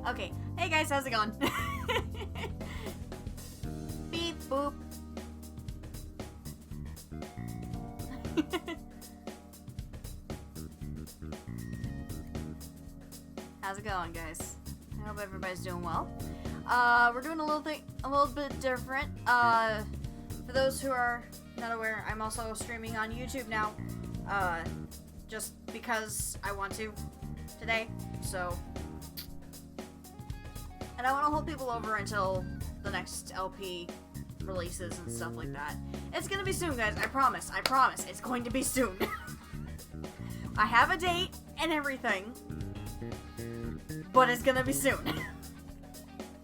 Okay. Hey guys, how's it going? Beep boop. How's it going, guys? I hope everybody's doing well. We're doing a little bit different. For those who are not aware, I'm also streaming on YouTube now. Just because I want to today. So, and I want to hold people over until the next LP releases and stuff like that. It's gonna be soon, guys. I promise. I promise. It's going to be soon. I have a date and everything. But it's gonna be soon.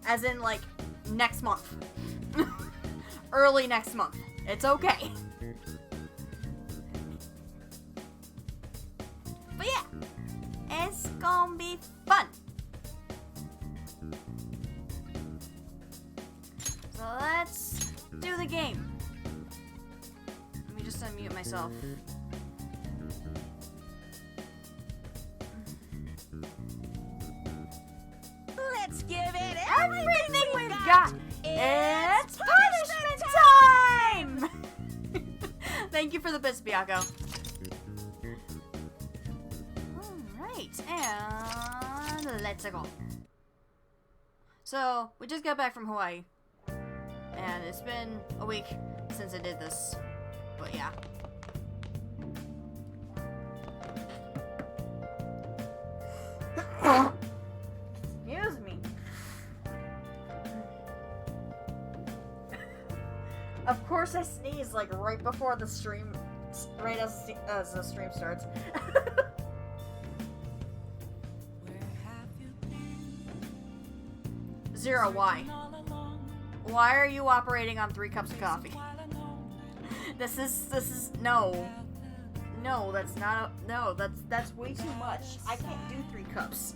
As in, like, next month. Early next month. It's okay. But yeah. It's gonna be fun. So let's do the game. Let me just unmute myself. Let's give it everything we've got. It's punishment time! Thank you for the bits, Bianco. Alright, and let's go. So, we just got back from Hawaii. And it's been a week since I did this. But yeah. Excuse me. Of course I sneeze like right before the stream, right as the stream starts. Zero, why? Why are you operating on 3 cups of coffee? This is, no. No, that's not, no, that's way too much. I can't do 3 cups.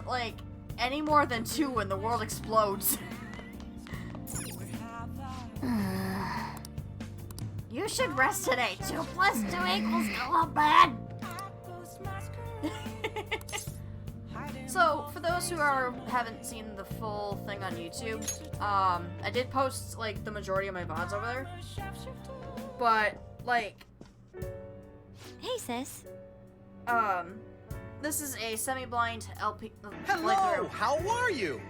Like, any more than 2 and the world explodes. You should rest today. 2 + 2 = 4 bad. So, for those who haven't seen the full thing on YouTube, I did post, like, the majority of my VODs over there. But, like... Hey, sis. This is a semi-blind LP Hello, playthrough. how are you?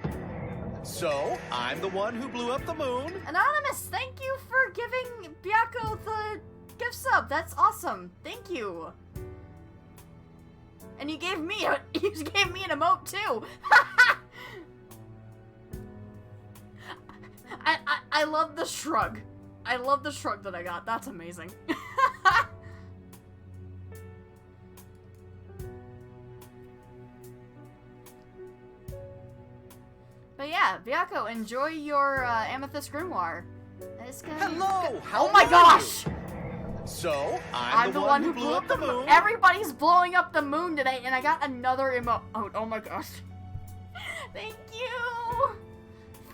So, I'm the one who blew up the moon? Anonymous, thank you for giving Byako the gift sub. That's awesome. Thank you. And you gave me an emote too. I love the shrug. I love the shrug that I got. That's amazing. But yeah, Byako, enjoy your Amethyst Grimoire. It's gonna Hello, be how oh my are gosh! you? So, I'm the one who blew up the moon. Everybody's blowing up the moon today, and I got another emote. Oh my gosh. Thank you!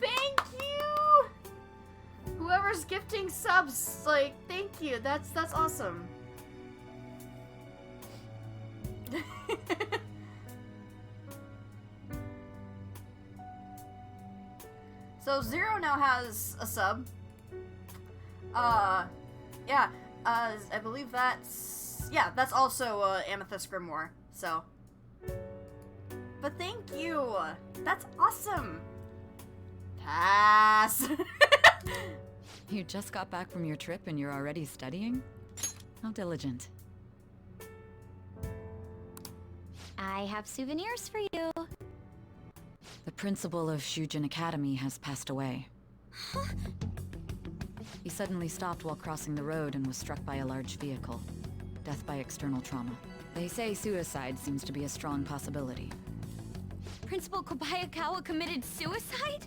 Thank you! Whoever's gifting subs, like, thank you. That's awesome. So Zero now has a sub. Yeah, I believe that's also Amethyst Grimoire, so. But thank you! That's awesome! Pass! You just got back from your trip and you're already studying? How diligent. I have souvenirs for you. The principal of Shujin Academy has passed away. Huh? He suddenly stopped while crossing the road and was struck by a large vehicle. Death by external trauma. They say suicide seems to be a strong possibility. Principal Kobayakawa committed suicide?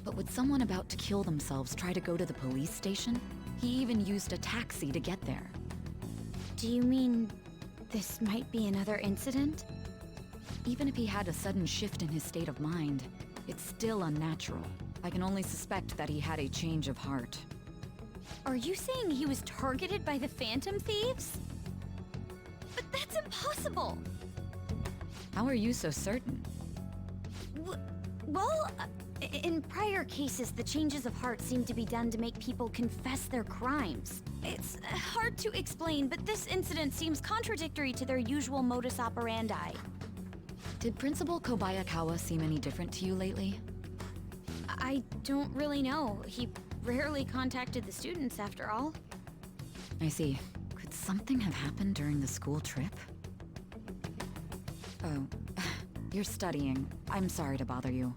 But would someone about to kill themselves try to go to the police station? He even used a taxi to get there. Do you mean this might be another incident? Even if he had a sudden shift in his state of mind, it's still unnatural. I can only suspect that he had a change of heart. Are you saying he was targeted by the Phantom Thieves? But that's impossible! How are you so certain? Well, in prior cases, the changes of heart seem to be done to make people confess their crimes. It's hard to explain, but this incident seems contradictory to their usual modus operandi. Did Principal Kobayakawa seem any different to you lately? I don't really know. He rarely contacted the students, after all. I see. Could something have happened during the school trip? Oh, you're studying. I'm sorry to bother you.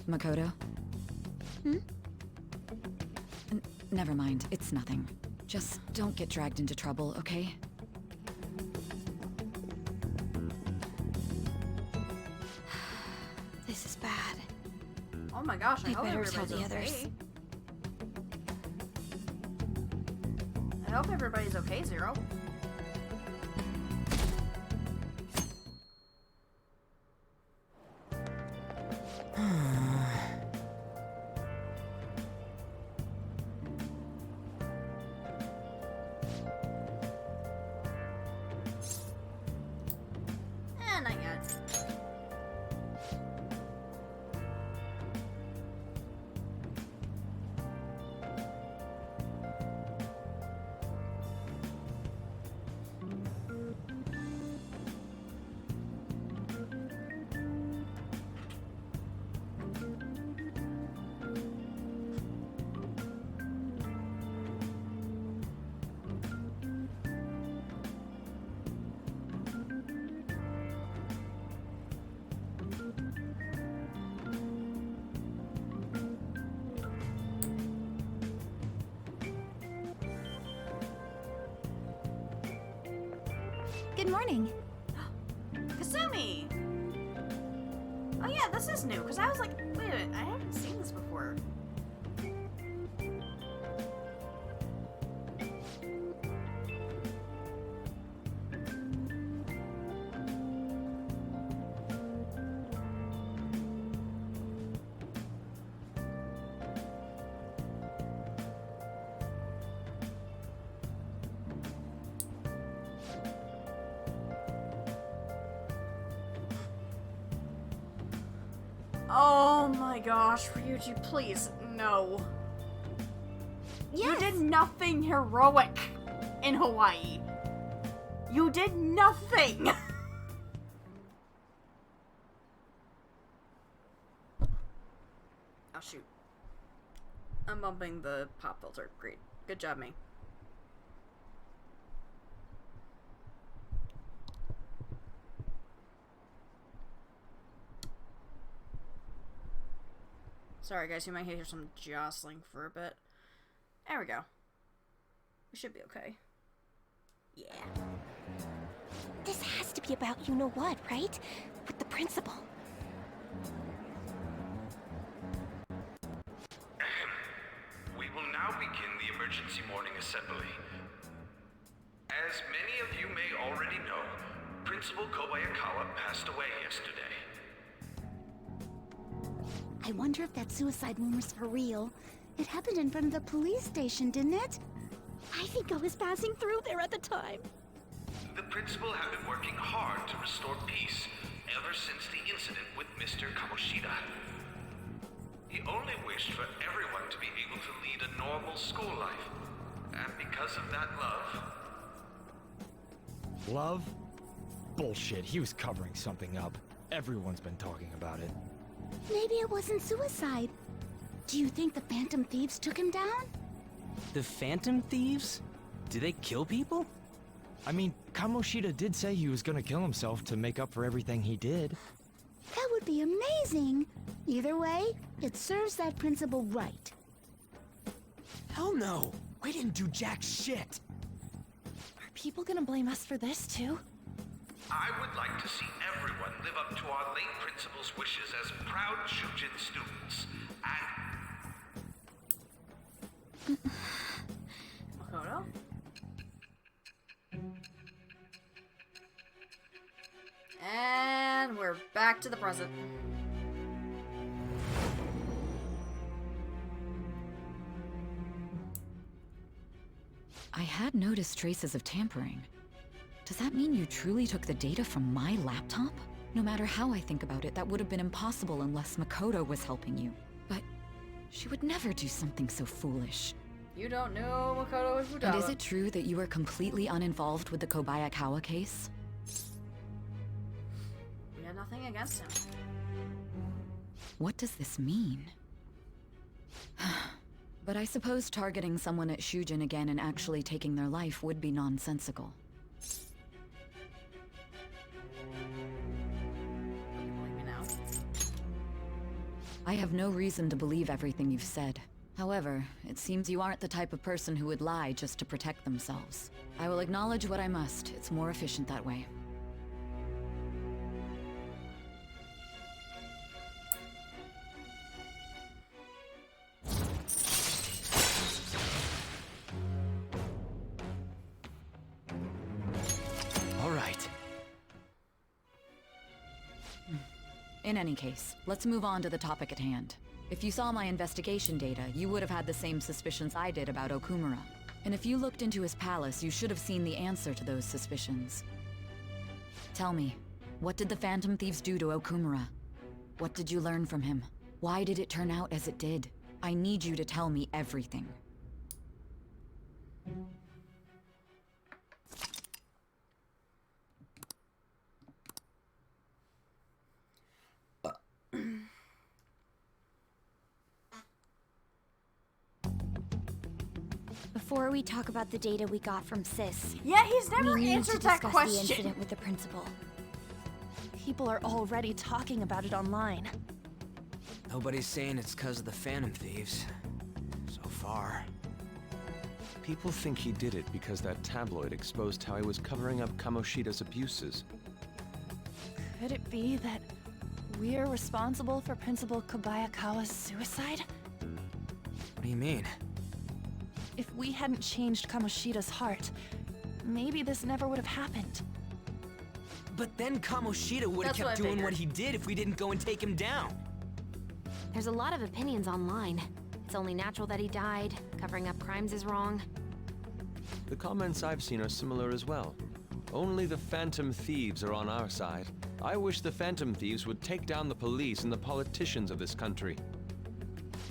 Makoto? Never mind, it's nothing. Just don't get dragged into trouble, okay? This is bad. Oh my gosh, I I hope better tell everybody's the others. okay. I hope everybody's okay, Zero. Not yet. Good morning. Kasumi! Oh yeah, this is new, because I was like, wait a minute, I haven't seen this before. Oh my gosh, Ryuji, please, no. You did nothing heroic in Hawaii. You did nothing! Oh shoot. I'm bumping the pop filter. Great. Good job, me. Sorry guys, you might hear some jostling for a bit. There we go. We should be okay. Yeah. This has to be about you-know-what, right? With the principal. We will now begin the emergency morning assembly. As many of you may already know, Principal Kobayakawa passed away yesterday. I wonder if that suicide rumor's for real. It happened in front of the police station, didn't it? I think I was passing through there at the time. The principal had been working hard to restore peace ever since the incident with Mr. Kamoshida. He only wished for everyone to be able to lead a normal school life. And because of that love... Love? Bullshit, he was covering something up. Everyone's been talking about it. Maybe it wasn't suicide. Do you think the Phantom Thieves took him down? The Phantom Thieves? Do they kill people? I mean, Kamoshida did say he was gonna kill himself to make up for everything he did. That would be amazing. Either way, it serves that principal right. Hell no! We didn't do jack shit! Are people gonna blame us for this too? I would like to see everyone live up to our late principal's wishes as proud Shujin students. And... Makoto? And we're back to the present. I had noticed traces of tampering. Does that mean you truly took the data from my laptop? No matter how I think about it, that would have been impossible unless Makoto was helping you. But she would never do something so foolish. You don't know Makoto Futaba. And is it true that you are completely uninvolved with the Kobayakawa case? We had nothing against him. What does this mean? But I suppose targeting someone at Shujin again and actually taking their life would be nonsensical. You believe me now? I have no reason to believe everything you've said. However, it seems you aren't the type of person who would lie just to protect themselves. I will acknowledge what I must. It's more efficient that way. All right. In any case, let's move on to the topic at hand. If you saw my investigation data, you would have had the same suspicions I did about Okumura. And if you looked into his palace, you should have seen the answer to those suspicions. Tell me, what did the Phantom Thieves do to Okumura? What did you learn from him? Why did it turn out as it did? I need you to tell me everything. Before we talk about the data we got from Sis, Yeah, he's never we need to answered that discuss the question. incident with the principal. People are already talking about it online. Nobody's saying it's because of the Phantom Thieves. So far. People think he did it because that tabloid exposed how he was covering up Kamoshida's abuses. Could it be that we're responsible for Principal Kobayakawa's suicide? What do you mean? If we hadn't changed Kamoshida's heart, maybe this never would have happened. But then Kamoshida would have That's what I kept doing figured. what he did if we didn't go and take him down. There's a lot of opinions online. It's only natural that he died. Covering up crimes is wrong. The comments I've seen are similar as well. Only the Phantom Thieves are on our side. I wish the Phantom Thieves would take down the police and the politicians of this country.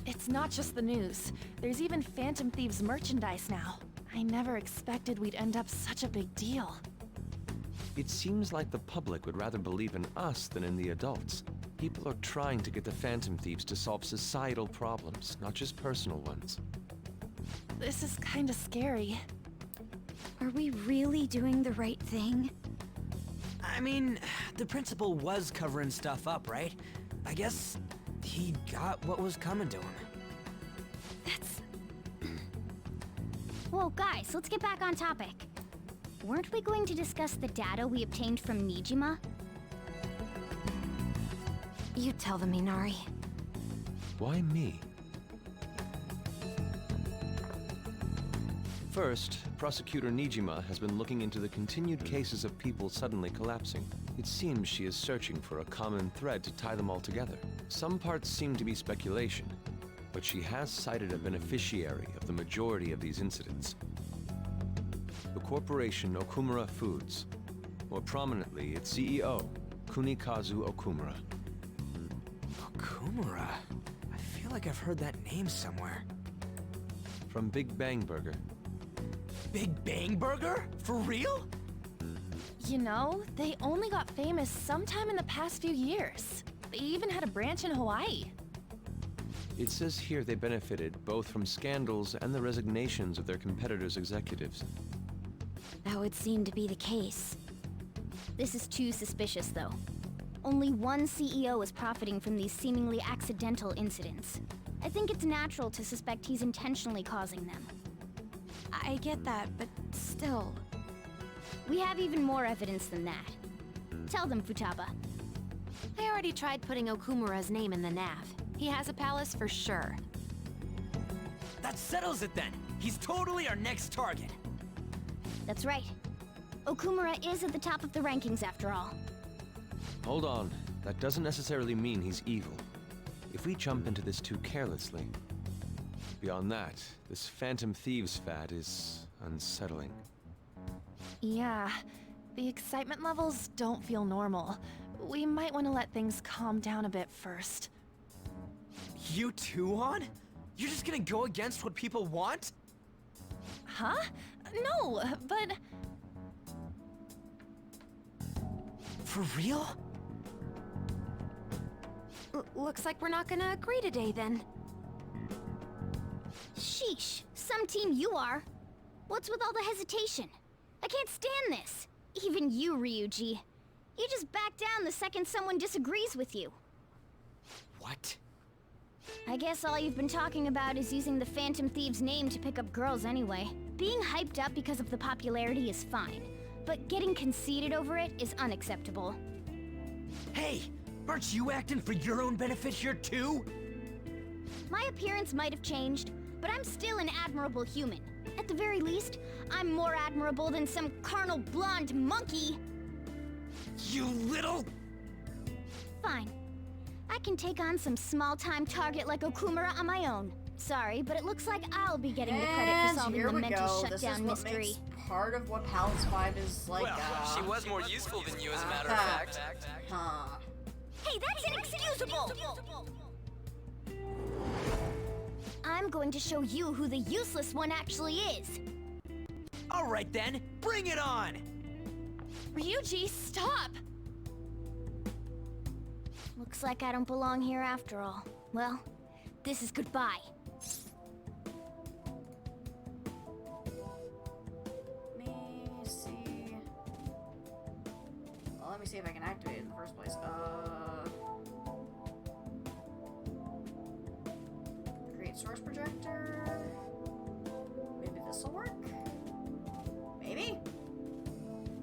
It's not just the news. There's even Phantom Thieves merchandise now. I never expected we'd end up such a big deal. It seems like the public would rather believe in us than in the adults. People are trying to get the Phantom Thieves to solve societal problems, not just personal ones. This is kinda scary. Are we really doing the right thing? I mean, the principal was covering stuff up, right? I guess he got what was coming to him. That's... Whoa, guys, let's get back on topic. Weren't we going to discuss the data we obtained from Nijima? You tell them, Minari. Why me? First, Prosecutor Nijima has been looking into the continued cases of people suddenly collapsing. It seems she is searching for a common thread to tie them all together. Some parts seem to be speculation, but she has cited a beneficiary of the majority of these incidents. The corporation Okumura Foods. More prominently, its CEO, Kunikazu Okumura. Okumura? I feel like I've heard that name somewhere. From Big Bang Burger. Big Bang Burger? For real? You know, they only got famous sometime in the past few years. They even had a branch in Hawaii. It says here they benefited both from scandals and the resignations of their competitors' executives. That would seem to be the case. This is too suspicious, though. Only one CEO is profiting from these seemingly accidental incidents. I think it's natural to suspect he's intentionally causing them. I get that, but still... We have even more evidence than that. Tell them, Futaba. I already tried putting Okumura's name in the nav. He has a palace for sure. That settles it then. He's totally our next target. That's right. Okumura is at the top of the rankings after all. Hold on. That doesn't necessarily mean he's evil. If we jump into this too carelessly. Beyond that, this Phantom Thieves fad is unsettling. Yeah, The excitement levels don't feel normal. We might want to let things calm down a bit first. You too, On? You're just gonna go against what people want? Huh? No, but... For real? Looks like we're not gonna agree today, then. Sheesh, some team you are. What's with all the hesitation? I can't stand this. Even you, Ryuji. You just back down the second someone disagrees with you. What? I guess all you've been talking about is using the Phantom Thieves' name to pick up girls anyway. Being hyped up because of the popularity is fine, but getting conceited over it is unacceptable. Hey! Aren't you acting for your own benefit here too? My appearance might have changed, but I'm still an admirable human. At the very least, I'm more admirable than some carnal blonde monkey. You little... Fine. I can take on some small-time target like Okumura on my own. Sorry, but it looks like I'll be getting the credit for solving the mental shutdown mystery. This is what makes part of what Palace 5 is like. Well, she was more useful than you, as a matter of fact. Hey, that's inexcusable! I'm going to show you who the useless one actually is. Alright then, bring it on! Ryuji, stop! Looks like I don't belong here after all. Well, this is goodbye. Let me see. Well, let me see if I can activate it in the first place. Create source projector. Maybe this will work? Maybe?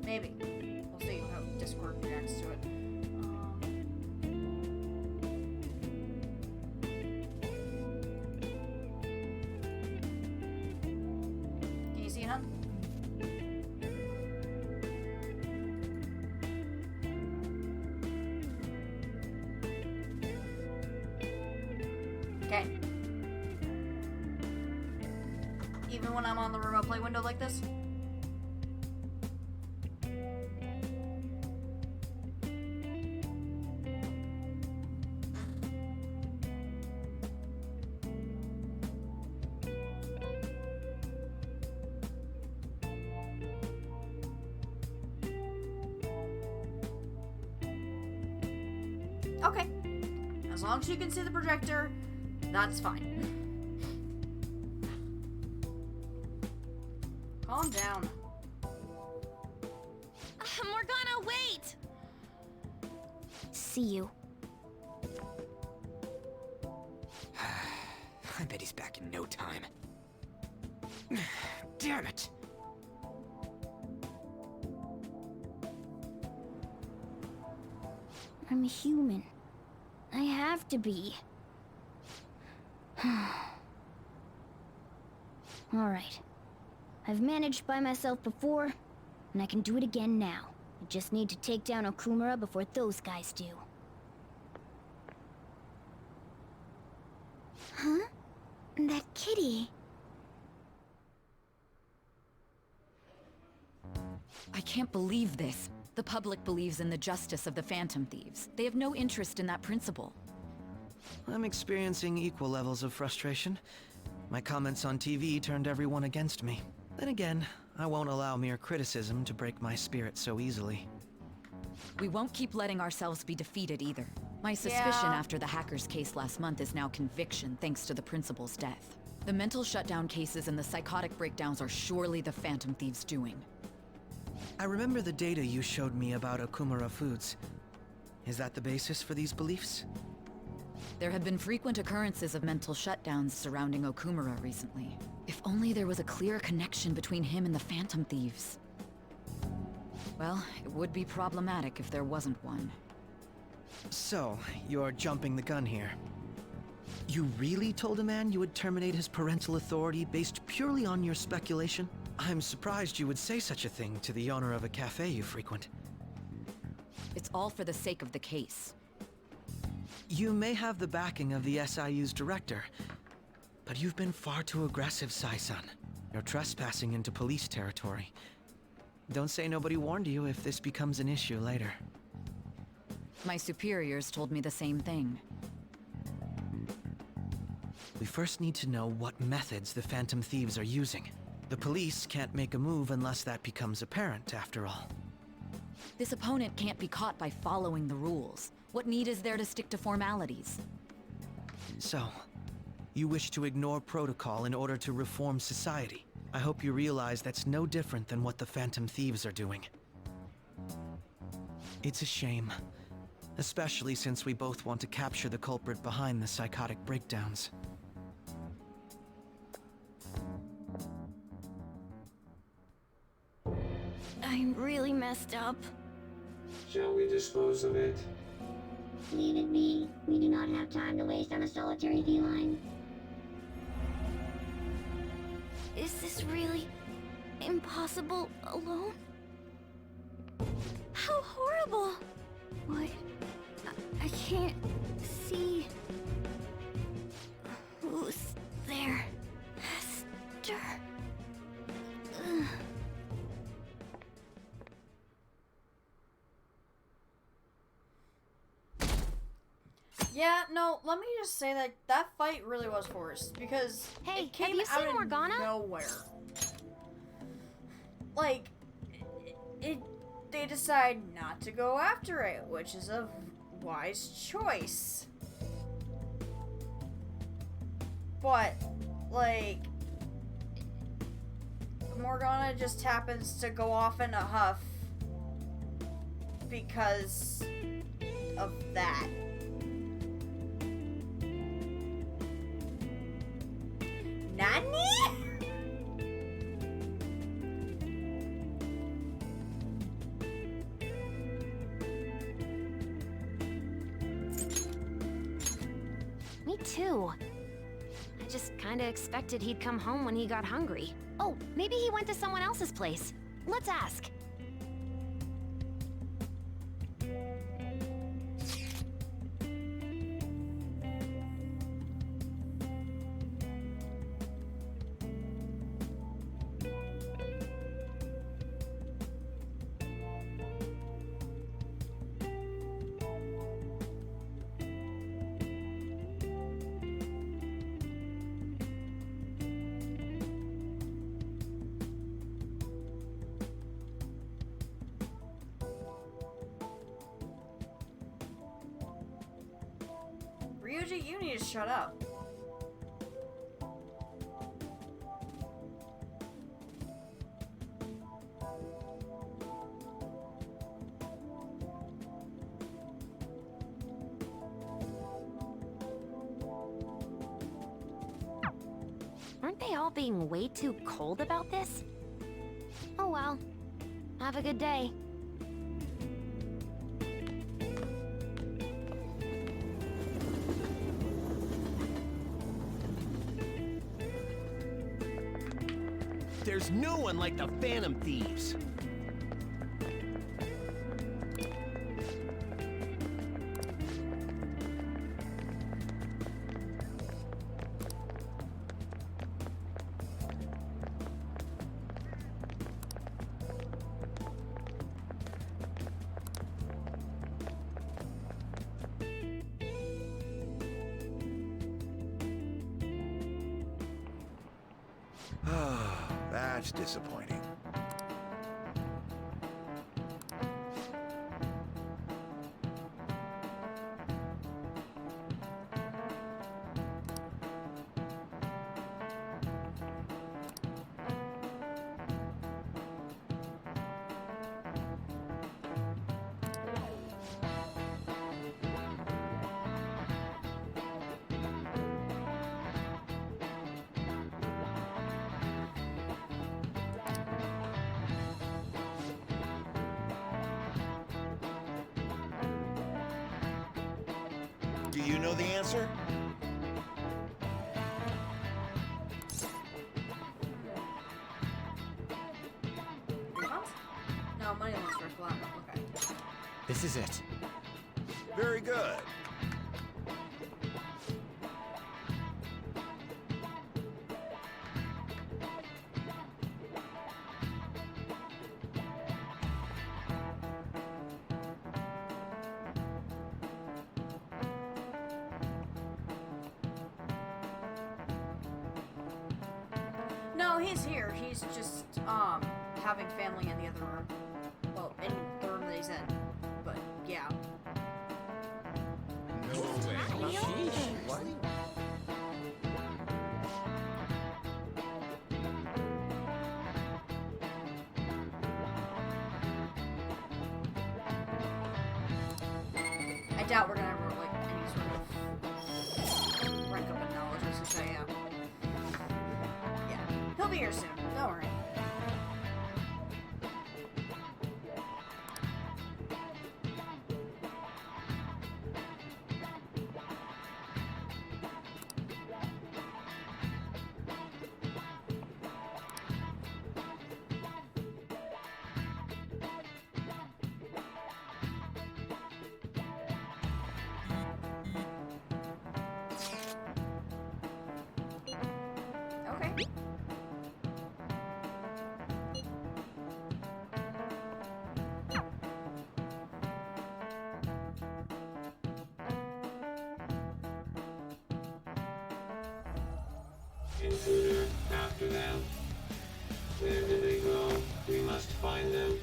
Maybe. We'll see how Discord reacts to it. Can you see it, huh? Okay. Even when I'm on the remote play window like this? Okay. As long as you can see the projector, that's fine. Calm down. Morgana, wait! See you. I bet he's back in no time. Damn it! I'm a human. I have to be. Alright. I've managed by myself before, and I can do it again now. I just need to take down Okumura before those guys do. Huh? That kitty. I can't believe this. The public believes in the justice of the Phantom Thieves. They have no interest in that principle. I'm experiencing equal levels of frustration. My comments on TV turned everyone against me. Then again, I won't allow mere criticism to break my spirit so easily. We won't keep letting ourselves be defeated either. My suspicion after the hackers case last month is now conviction thanks to the principal's death. The mental shutdown cases and the psychotic breakdowns are surely the Phantom Thieves' doing. I remember the data you showed me about Okumura Foods. Is that the basis for these beliefs? There have been frequent occurrences of mental shutdowns surrounding Okumura recently. If only there was a clear connection between him and the Phantom Thieves. Well, it would be problematic if there wasn't one. So, you're jumping the gun here. You really told a man you would terminate his parental authority based purely on your speculation? I'm surprised you would say such a thing to the owner of a cafe you frequent. It's all for the sake of the case. You may have the backing of the SIU's director, but you've been far too aggressive, Sai-san. You're trespassing into police territory. Don't say nobody warned you if this becomes an issue later. My superiors told me the same thing. We first need to know what methods the Phantom Thieves are using. The police can't make a move unless that becomes apparent, after all. This opponent can't be caught by following the rules. What need is there to stick to formalities? So, you wish to ignore protocol in order to reform society. I hope you realize that's no different than what the Phantom Thieves are doing. It's a shame. Especially since we both want to capture the culprit behind the psychotic breakdowns. I'm really messed up. Shall we dispose of it? Leave it be. We do not have time to waste on a solitary feline. Is this really impossible alone? How horrible! What? I can't see. Who's there? Hester. Ugh. Yeah, no, let me just say that that fight really was forced because Hey, it came have you out seen of Morgana? nowhere. Like, they decide not to go after it, which is a wise choice. But, like, Morgana just happens to go off in a huff because of that. Nani? Me too. I just kinda expected he'd come home when he got hungry. Oh, maybe he went to someone else's place. Let's ask. Ryuji, you need to shut up. Aren't they all being way too cold about this? Oh well. Have a good day. There's no one like the Phantom Thieves. That's disappointing. Do you know the answer? No, money one's for flat. Okay. This is it. Very good. No, he's here. He's just having family in the other room. Well, in the room that he's in. But yeah. No way. What? I doubt we're gonna have like any sort of rank up in knowledge, I should say. Yeah, he'll be here soon. Don't worry. Okay. Intruder, after them. Where did they go? We must find them.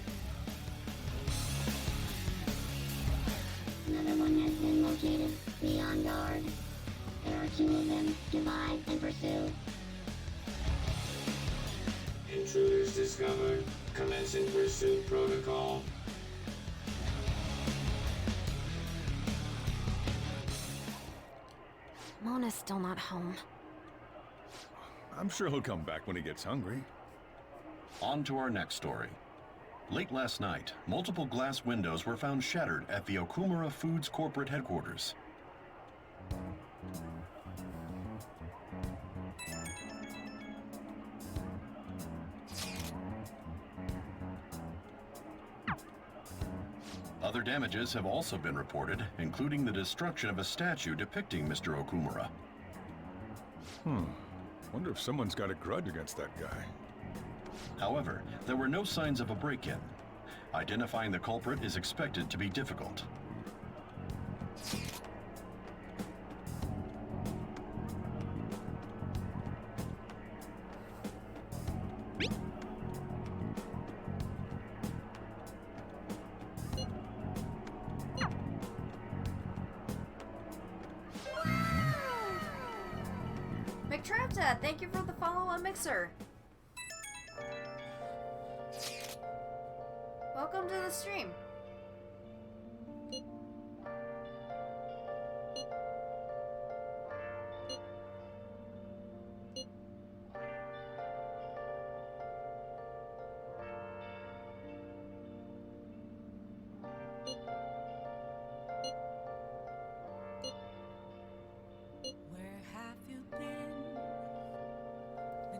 Another one has been located. Be on guard. There are 2 of them. Divide and pursue. Intruders discovered. Commencing pursuit protocol. Mona's still not home. I'm sure he'll come back when he gets hungry. On to our next story. Late last night, multiple glass windows were found shattered at the Okumura Foods corporate headquarters. Other damages have also been reported, including the destruction of a statue depicting Mr. Okumura. Wonder if someone's got a grudge against that guy. However, there were no signs of a break-in. Identifying the culprit is expected to be difficult. McTravta, thank you for the follow on Mixer. Welcome to the stream.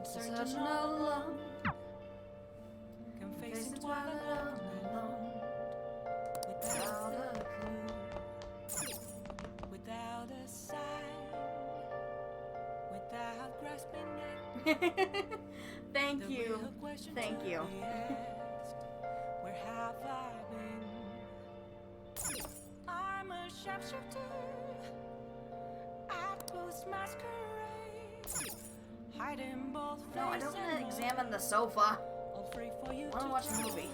Searching all alone, confessing twilight all alone, without a clue, without a sign, without grasping it. Thank you. Thank you. Where have I been? I'm a sharpshooter at Post Masquerade. No, I don't want to examine the sofa. I want to watch a movie.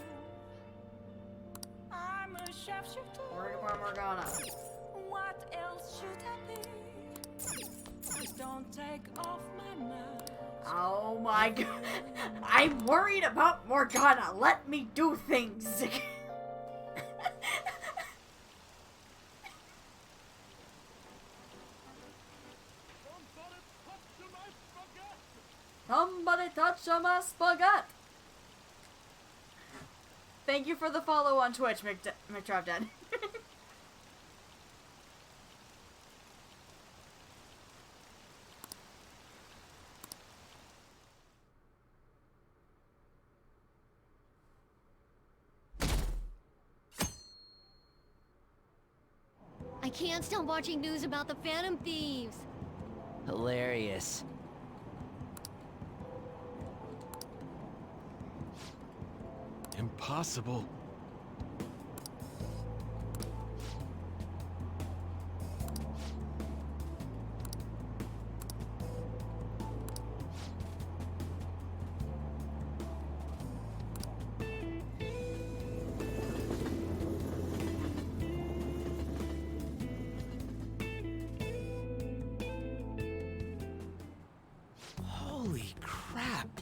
Or Morgana. What else should I be? Please don't take off my mask. Oh my god. I'm worried about Morgana. Let me do things. Somebody touch my spaghetti. Thank you for the follow on Twitch, McTravdead. I can't stop watching news about the Phantom Thieves. Hilarious. Impossible.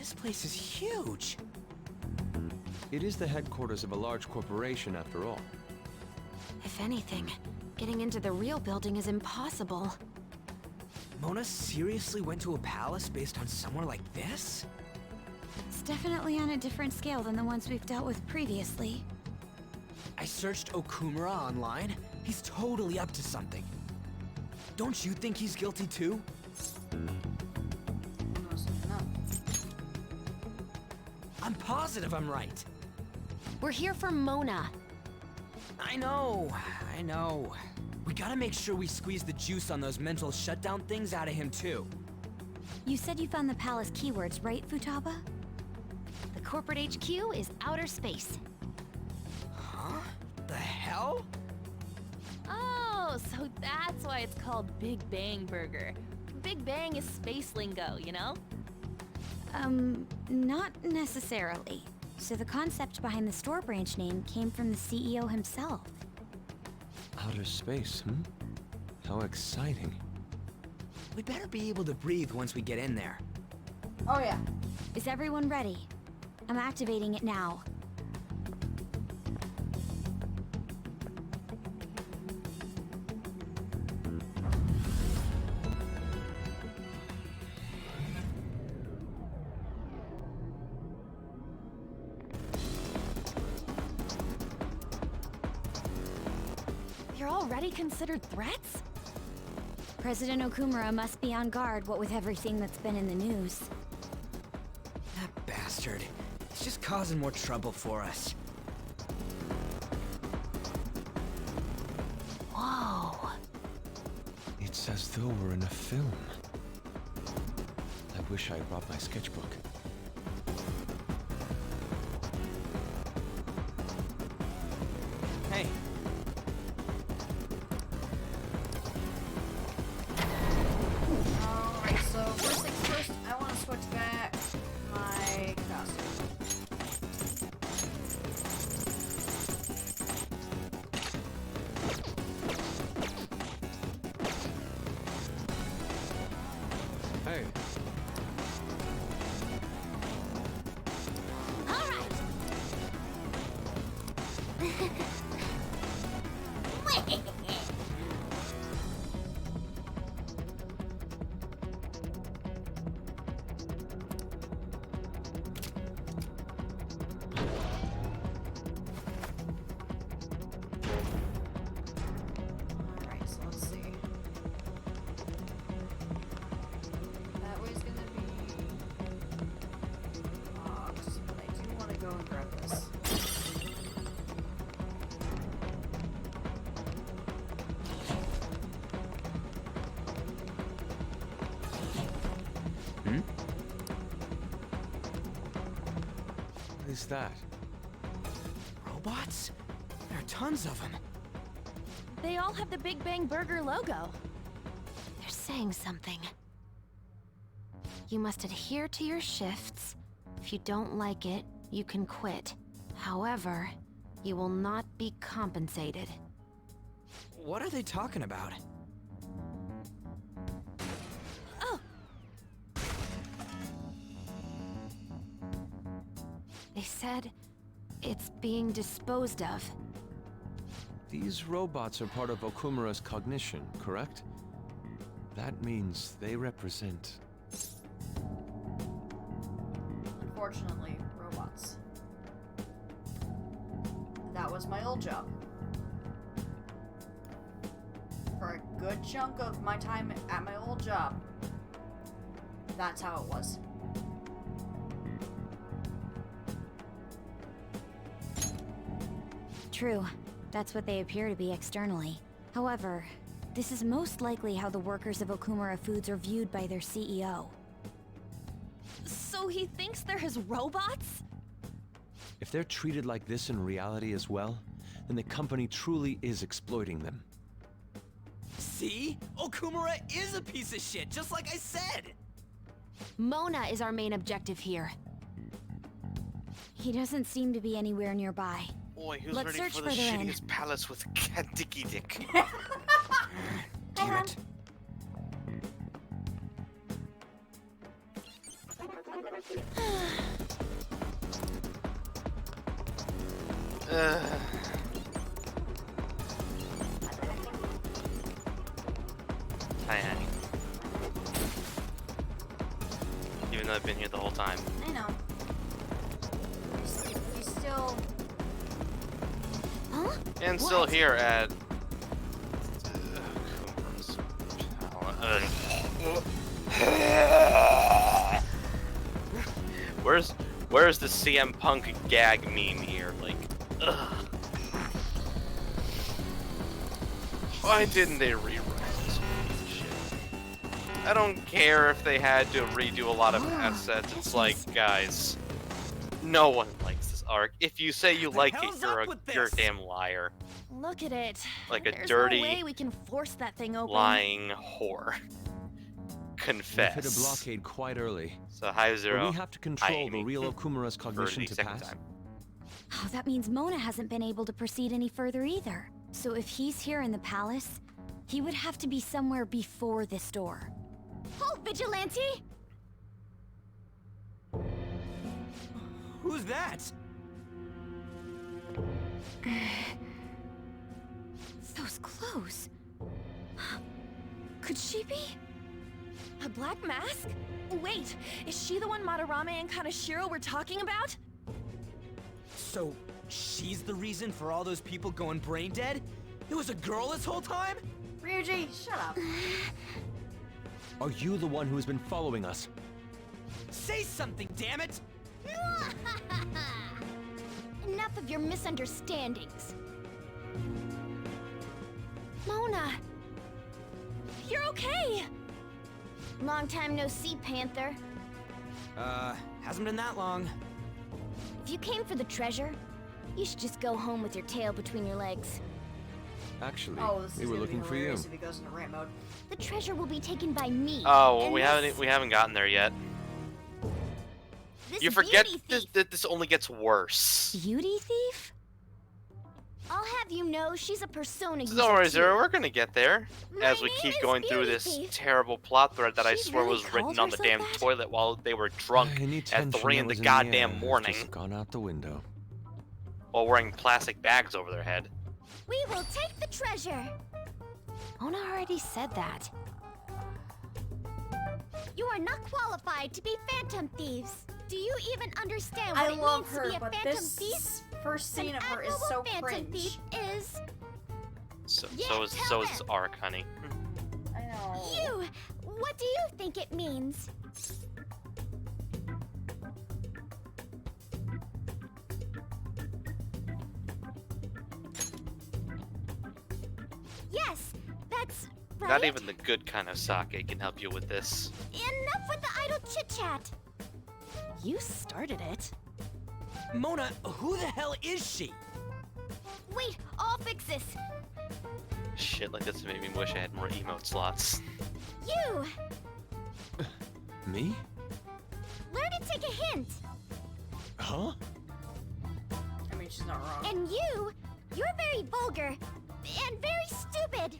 This place is huge. It is the headquarters of a large corporation, after all. If anything, getting into the real building is impossible. Mona seriously went to a palace based on somewhere like this? It's definitely on a different scale than the ones we've dealt with previously. I searched Okumura online. He's totally up to something. Don't you think he's guilty too? I'm positive I'm right. We're here for Mona. I know. We gotta make sure we squeeze the juice on those mental shutdown things out of him too. You said you found the palace keywords, right, Futaba? The corporate HQ is outer space. Huh? The hell? Oh, so that's why it's called Big Bang Burger. Big Bang is space lingo, you know? Not necessarily. So the concept behind the store branch name came from the CEO himself. Outer space, hmm? How exciting. We better be able to breathe once we get in there. Oh yeah. Is everyone ready? I'm activating it now. You're already considered threats? President Okumura must be on guard, what with everything that's been in the news. That bastard. He's just causing more trouble for us. Whoa. It's as though we're in a film. I wish I'd brought my sketchbook. Hey. Alright, so first things first, I want to switch back my costume. Hey. Alright, so let's see. That way's gonna be locked, but I do want to go and grab this. Hmm? What is that? Robots? There are tons of them. They all have the Big Bang Burger logo. They're saying something. You must adhere to your shifts. If you don't like it, you can quit. However, you will not be compensated. What are they talking about? Oh! They said it's being disposed of. These robots are part of Okumura's cognition, correct? That means they represent... Unfortunately, robots. That was my old job. For a good chunk of my time at my old job, that's how it was. True. That's what they appear to be externally. However, this is most likely how the workers of Okumura Foods are viewed by their CEO. So he thinks they're his robots? If they're treated like this in reality as well, then the company truly is exploiting them. See? Okumura is a piece of shit, just like I said! Mona is our main objective here. He doesn't seem to be anywhere nearby. Boy, who's Let's ready search for the further in. shittiest palace with cat dicky dick? Damn it. Hi, honey. Even though I've been here the whole time. I know. He's still... Huh? And still here at... Where's the CM Punk gag meme here? Like, ugh. Why didn't they rewrite this shit? I don't care if they had to redo a lot of assets. It's like, guys, no one likes this arc. If you say you like it, you're a damn liar. Look at it. Like a There's dirty, no way we can force that thing open. lying whore. Confess. We hit a blockade quite early. So hi Zero. But we have to control the real Okumura's cognition to pass. Oh, that means Mona hasn't been able to proceed any further either. So if he's here in the palace, he would have to be somewhere before this door. Halt, Vigilante! Who's that? Those clothes. Could she be? A black mask? Wait, is she the one Madarame and Kaneshiro were talking about? So, she's the reason for all those people going brain dead? It was a girl this whole time? Ryuji, shut up. Are you the one who has been following us? Say something, damn it! Enough of your misunderstandings. Mona! You're okay! Long time no see, Panther. Hasn't been that long. If you came for the treasure, you should just go home with your tail between your legs. Actually, this we is were gonna looking be for you. hilarious if he goes into rant mode. The treasure will be taken by me. Oh, well, and we haven't gotten there yet. This You forget beauty that this only gets worse. Beauty thief? I'll have you know she's a persona user Don't worry, too. Zero, we're gonna get there. As we name keep is going through Beauty this Thief. terrible plot thread that I She swear really was written called on the herself damn that? toilet while they were drunk Any at tension 3 that in the was goddamn air has morning just gone out the window. while wearing plastic bags over their head. We will take the treasure. Mona already said that. You are not qualified to be phantom thieves. Do you even understand what I it love means her, to be a but phantom this thief? first scene An of her is admirable so phantom cringe. thief is So Yeah, is tell this arc, honey. I know. you. What do you think it means? Yes, that's right. Not even the good kind of sake can help you with this. Enough with the idle chit-chat. You started it. Mona, who the hell is she? Wait, I'll fix this. Shit like this made me wish I had more emote slots. You! Me? Learn to take a hint. Huh? I mean, she's not wrong. And you're very vulgar and very stupid.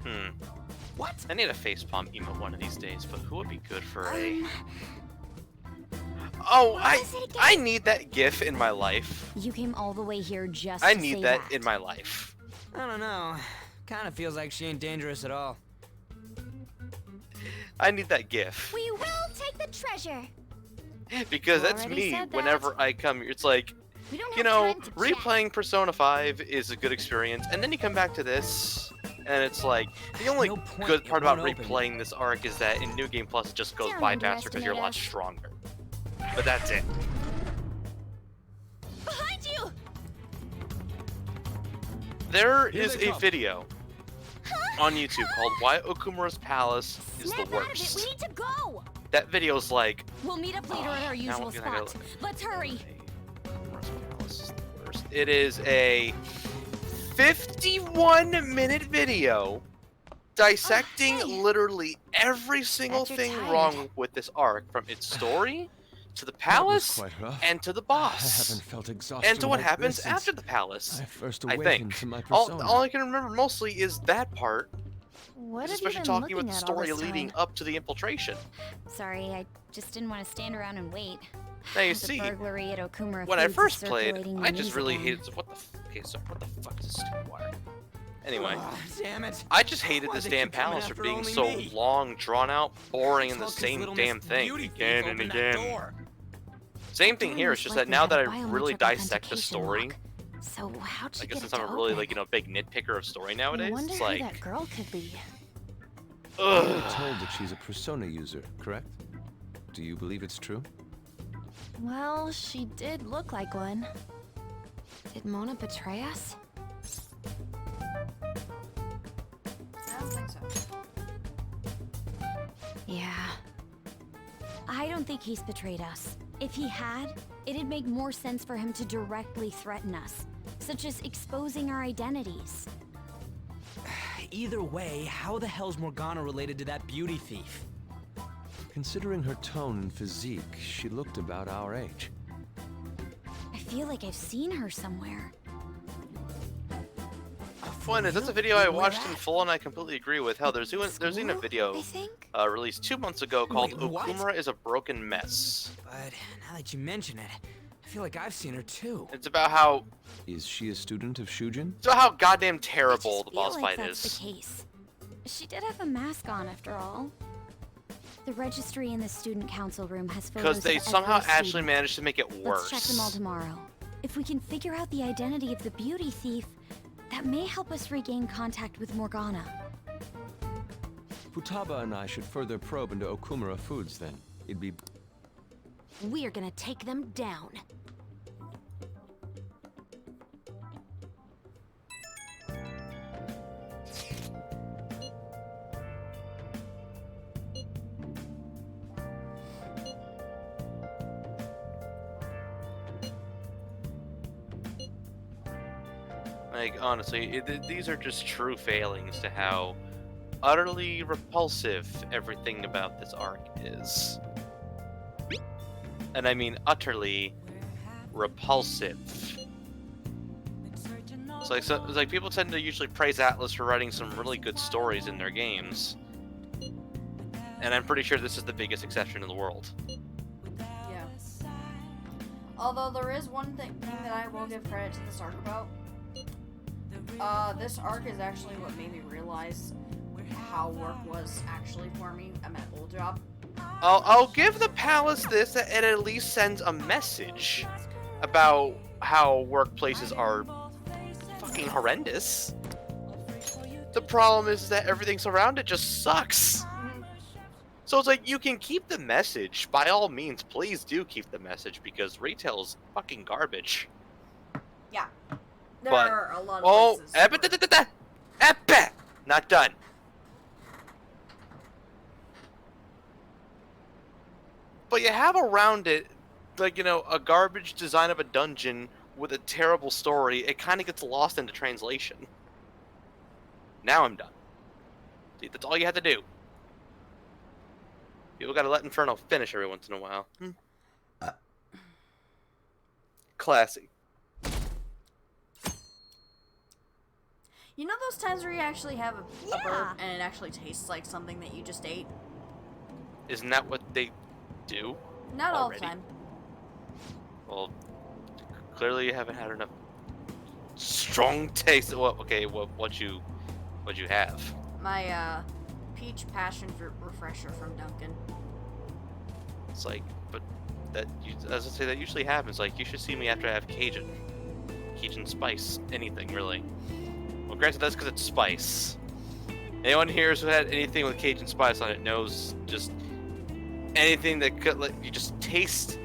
What? I need a facepalm emote one of these days, but who would be good for a... Oh, What was it again? I need that GIF in my life. You came all the way here just I to need say that in my life. I don't know. Kinda feels like she ain't dangerous at all. I need that GIF. We will take the treasure. Because You that's already me said that. whenever I come here. It's like, We don't you have know, time to chat. replaying Persona 5 is a good experience, and then you come back to this, and it's like, the only No point, good it part about won't open. replaying this arc is that in New Game Plus it just goes Don't by faster because you're a lot underestimate us. stronger. But that's it. Behind you! There Here is they a come. video on YouTube called Why Okumura's Palace is the Snap out of it. Worst. We need to go. That video's like, We'll meet up later at our now usual we're gonna go- spot. Let's hurry. Okumura's Palace is the worst. It is a 51-minute video dissecting literally every single Bet you're thing tired. wrong with this arc, from its story to the That was palace quite rough. and to the I boss haven't felt exhausted and to what like happens this since after the palace. I first I awakened think to my all persona. I can remember mostly is that part What have Especially you been talking looking about the at all story this leading time? up to the infiltration. Sorry, I just didn't want to stand around and wait. Now you The see, burglary at Okumura when I Foods is first played, circulating I the just news really again. hated. What the? Okay, so what the fuck is this stupid wire? Anyway, Damn it. I just hated Why'd this they damn keep coming palace for after being only so me? long, drawn out, boring, and the It's all 'cause same little damn Miss thing Beauty Thief again and opened that again. door. Same thing Door here. most It's just that likely now had that a I really biometric dissect the authentication story, lock. So how'd she I get guess it since to I'm a really open? big nitpicker of story I nowadays, wonder it's who like, that girl could be. We're ugh. told that she's a persona user, correct? Do you believe it's true? Well, she did look like one. Did Mona betray us? I don't think so. Yeah. I don't think he's betrayed us. If he had, it'd make more sense for him to directly threaten us, such as exposing our identities. Either way, how the hell's Morgana related to that beauty thief? Considering her tone and physique, she looked about our age. I feel like I've seen her somewhere. Fun is that's a video I watched in full and I completely agree with. Hell, there's even a video released 2 months ago called Wait, what? Okumura is a Broken Mess. But now that you mention it, I feel like I've seen her too. It's about how Is she a student of Shujin? it's about how goddamn terrible the Feel boss like fight that's is. the case. She did have a mask on, after all. The registry in the student council room has photos Because they of somehow every actually student. managed to make it worse. Let's check them all tomorrow. If we can figure out the identity of the beauty thief, that may help us regain contact with Morgana. Futaba and I should further probe into Okumura Foods then. It'd be... We're gonna take them down. Like, honestly, these are just true failings to how utterly repulsive everything about this arc is. And I mean utterly repulsive. It's like people tend to usually praise Atlas for writing some really good stories in their games. And I'm pretty sure this is the biggest exception in the world. Yeah. Although there is one thing that I will give credit to this arc about. This arc is actually what made me realize how work was actually for me at my old job. I'll give the palace this, that it at least sends a message about how workplaces are fucking horrendous. The problem is that everything around it just sucks. So it's like, you can keep the message. By all means, please do keep the message, because retail is fucking garbage. Yeah. There But, are a lot of places. Not done. But you have around it, like, you know, a garbage design of a dungeon with a terrible story. It kind of gets lost into translation. Now I'm done. See, that's all you have to do. People gotta let Inferno finish every once in a while. Classy. You know those times where you actually have a burp and it actually tastes like something that you just ate? Isn't that what they do? Not already? all the time. Well, clearly you haven't had enough strong taste. What? Okay, what you have? My peach passion fruit refresher from Dunkin'. It's like, but that, as I say, that usually happens. Like, you should see me after I have Cajun spice, anything really. Well, granted, that's because it's spice. Anyone here who's had anything with Cajun spice on it knows just anything that could let you just taste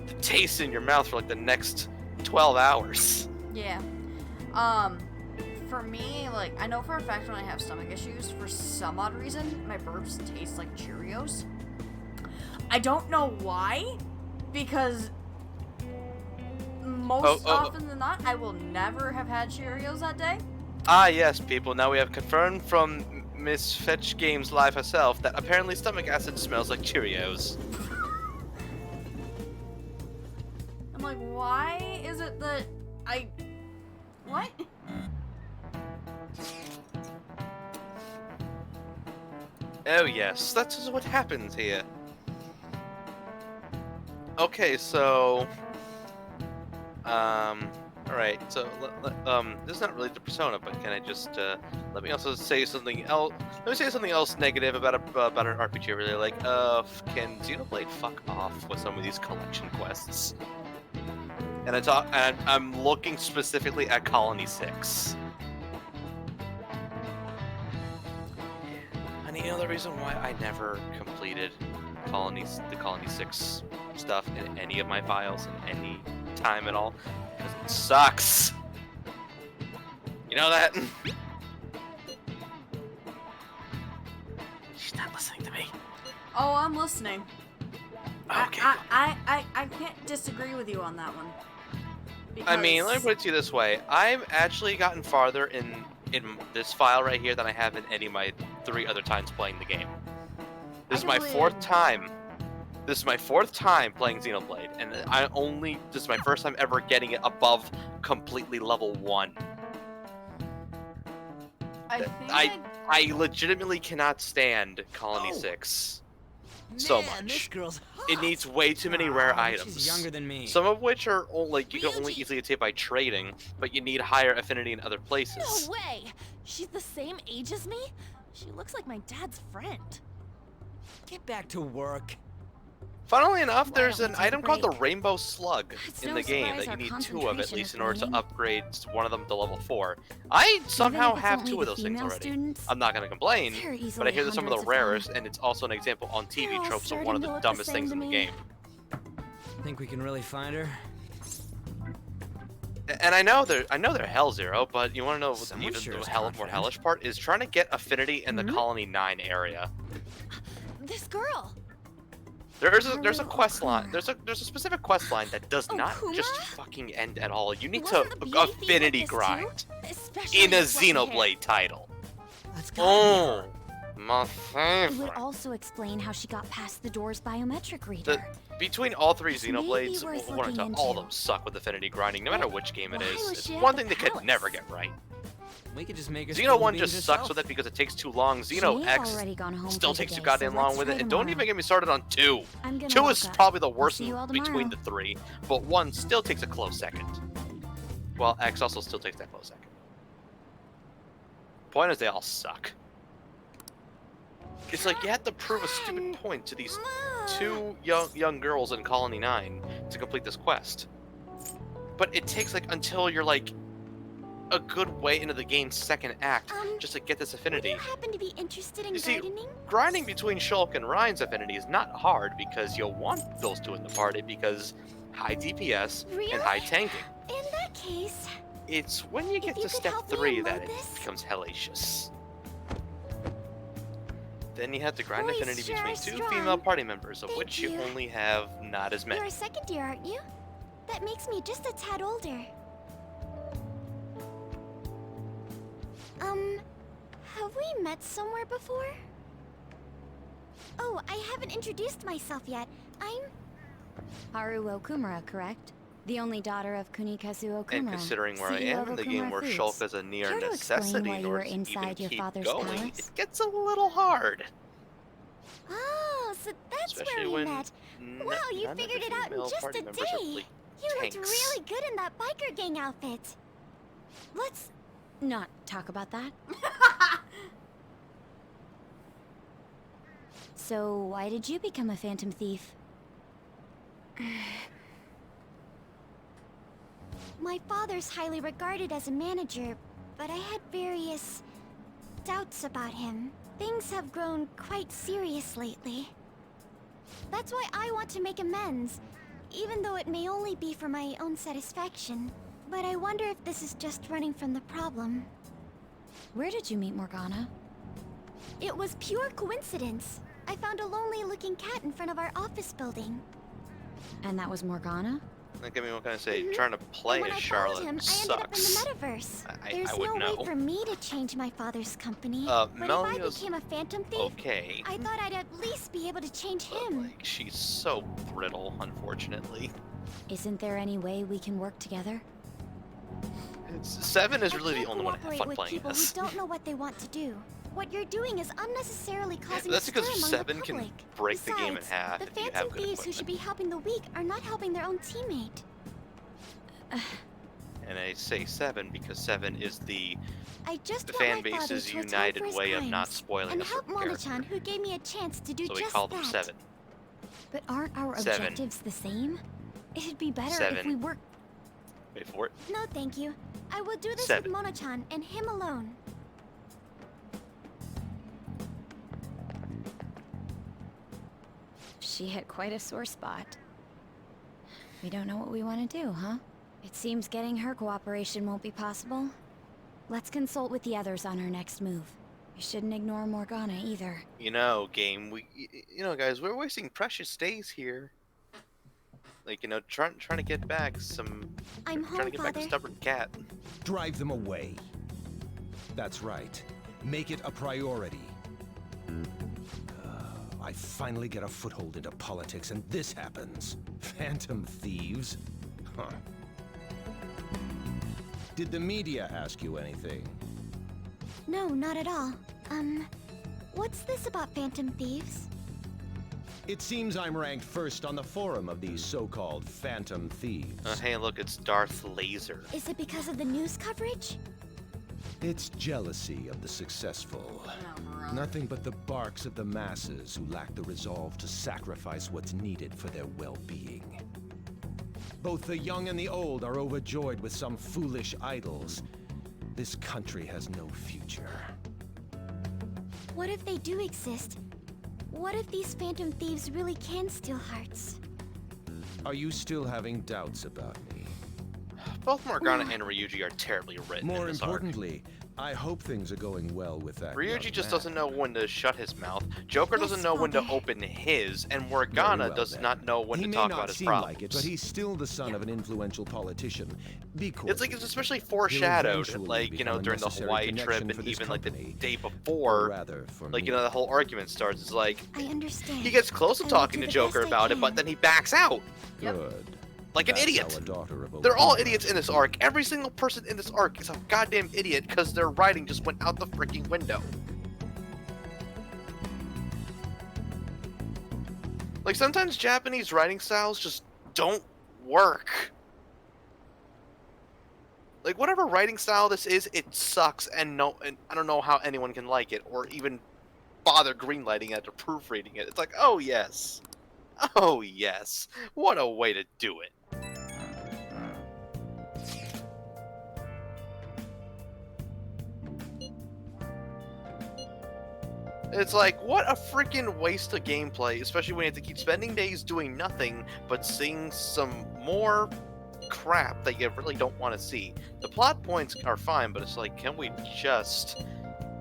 the taste in your mouth for like the next 12 hours. Yeah. For me, like, I know for a fact when I have stomach issues, for some odd reason, my burps taste like Cheerios. I don't know why, because most often than not, I will never have had Cheerios that day. Ah, yes, people. Now we have confirmed from Miss Fetch Games Live herself that apparently stomach acid smells like Cheerios. I'm like, why is it that what? Oh yes, that's what happens here. Okay, so alright, so this is not really the persona, but can I just let me also say something else? Let me say something else negative about an RPG I really like. Can Xenoblade fuck off with some of these collection quests? And I'm looking specifically at Colony 6. And you know the reason why I never completed the Colony 6 stuff in any of my files in any time at all? Because it sucks! You know that? She's not listening to me. Oh, I'm listening. Okay. I can't disagree with you on that one. I mean, let me put it to you this way. I've actually gotten farther in this file right here than I have in any of my 3 other times playing the game. This is my 4th time. This is my 4th time playing Xenoblade, and this is my first time ever getting it above completely level 1. I legitimately cannot stand Colony 6 so much. This girl's It needs way too many rare Wow, items. she's younger than me. Some of which are you can only easily obtain by trading, but you need higher affinity in other places. No way! She's the same age as me? She looks like my dad's friend. Get back to work. Funnily enough, Why there's don't an we take a item called the break? Rainbow Slug It's in no the game surprise that you our need 2 of at concentration least is in order to waning. upgrade one of them to level 4. I somehow it's have only 2 of the those things female already. students, I'm not gonna complain, they're but I easily hear they're some of the hundreds of them. rarest, and it's also an example on They're TV all tropes of starting one of to the look the dumbest things same in to the me. game. Think we can really find her? And I know they're Hell Zero, but you want to know what Someone even sure the is more confident. hellish part is trying to get affinity in the Colony 9 area. This girl! There's a quest line. There's a specific quest line that does not just fucking end at all. You need to Wasn't the beauty thief affinity like this grind too? Especially in a with fluffy hair. Xenoblade title. Let's Oh, my It favorite. would also explain how she got past the door's biometric reader. Between all 3 This may Xenoblades, be worth all looking of them into. suck with affinity grinding, no matter which game it Why is. was It's she at one the thing they could palace? never get right. We could just make her Xeno 1 just sucks with it because it takes too long. Xeno She's X already gone home still for the takes too day, goddamn so long let's with try it. And don't tomorrow. even get me started on 2. I'm gonna 2 lock is up. probably the I'll worst see you all between the tomorrow. 3, but 1 still takes a close second. Well, X also still takes that close second. Point is, they all suck. It's like you had to prove a stupid point to these 2 young girls in Colony 9 to complete this quest. But it takes until you're a good way into the game's second act just to get this affinity. Do you happen to be interested in You see, gardening? grinding between Shulk and Ryan's affinity is not hard because you'll want those 2 in the party because high DPS and high tanking. In that case, It's when you get you to could step help me 3 that unload it this? becomes hellacious. Then you have to grind Boys affinity sure between are 2 strong. female party members, of Thank which you you. only have not as many. you're a second year, aren't you? That makes me just a tad older. Have we met somewhere before? Oh, I haven't introduced myself yet. I'm... Haru Okumura, correct? The only daughter of Kunikazu Okumura, And considering where I CEO am of in the game Okumura where Foods. Shulk is a near Care to explain necessity why in you order were to even inside your keep father's going, palace? it gets a little hard. Oh, so that's Especially where we when met. Wow, you none of the figured it out in female just party a members are day. like You looked tanks. really good in that biker gang outfit. Let's not talk about that. So, why did you become a phantom thief? My father's highly regarded as a manager, but I had various doubts about him. Things have grown quite serious lately. That's why I want to make amends, even though it may only be for my own satisfaction. But I wonder if this is just running from the problem. Where did you meet Morgana? It was pure coincidence. I found a lonely-looking cat in front of our office building. And that was Morgana? Like, I mean, what can I say? Trying to play When as I Charlotte followed him, I ended sucks. up in the metaverse. There's I would no know. way for me to change my father's company. Uh, but Melio's if I became a phantom thief, okay. I thought I'd at least be able to change him. She's so brittle, unfortunately. Isn't there any way we can work together? 7 is really I the can't only one that had cooperate fun with playing people this. who don't know what they want to do. What you're doing is unnecessarily causing That's a stir because among 7 the can public. break the game in Besides, half the if you have phantom good thieves who should be helping the weak are not helping their own teammate. And I say 7 because 7 is the I just want fan my father base's to atone united for his way of not crimes, spoiling and a help certain character. Mona-chan, who gave me a chance to do So we just call that. them 7. But aren't our 7. objectives the same? It'd be better 7. if we work. Wait for it. No, thank you. I will do this 7. with Mona-chan and him alone. She hit quite a sore spot. We don't know what we want to do, huh? It seems getting her cooperation won't be possible. Let's consult with the others on our next move. We shouldn't ignore Morgana either. You know, game, guys, we're wasting precious days here. Like, trying to get back some... I'm trying home, to get back a Father. stubborn cat. Drive them away. That's right. Make it a priority. I finally get a foothold into politics, and this happens. Phantom thieves? Huh. Did the media ask you anything? No, not at all. What's this about phantom thieves? It seems I'm ranked first on the forum of these so-called phantom thieves. Hey, look, it's Darth Laser. Is it because of the news coverage? It's jealousy of the successful. Nothing but the barks of the masses who lack the resolve to sacrifice what's needed for their well-being. Both the young and the old are overjoyed with some foolish idols. This country has no future. What if they do exist? What if these phantom thieves really can steal hearts? Are you still having doubts about me? Both Morgana and Ryuji are terribly written More in this arc. importantly, I hope things are going well with that Ryuji young just man. doesn't know when to shut his mouth. Joker doesn't know when to open his, and Morgana Very well, does then. not know when He to may talk not about his seem problems. like it, but he's still the son of an influential politician. Be cool. It's like it's especially foreshadowed, eventually like, become a during the necessary Hawaii connection trip for and this even like the company, day before, or rather for like, me. the whole argument starts. It's like, I understand. he gets close to I will talking do to the Joker best I about it, can. but then he backs out. Good. Like an That's idiot. how a daughter of They're all Okuma idiots in this arc. Every single person in this arc is a goddamn idiot because their writing just went out the freaking window. Like, sometimes Japanese writing styles just don't work. Like, whatever writing style this is, it sucks, and I don't know how anyone can like it, or even bother greenlighting it or proofreading it. It's like, oh yes. Oh yes. What a way to do it. It's like, what a freaking waste of gameplay, especially when you have to keep spending days doing nothing but seeing some more crap that you really don't want to see. The plot points are fine, but it's like, can we just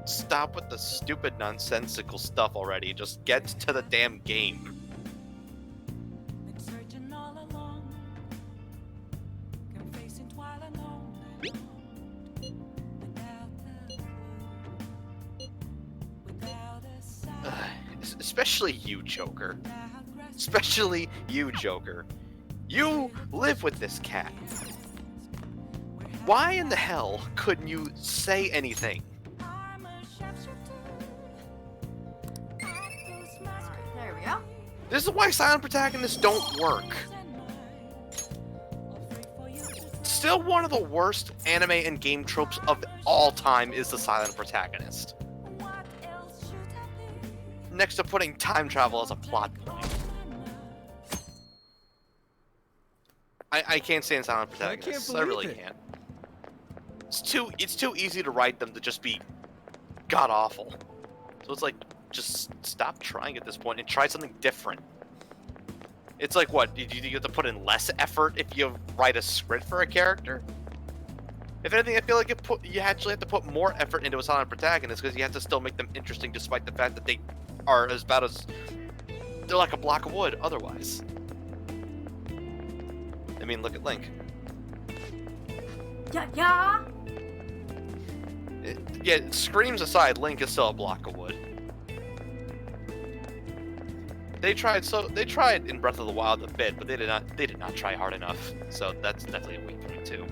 stop with the stupid nonsensical stuff already? Just get to the damn game. Especially you, Joker. Especially you, Joker. You live with this cat. Why in the hell couldn't you say anything? There we go. This is why silent protagonists don't work. Still one of the worst anime and game tropes of all time is the silent protagonist. Next to putting time travel as a plot point. I can't stand silent protagonists. I really can't. It's too easy to write them to just be god awful. So it's like, just stop trying at this point and try something different. It's like, what, do you have to put in less effort if you write a script for a character? If anything, I feel like you actually have to put more effort into a silent protagonist because you have to still make them interesting despite the fact that they are they're like a block of wood otherwise. I mean, look at Link. Yeah. Yeah, screams aside, Link is still a block of wood. They tried in Breath of the Wild a bit, but they did not try hard enough. So that's definitely a weak point too.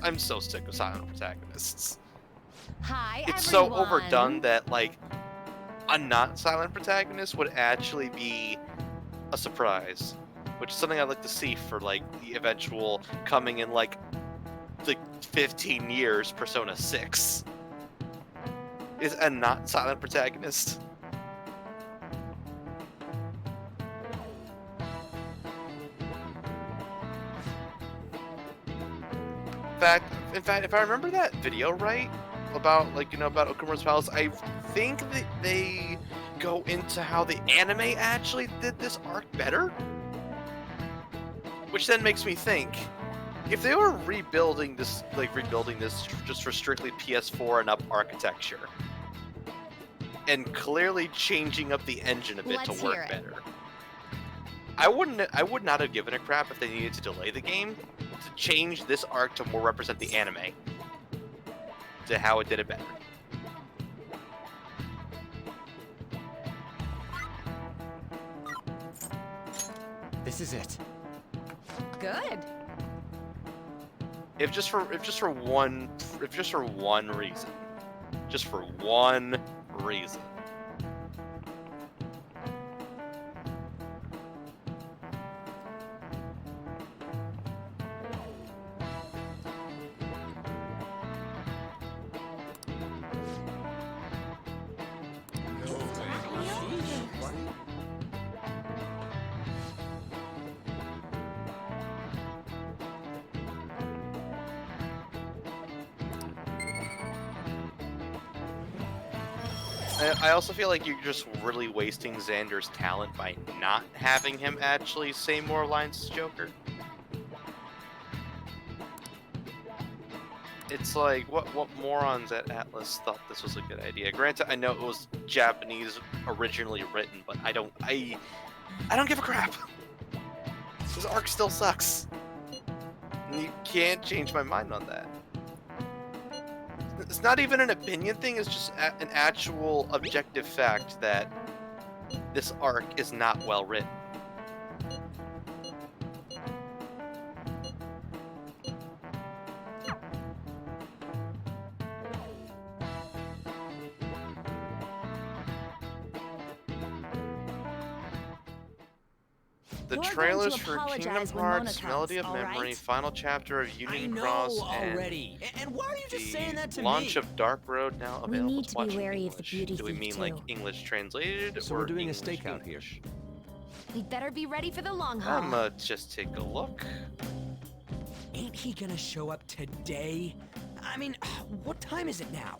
I'm so sick of silent protagonists. Hi, It's so everyone. overdone that like a not silent protagonist would actually be a surprise, which is something I'd like to see for like the eventual coming in like 15 years Persona 6 is a not silent protagonist. In fact, if I remember that video right about about Okumura's Palace, I think that they go into how the anime actually did this arc better, which then makes me think if they were rebuilding this just for strictly PS4 and up architecture and clearly changing up the engine a bit Let's to work hear it. better, I would not have given a crap if they needed to delay the game to change this arc to more represent the anime to how it did it better. This is it. Good. If just for one reason. Just for one reason. I also feel like you're just really wasting Xander's talent by not having him actually say more lines as Joker. It's like, what morons at Atlas thought this was a good idea? Granted, I know it was Japanese originally written, but I don't give a crap. This arc still sucks. And you can't change my mind on that. It's not even an opinion thing, it's just an actual objective fact that this arc is not well written. The You're going trailers to for apologize Kingdom when Hearts, Mona Melody comes, of all Memory, right? final chapter of Union I know Cross, already. And why are you just saying that to me? launch of Dark Road now We available need to to watch be in wary of the English. beauty Do we thief, mean like too. English translated So or we're doing a English stakeout here. We'd better be ready for the long haul. I'ma just take a look. Ain't he gonna show up today? I mean, what time is it now?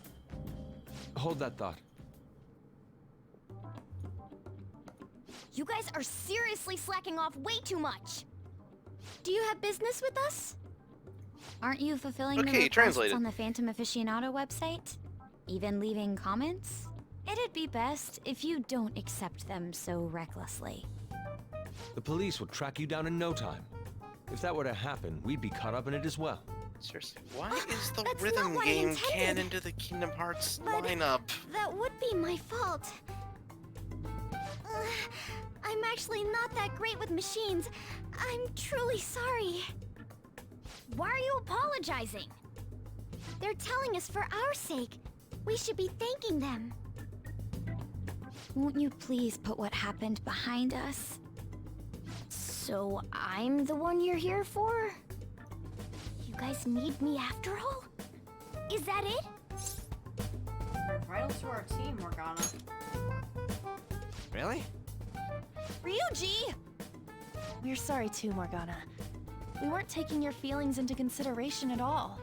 Hold that thought. You guys are seriously slacking off way too much. Do you have business with us? Aren't you fulfilling the Okay, requests translated. on the Phantom Aficionado website? Even leaving comments? It'd be best if you don't accept them so recklessly. The police will track you down in no time. If that were to happen, we'd be caught up in it as well. Seriously, why is the That's rhythm not what I game intended. canon to the Kingdom Hearts But lineup? that would be my fault. I'm actually not that great with machines. I'm truly sorry. Why are you apologizing? They're telling us for our sake. We should be thanking them. Won't you please put what happened behind us? So I'm the one you're here for? You guys need me after all? Is that it? You're vital to our team, Morgana. Really? Ryuji! We're sorry too, Morgana. We weren't taking your feelings into consideration at all.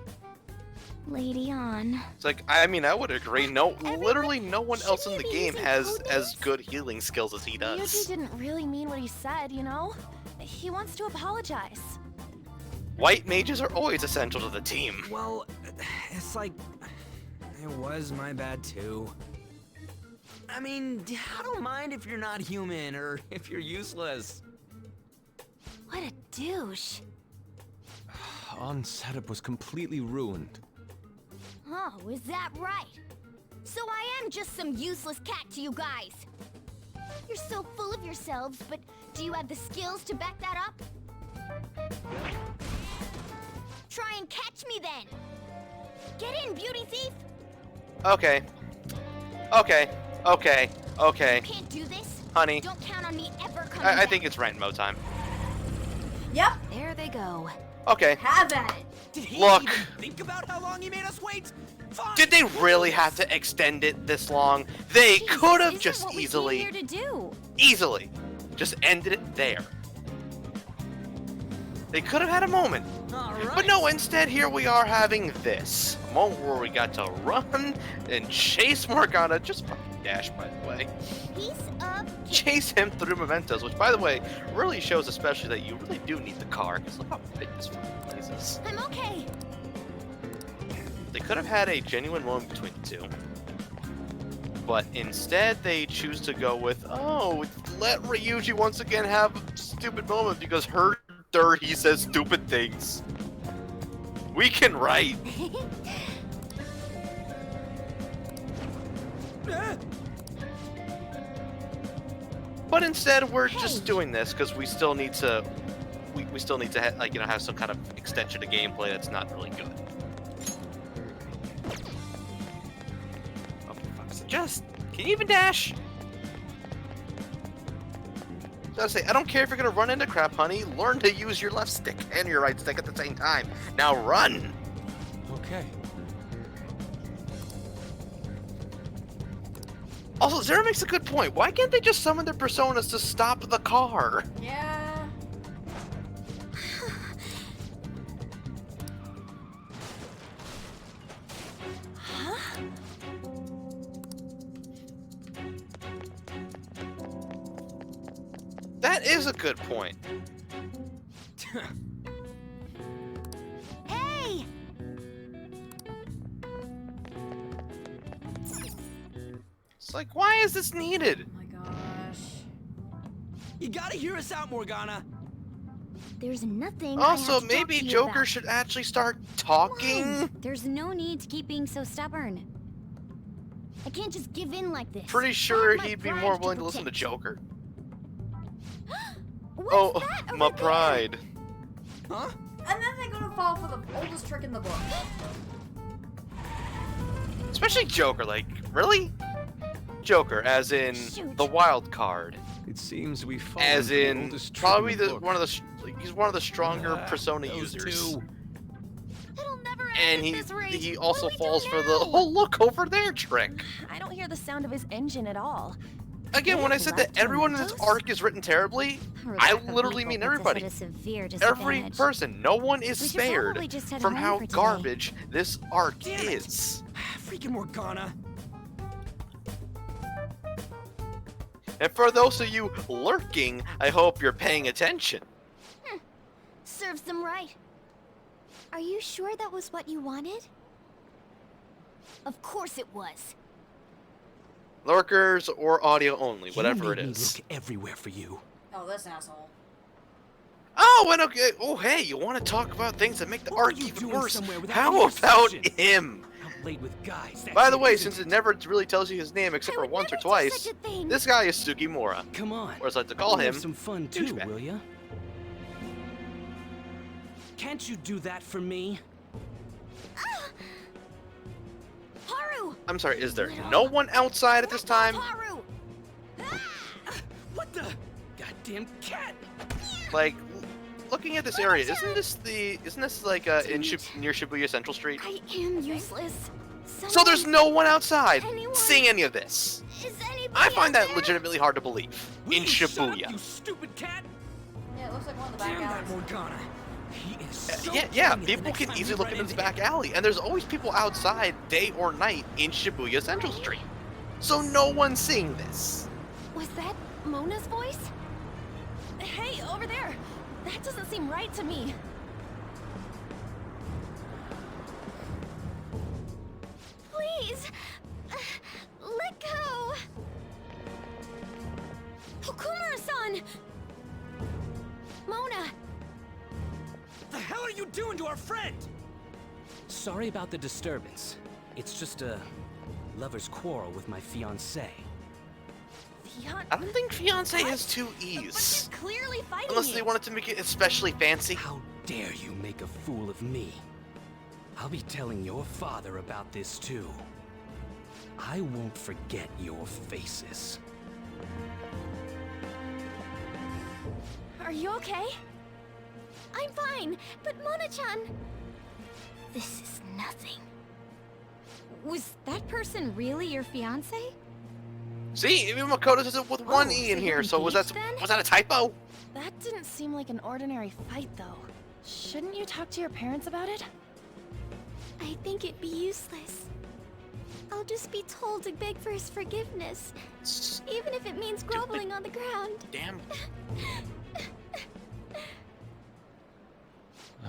Lady on. It's like, I mean, I would agree. No, literally no one else in the game has as good healing skills as he Ryuji does. didn't really mean what he said, you know? He wants to apologize. White mages are always essential to the team. Well, it's like, it was my bad too. I mean, I don't mind if you're not human or if you're useless. What a douche. On setup was completely ruined. Oh, is that right? So I am just some useless cat to you guys. You're so full of yourselves, but do you have the skills to back that up? Try and catch me then. Get in, beauty thief. Okay. Okay. Okay. Okay. You can't do this. Honey. Don't count on me ever coming I back. think it's rent mo time. Yep. There they go. Okay. Have at it. Did he Look. even think about how long he made us wait? Fine. Did they really have to extend it this long? They could have just what easily, we came here to do. easily, just ended it there. They could have had a moment. But no, instead here we are having this. A moment where we got to run and chase Morgana, just fucking dash by the way. Piece of Chase him through mementos, which by the way, really shows especially that you really do need the car, because look how big this fucking place is. I'm okay. They could have had a genuine moment between the two. But instead they choose to go with, oh, let Ryuji once again have a stupid moment because he says stupid things. We can write. But instead we're just doing this because we still need to we still need to like, you know, have some kind of extension to gameplay that's not really good. Oh, for fuck's sake. Just can you even dash? I say, I don't care if you're gonna run into crap, honey. Learn to use your left stick and your right stick at the same time. Now run! Okay. Also, Zero makes a good point. Why can't they just summon their personas to stop the car? Yeah. That is a good point. Hey! It's like, why is this needed? Oh my gosh. You gotta hear us out, Morgana. There's nothing. Also, I have to maybe talk to you Joker about. should actually start talking. There's no need to keep being so stubborn. I can't just give in like this. Pretty I sure have my he'd be pride more willing to listen to protect. Joker. What's Oh, that my over there? pride. Huh? And then they're gonna fall for the oldest trick in the book. Especially Joker, like, really? Joker, as in the wild card. It seems we fall As into the in, oldest trick probably in the the book. one of the he's one of the stronger persona those users. two. It'll never end And at he this rate. he What also do we do falls for the now? whole look over there trick. I don't hear the sound of his engine at all. Again, when I said that Left everyone in this mementos? arc is written terribly, I literally mean everybody. Severe Every disadvantage. person, no one is We should spared probably just head from home how for today. garbage this arc Damn it. is. Freaking Morgana. And for those of you lurking, I hope you're paying attention. Serves them right. Are you sure that was what you wanted? Of course it was. Lurkers or audio only, whatever You it made me is. look everywhere for you. Oh, this asshole. Oh, and okay. Oh, hey, you want to talk about things that make the What were arc you even doing worse? somewhere without How any about instruction? him? Out late with guys. That's By the it, way, isn't since it never really tells you his name except for once or twice, this guy is Sugimura. Come on. Or as I like to call Have him, some fun too, douchebag. will ya? Can't you do that for me? Haru! I'm sorry, is there no one outside at this time? Haru! What the? Goddamn cat! Like, looking at this area, isn't this like near Shibuya Central Street? I am useless. So there's no one outside Anyone? seeing any of this. Is anybody I find out that there? legitimately hard to believe. Will In you shut up, Shibuya. you stupid cat! Yeah, it looks like one of the back Damn that alleys. Morgana! He is so Yeah, brilliant the people next can time easily we look run into this him. back alley, and there's always people outside, day or night, in Shibuya Central Street. So no one's seeing this. Was that Mona's voice? Hey, over there! That doesn't seem right to me. Please! Let go! Okumura-san! Mona! The hell are you doing to our friend? Sorry about the disturbance. It's just a lover's quarrel with my fiancée. I don't think fiancé has two E's. Clearly fighting Unless you. they wanted to make it especially fancy. How dare you make a fool of me? I'll be telling your father about this too. I won't forget your faces. Are you okay? I'm fine, but Mona-chan... This is nothing. Was that person really your fiancé? See, even Makoto says it with one E in so here. you're So was that a typo? That didn't seem like an ordinary fight, though. Shouldn't you talk to your parents about it? I think it'd be useless. I'll just be told to beg for his forgiveness, even if it means groveling on the ground. Damn.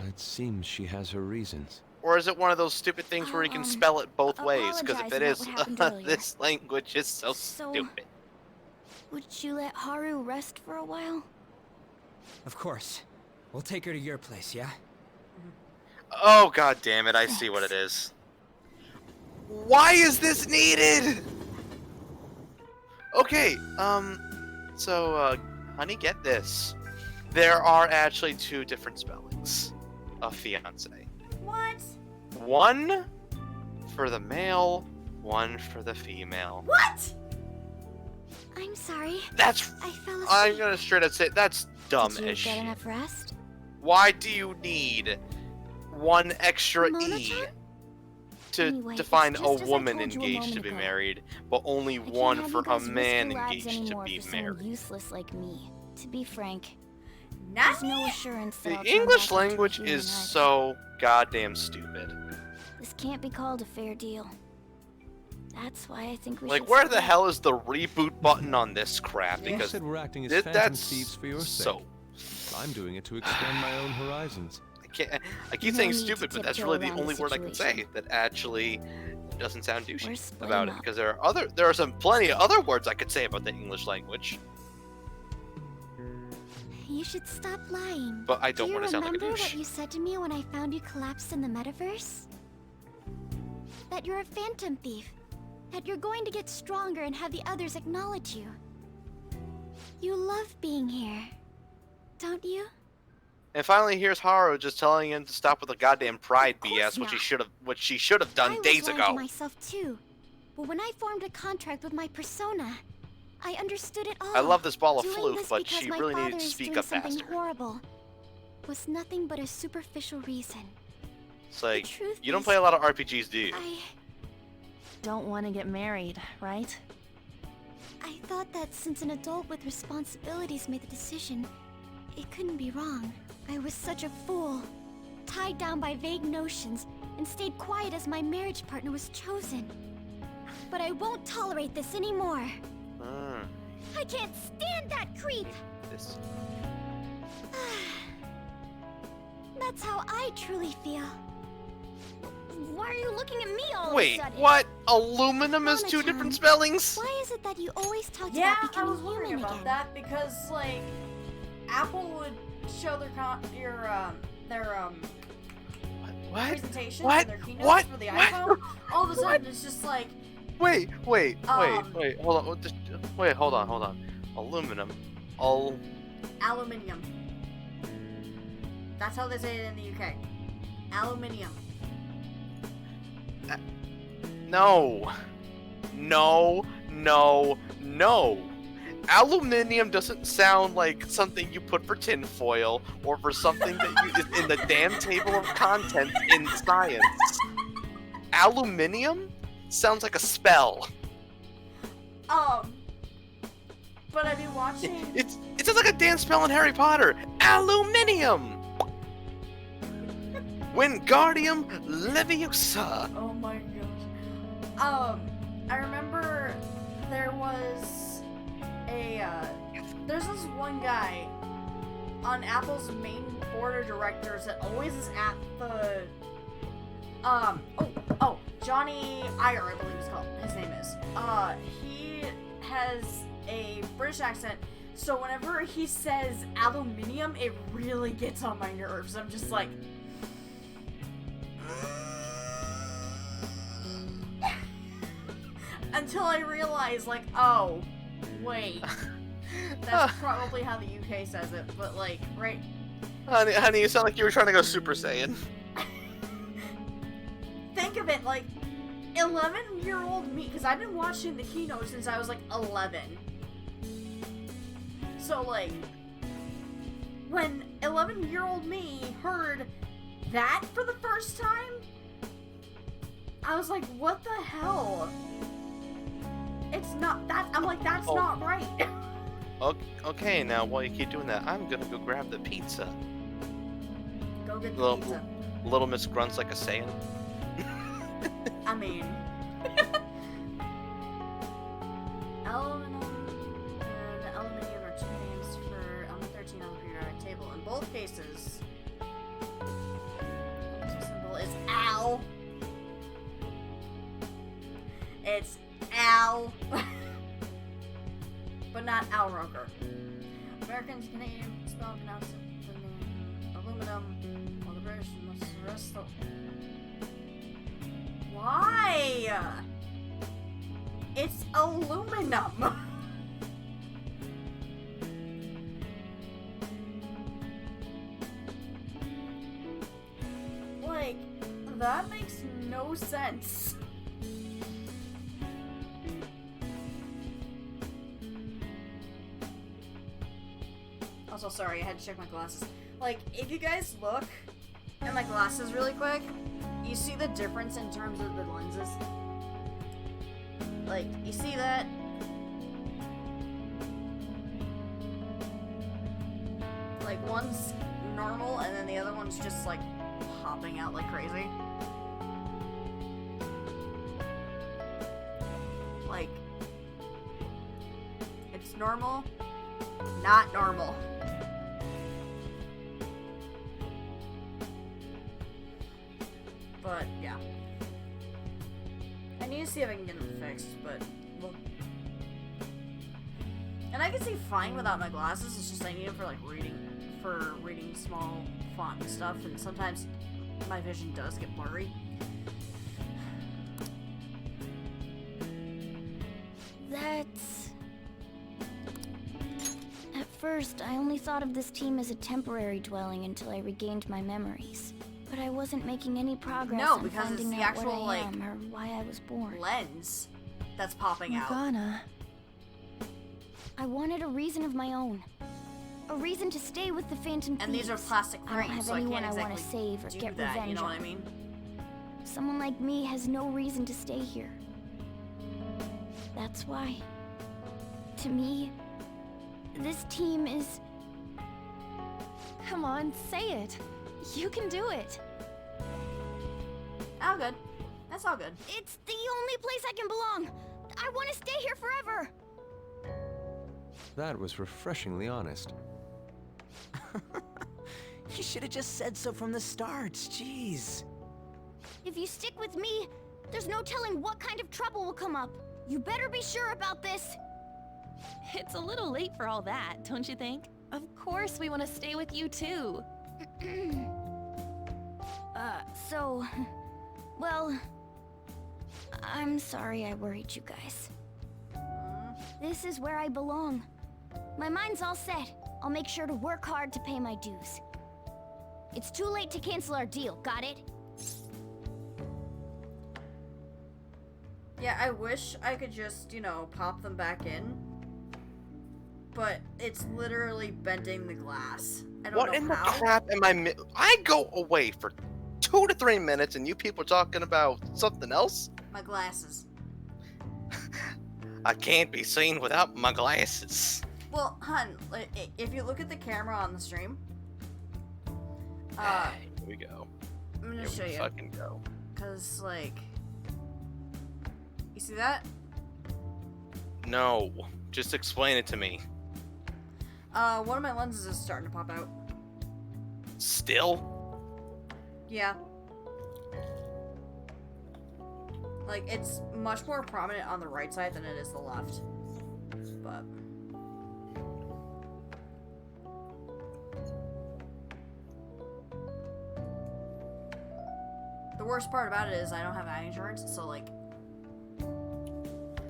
It seems she has her reasons. Or is it one of those stupid things where you can spell it both ways? Because if it is, this language is so stupid. Would you let Haru rest for a while? Of course. We'll take her to your place, yeah? Oh, god damn it, I see what it is. Why is this needed? Okay, so, honey, get this. There are actually 2 different spellings of fiancé. What? One for the male, one for the female. What? I'm sorry. That's... I fell asleep. I'm gonna straight up say, that's dumb Did you as shit. get enough rest? Why do you need one extra E to Anyway, define it's a just as I woman told you a engaged to moment be ago. married, but only I can't one have for you a guys risk man your lives engaged to anymore be for someone married? useless like me. To be frank, Not there's no assurance that The I'll turn English back into a language human is again. so goddamn stupid. This can't be called a fair deal. That's why I think we Like, should where split. the hell is the reboot button on this crap? You Because said we're acting as th- phantom that's thieves for your sake. so... I'm doing it to expand my own horizons. I keep No saying need to stupid, but that's tiptoe really the around the only word I can say situation. that actually doesn't sound We're douchey splitting about it. up. Because there are some plenty of other words I could say about the English language, You should stop lying. but I don't Do you want to sound like a remember douche. what you said to me when I found you collapsed in the metaverse? That you're a phantom thief. That you're going to get stronger and have the others acknowledge you. You love being here, don't you? And finally, here's Haru just telling him to stop with the goddamn pride BS, not. which she should have done I days was lying to ago. myself too. But when I formed a contract with my persona, I understood it all. I love this ball of Doing floof, this but because she my really needed father to is speak doing up something faster. horrible was nothing but a superficial reason. It's like, truth you don't is, play a lot of RPGs, do you? I Don't want to get married, right? thought that since an adult with responsibilities made the decision, it couldn't be wrong. I was such a fool, tied down by vague notions, and stayed quiet as my marriage partner was chosen. But I won't tolerate this anymore. I can't stand that creep! This. That's how I truly feel. Why are you looking at me all of a Wait, sudden? what? Aluminum is two different spellings? Why is it that you always talk Yeah, about I becoming was wondering human about again? that because like Apple would show their presentations What? and their keynotes What? for the What? iPhone. All of a sudden, it's just like Wait, hold on. Wait, hold on. Aluminum. aluminium. That's how they say it in the UK. Aluminium. No. Aluminium doesn't sound like something you put for tinfoil or for something that is in the damn table of contents in science. Aluminium sounds like a spell. But I've been watching. It sounds like a damn spell in Harry Potter. Aluminium. Wingardium Leviosa. Oh my gosh. I remember there was there's this one guy on Apple's main board of directors that always is at the, Johnny Iyer, I believe his name is. He has a British accent, so whenever he says aluminium, it really gets on my nerves. I'm just like, until I realize, like, oh, wait. That's probably how the UK says it, but, like, right? Honey, you sound like you were trying to go Super Saiyan. Think of it like 11-year-old me, because I've been watching the keynote since I was like 11. So like, when 11-year-old me heard that for the first time, I was like, what the hell? It's not that. I'm like, that's not right. Okay, now while you keep doing that, I'm gonna go grab the pizza. Go get the pizza. Little Miss grunts like a Saiyan. I mean, aluminum and aluminium are two names for element 13 on the periodic table. In both cases, the symbol is Al. It's Al. But not Al Roker. Americans, Canadians spell pronounce the name aluminum, while the British must rest the. Why? It's aluminum. Like, that makes no sense. Also, sorry, I had to check my glasses. Like, if you guys look at my glasses really quick, you see the difference in terms of the lenses? Like, you see that? Like, one's normal, and then the other one's just, like, popping out like crazy. Like, it's normal, not normal. But, yeah. I need to see if I can get them fixed, but... Well. And I can see fine without my glasses, it's just I need them for, like, reading small font and stuff, and sometimes my vision does get blurry. That's... At first, I only thought of this team as a temporary dwelling until I regained my memories. But I wasn't making any progress in finding out what I am or why I was born. Lens that's popping out. Morgana. I wanted a reason of my own. A reason to stay with the Phantom Thieves. And these are plastic frames, I don't have so anyone I can't want to save or get that, revenge you know what on. I mean? Someone like me has no reason to stay here. That's why, to me, this team is... Come on, say it. You can do it. All good. That's all good. It's the only place I can belong. I want to stay here forever. That was refreshingly honest. You should have just said so from the start, jeez. If you stick with me, there's no telling what kind of trouble will come up. You better be sure about this. It's a little late for all that, don't you think? Of course we want to stay with you too. Well, I'm sorry I worried you guys. This is where I belong. My mind's all set. I'll make sure to work hard to pay my dues. It's too late to cancel our deal, got it? Yeah, I wish I could just, you know, pop them back in. But it's literally bending the glass. I don't know What in the how. crap am I go away for 2 to 3 minutes and you people are talking about something else? My glasses. I can't be seen without my glasses. Well, hun, if you look at the camera on the stream, Here we go. I'm gonna Here show we you. fucking go. Cause like, you see that? No, just explain it to me. One of my lenses is starting to pop out. Still? Yeah. Like, it's much more prominent on the right side than it is the left. But... the worst part about it is I don't have eye insurance, so like...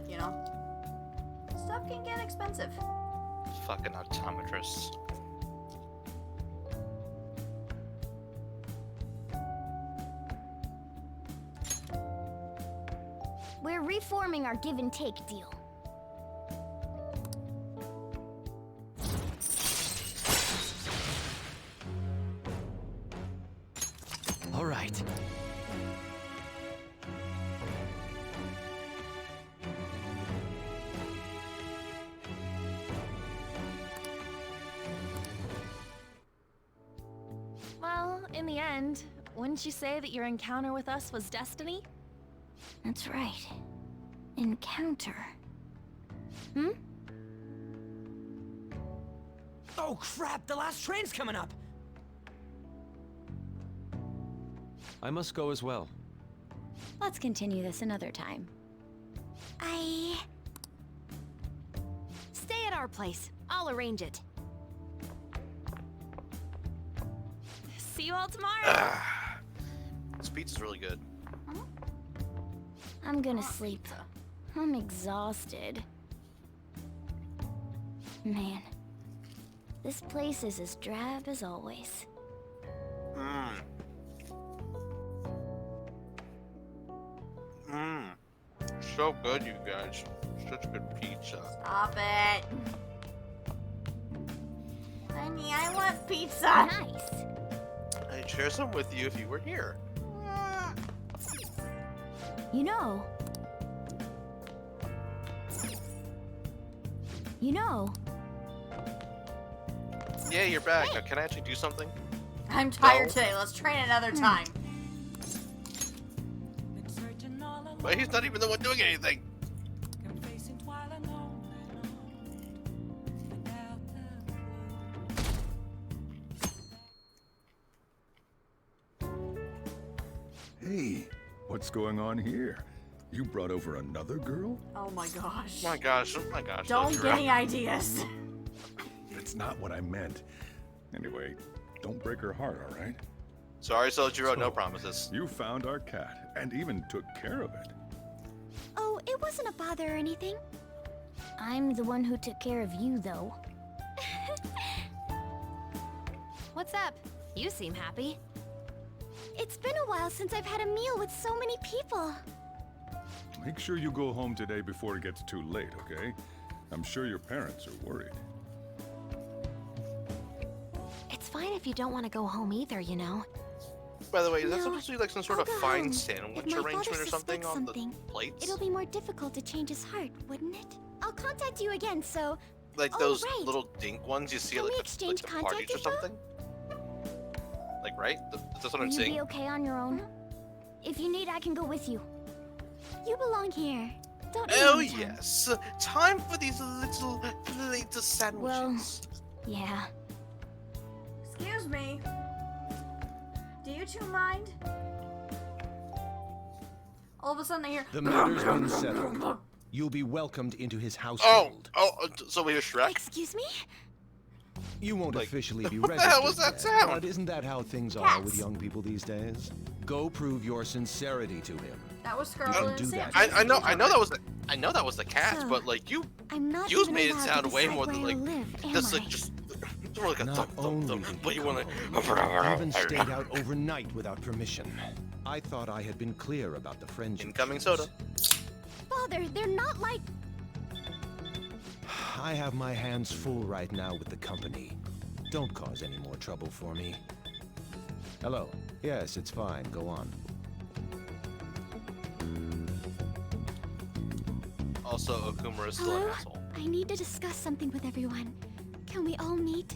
you know? Stuff can get expensive. Fucking optometrists. reforming our give and take deal. All right. Well, in the end, wouldn't you say that your encounter with us was destiny? That's right. Encounter. Hmm? Oh crap, the last train's coming up! I must go as well. Let's continue this another time. Stay at our place. I'll arrange it. See you all tomorrow! This pizza's really good. I'm gonna sleep. I'm exhausted. Man, this place is as drab as always. So good, you guys. Such good pizza. Stop it. Honey, I want pizza. Nice. I'd share some with you if you were here. You know. Yeah, you're back. Now, can I actually do something? I'm tired No. today. Let's train another time. But he's not even the one doing anything. Hey, what's going on here? You brought over another girl? Oh my gosh. My gosh, oh my gosh. Don't Sojiro. get any ideas. That's not what I meant. Anyway, don't break her heart, all right? Sorry, Sojiro, no promises. You found our cat, and even took care of it. Oh, it wasn't a bother or anything. I'm the one who took care of you, though. What's up? You seem happy. It's been a while since I've had a meal with so many people. Make sure you go home today before it gets too late, okay? I'm sure your parents are worried. It's fine if you don't want to go home either, you know. By the way, is that No, supposed to be like some sort I'll of go fine home. sandwich If my arrangement father or something suspects on something, the plates? It'll be more difficult to change his heart, wouldn't it? I'll contact you again, so... Like Oh, those right. little dink ones you see Can at we like, exchange the parties or contact something? Like, right? That's what Will I'm you saying. be okay on your own? If you need, I can go with you. You belong here. Don't you, Oh Mom-chan? yes, time for these little plate of sandwiches. Well, yeah. Excuse me. Do you two mind? All of a sudden I hear... The matter's been settled. You'll be welcomed into his household. So we're Shrek? Excuse me? You won't officially be what the registered hell was that yet, sound? but isn't that how things are with young people these days? Go prove your sincerity to him. That was You can Scarlet do and that. I know that was the cat, So, but like you I'm not you even made it allowed sound to way decide more where than I like live, am just I? like just more like a Not thump, only thump, did but you want you even stayed out overnight without permission. I thought I had been clear about the friendship. Incoming soda. Father, they're not like... I have my hands full right now with the company. Don't cause any more trouble for me. Hello. Yes, it's fine. Go on. Also, Okumura is still an Hello? asshole. I need to discuss something with everyone. Can we all meet?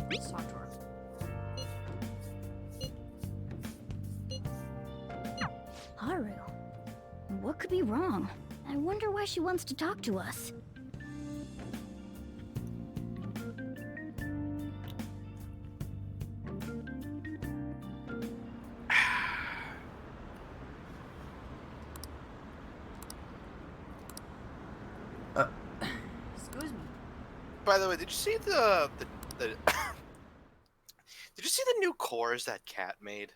Let's talk to her. Haru. What could be wrong? I wonder why she wants to talk to us. Excuse me. By the way, did you see the did you see the new cores that cat made?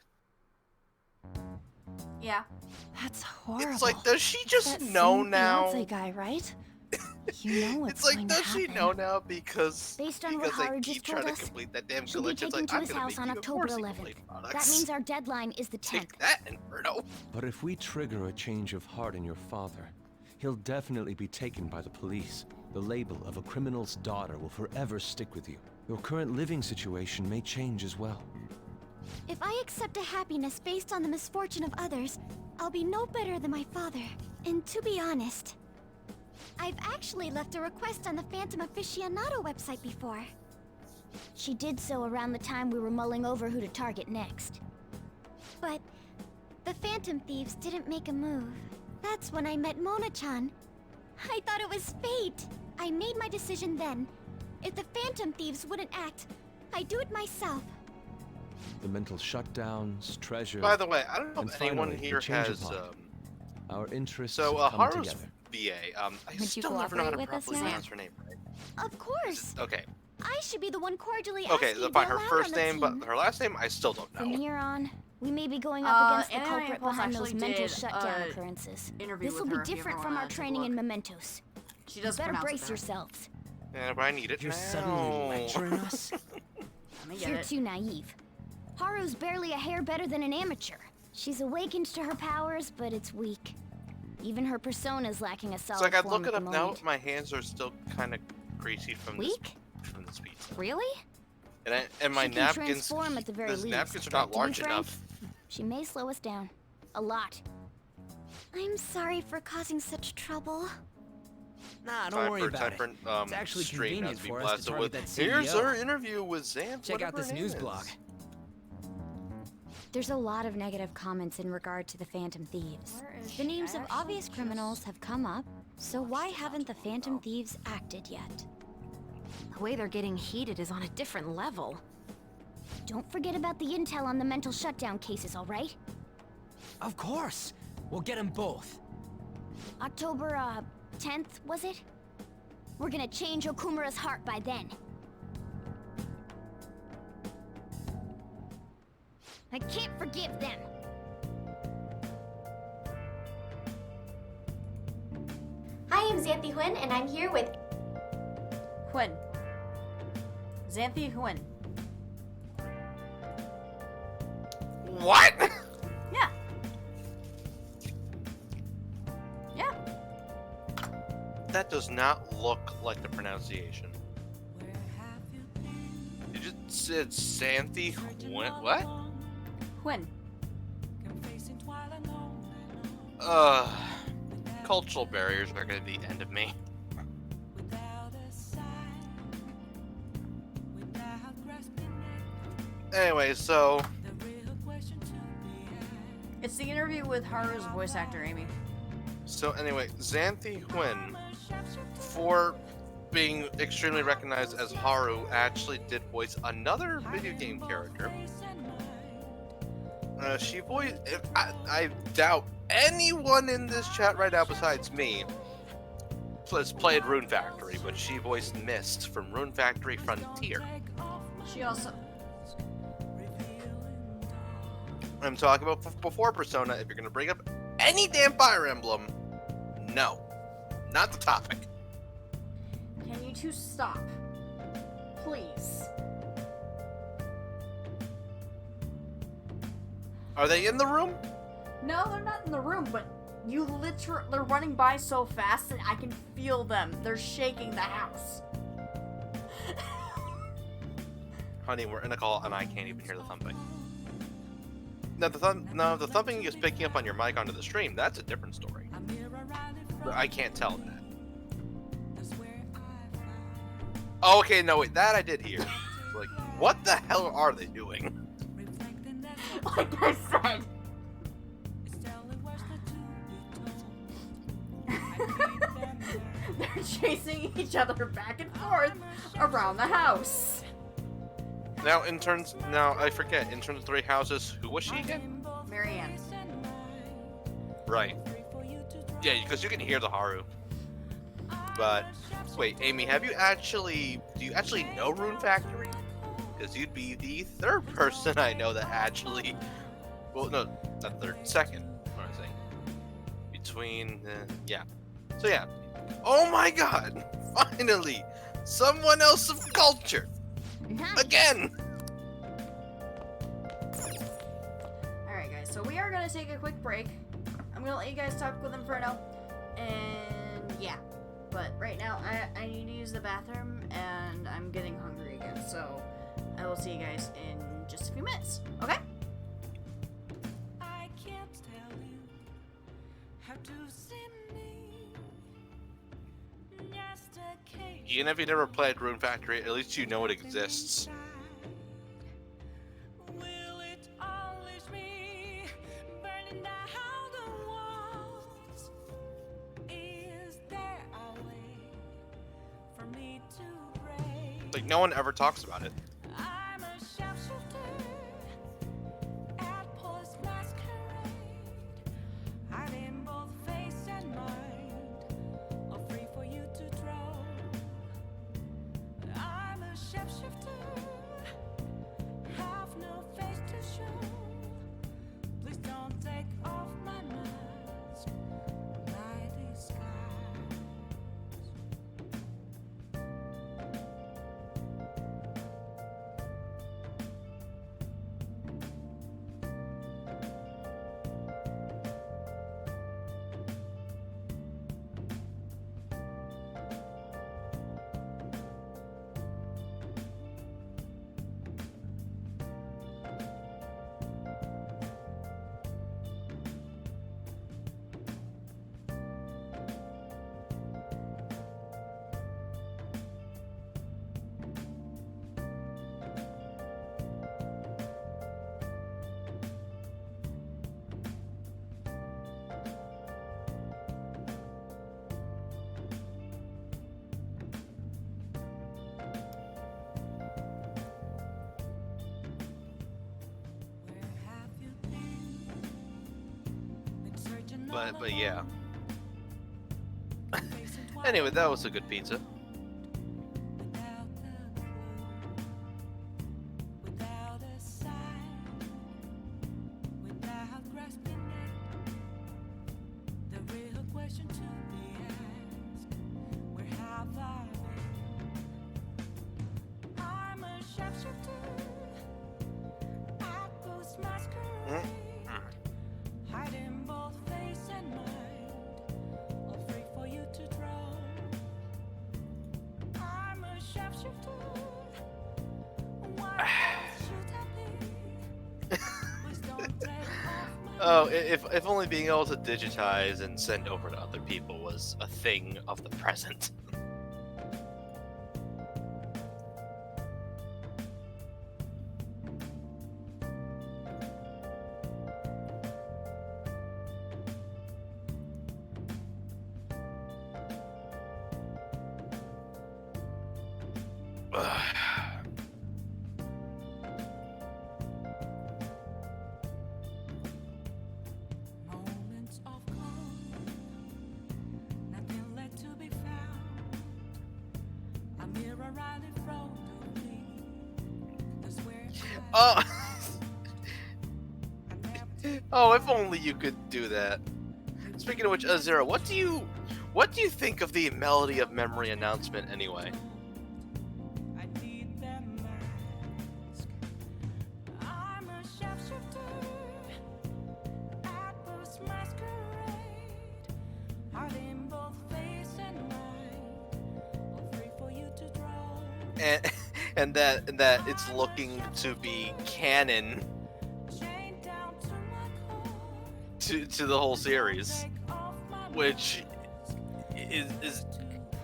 Yeah. That's horrible. It's like, does she just That know same now? Beyonce guy, right? You know what's It's like, going to does she happen. know now because Based on what because they Haru keep just told trying to us, complete that damn she'll be glitch? It's taken like, to I'm his gonna house make on you October forcing 11th. complete products. That means our deadline is the 10th. Take that, Inferno. But if we trigger a change of heart in your father, he'll definitely be taken by the police. The label of a criminal's daughter will forever stick with you. Your current living situation may change as well. If I accept a happiness based on the misfortune of others, I'll be no better than my father. And to be honest, I've actually left a request on the Phantom Aficionado website before. She did so around the time we were mulling over who to target next. But the Phantom Thieves didn't make a move. That's when I met Mona-chan. I thought it was fate. I made my decision then. If the Phantom Thieves wouldn't act, I'd do it myself. The mental shutdowns, treasure. By the way, I don't know and if anyone finally, the here change of has heart. Our interests so come Haru's together. VA. I Would you still never know how to cooperate with us properly now? pronounce her name, right? Of course. Okay. I should be the one cordially Okay, asking so fine. to Her allow first on the name, but team. her last name I still don't From know. here on, we may be going up against the Anime culprit Impulse behind those actually mental did, shutdown occurrences. interview This will with be her if you different ever from wanna our take a training in look. mementos. She does You better pronounce it brace better. yourselves. Yeah, but I need it You're now. suddenly lecturing us? Let me get You're it. too naive. Haru's barely a hair better than an amateur. She's awakened to her powers, but it's weak. Even her persona's lacking a It's solid like I'd form look at it the up now. moment. My hands are still kind of greasy from Weak? this pizza. Really? And my She can napkins. transform at the very These least, napkins are but not to be large frank, enough. She may slow us down. A lot. I'm sorry for causing such trouble. Nah, don't worry about it. It's actually stream convenient has to be for us to blasted target with. that Here's CEO. our interview with Xanth. Check out whatever this her news name blog. is. There's a lot of negative comments in regard to the Phantom Thieves. The names of obvious criminals have come up, so why haven't the Phantom Thieves acted yet? The way they're getting heated is on a different level. Don't forget about the intel on the mental shutdown cases, all right? Of course. We'll get them both. October, 10th, was it? We're gonna change Okumura's heart by then. I can't forgive them. Hi, I'm Xanthi Huynh, and I'm here with Huynh. Xanthi Huynh. What? Yeah. Yeah. That does not look like the pronunciation. You just said Xanthi. What? Huynh. Cultural barriers are gonna be the end of me. Anyway, so It's the interview with Haru's voice actor, Amy. Xanthi Huynh, for being extremely recognized as Haru, actually did voice another video game character. She voiced. I doubt anyone in this chat right now besides me has played Rune Factory, but she voiced Mist from Rune Factory Frontier. She also. I'm talking about before Persona. If you're gonna bring up any damn Fire Emblem, no, not the topic. Can you two stop? Please. Are they in the room? No, they're not in the room, but you literally. They're running by so fast that I can feel them. They're shaking the house. Honey, we're in a call and I can't even hear the thumping. Now the thumping is picking up on your mic onto the stream. That's a different story. But I can't tell that. Oh, okay, no wait, that I did hear. Like, what the hell are they doing? Like I said. They're chasing each other back and forth around the house. Now, I forget, in terms of Three Houses, who was she again? Marianne. Right. Yeah, because you can hear the Haru. But, wait, Amy, do you actually know Rune Factory? Because you'd be the third person I know that actually, well, no, not third, second between, yeah. So yeah. Oh my god! Finally! Someone else of culture! Again! Alright guys, so we are gonna take a quick break. I'm gonna let you guys talk with him for now. And yeah. But right now, I need to use the bathroom, and I'm getting hungry again. So I will see you guys in just a few minutes. Okay? I can't tell you how to see me. Just a case. Even if you never played Rune Factory, at least you know it exists. Will it always be burning down the walls? Is there a way for me to break? Like, no one ever talks about it. I'm a sharpshooter at Paul's masquerade, hiding both face and mind, all free for you to draw. I'm a sharpshooter, have no face to show. Please don't take off my mask, my disguise. But yeah. Anyway, that was a good pizza. Without a sign, without grasping it, the real question to be asked, where have I been? I'm a sharpshooter at Post Masquerade, hiding both face and mind, all free for you to draw. I'm a sharpshooter. What else should I be? Please don't take off my Oh, if only being able to digitize and send over to other people was a thing of the present. moments of calm, nothing left to be found. A mirror right in front of me. That's where Oh, oh, if only you could do that. Speaking of which, Azura, what do you think of the Melody of Memory announcement anyway? I need that mask. I'm a sharpshooter at Post Masquerade, hiding both face and mind, all free for you to draw. And that it's looking to be canon Chained down to my core, to the whole series, which is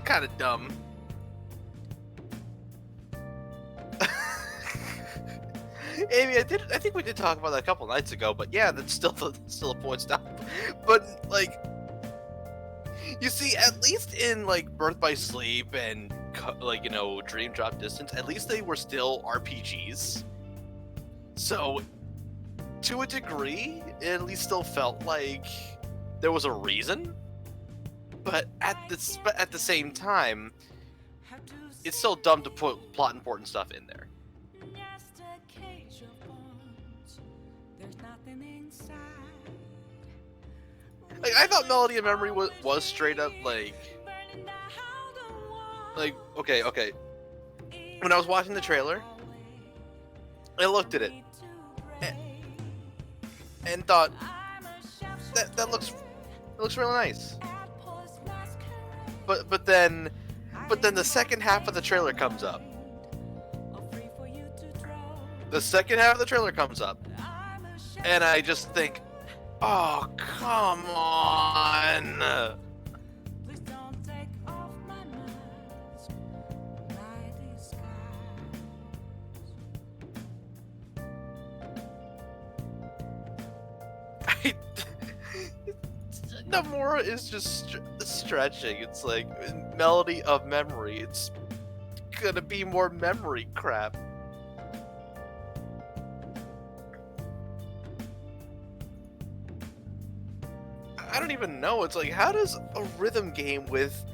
kind of dumb. Amy, I think we did talk about that a couple nights ago, but yeah, that's still a point stop. But like, you see, at least in like Birth by Sleep and like, you know, Dream Drop Distance, at least they were still RPGs. So to a degree, it at least still felt like there was a reason. But at the same time, it's still dumb to put plot important stuff in there. just a cage of bones. There's nothing inside. Like, I thought Melody of Memory was straight up like okay. When I was watching the trailer, I looked at it and thought that looks really nice. But then the second half of the trailer comes up. The second half of the trailer comes up, and I just think, oh, come on. Nomura is just stretching. It's like Melody of Memory. It's gonna be more memory crap. I don't even know. It's like, how does a rhythm game with...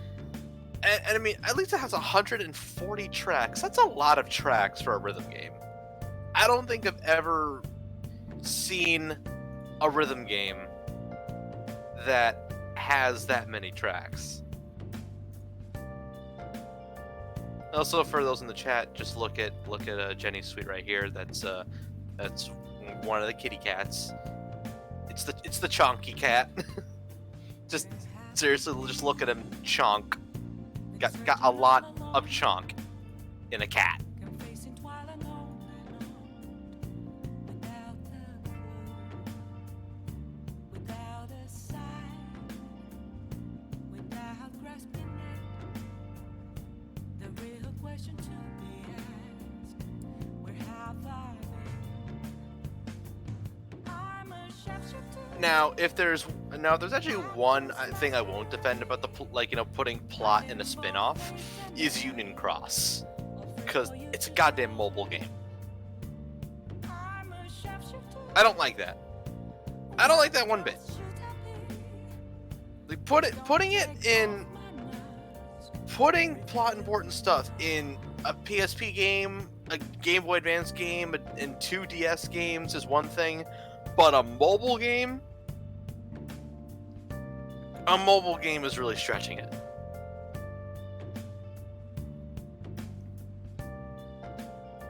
And I mean, at least it has 140 tracks. That's a lot of tracks for a rhythm game. I don't think I've ever seen a rhythm game that has that many tracks. Also, for those in the chat, just look at Jenny's suite right here. That's one of the kitty cats. It's the chonky cat. Just seriously, just look at him, chonk. Got a lot of chonk in a cat. Now, there's actually one thing I won't defend about the putting plot in a spin-off is Union Cross, because it's a goddamn mobile game. I don't like that. I don't like that one bit. Like putting plot important stuff in a PSP game, a Game Boy Advance game, and 2 DS games is one thing, but a mobile game is really stretching it.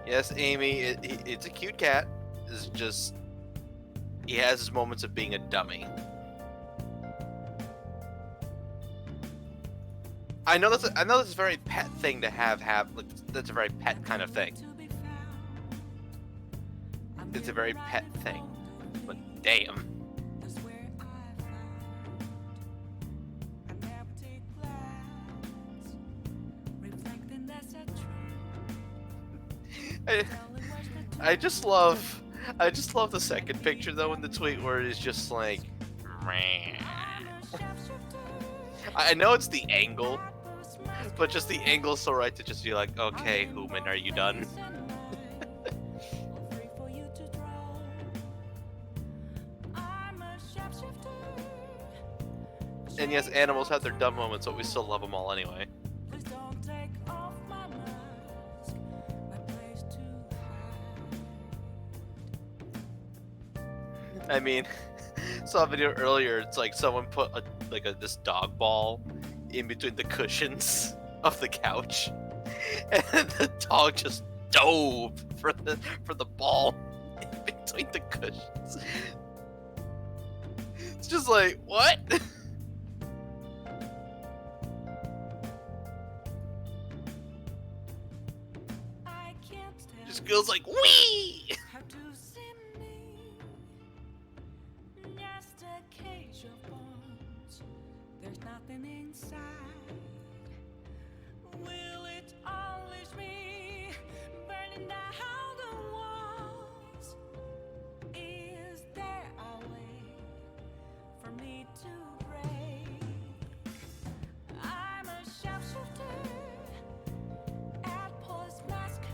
Yes, Amy, it's a cute cat. It's just, he has his moments of being a dummy. I know that's a very pet thing to have. Like, that's a very pet kind of thing. It's a very pet thing, but damn. I just love the second picture though in the tweet where it's just like, I know it's the angle, but just the angle's so right to just be like, okay, human, are you done? And yes, animals have their dumb moments, but we still love them all anyway. I mean, saw a video earlier. It's like someone put this dog ball in between the cushions of the couch, and the dog just dove for the ball in between the cushions. It's just like, what? Just feels like, wee. There's nothing inside. Will it unleash me, burning down the walls? Is there a way for me to break? I'm a sharpshooter at Post Masquerade.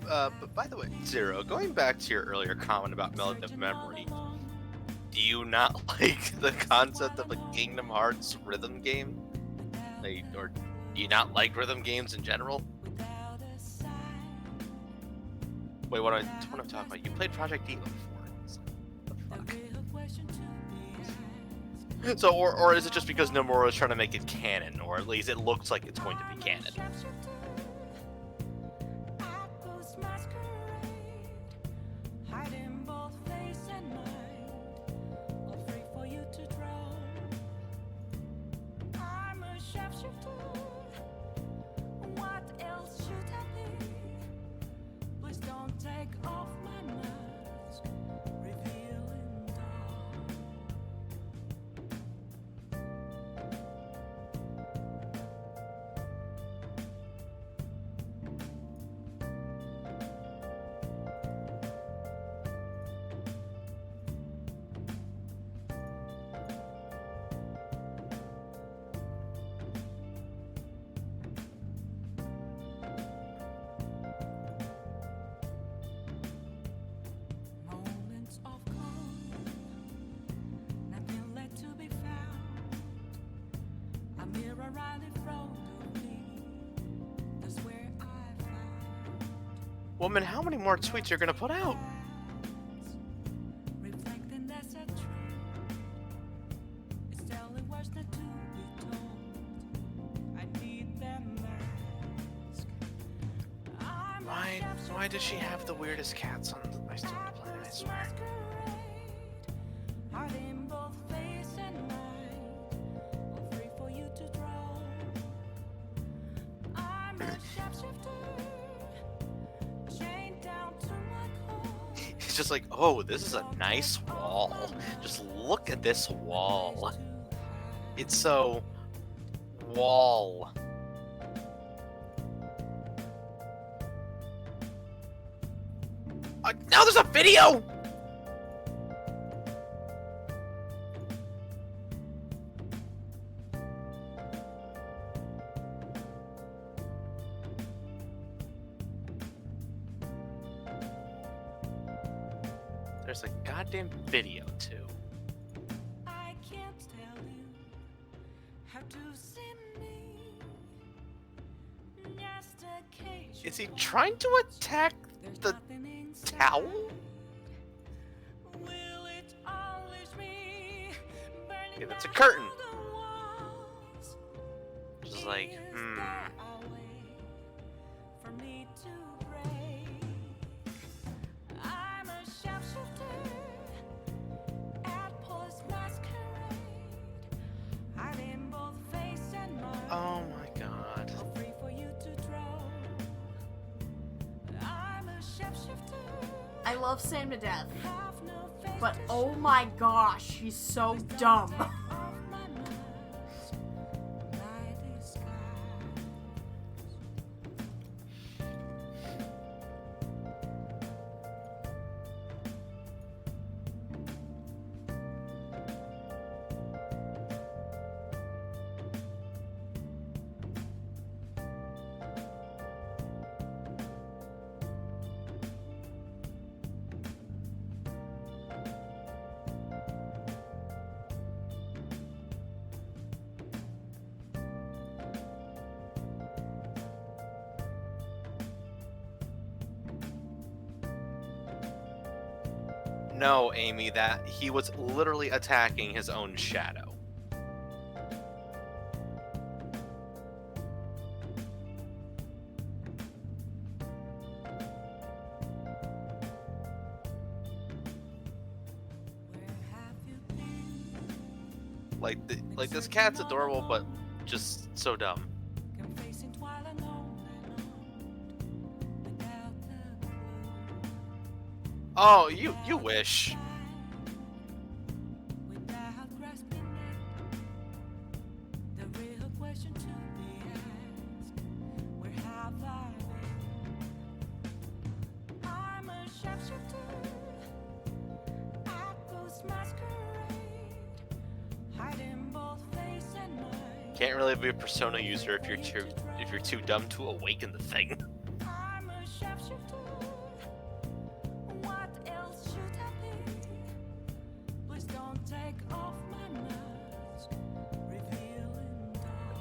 But by the way, Zero, going back to your earlier comment about Melody of Memory, do you not like the concept of a Kingdom Hearts rhythm game? Like, or do you not like rhythm games in general? Wait, what am I talking about? You played Project Diva before. What the fuck? So, or is it just because Nomura is trying to make it canon, or at least it looks like it's going to be canon? Woman, how many more tweets are you gonna put out? Why does she have the weirdest cats on my student planet, I swear? It's just like, oh, this is a nice wall. Just look at this wall. It's so... wall. Now there's a video! There's a goddamn video, too. I can't tell you how to see me. Just occasionally. Is he trying to attack the towel? Yeah, that's a curtain. Just like, oh my god. I love Sam to death, but oh my gosh, he's so dumb. No, Amy, that he was literally attacking his own shadow. Like this cat's adorable, but just so dumb. Oh, you wish. Can't really be a Persona user if you're too dumb to awaken the thing.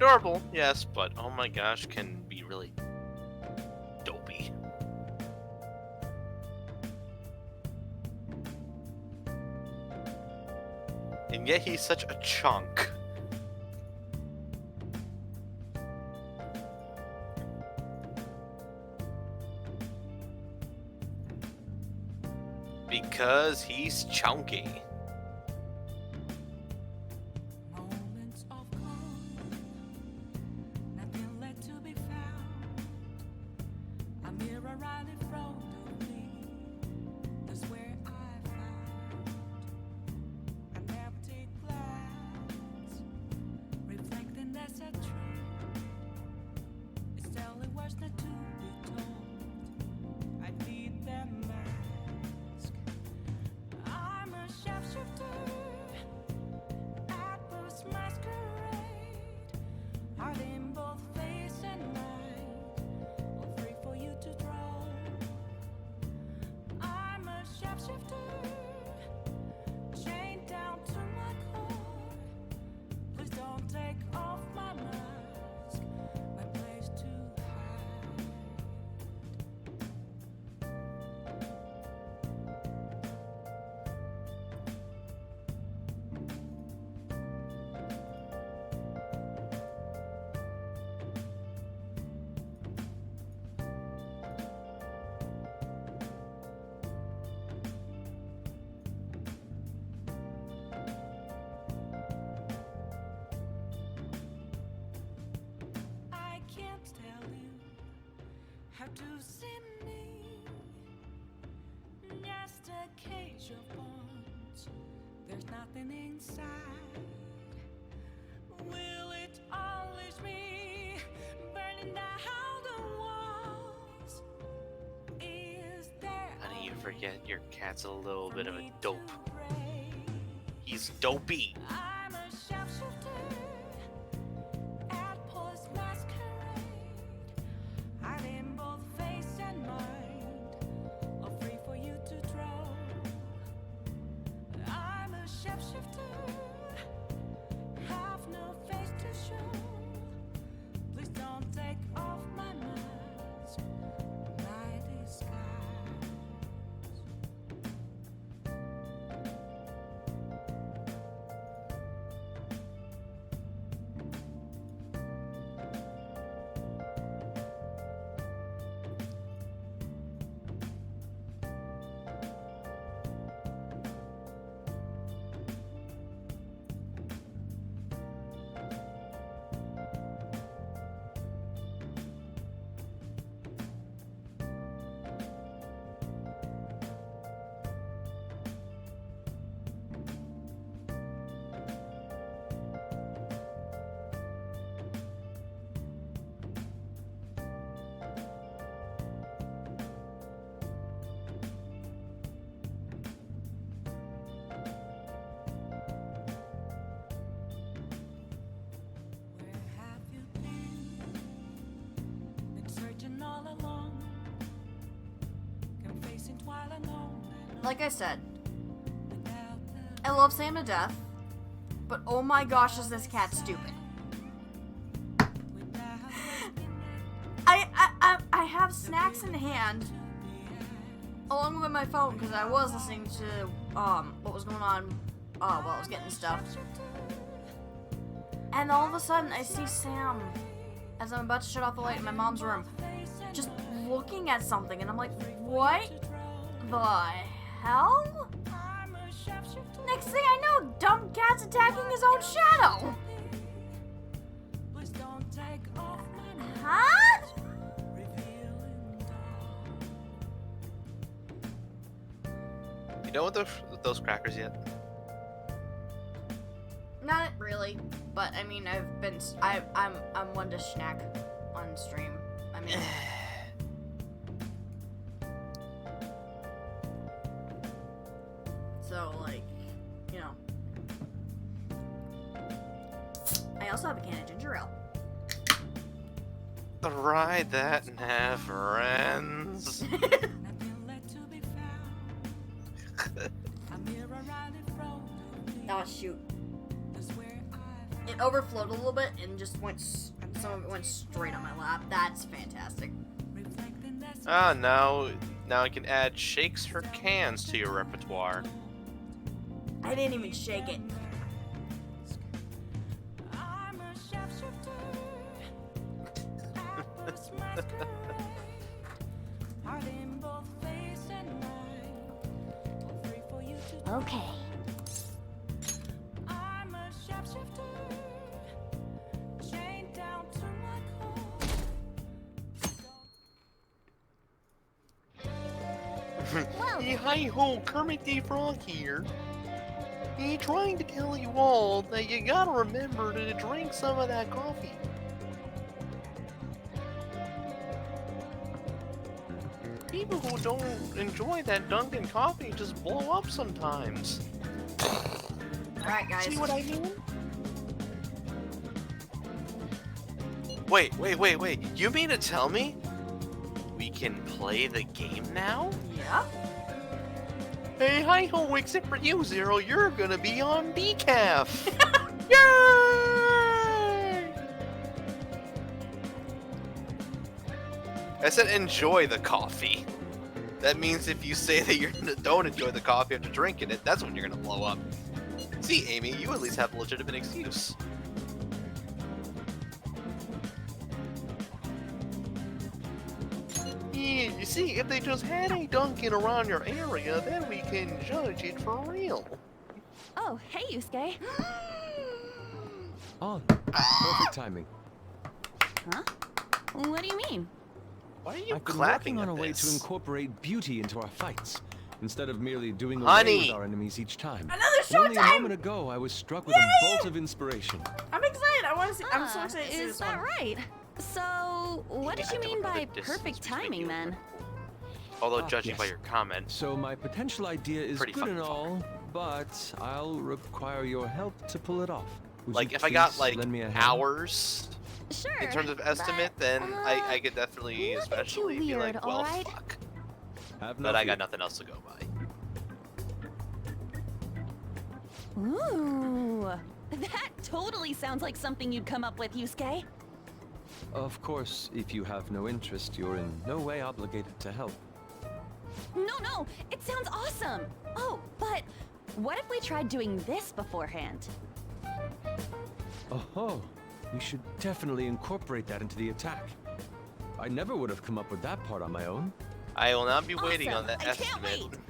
adorable, yes, but oh my gosh, can be really dopey. And yet he's such a chunk. Because he's chunky. Moments of calm, nothing left to be found. A mirror right in front of me, that's where I found an empty glass, reflecting as a tree. It's telling what's not to be told. I need them mask. I'm a sharpshooter at this masquerade, hiding both face and mind, all free for you to draw. I'm a sharpshooter, chained down to my core. Please don't take off my mask, my place to hide. I can't tell you how to see me. Just a cage of bones. There's nothing inside. Will it always be burning down the walls? Is there How do you forget your cat's a little bit of a dope? He's dopey. I'm a sharpshooter at Paul's masquerade, hiding both face and mind, all free for you to draw. I'm a sharpshooter, have no face to show. Please don't take off my mask, my disguise. Like I said, I love Sam to death, but oh my gosh, is this cat stupid. I have snacks in hand, along with my phone, because I was listening to what was going on while I was getting stuff. And all of a sudden, I see Sam, as I'm about to shut off the light in my mom's room, just looking at something, and I'm like, what the hell? Next thing I know, dumb cat's attacking his own shadow. Huh? You done with those crackers yet? Not really, but I mean, I'm one to snack on stream. I mean. So, like, you know. I also have a can of ginger ale. The ride that never ends. Oh, shoot. it overflowed a little bit and just went. Some of it went straight on my lap. That's fantastic. Now I can add shakes or cans to your repertoire. I didn't even shake it. Okay. Hey, hi-ho, Kermit the Frog here. He trying to tell you all that you gotta remember to drink some of that coffee. People who don't enjoy that Dunkin' coffee just blow up sometimes. Alright, guys. See what I mean? Wait. You mean to tell me we can play the game now? Yeah. Hey, hi-ho, except for you, Zero, you're gonna be on decaf! Yay! I said enjoy the coffee. That means if you say that you don't enjoy the coffee after drinking it, that's when you're gonna blow up. See, Amy, you at least have a legitimate excuse. Yeah, you see, if they just had a Dunkin' around your area, then we can judge it for real. Oh, hey, Yusuke. On. Perfect timing. Huh? What do you mean? Why are you I've been clapping working on at a way this? to incorporate beauty into our fights, instead of merely doing away Honey! with our enemies each time. Another Only a showtime! moment ago, I was struck with a bolt of inspiration. I'm excited. I want to see. I'm so excited to see Is this that one. right? So, what did you mean by perfect timing then? Although judging by yes. your comment, So my potential idea is Pretty good and fucking all, but I'll require your help to pull it off. Would like you if I got please like lend me a hand? hours Sure. in terms of estimate, then I could definitely, nothing too especially be weird, like, well, alright? fuck. Have no But I fear. got nothing else to go by. Ooh, that totally sounds like something you'd come up with, Yusuke. Of course, if you have no interest, you're in no way obligated to help. No, it sounds awesome. Oh, but what if we tried doing this beforehand? Oh, we should definitely incorporate that into the attack. I never would have come up with that part on my own. I will not be waiting on Awesome. that I can't estimate wait.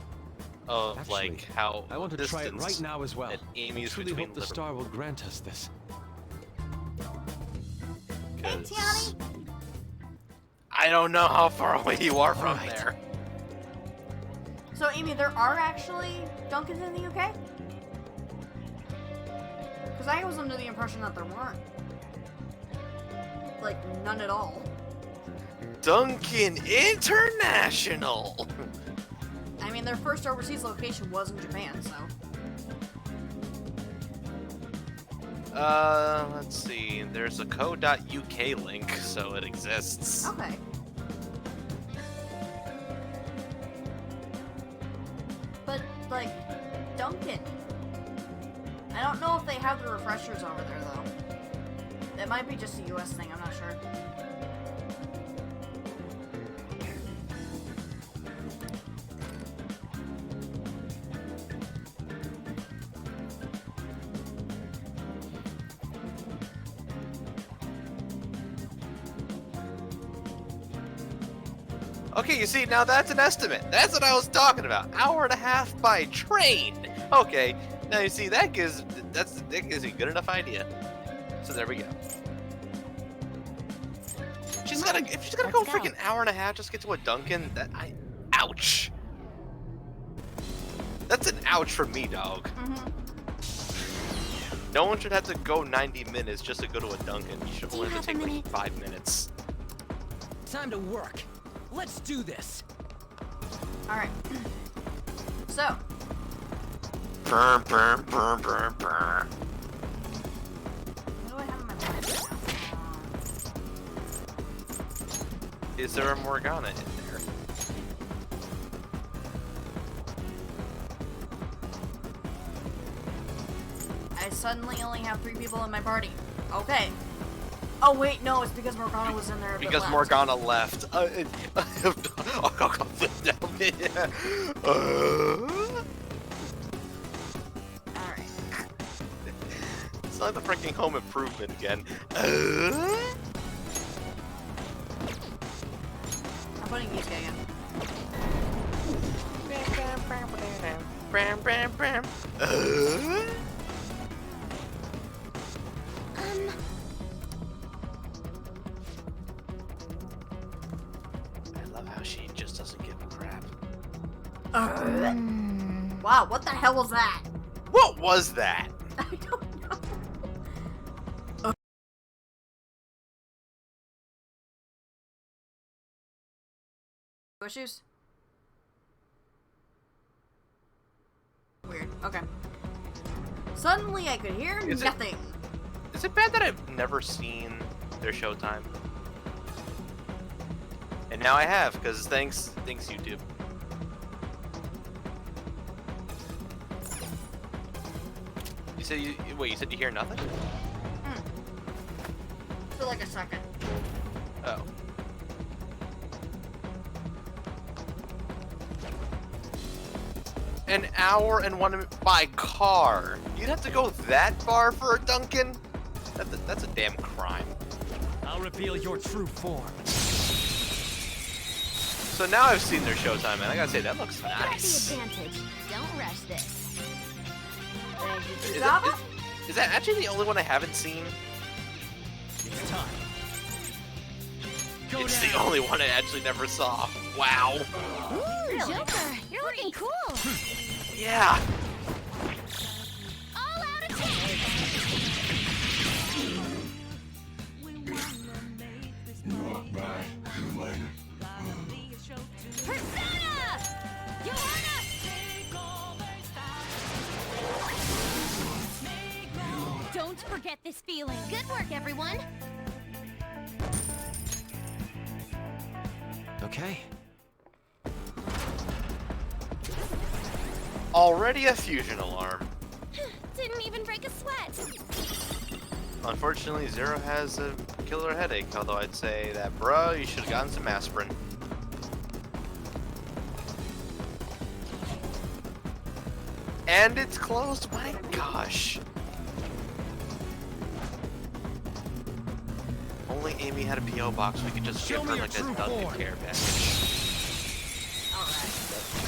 of Actually, like how I want to try it distance right now as well. that I Amy's truly between hope the star will grant us this. Hey, Tiani. I don't know how far away you are from there. So, Amy, there are actually Dunkins in the UK? Because I was under the impression that there weren't. Like, none at all. Dunkin' International! I mean, their first overseas location was in Japan, so. Let's see. There's a co.uk link, so it exists. Okay. But, like, Dunkin'. I don't know if they have the refreshers over there, though. It might be just a US thing, I'm not sure. Okay, you see, now that's an estimate. That's what I was talking about. Hour and a half by train. Okay, now you see that gives you a good enough idea. So there we go. If she's gonna go freaking hour and a half just get to a Dunkin', ouch. That's an ouch for me, dog. No one should have to go 90 minutes just to go to a Dunkin'. You should only have to take like 5 minutes. Time to work. Let's do this. Alright. So. Burr, burr, burr, burr, burr. What do I have in my bag? Is there a Morgana in there? I suddenly only have 3 people in my party. Okay. Oh wait, no, it's because Morgana was in there. Because Morgana left. Alright. It's like the freaking Home Improvement again. I'm putting these guys in. I love how she just doesn't give a crap. Wow, what the hell was that? What was that? I don't know. Issues? Weird. Okay. Suddenly I could hear nothing. Is it bad that I've never seen their showtime? And now I have, because thanks YouTube. You said you said you hear nothing? For like a second. Oh. An hour and 1 minute by car. You'd have to go that far for a Dunkin'? That's a damn crime. I'll reveal your true form. So now I've seen their showtime, and I gotta say, that looks Take nice. the advantage. Don't rush this. Is that actually the only one I haven't seen? It's time. It's the only one I actually never saw. Wow. Ooh, Joker, you're looking cool. Yeah. All out attack. Persona! Johanna! Don't forget this feeling. Good work, everyone. Okay. Already a fusion alarm. Didn't even break a sweat. Unfortunately, Zero has a killer headache, although I'd say that, bruh, you should have gotten some aspirin. And it's closed, my gosh. Only Amy had a P.O. box, we could just give her like a Dunkin' care package.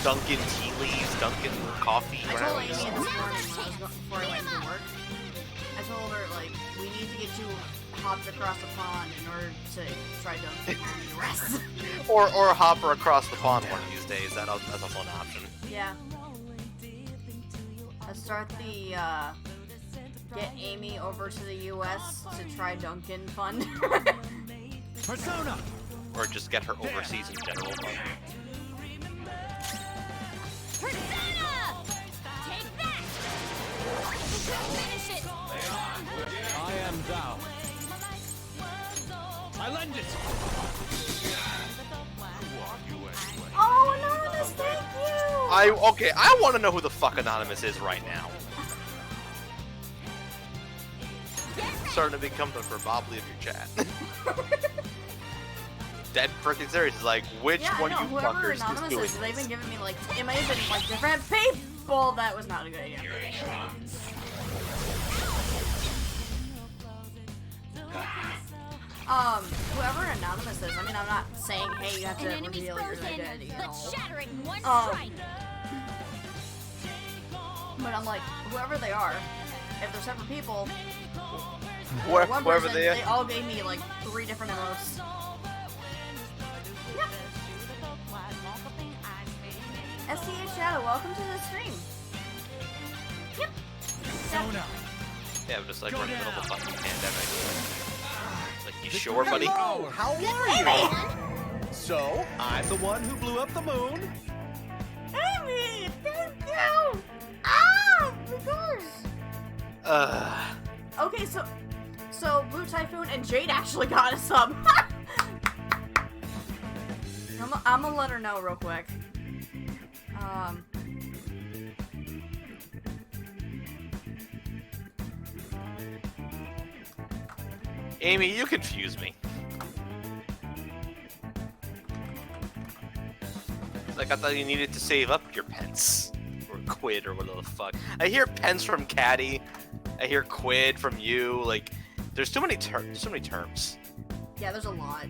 Dunkin' tea leaves, Dunkin' coffee I told Amy grounds. this morning before I went to work. I told her, like, we need to get you hopped across the pond in order to try Dunkin' on the rest. or hop her across the pond one of these days. That's also an option. Yeah. Let's start the, get Amy over to the US to try Dunkin' fund. Persona! Or just get her overseas in general. Persona! Take that! Finish it! I am thou. I lend it! Oh, Anonymous, thank you! Okay, I want to know who the fuck Anonymous is right now. Starting to become the probably of your chat. Dead freaking serious is like, which one of you whoever fuckers is Anonymous doing is, they've this? been giving me, like, it may have been, like, different people. That was not a good idea. Whoever Anonymous is, I mean, I'm not saying, hey, you have to reveal your identity and all. Let's shatter it in one strike. But I'm like, whoever they are, if they're separate people, Whoever one person, they are. they all gave me, like, 3 different emotes. STH Shadow, welcome to the stream. Yep. Persona! Yeah, I'm just like, we're in the middle of a fucking pandemic. Like, you sure, buddy? Hello, how are you? So, I'm the one who blew up the moon. Amy, thank you! Ah, of course. Okay, so Blue Typhoon and Jade actually got a sub. I'm gonna let her know real quick. Amy, you confuse me. Like, I thought you needed to save up your pence. Or quid, or whatever the fuck. I hear pence from Caddy. I hear quid from you. Like, there's too many terms. Yeah, there's a lot.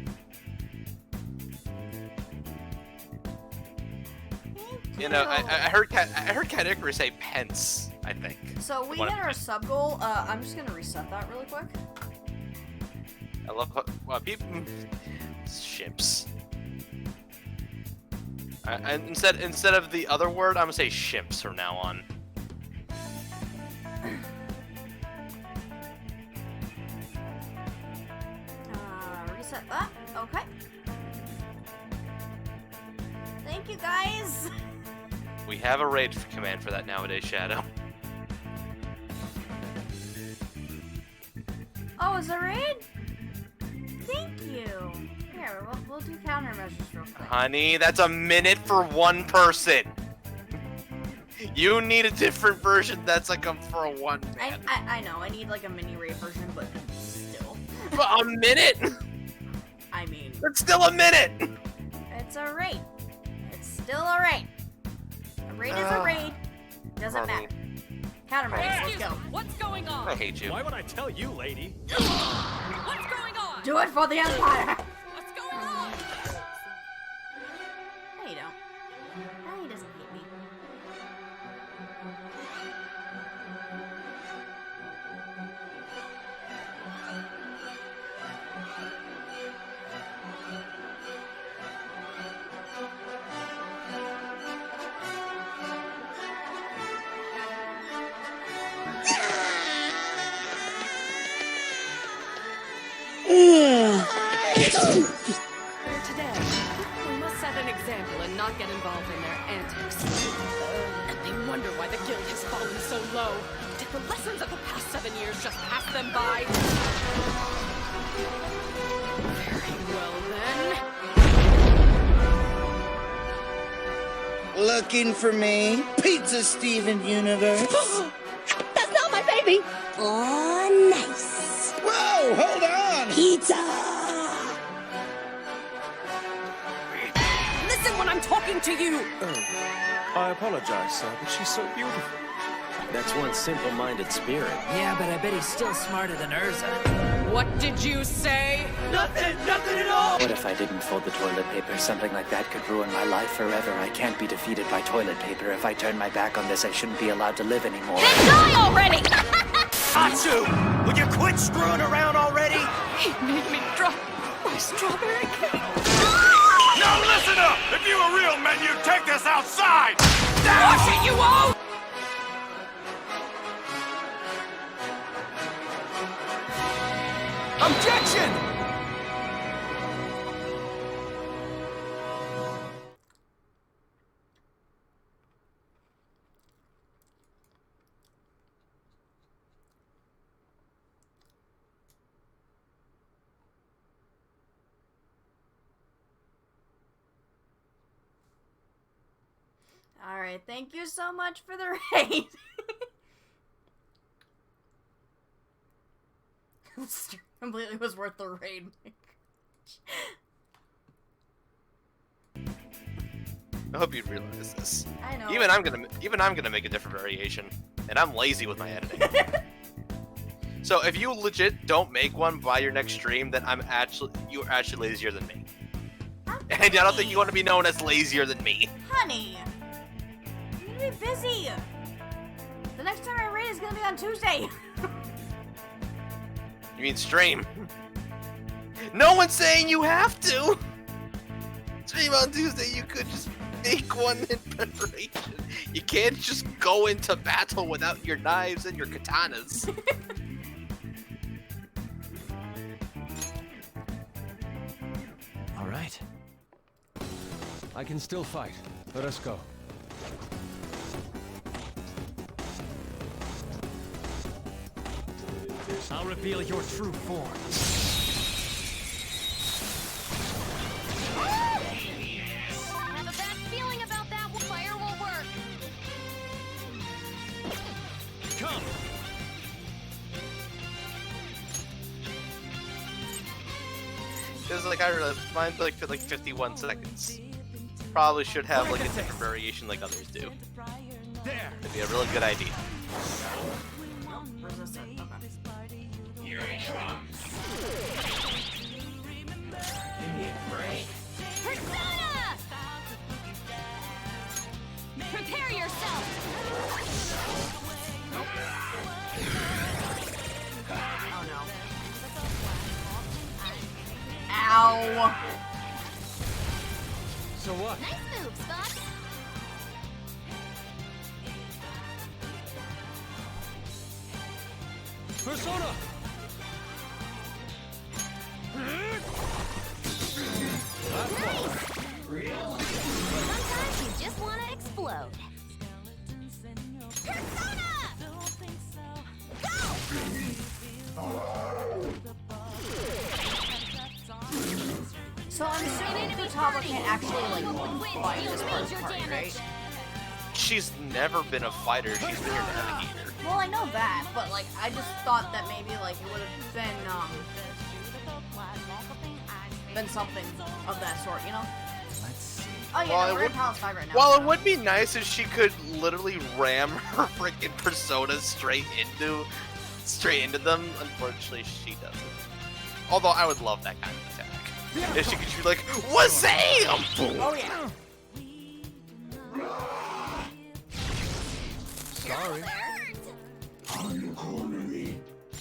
You know, I heard Cat Icarus say pence, I think. So we hit our sub goal. I'm just gonna reset that really quick. I love how people ships. Instead of the other word, I'm gonna say shimps from now on. Reset that. Okay. Thank you, guys. We have a raid command for that nowadays, Shadow. Oh, is there raid? Thank you. Here, we'll do countermeasures real quick. Honey, that's a minute for one person. You need a different version that's like for a one man. I know, I need like a mini raid version, but still. A minute? I mean... That's still a minute! It's a raid. It's still a raid. A raid is a raid. Doesn't matter. Countermeasures, let's go. What's going on? I hate you. Why would I tell you, lady? What's going on? Do it for the Empire! What's going on? No, you don't. No, he doesn't hate me. Today, we must set an example and not get involved in their antics. And they wonder why the guild has fallen so low. Did the lessons of the past 7 years just pass them by? Very well then. Looking for me? Pizza Steven Universe? That's not my baby! Oh, nice. Whoa, hold on! Pizza! Listen when I'm talking to you! I apologize, sir, but she's so beautiful. That's one simple-minded spirit. Yeah, but I bet he's still smarter than Urza. What did you say? Nothing at all! What if I didn't fold the toilet paper? Something like that could ruin my life forever. I can't be defeated by toilet paper. If I turn my back on this, I shouldn't be allowed to live anymore. Then die already! Atsu! Will you quit screwing around already? He made me drop my strawberry cake. Now listen up! If you were real men, you'd take this outside! Wash it, you won't! Objection! Alright, thank you so much for the raid. This completely was worth the raid. I hope you realize this. I know. Even I'm gonna make a different variation, and I'm lazy with my editing. So if you legit don't make one by your next stream, then you're actually lazier than me. And I don't think you want to be known as lazier than me. Honey, you need to be busy. The next time I raid is gonna be on Tuesday. You mean stream? No one's saying you have to. Stream on Tuesday. You could just make one in preparation. You can't just go into battle without your knives and your katanas. All right. I can still fight. Let us go. I'll reveal your true form. I have a bad feeling about that. Fire will work. Come! Because like I realized mine like fit like 51 seconds. Probably should have like a different variation like others do. There. It'd be a really good idea. Resistant. Okay. Here it comes. Give me a break. Persona! Prepare yourself! Oh no. Ow! So what? Nice move, Spot! Persona! Sometimes you just want to explode. Persona! So I'm assuming Futaba can't actually like fight this part, right? She's never been a fighter. She's been your navigator. Well, I know that, but like I just thought that maybe like it would have been something of that sort, you know? Let's see. Oh yeah, Well, no, it we're in would- Palace 5 right now. While so. it would be nice if she could literally ram her freaking persona straight into them, unfortunately she doesn't. Although I would love that kind of attack. If she could shoot like Wazam! Oh yeah. Sorry.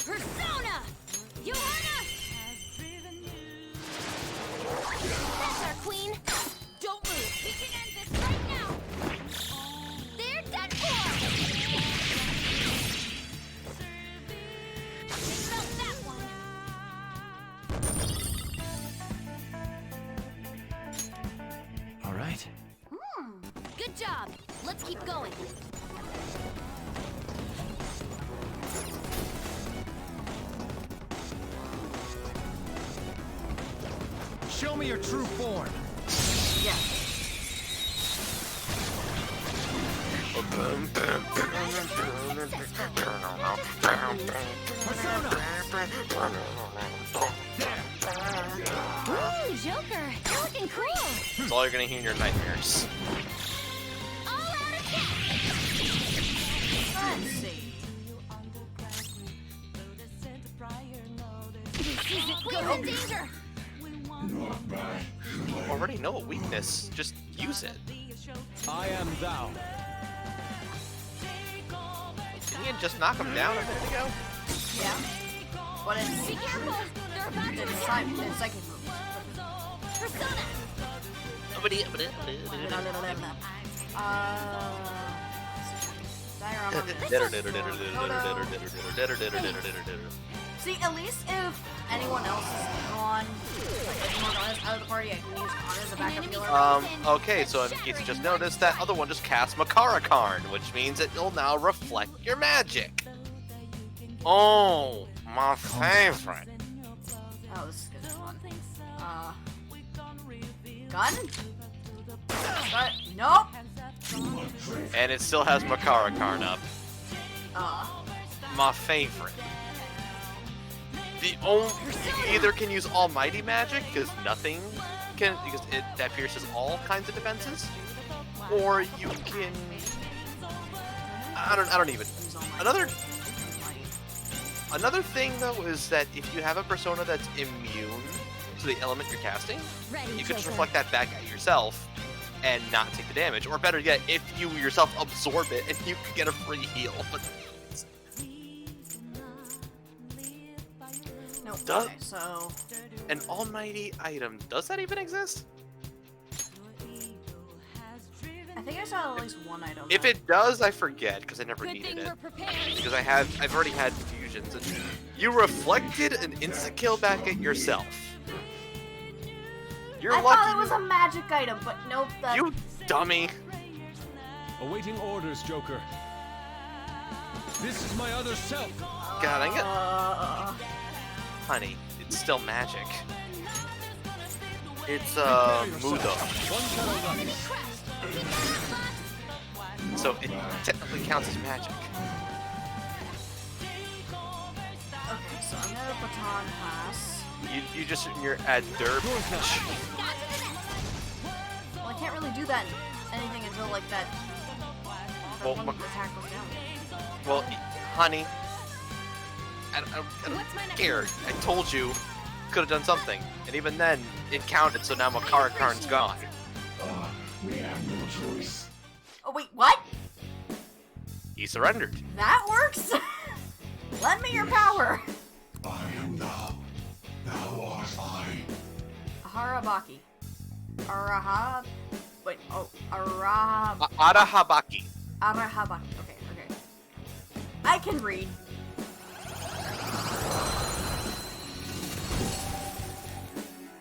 Persona! Joanna! That's our queen! Don't move! We can end this right now! They're done for! Felt that one! All right. Good job! Let's keep going. Show me your true form. Yeah. Ooh, Joker! You're looking cool! That's all you're gonna hear in your nightmares. All-out attack! Let's see. This isn't Queen's in danger! You already know a weakness. Just use it. I am thou. Didn't you just knock him down a minute ago? Yeah. But it's Be careful! They're about to it's attack! second move. Persona! See, at least if anyone else is gone, like if anyone else out of the party, I can use Anna as a backup healer. Okay, so in case you just noticed, that other one just cast Makara Karn, which means it will now reflect your magic. Oh, my favorite. Oh, this is gonna be fun. Gun? But, nope! And it still has Makara Karn up. My favorite. The only you either can use Almighty Magic because nothing can that pierces all kinds of defenses, or you can I don't even another thing though is that if you have a persona that's immune to the element you're casting, you can just reflect that back at yourself and not take the damage, or better yet, if you yourself absorb it and you can get a free heal. Nope. Does Okay, so an almighty item, does that even exist? I think I saw at least one item. If it does, I forget because I never Good needed thing it. we're prepared. Because I've already had fusions, and you reflected an insta kill back at yourself. You're I lucky. thought it was a magic item, but nope. That... You dummy. Awaiting orders, Joker. This is my other self. God, I get. Honey, it's still magic. It's Mudo. So it technically counts as magic. Okay, so I'm gonna baton pass. You're at derp. Well, I can't really do that anything until like that. Well, one attack was down. Well, honey, I don't care. I told you, could have done something, and even then, it counted. So now Karn's gone. We have no choice. Oh wait, what? He surrendered. That works. Lend me your power. I am thou. Thou art I. Harabaki. Araha. Wait. Oh, Arahab. Arahabaki. Arahabaki. Okay. I can read.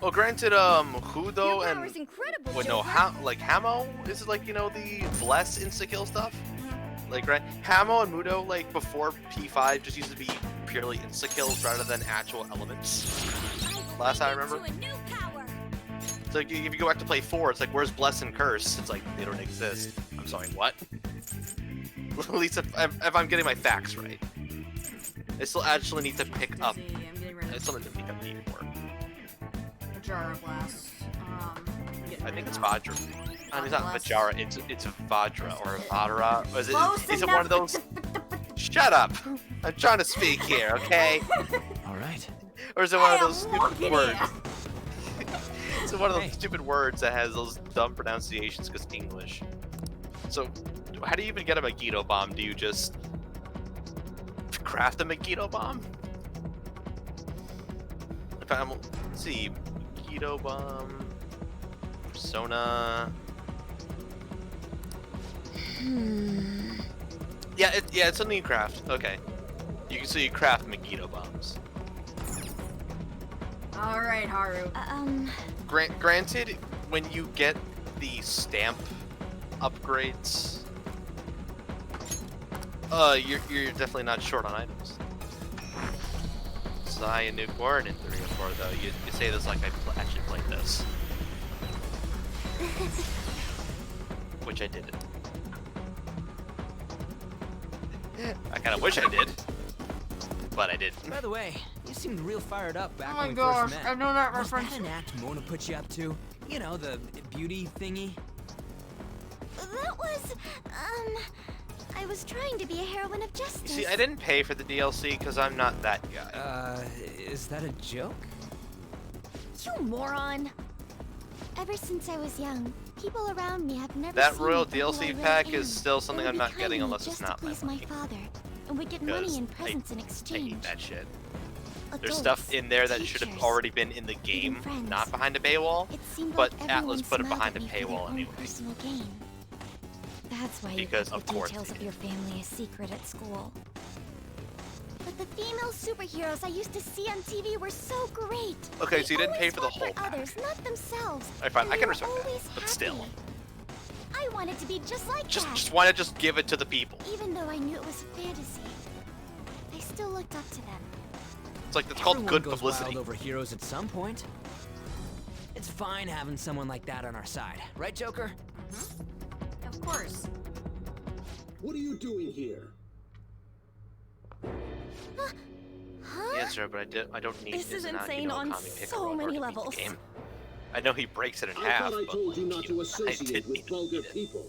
Well, granted, Hudo and incredible, wait, no, Hamo is it like the bless insta kill stuff? Like right, Hamo and Mudo like before P5 just used to be purely insta kills rather than actual elements. Last I remember. It's like if you go back to play 4, it's like where's bless and curse? It's like they don't exist. I'm sorry, what? At least if I'm getting my facts right. I still actually need to pick up. I still need to pick up D4. Vajara Blast. I think it's Vajra. I mean, it's not Vajara, it's Vajra or Vadra. Or is it one of those? Shut up! I'm trying to speak here, okay? Alright. Or is it one of those stupid words? Is it one of those stupid words that has those dumb pronunciations because English? So, how do you even get a Megiddo bomb? Do you just craft a Megiddo bomb? If I'm, let's see, Megiddo bomb, Persona. Yeah, it's something you craft. Okay, you craft Megiddo bombs. All right, Haru. Granted, when you get the stamp upgrades, you're definitely not short on items. Sai and Nuke weren't in 3 and 4 though. You say this like I actually played this, which I didn't. I kind of wish I did, but I didn't. By the way, you seemed real fired up back Oh my when we gosh, first met. I know that Was reference. that an act Mona put you up to? You know, the beauty thingy? That was, I was trying to be a heroine of justice. You see, I didn't pay for the DLC because I'm not that guy. Is that a joke? You moron! Ever since I was young, people around me have never That seen Royal me for who I DLC really pack am. is still something They I'm would not be getting kind unless to me it's just not to my please money. my father, and would get Because money and presents in I exchange. hate that shit. There's Adults, stuff in there that should have teachers, already been in the game, friends. not behind a paywall, It seemed but like Atlas everyone put it smiled behind a at me for their paywall own anyway. personal gain. That's why you Because kept of the course details they of your family a secret at school. But the female superheroes I used to see on TV were so great. Okay, They so you didn't pay always for the fought whole pack. others, not themselves. Alright, fine, and I they can were respect that, always but happy. still. I wanted to be just like that. Why not just give it to the people? Even though I knew it was fantasy, I still looked up to them. It's like, that's called Everyone good goes publicity. wild over heroes at some point. It's fine having someone like that on our side, right, Joker? Of course. What are you doing here? Yes, sir, but I don't need This is not, insane on Kami Piccolo so in order many to beat the levels. game. I know he breaks it in I half, thought I but told you like, not to associate didn't with vulgar people.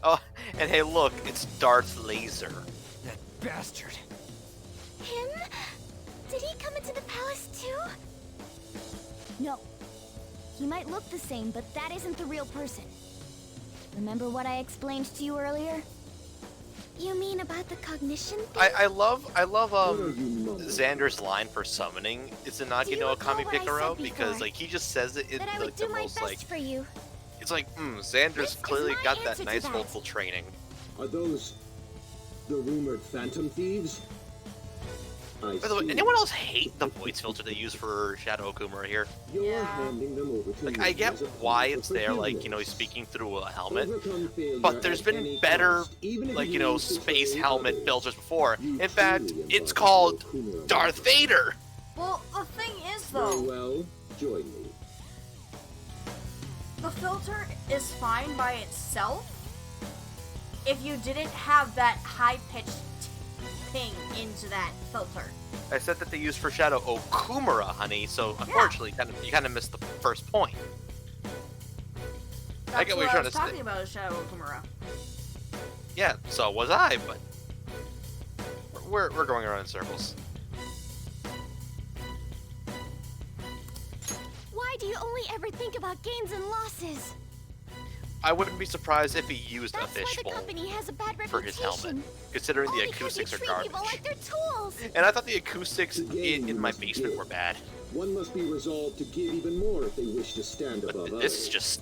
Oh, and hey, look, it's Darth Laser. That bastard. Him? Did he come into the palace too? No. He might look the same, but that isn't the real person. Remember what I explained to you earlier? You mean about the cognition thing? I love Xander's line for summoning. It's Inaki no Kami Piccolo because like he just says it in that I would like do the my most best like for you. it's like Xander's clearly my got answer that to nice that. multiple training. Are those the rumored phantom thieves? I By the way, see. anyone else hate the voice filter they use for Shadow Okuma here? You're handing them over to Like me I get as a why punishment it's for there, like failure. he's speaking through a helmet, Overcome failure but there's at been any better cost, even if like you know lose space control helmet others. filters before. You In fact, truly it's embody called Okuma. Darth Vader. Well, the thing is Very though, well, join me. the filter is fine by itself if you didn't have that high-pitched ping into that filter. I said that they use Foreshadow Okumura, honey, so unfortunately you kind of missed the first point. That's I get what you're trying to say. talking about is Shadow Okumura. Yeah, so was I, but we're going around in circles. Why do you only ever think about gains and losses? I wouldn't be surprised if he used a That's why the fishbowl company has a bad for his helmet, reputation. considering All the because acoustics they are treat garbage. people like they're tools. And I thought the acoustics in my basement were bad. One must be resolved to give even more if they wish to stand above This others. is just...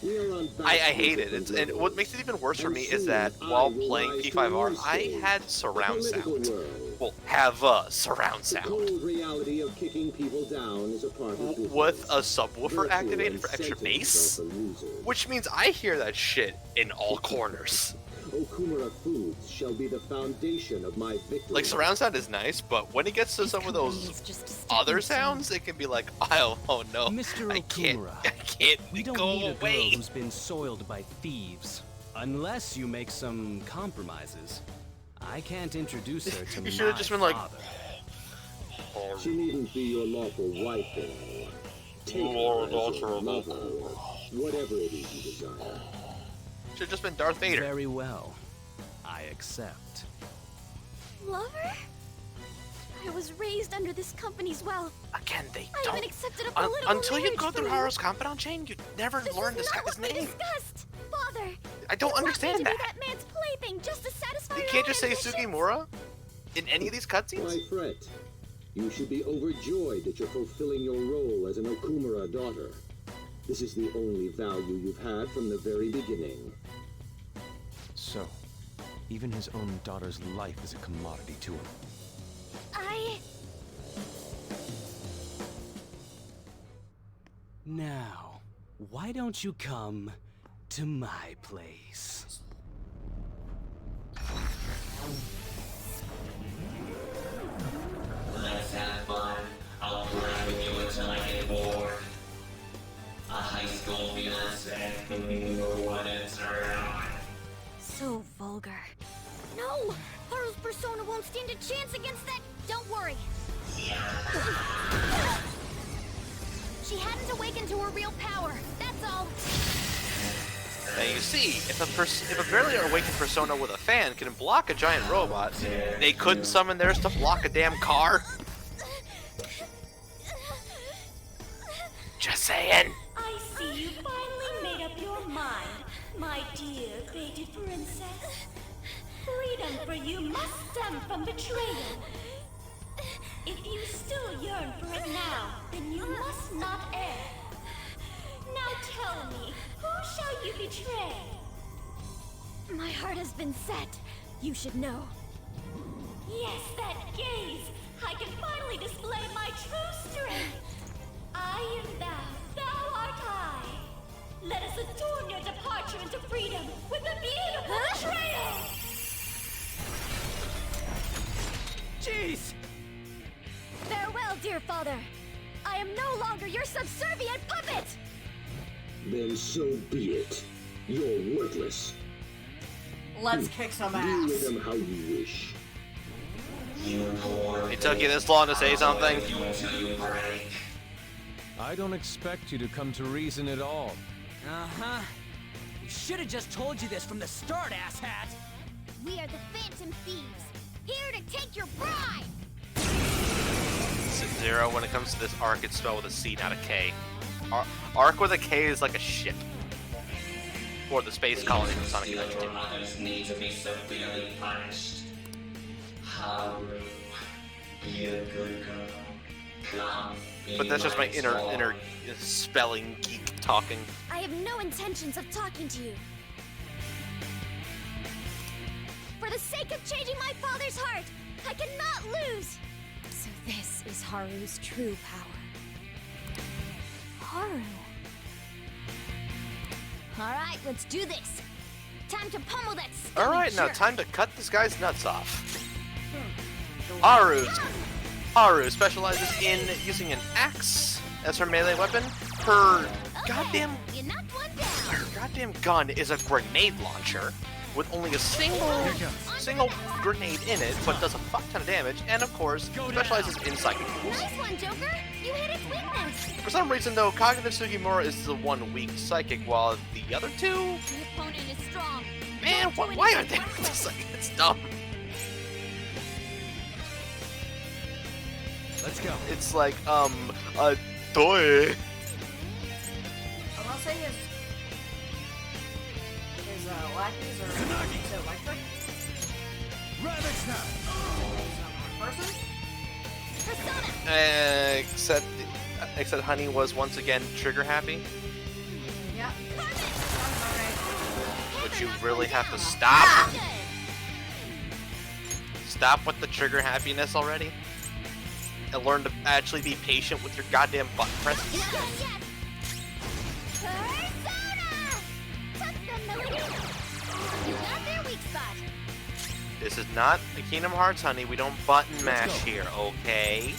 We are on I hate it. And what makes it even worse for me is that while playing P5R, I had surround sound. Well, have surround The sound. cold reality of kicking people down is a part of business. With a subwoofer Therefore, activated for and extra sentence bass, of the loser. which means I hear that shit in all corners. Okumura Foods shall be the foundation of my victory. Like, surround sound is nice, but when it gets to some of those other sounds, it can be like, oh no, Mr. I can't we don't go need a away. girl who's been soiled by thieves. Unless you make some compromises. I can't introduce her to You should have just been like, She needn't be your lawful wife anymore. Take her as your lover, whatever it is you desire. Should have just been Darth Vader. Very well. I accept. Lover? I was raised under this company's wealth. Again, they I don't. even accepted a political Until you marriage go through for you. Haru's confidant chain, you never learn this guy's We name. discussed. Father, I don't you want me understand to that. be that man's plaything just to satisfy You your can't own just say ambitions? Sugimura in any of these cutscenes? Why fret? You should be overjoyed that you're fulfilling your role as an Okumura daughter. This is the only value you've had from the very beginning. So, even his own daughter's life is a commodity to him. Now, why don't you come to my place? Let's have fun. I'll play with you until I get bored. A high school fiance, what is around? So vulgar. No! Haru's persona won't stand a chance against that. Don't worry. She hadn't awakened to her real power. That's all. Now you see, if a barely awakened persona with a fan can block a giant robot, they couldn't summon theirs to block a damn car. Just saying. I see you finally made up your mind, my dear fated princess. Freedom for you must stem from betrayal. If you still yearn for it now, then you must not err. Now tell me, who shall you betray? My heart has been set. You should know. Yes, that gaze! I can finally display my true strength! I am thou, thou art I! Let us adorn your departure into freedom with a beautiful betrayal! Jeez! Farewell, dear father. I am no longer your subservient puppet! Then so be it. You're worthless. Let's kick some Deal with ass. them how you wish. It took you this long to say something? I don't expect you to come to reason at all. Uh-huh. We should have just told you this from the start, asshat! We are the Phantom Thieves, here to take your bride! Zero, when it comes to this arc, it's spelled with a C, not a K. Arc with a K is like a ship. Or the space colony from Sonic Adventure 2. Others need to be severely punished. Haru, be a good girl. Come, be But that's just my my inner sword. spelling geek talking. I have no intentions of talking to you. For the sake of changing my father's heart, I cannot lose! So this is Haru's true power. Haru. Alright, let's do this. Time to pummel that silly Alright, now jerk. time to cut this guy's nuts off. Haru specializes in using an axe as her melee weapon. Her goddamn gun is a grenade launcher. with only a single grenade in it, but does a fuck ton of damage, and of course, specializes in psychic moves. Nice one, Joker! You hit its weakness! For some reason, though, Cognitive Sugimura is the one weak psychic, while the other two... The opponent is strong. Man, why aren't they weak psychic? It's dumb. Let's go. It's like, a toy. I want to say his lackeys are so electric. Ravage now. Person? Except Honey was once again trigger happy. Yeah. But you really have to stop. Stop with the trigger happiness already. And learn to actually be patient with your goddamn button presses. This is not a Kingdom Hearts, Honey. We don't button mash here, okay?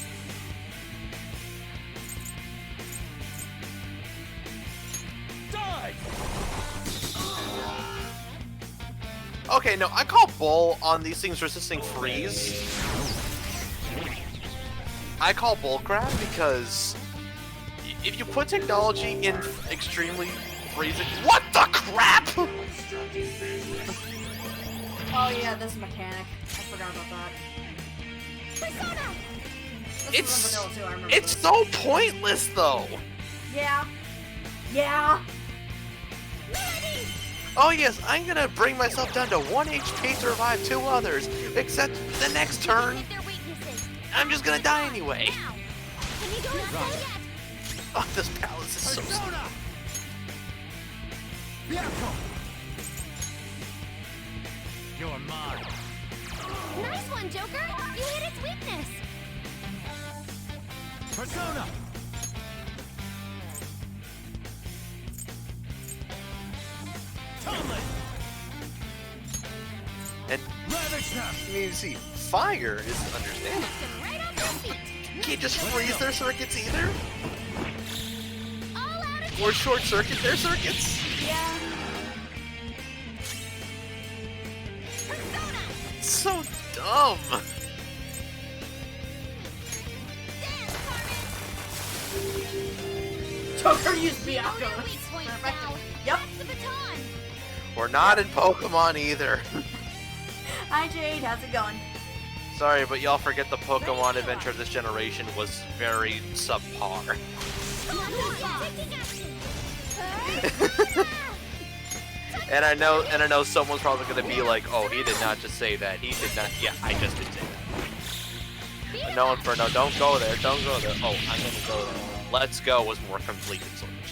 Die! Okay, no, I call bull on these things resisting freeze. I call bullcrap because if you put technology in extremely freezing, what the crap? Oh yeah, this mechanic. I forgot about that. It's so pointless though. Yeah. Yeah. Oh yes, I'm gonna bring myself down to 1 HP to revive 2 others. Except the next turn, I'm just gonna die anyway. Oh, this palace is so stupid. You're mine. Nice one, Joker! You hit its weakness! Persona! And you see, fire is understandable. You can't just freeze their circuits either. Or short circuit their circuits. Yeah. It's so dumb. Joker used Byakuya. Yep. We're not in Pokemon either. Hi Jade, how's it going? Sorry, but y'all forget the Pokemon adventure of this generation was very subpar. And I know someone's probably gonna be like, oh, he did not just say that. He did not. Yeah, I just did say that. But no, Inferno, don't go there. Don't go there. Oh, I'm gonna go there. Let's Go was more complete than Sword and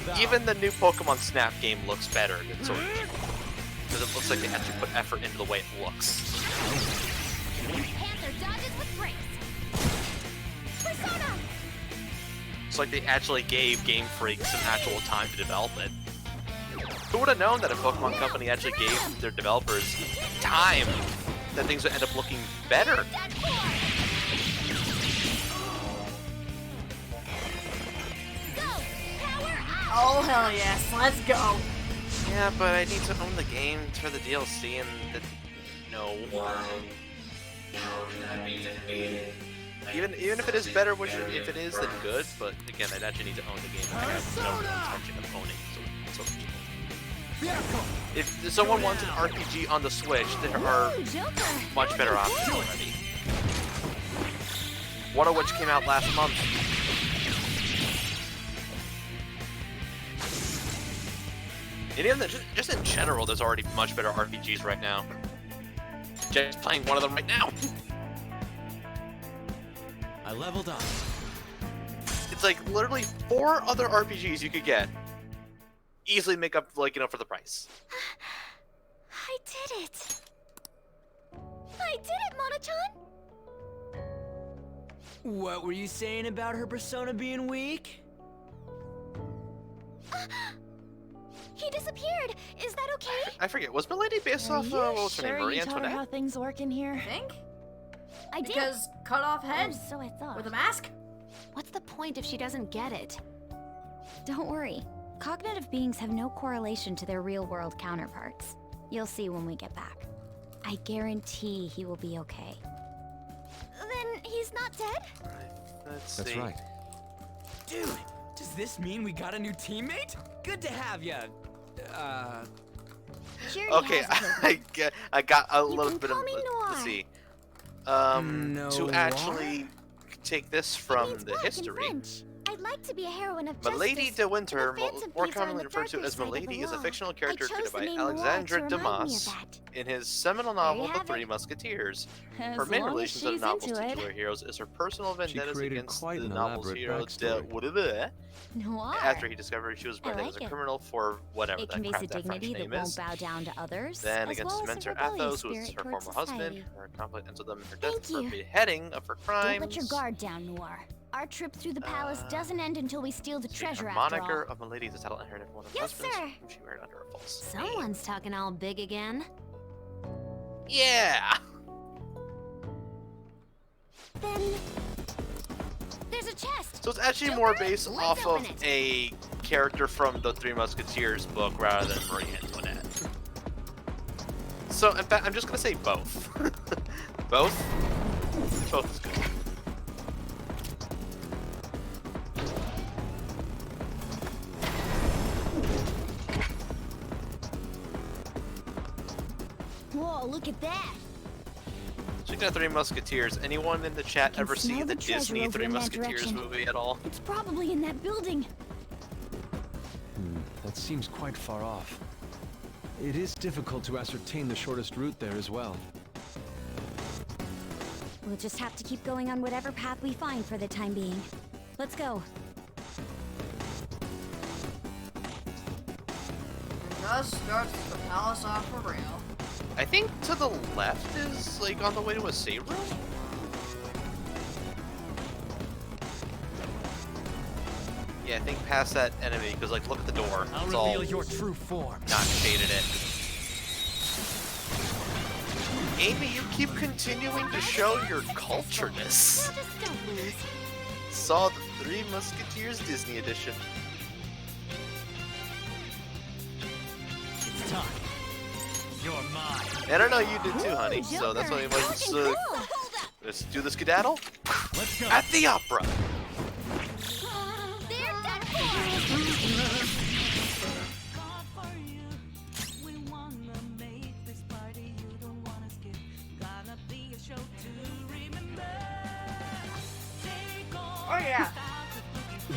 Shield. Even the new Pokemon Snap game looks better than Sword and Shield. Because it looks like they actually put effort into the way it looks. It's like they actually gave Game Freak some actual time to develop it. Who would have known that a Pokemon company actually gave their developers time that things would end up looking better? Oh hell yes, let's go. Yeah, but I need to own the game for the DLC and the... No. Even if it is better, which if it is, then good, but again, I'd actually need to own the game. I have no intention of owning so if someone wants an RPG on the Switch, there are much better options already. One of which came out last month. And even just in general, there's already much better RPGs right now. Just playing one of them right now. I leveled up. It's like literally 4 other RPGs you could get. Easily make up, like, for the price. I did it! I did it, Mono-chan! What were you saying about her persona being weak? He disappeared! Is that okay? I forget, was Milady based off, what was her name, Marie you taught her how Antoinette? things work in here? I think? I did. Because cut off head Oh, so I thought. with a mask? What's the point if she doesn't get it? Don't worry. Cognitive beings have no correlation to their real-world counterparts. You'll see when we get back. I guarantee he will be okay. Then he's not dead? Let's That's see. right. Dude, does this mean we got a new teammate? Good to have ya. Sure Okay, I got a You little can bit of. call me Noir. Let's see. To Noir? actually take this from the black in history. French. I'd like to be a heroine of Milady justice, de Winter, but the Phantom more Thieves are on commonly the referred to darker as side of the Milady, is a law. fictional character I chose created the by name Noir Alexandre to remind me of Dumas that. in his seminal There you novel The have Three it. Musketeers. As Her main long as relation to the she's novel's into it. titular heroes is her personal vendettas created against quite the an novel's elaborate hero, backstory. Noir. after he discovered she was branded like as a it. criminal for whatever It that conveys crap a that French dignity that name won't is. bow down to others, Then as against well as a Mentor rebellious Athos, who was spirit her towards former husband, society. her conflict ends with them in her death Thank for you. beheading of her crimes. Don't let your guard down, Noir. Our trip through the palace doesn't end until we steal the treasure Her after moniker all. of Milady is a title inherited from one of her Yes, husbands, sir. whom she wears under a false name. Someone's talking all big again. Yeah! Then there's a chest. So it's actually more based off of a character from the Three Musketeers book rather than Marie Antoinette. So in fact, I'm just gonna say both. Both? Both is good. Whoa, look at that. Speaking of Three Musketeers, anyone in the chat can ever see smell the the treasure Disney over Three in that Musketeers direction. movie at all? It's probably in that building. That seems quite far off. It is difficult to ascertain the shortest route there as well. We'll just have to keep going on whatever path we find for the time being. Let's go. Just starts the palace off for real. I think to the left is like on the way to a save room. Yeah, I think past that enemy, because like look at the door. I'll It's reveal all your true form. not shaded it. Amy, you keep continuing to show your cultureness. Saw the Three Musketeers Disney edition. It's time. You're mine. And I know you did too, honey. So that's why we must let's do the skedaddle. Let's go. At the opera. Oh yeah,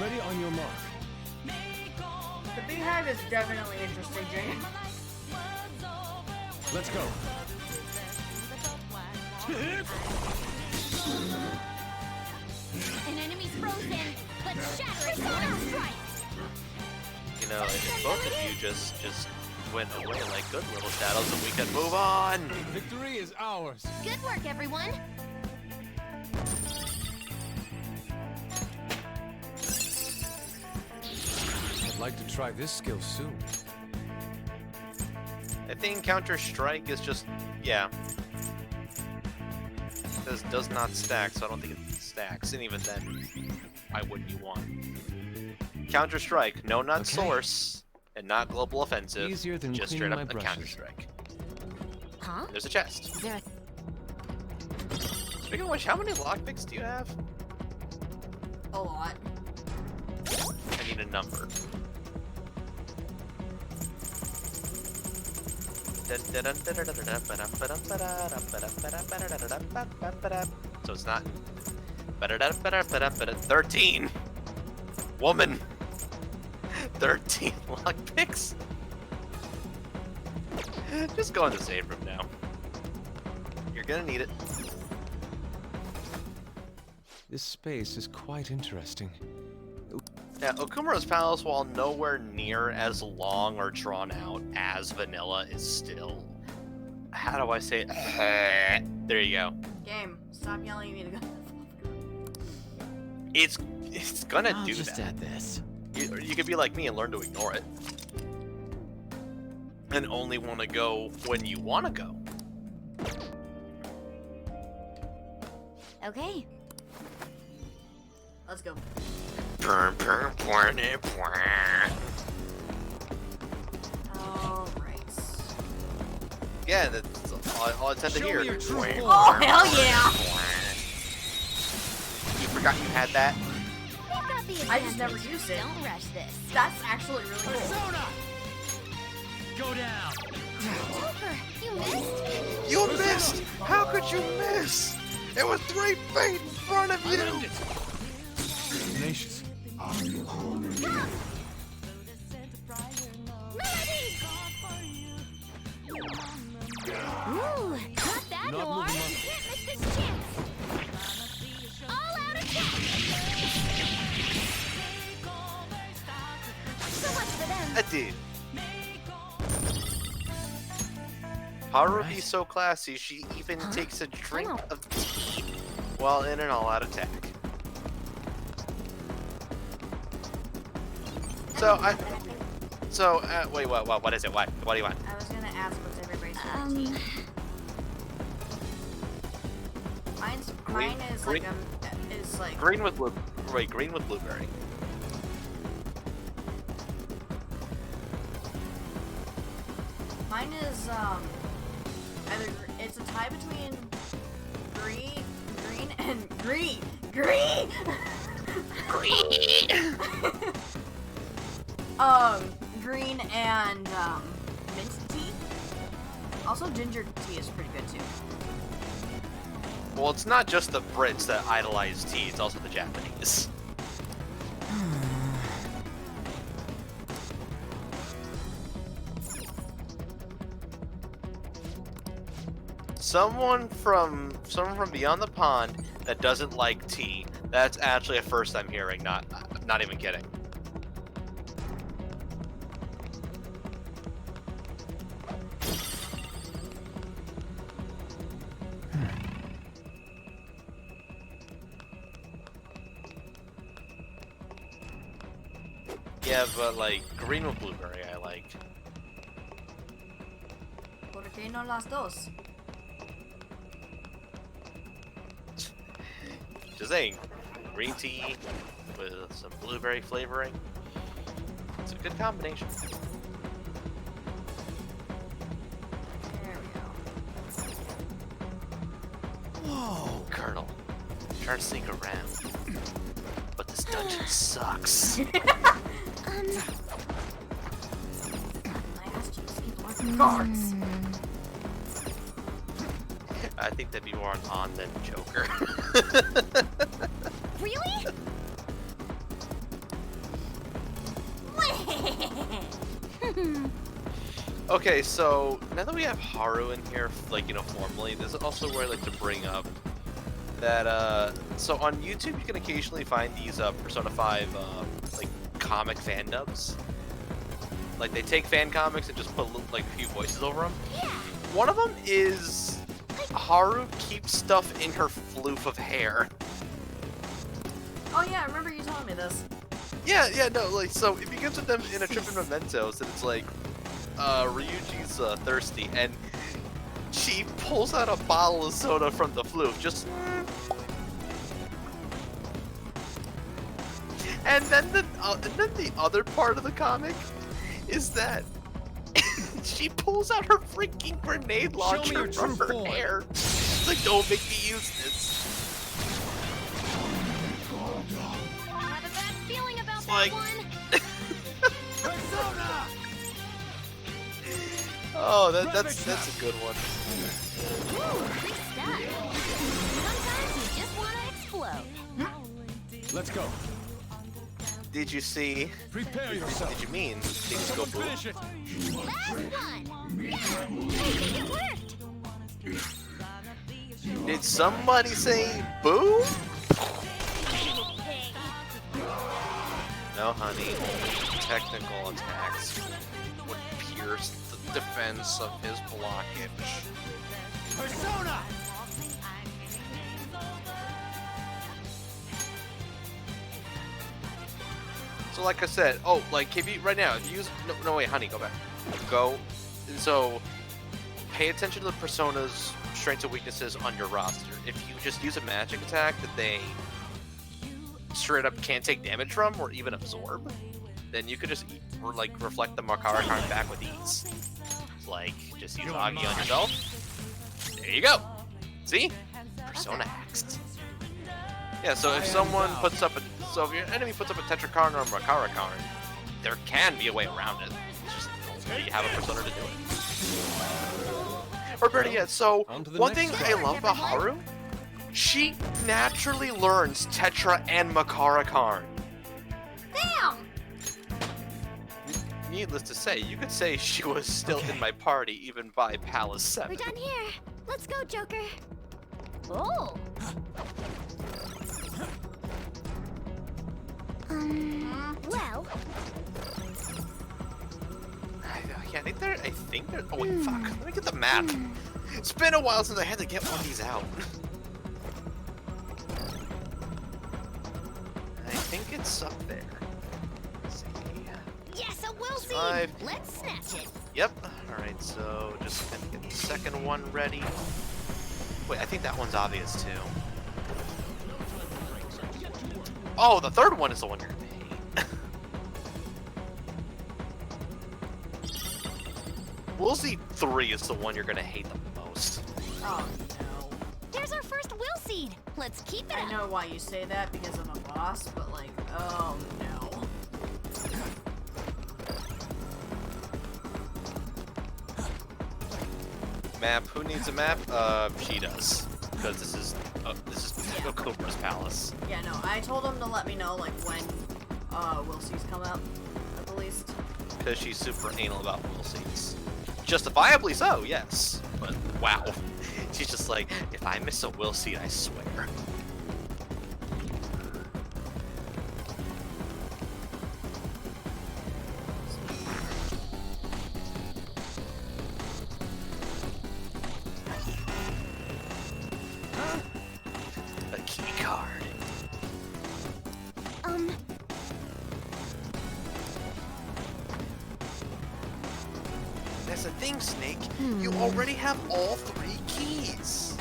Ready on your mark. the beehive is definitely interesting, Jane. Let's go. An enemy's frozen. Let's shatter it on our strike. You know, if both of you just went away like good little shadows, and we can move on. Victory is ours. Good work, everyone. I'd like to try this skill soon. I think Counter-Strike is just, yeah. This does not stack, so I don't think it stacks. And even then, why wouldn't you want? Counter-Strike, no, not Source, and not Global Offensive. Easier than just cleaning straight my up a brushes. Counter-Strike. Huh? There's a chest. Speaking of which, how many lockpicks do you have? A lot. I need a number. So it's not 13. Woman. 13 lockpicks. Just go in the save room now. You're gonna need it. This space is quite interesting. Yeah, Okumura's Palace, while nowhere near as long or drawn out as Vanilla, is still... How do I say it? There you go. Game, stop yelling at me to go. It's gonna I'll do just that. add this. You could be like me and learn to ignore it. And only want to go when you want to go. Okay. Let's go. Yeah, that's all I tend to hear. Oh, hell yeah! You forgot you had that? I just never used it. Don't rush this. That's actually really cool. Persona! Go down! Joker, you missed? You missed! How could you miss? It was 3 feet in front of you! Tenacious. Ooh, got that, Not Noir. moving You on. can't miss this chance. All out attack. So much for them. I did. Haruhi's so classy, she even takes a drink of tea while in an all-out attack. Wait, what is it? What do you want? I was gonna ask what's everybody's favorite tea. Mine is green- like Green with blue. Wait, green with blueberry. mine is it's a tie between green and green. Green. Green and mint tea. Also, ginger tea is pretty good too. Well, it's not just the Brits that idolize tea, it's also the Japanese. Someone from beyond the pond that doesn't like tea. That's actually a first I'm hearing, not even kidding. Yeah, but like green with blueberry I like. ¿Por qué no las dos? Just saying, green tea with some blueberry flavoring. It's a good combination. There we go. Whoa, Colonel. I'm trying to sneak around, but this dungeon sucks. I asked you to keep working cards. I think that'd be more on than Joker. Really? Okay, so now that we have Haru in here, like, you know, formally, this is also where I like to bring up that, so on YouTube you can occasionally find these, Persona 5, like, comic fan dubs. Like, they take fan comics and just put, like, a few voices over them. Yeah. One of them is Haru keeps stuff in her floof of hair. Oh yeah, I remember you telling me this. Yeah, no, like, so it begins with them in a trip in Mementos, and it's like, Ryuji's thirsty, and she pulls out a bottle of soda from the floof, just... And then the other part of the comic is that she pulls out her freaking grenade launcher from her hair. It's like, don't make me use this. I have a bad feeling about It's that like... one. Oh, that's a good one. Ooh, big stuff. Sometimes you just want to explode. Let's go. Did you see? Prepare yourself. Did you mean things go boom? Finish it. Last one. Yeah, I think it worked. Did somebody say boom? No, honey. Only technical attacks would pierce the defense of his blockage. Persona! So like I said, oh, like if you right now, if you use no wait, honey, go back. Go. And so pay attention to the personas, strengths and weaknesses on your roster. If you just use a magic attack that they straight up can't take damage from or even absorb, then you could just reflect the Makara card back with ease. So like, just use Agi on yourself. There you go. See? Persona X. Yeah, so if someone puts up so if your enemy puts up a Tetrakarn or a Makarakarn, there can be a way around it. It's just you have a persona to do it. Or better yet, so one thing I love about Haru, she naturally learns Tetra and Makarakarn. Damn! Needless to say, you could say she was still in my party even by Palace 7. We're done here. Let's go, Joker. Oh. Well. Yeah, I think they're. Oh wait, fuck. Let me get the map. It's been a while since I had to get one of these out. I think it's up there. Let's see. Yes, a will seed. 5. Let's snatch it. Yep. All right. So just gonna get the second one ready. Wait, I think that one's obvious too. Oh, the third one is the one you're gonna hate. We'll see 3 is the one you're gonna hate the most. Oh no. There's our first will seed. Let's keep it I know why you say that because I'm a boss, but like, oh no. Map. Who needs a map? She does, because this is Okumura's palace. Yeah, no. I told him to let me know like when will seeds come out, at the least. Because she's super anal about will seeds. Justifiably so, yes. But wow, she's just like, if I miss a will seed, I swear. A key card. That's the thing, Snake. You already have all 3 keys.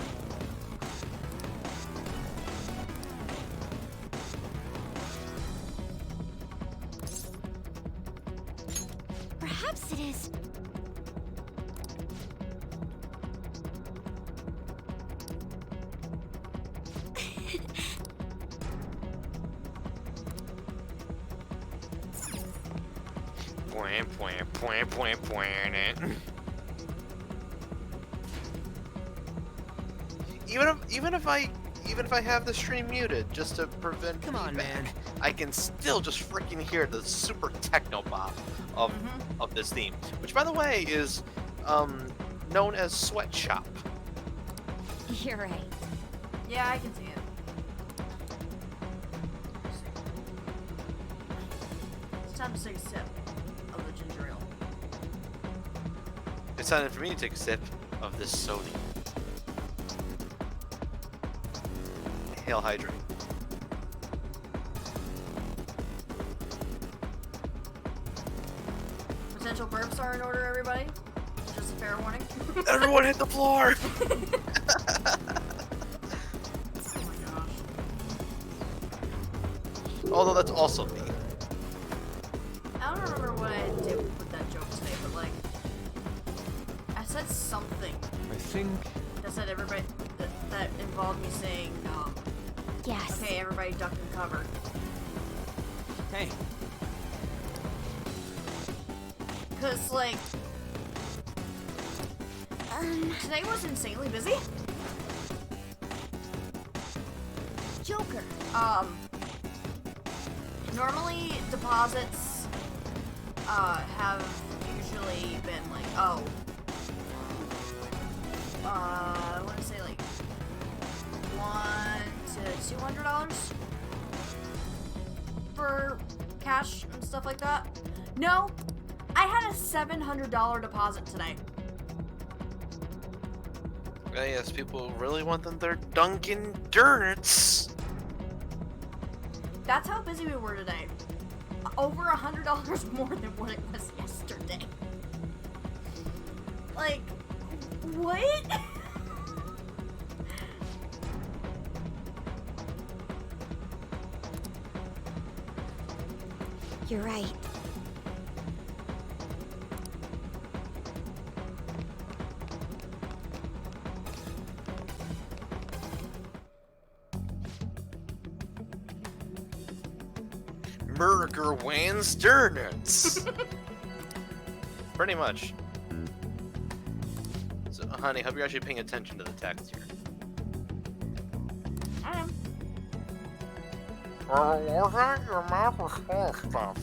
Perhaps it is. Even if I have the stream muted just to prevent feedback, I can still just freaking hear the super techno bop of this theme, which by the way is known as Sweatshop. You're right. Yeah, I can see it. It's time to take a sip of the ginger ale. It's time for me to take a sip of this soda. Hail hydrate. Potential burps are in order, everybody. Just a fair warning. Everyone hit the floor! Oh my gosh. Although that's also me. I don't remember what I did with that joke today, but like, I said something. I think That said everybody that involved me saying, yes. Okay, everybody duck and cover. Hey. Cause like, today was insanely busy. Joker. Normally deposits have usually been like, I want to say like $100 to $200 for cash and stuff like that. No, I had a $700 deposit today. Yes, people really want them their Dunkin' Donuts. That's how busy we were today. Over $100 more than what it was yesterday. Like, what? You're right. burger Wednesdays. Pretty much. So, honey, hope you're actually paying attention to the text here. I am. Wasn't your mouth was full of stuff?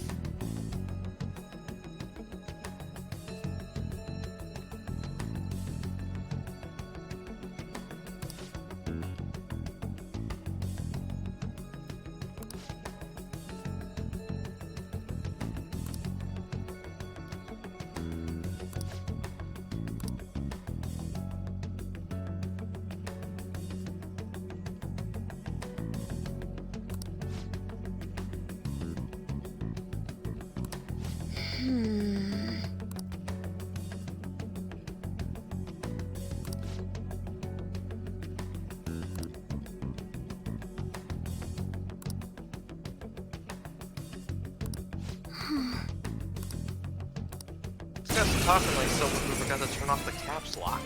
This guy's talking like someone who forgot to turn off the caps lock.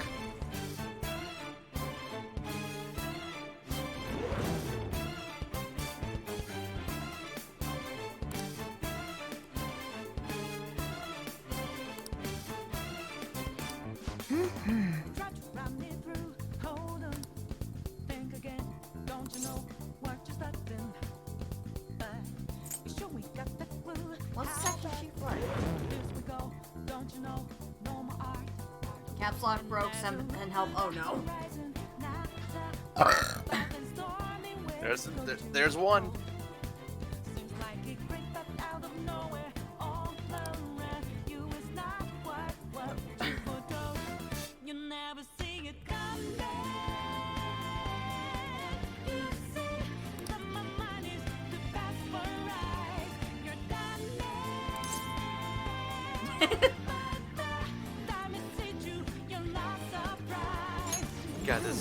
What's Section Chief like? Caps lock broke, and help. Oh no. There's one. God, this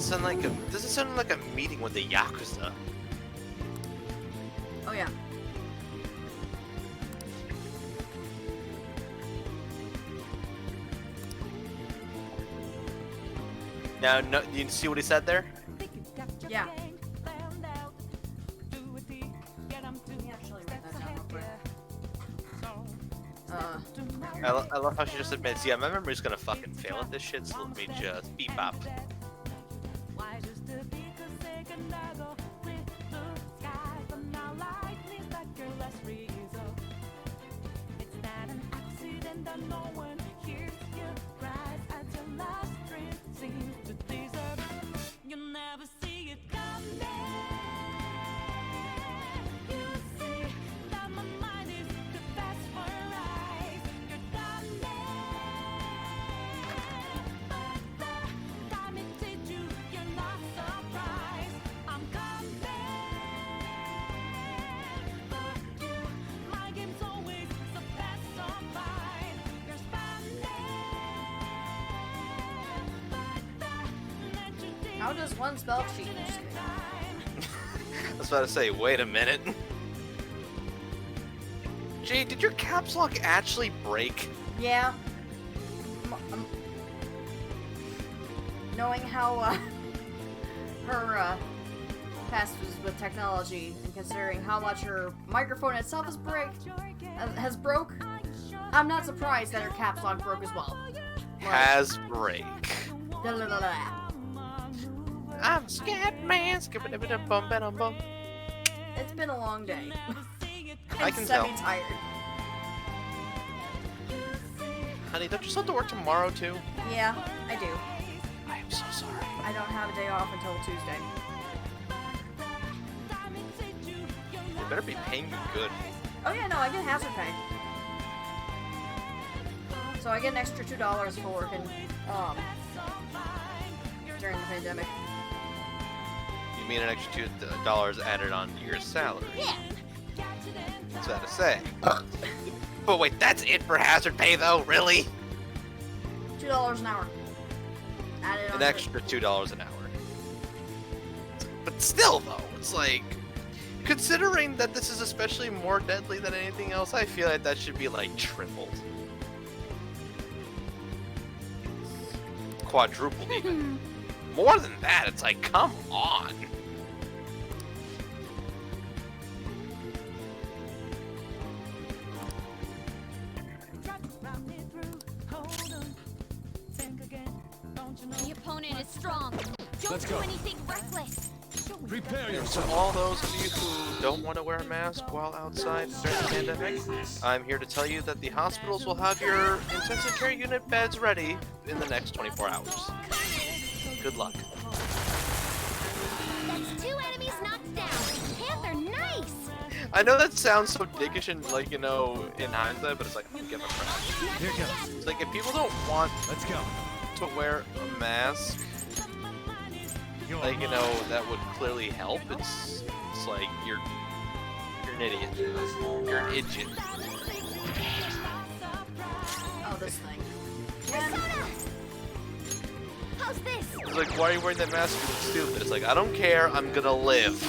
is sounding like a meeting with the Yakuza. Oh yeah. Now, no, you see what he said there? Yeah. I love how she just admits, yeah, my memory's gonna fucking fail at this shit, so let me just beep up. How does one spell cheat? I was about to say, wait a minute. Jay, did your caps lock actually break? Yeah. Knowing how her past was with technology, and considering how much her microphone itself has broke, I'm not surprised that her caps lock broke as well. Has break. I'm scared, man. It's been a long day. I can tell. Semi-tired. Honey, don't you still have to work tomorrow too? Yeah, I do. I am so sorry. I don't have a day off until Tuesday. They better be paying you good. Oh yeah, no, I get hazard pay. So I get an extra $2 for working during the pandemic. You mean an extra $2 added onto your salary? Yeah. That's what I say. But wait, that's it for hazard pay though? Really? $2 an hour. Added on An extra $2 an hour. But still though, it's like, considering that this is especially more deadly than anything else, I feel like that should be like tripled. Quadrupled even. More than that, it's like, come on. opponent is strong. Don't Let's do go. anything reckless. Prepare To yourself. all those of you who don't want to wear a mask while outside during the pandemic, I'm here to tell you that the hospitals will have your intensive care unit beds ready in the next 24 hours. Good luck. That's 2 enemies knocked down. Panther, nice! I know that sounds so dickish and, like, you know, in hindsight, but it's like, I don't give a crap. Here goes. It's like, if people don't want Let's go. to wear a mask, like, you know, that would clearly help. It's like, you're an idiot. You're an idiot. Oh, this thing. Persona! How's this? It's like, why are you wearing that mask? You look stupid. It's like, I don't care, I'm gonna live.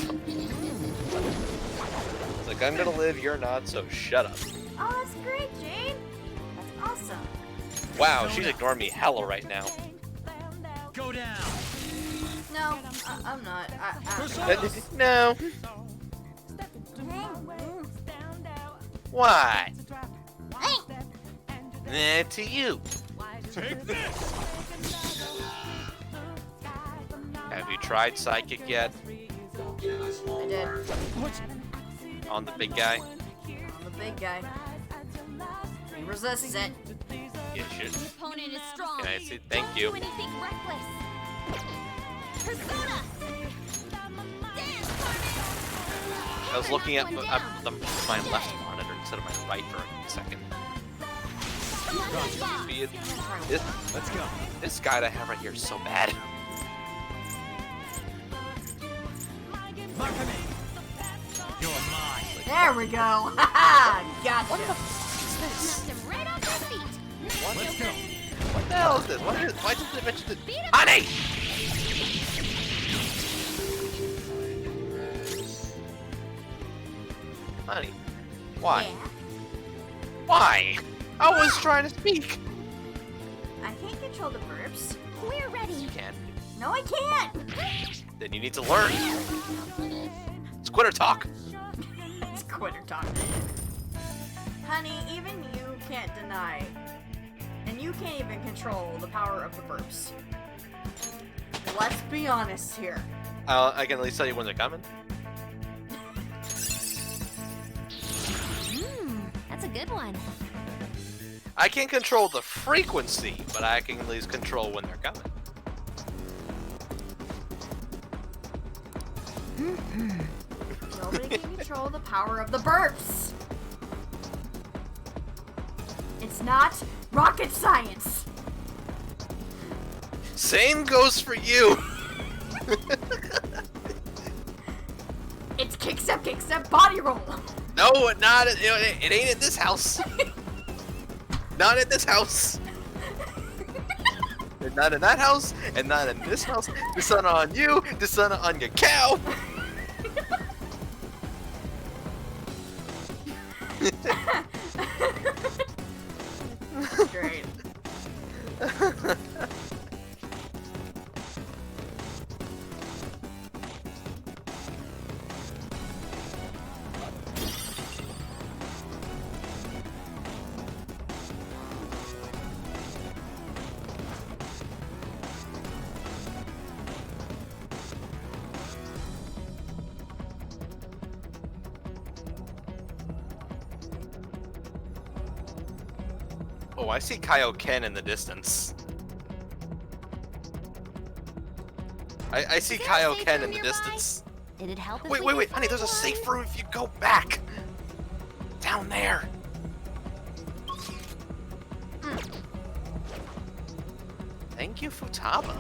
It's like, I'm gonna live, you're not, so shut up. Oh, that's great, Jade. That's awesome. Wow, she's ignoring me hella right now. Go down. No, I'm not. No. Why? To you. Take this. Have you tried psychic yet? I did. On the big guy? I'm the big guy. He resists it. You should. Opponent is strong. Can I say thank you? Do anything reckless. Persona! I was looking at my left monitor instead of my right for a second. Let's go. This guy that I have right here is so bad. Mark me. You're mine. There we go. Haha, gotcha. What the fuck is this? Knocked him right off his feet. Let's go. What the hell is this? Why did they mention the honey? Honey, why? Yeah. Why? I was trying to speak. I can't control the burps. We're ready. You can. No, I can't. Then you need to learn. It's quitter talk. It's quitter talk. Honey, even you can't deny, and you can't even control the power of the burps. Let's be honest here. I can at least tell you when they're coming. That's a good one. I can't control the frequency, but I can at least control when they're coming. Nobody can control the power of the burps. It's not rocket science. Same goes for you. It's kick step, body roll. No, not it ain't at this house. Not at this house. And not in that house, and not in this house. Dishonor on you, dishonor on your cow. Great. Oh, I see Kaioken in the distance. I see Kaioken in the distance. It'd help if Wait, we wait, could honey, there's a safe room if you go back. Down there. Thank you, Futaba.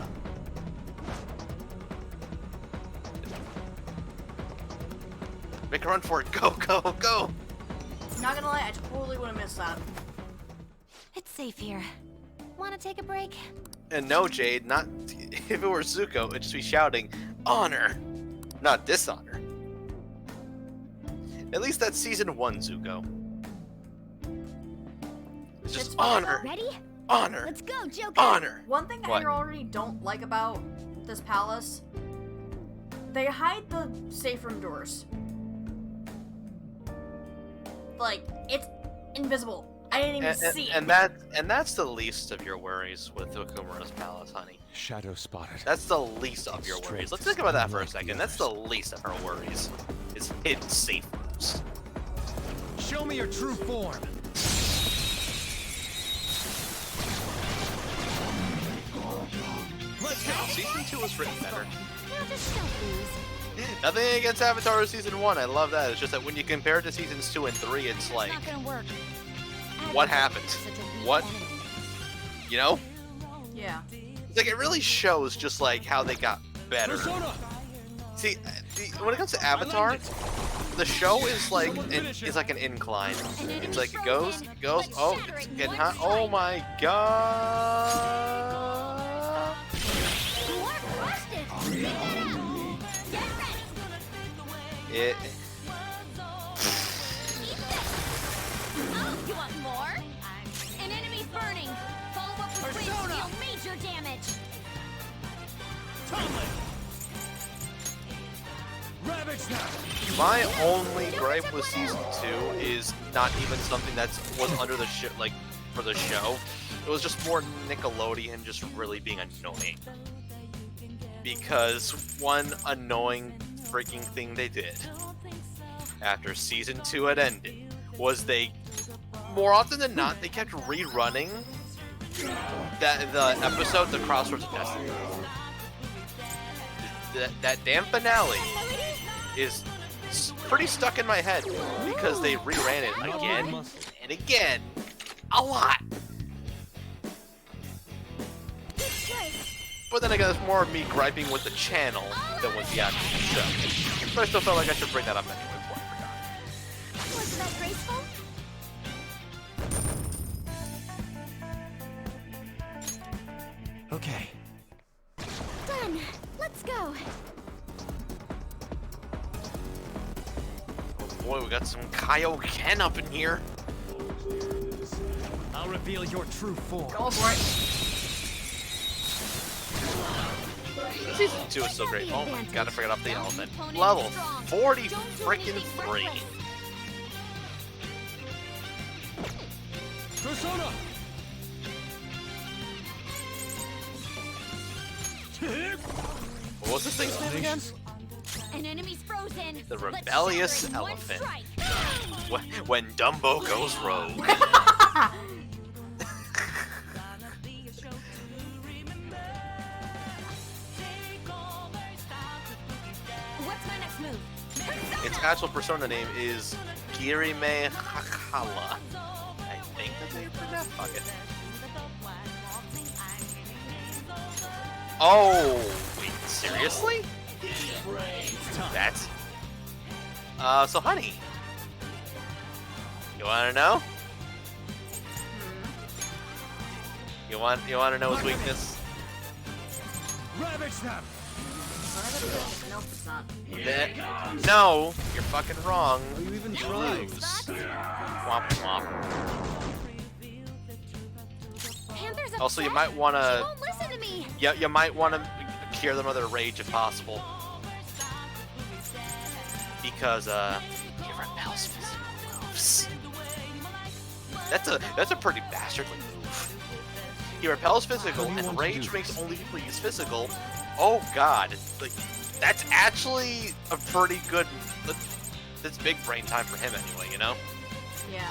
Make a run for it. Go, go, go. Not gonna lie, I totally would have missed that. It's safe here. Wanna take a break? And no, Jade, not if it were Zuko, it'd just be shouting, honor, not dishonor. At least that's season 1, Zuko. It's just honor, Ready? honor, Let's go, Joker. honor. One thing What? I already don't like about this palace, they hide the safe room doors. Like, it's invisible. I didn't even see it. And that's the least of your worries with Okumura's palace, honey. Shadow spotted. That's the least of your worries. Let's think about that for a second. That's the least of her worries. Is hidden safe rooms. Show me your true form. Let's go. Season 2 was written better. Now just don't lose. Nothing against Avatar Season 1. I love that. It's just that when you compare it to Seasons 2 and 3, it's like, Not gonna work. what happened? What? You know? Yeah. It's like, it really shows just like how they got better. See, when it comes to Avatar, the show is like an incline. It's like it goes, oh, it's getting hot. Oh my god! It. Oh, you want more? An enemy's burning. Follow up with waves deal major damage. My only gripe with Season 2 is not even something that was under the like for the show. It was just more Nickelodeon just really being annoying. Because one annoying freaking thing they did after Season 2 had ended was they, more often than not, they kept rerunning the episode, The Crossroads of Destiny. That damn finale is pretty stuck in my head because they reran it again and again a lot. But then again, it's more of me griping with the channel than with the actual show. But I still felt like I should bring that up anyway before I forgot. Wasn't that graceful? Okay. Done. Let's go. Oh boy, we got some Kaioken up in here. I'll reveal your true form. Go for it. Season 2 is so great. Oh my god, I forgot off the elephant. Level 40 freaking 3. Persona! What was this thing's name again? An enemy's frozen. The rebellious elephant. When Dumbo goes rogue. What's my next move? Its actual persona name is Girime Hakala. I think that's how you pronounce it. Fuck it. Oh, wait, seriously? That's... so honey. You wanna know? You wanna know his weakness? Ravage them! Nope, it's not. No, you're fucking wrong. Are you even trying? Womp womp. Panther's Also, you upset. might wanna... She won't listen to me. Yeah, you might wanna cure them of their rage if possible. Because, he repels physical moves. That's a pretty bastardly move. He repels physical, and rage makes only people use physical. Oh god, like, that's actually a pretty good... That's big brain time for him anyway, you know? Yeah.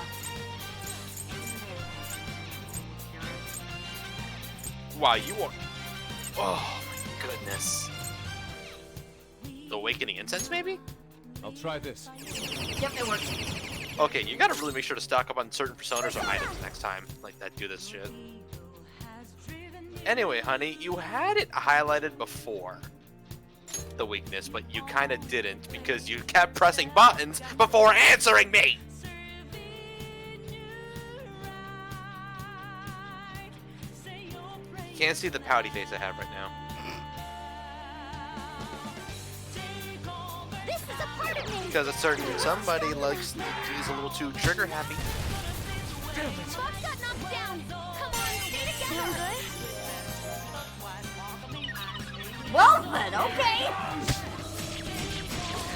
Wow, you are... Oh my goodness. The Awakening Incense, maybe? I'll try this. Yep, it works. Okay, you gotta really make sure to stock up on certain personas or items next time, like that do this shit. Anyway, honey, you had it highlighted before, the weakness, but you kinda didn't because you kept pressing buttons before answering me! You can't see the pouty face I have right now. This is a part of me. Because a certain somebody likes, is a little too trigger happy. Fox got knocked down. Come on, stay together. Sound good? Well then, okay.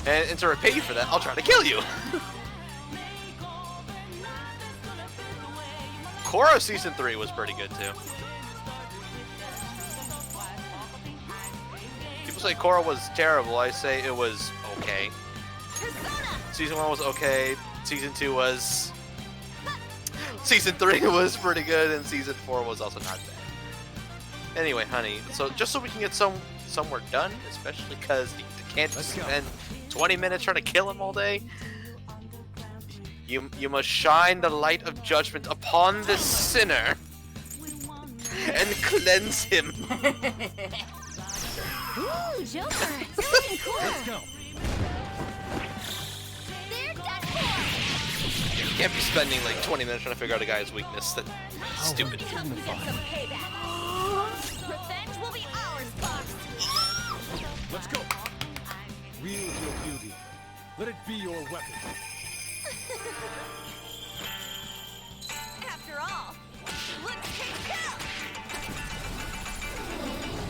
And to repay you for that, I'll try to kill you. Korra Season 3 was pretty good, too. People say Korra was terrible. I say it was okay. Season 1 was okay. Season 2 was... Season 3 was pretty good, and Season 4 was also not bad. Anyway, honey, so just so we can get somewhere done, especially because you can't spend 20 minutes trying to kill him all day, you must shine the light of judgment upon this sinner and cleanse him. Ooh, Joker! You're looking cool! Let's go. They're done for! You can't be spending like 20 minutes trying to figure out a guy's weakness. That's stupid. Come get some payback! Revenge will be ours, Fox! Let's go. Wield your beauty. Let it be your weapon. After all, let's take kill!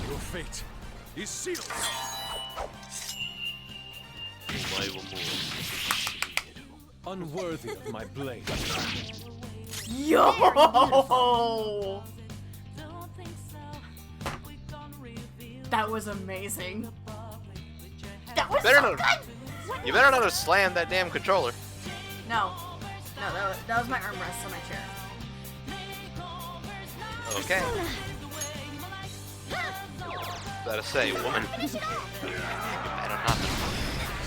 Your fate is sealed. Unworthy of my blade. Yo! That was amazing. That was Better so not, good! you better not have slammed that damn controller. No. No, that was my armrest on my chair. Okay. Gotta say, woman. You better not.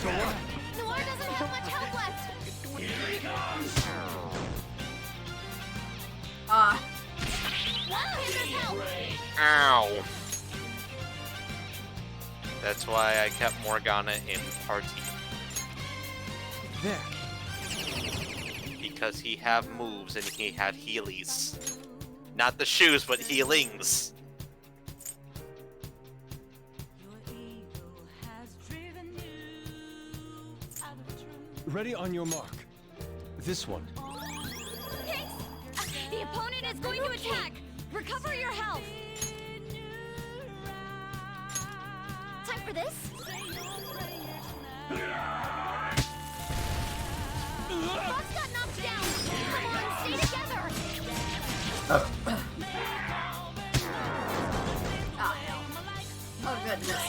Noir doesn't have much health left! Ow. That's why I kept Morgana in party. There. Because he have moves and he had healies. Not the shoes, but healings. Ready on your mark. This one. The opponent is going to attack! Recover your health! Time for this? Boss got knocked down! Come on, stay together! Oh, hell. Oh, goodness.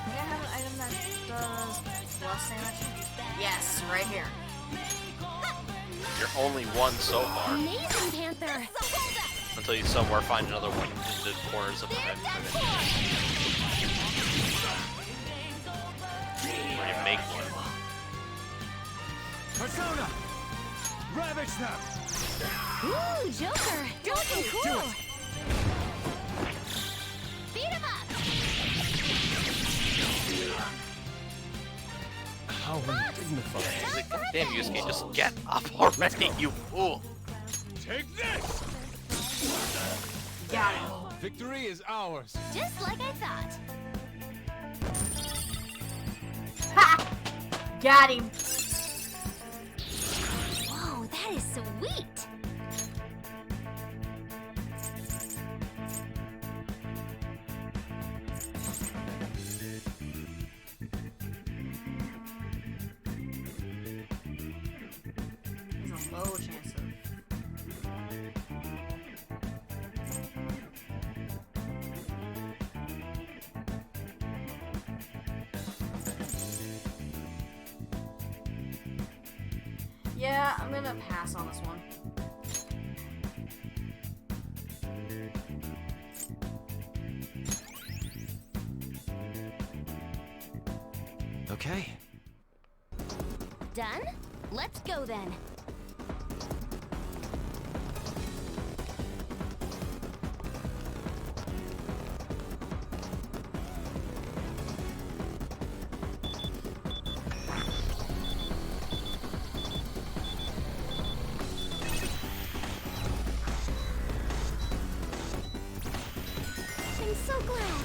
May I have an item that does plus damage? Yes, right here. You're only one so far. Amazing, Panther! Until you somewhere find another one in the corners of the menu. Or you make one. Persona! Ravage them! Ooh, Joker! You're looking cool! Beat him up! How undignified. God damn, Yusuke, just get up already, you fool! Take this! Got him. Victory is ours. Just like I thought. Ha! Got him. Whoa, that is sweet! There's a low chance of... Yeah, I'm gonna pass on this one. Okay. Done? Let's go then. I'm so glad.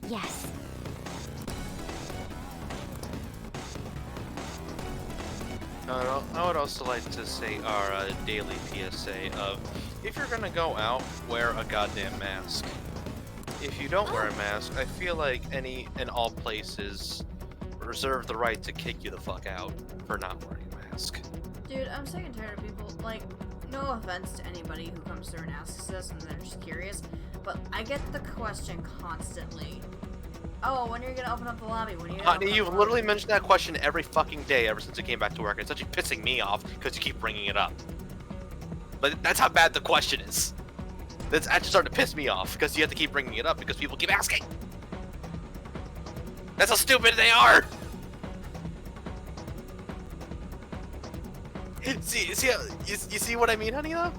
Yes. I would also like to say our daily PSA of, if you're gonna go out, wear a goddamn mask. if you don't wear a mask, I feel like any and all places reserve the right to kick you the fuck out for not wearing a mask. Dude, I'm sick and tired of people, like, no offense to anybody who comes through and asks this and they're just curious, but I get the question constantly. Oh, when are you gonna open up the lobby? When are you gonna Honey, you've literally mentioned that question every fucking day ever since I came back to work. It's actually pissing me off because you keep bringing it up. But that's how bad the question is. That's actually starting to piss me off because you have to keep bringing it up because people keep asking. That's how stupid they are. See, you see what I mean, honey, though?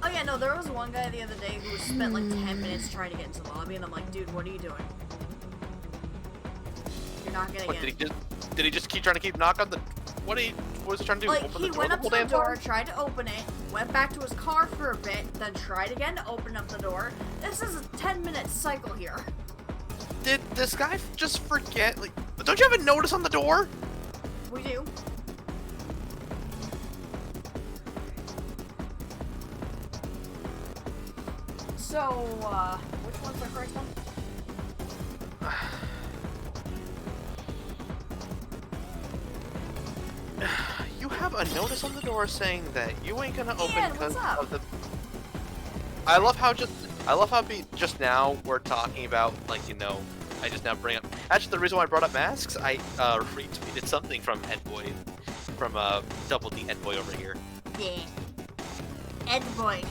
Oh yeah, no, there was one guy the other day who spent like 10 minutes trying to get into the lobby, and I'm like, dude, what are you doing? You're not gonna get in. Did he just keep trying to keep knock on the... What was he trying to do? Like, Open he the door went up the to whole the damn door, time? tried to open it, went back to his car for a bit, then tried again to open up the door. This is a 10-minute cycle here. Did this guy just forget? Like, don't you have a notice on the door? We do. So, which one's the correct one? You have a notice on the door saying that you ain't gonna open Ian, because what's up? of the... I love how just now we're talking about, like, you know, I just now bring up... Actually, the reason why I brought up masks, I retweeted something from Headboy, from Double D Headboy over here. Yeah. Headboy.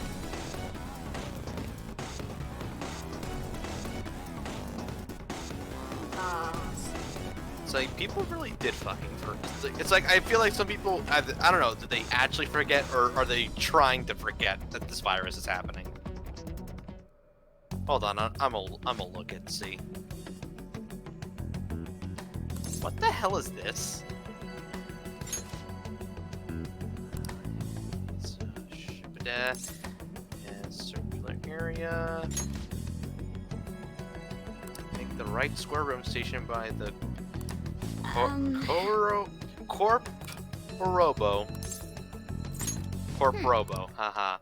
It's like, people really did fucking forget. It's like, I feel like some people, I don't know, did they actually forget, or are they trying to forget that this virus is happening? Hold on, I'm a look and see. What the hell is this? Circular area. Make the right square room station by the Corp-Robo, haha.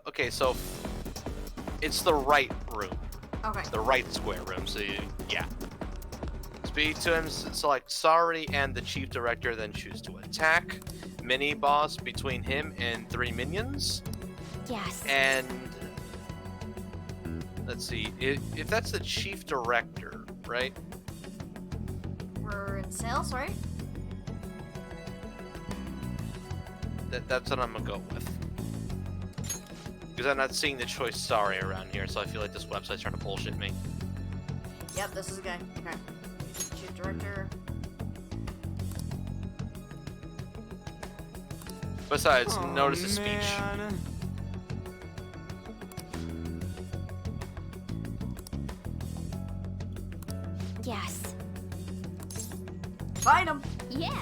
Okay, so it's the right room. Okay. The right square room, so yeah. Speak to him, select sorry and the chief director, then choose to attack. Mini boss between him and 3 minions. Yes. And let's see, if that's the chief director, right? We're in sales, right? That's what I'm gonna go with. Because I'm not seeing the choice sorry around here, so I feel like this website's trying to bullshit me. Yep, this is the guy. Okay. Chief director. Besides, notice the speech. Yes. Find him. Yeah.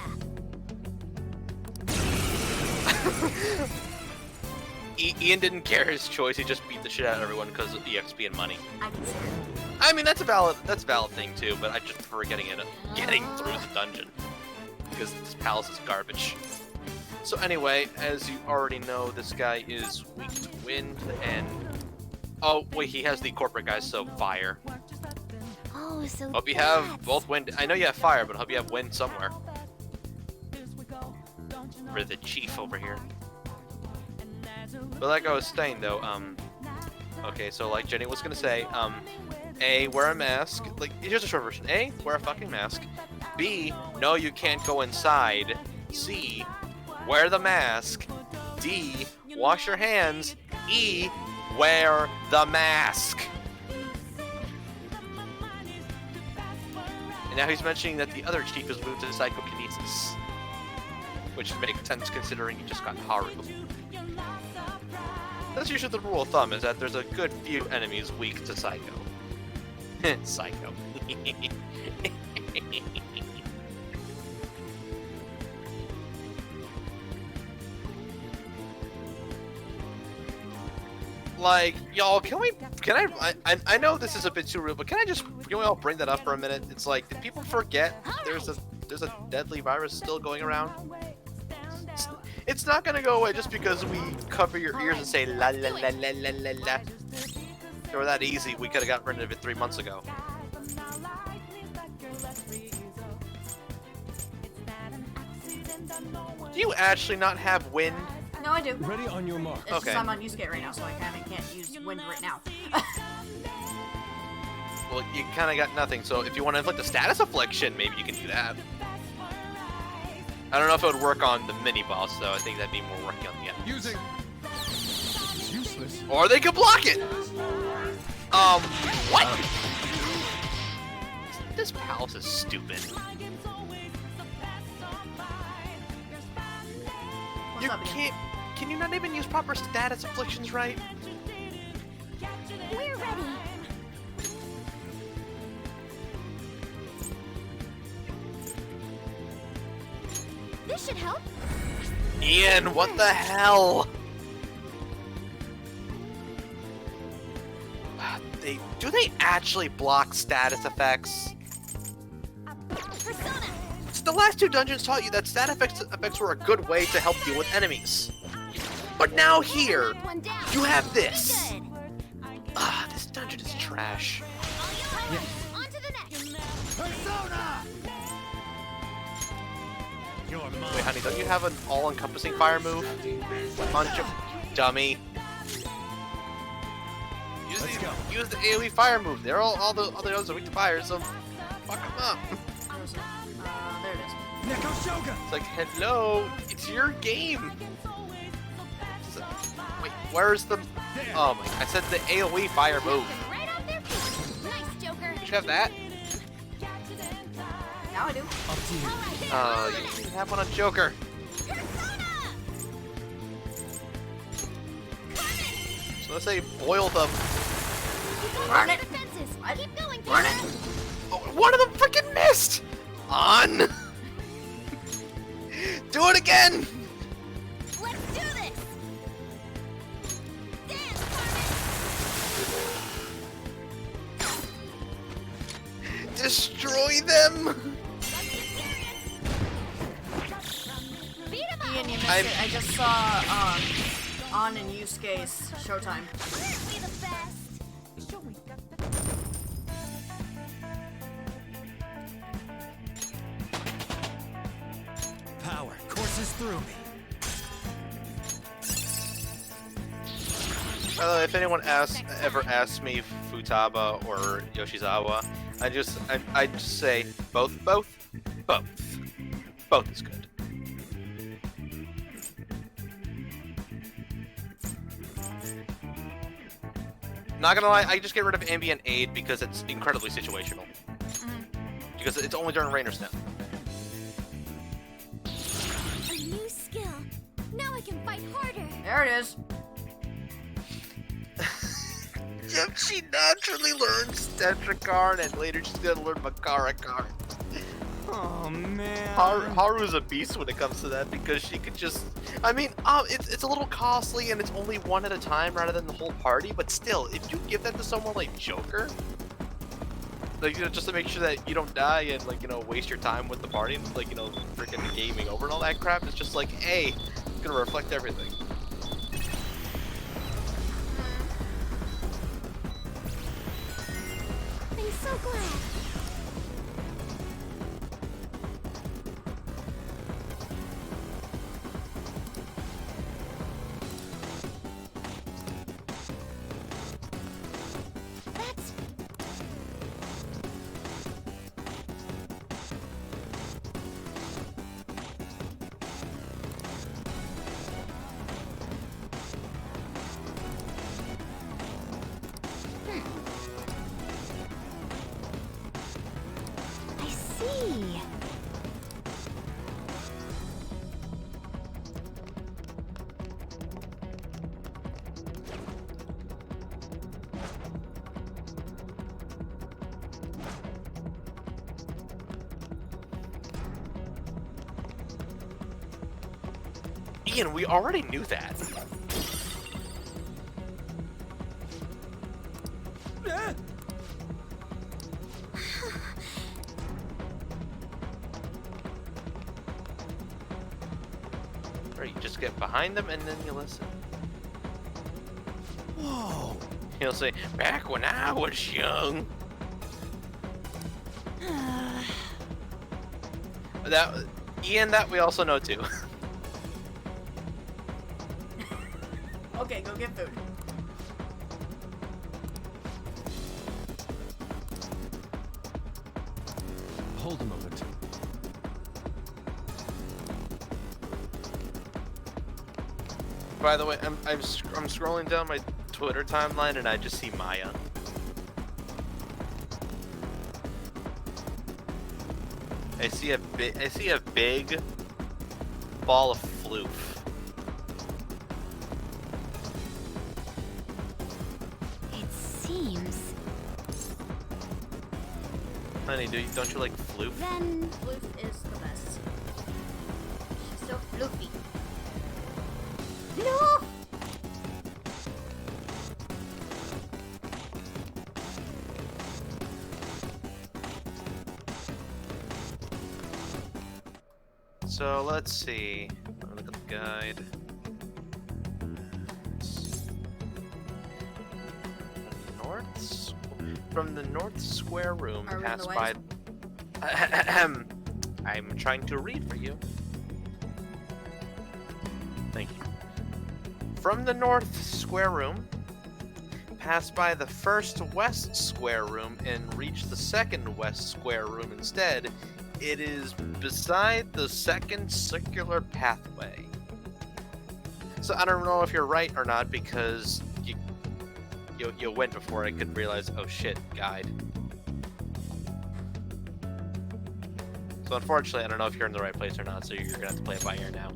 Ian didn't care his choice. He just beat the shit out of everyone because of EXP and money. I can see it. I mean, that's a valid thing too. But I just prefer getting through the dungeon because this palace is garbage. So anyway, as you already know, this guy is weak to wind and oh wait, he has the corporate guys, so fire. Oh, so Hope you have both wind. I know you have fire, but hope you have wind somewhere. For the chief over here. But like I was saying though, okay, so like Jenny was gonna say, A, wear a mask. Like, here's a short version. A, wear a fucking mask. B, no, you can't go inside. C, wear the mask. D, wash your hands. E, wear the mask. And now he's mentioning that the other chief is moved to psychokinesis. Which makes sense considering he just got Haru. That's usually the rule of thumb, is that there's a good few enemies weak to Psycho. Psycho. Like, y'all, can I know this is a bit too real, but can we all bring that up for a minute? It's like, did people forget there's a deadly virus still going around? It's not gonna go away just because we cover your ears and say la la la la la la la. If it were that easy, we could have gotten rid of it 3 months ago. Do you actually not have wind? No, I do. Ready on your mark. It's Okay. just I'm on Uskate right now, so I kind of can't use wind right now. Well, you kind of got nothing, so if you want to inflict a status affliction, maybe you can do that. I don't know if it would work on the mini-boss, though. I think that'd be more working on the enemies. Using. It's useless. Or they could block it! What? This palace is stupid. You can't... Can you not even use proper status afflictions right? We're ready. This should help. Ian, what the hell? Do they actually block status effects? Persona. The last 2 dungeons taught you that status effects were a good way to help deal with enemies. But now here, you have this. Ah, this dungeon is trash. On to the next. Persona! You're mine. Wait, honey, don't you have an all-encompassing fire move? Punch him, dummy. Use the AoE fire move. They're all the other ones are weak to fire, so fuck them up. There it is. It's like, hello, it's your game. Wait, where's the? Oh my! I said the AoE fire move. Right off their feet. Nice, Joker. You have that? Now I do. You didn't have one on Joker. So let's say boil them. Burn it. Keep going. Burn it. Oh, one of them freaking missed. On. Do it again. Let's do this. Dance, Carmen. Destroy them. Ian, you missed it. I just saw On and Yusuke's showtime. Aren't we the best? Power courses through me. By the way, if anyone ever asks me Futaba or Yoshizawa, I just say both is good. Not gonna lie, I just get rid of ambient aid because it's incredibly situational. Because it's only during rain or snow. A new skill. Now I can fight harder. There it is. Yep, she naturally learns Tetrakarn and later she's gonna learn Makarakarn. Oh man. Haru's a beast when it comes to that because she could just... I mean, it's a little costly and it's only one at a time rather than the whole party, but still, if you give that to someone like Joker, like, just to make sure that you don't die and, like, waste your time with the party and, like, freaking gaming over and all that crap, it's just like, hey, it's gonna reflect everything. I'm so glad. That's... I see. Ian, we already knew that. Or you just get behind them and then you listen. Whoa! He'll say, back when I was young. Ian, that we also know too. Okay, go get food. Hold a moment. By the way, I'm scrolling down my Twitter timeline and I just see Maya. I see a big ball of floof. It seems. Honey, don't you like floof? Then floof is the best. She's so floofy. No! So let's see. Look at the guide. From the north square room, Are we pass in the by. way? I'm trying to read for you. Thank you. From the north square room, pass by the first west square room and reach the second west square room instead. It is beside the second circular pathway. So I don't know if you're right or not because you went before I could realize, oh shit, guide. So unfortunately, I don't know if you're in the right place or not, so you're gonna have to play it by ear now.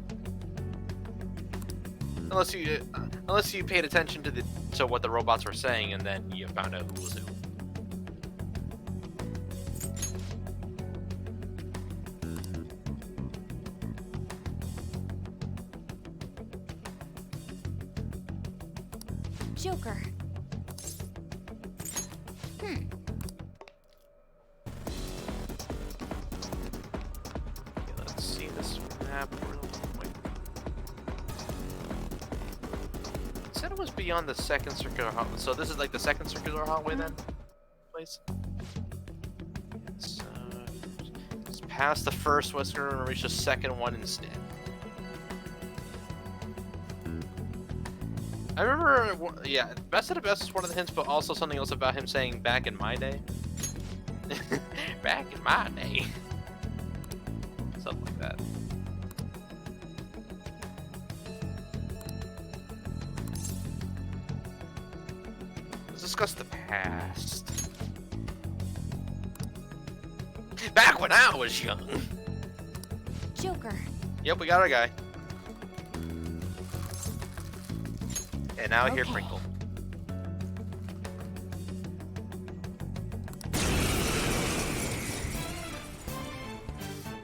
Unless you paid attention to what the robots were saying and then you found out who was who. Joker. Okay, let's see this map real quick. It said it was beyond the second circular hallway. So this is like the second circular hallway then? Place? So just past the first western room and reach the second one instead. I remember, yeah, Best of the Best is one of the hints, but also something else about him saying back in my day. Back in my day. Something like that. Let's discuss the past. Back when I was young. Joker. Yep, we got our guy. And now I hear Okay. Crinkle.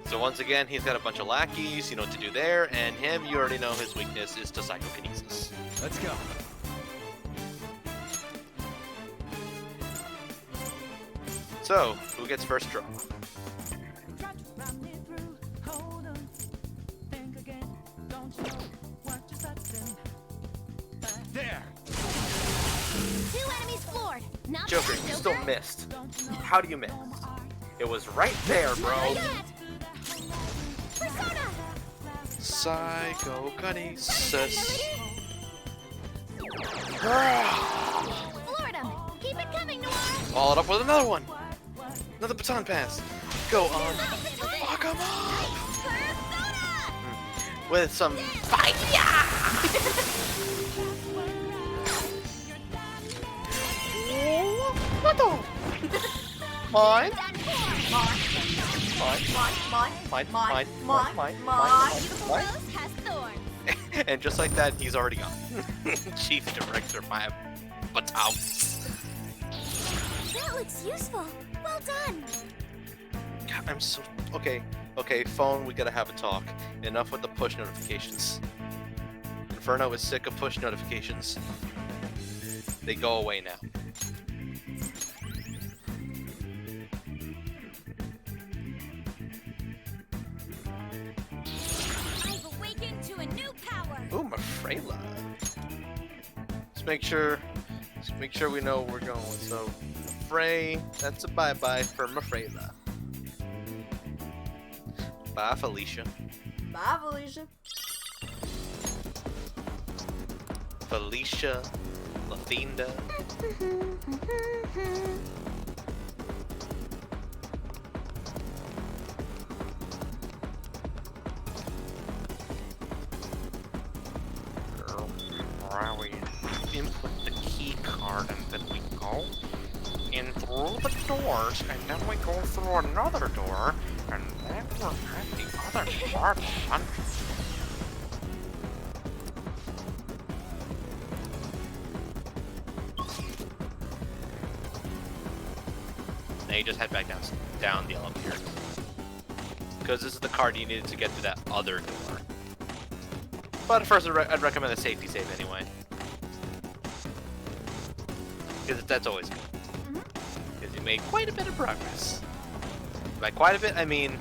So once again, he's got a bunch of lackeys, you know what to do there, and him, you already know his weakness is to psychokinesis. Let's go. So, who gets first draw? There! 2 enemies floored. Not Joker, bad, you still missed. How do you miss? It was right there, bro. Persona! Psychokinesis. Floored him. Keep it coming, Noir. Followed up with another one. Another baton pass. Go on. Fuck him up. With some fire. What the? Mine. Mine. Has thorns. And just like that, he's already gone. Chief Director by Batons. That looks useful. Well done. God, I'm so... Okay, phone, we gotta have a talk. Enough with the push notifications. Inferno is sick of push notifications. They go away now. I've awakened to a new Ooh, Mafrela. Let's make sure we know where we're going. So, Frey, that's a bye-bye for Mafrela. Bye, Felicia. Bye, Felicia. Felicia, Lathinda. Where we input the key card and then we go in through the doors and then we go through another door and then we're at the other part of the country. Now you just head back down the elevator. Because this is the card you needed to get to that other door. But first, I'd recommend a safety save anyway. Because that's always good. Because you made quite a bit of progress. By quite a bit, I mean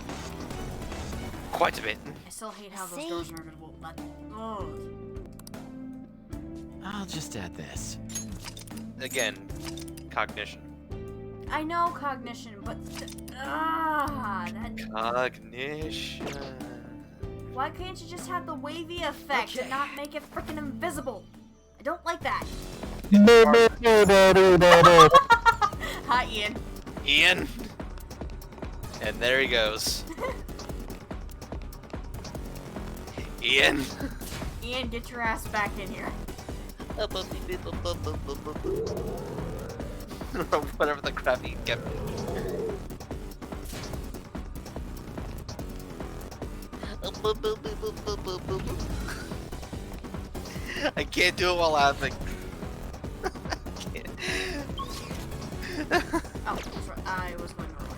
quite a bit. I still hate how those doors are gonna won't let. Oh. I'll just add this. Again, cognition. I know cognition, but that. Cognition. Why can't you just have the wavy effect and not make it freaking invisible? I don't like that. Hi, Ian. Ian. And there he goes. Ian. Ian, get your ass back in here. Whatever the crap he kept. I can't do it while laughing. Oh, that's right. I was going the wrong way.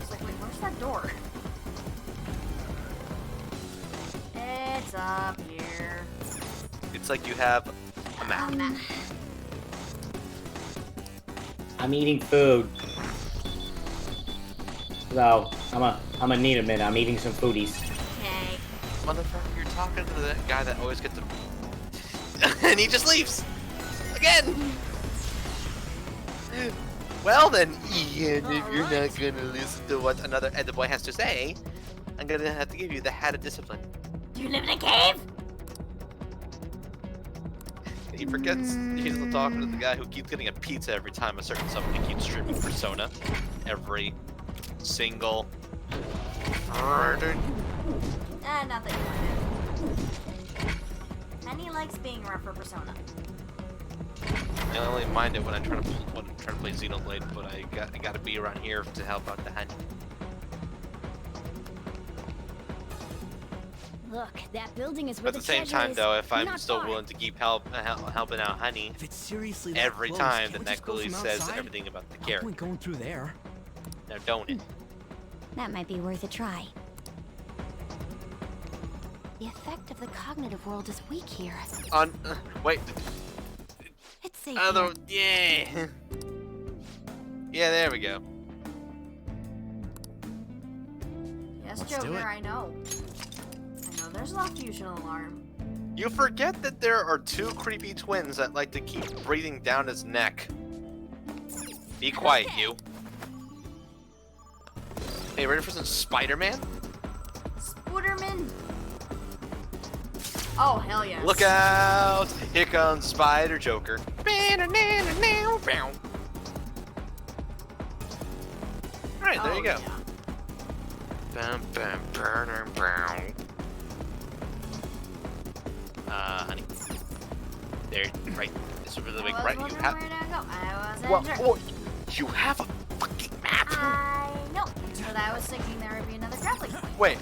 It's like, wait, where's that door? It's up here. It's like you have a map. I'm eating food. So, I'm gonna need a minute. I'm eating some foodies. Okay. Motherfucker, you're talking to the guy that always gets to... and he just leaves! Again! Well then, Ian, if you're not gonna listen to what another boy has to say, I'm gonna have to give you the hat of discipline. Do you live in a cave? He forgets he's still talking to the guy who keeps getting a pizza every time a certain somebody keeps streaming Persona. Every single... Nothing. Penny likes being around for Persona. I only mind it when I'm trying to play Xenoblade, but I gotta be around here to help out the honey. Look, that building is where But at the same time, is. though, if We're I'm not still far. willing to keep helping out Honey, If it's seriously every that close, time, can't then we that just go clearly from says outside? everything about the No character. point going through there. Now, don't it? That might be worth a try. The effect of the cognitive world is weak here. Wait. It's safe. Yeah. Yeah, there we go. Yes, Let's do Joker, it. I know. There's a fusion alarm. You forget that there are two creepy twins that like to keep breathing down his neck. Be quiet, you. Hey, ready for some Spider-Man? Spooderman. Oh, hell yes. Look out! Here comes Spider Joker. Alright, there you go. Bam, bam, bam, bam. Honey. There, right. This is really big, right? You have. Well, you have a fucking map. I know, but I was thinking there would be another grappling point. Wait,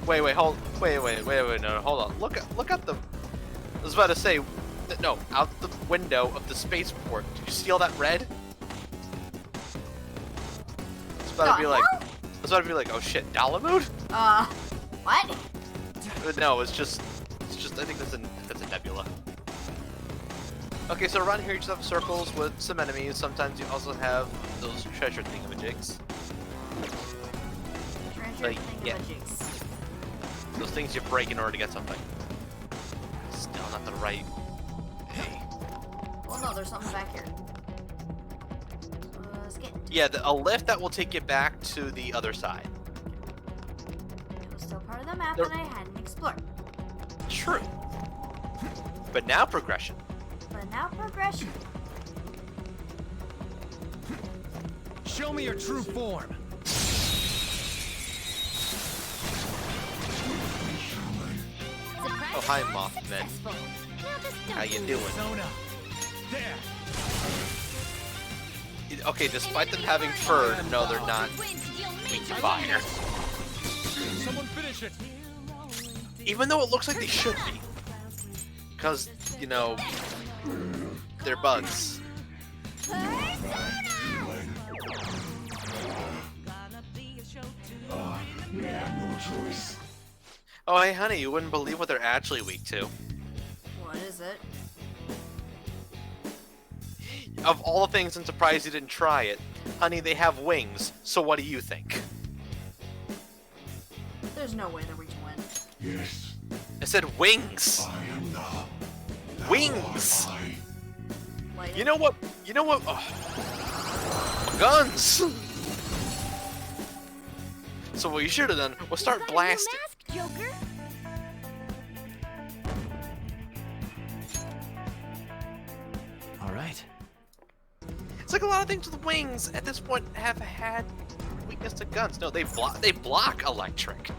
no, hold on. Look at the. I was about to say, no, out the window of the spaceport. Did you see all that red? It's about to be like. It's about to be like, oh shit, Dalamud? What? No, it's just. I think that's a nebula. Okay, so around here you just have circles with some enemies. Sometimes you also have those treasure thingamajigs. Treasure thingamajigs. Those things you break in order to get something. Still No, not the right. Hey. Well, no, there's something back here. So, let's get into Yeah, a lift that will take you back to the other side. it. Was still part of the map that I hadn't explored. True. But now progression. But now progression. Show me your true form. Oh, hi, Mothman. How you doing? Okay, despite them having fur, no, they're not weak to fire. Someone finish it. Even though it looks like they should be. Because, you know, they're bugs. Oh, hey, honey, you wouldn't believe what they're actually weak to. What is it? Of all the things, I'm surprised you didn't try it. Honey, they have wings, so what do you think? There's no way that we can win. Yes. I said wings! I am now. Wings! Light You know what? You know what? Oh. Guns! So what you should have done was start blasting. Joker? All right. It's like a lot of things with wings at this point have had weakness to guns. No, they block electric.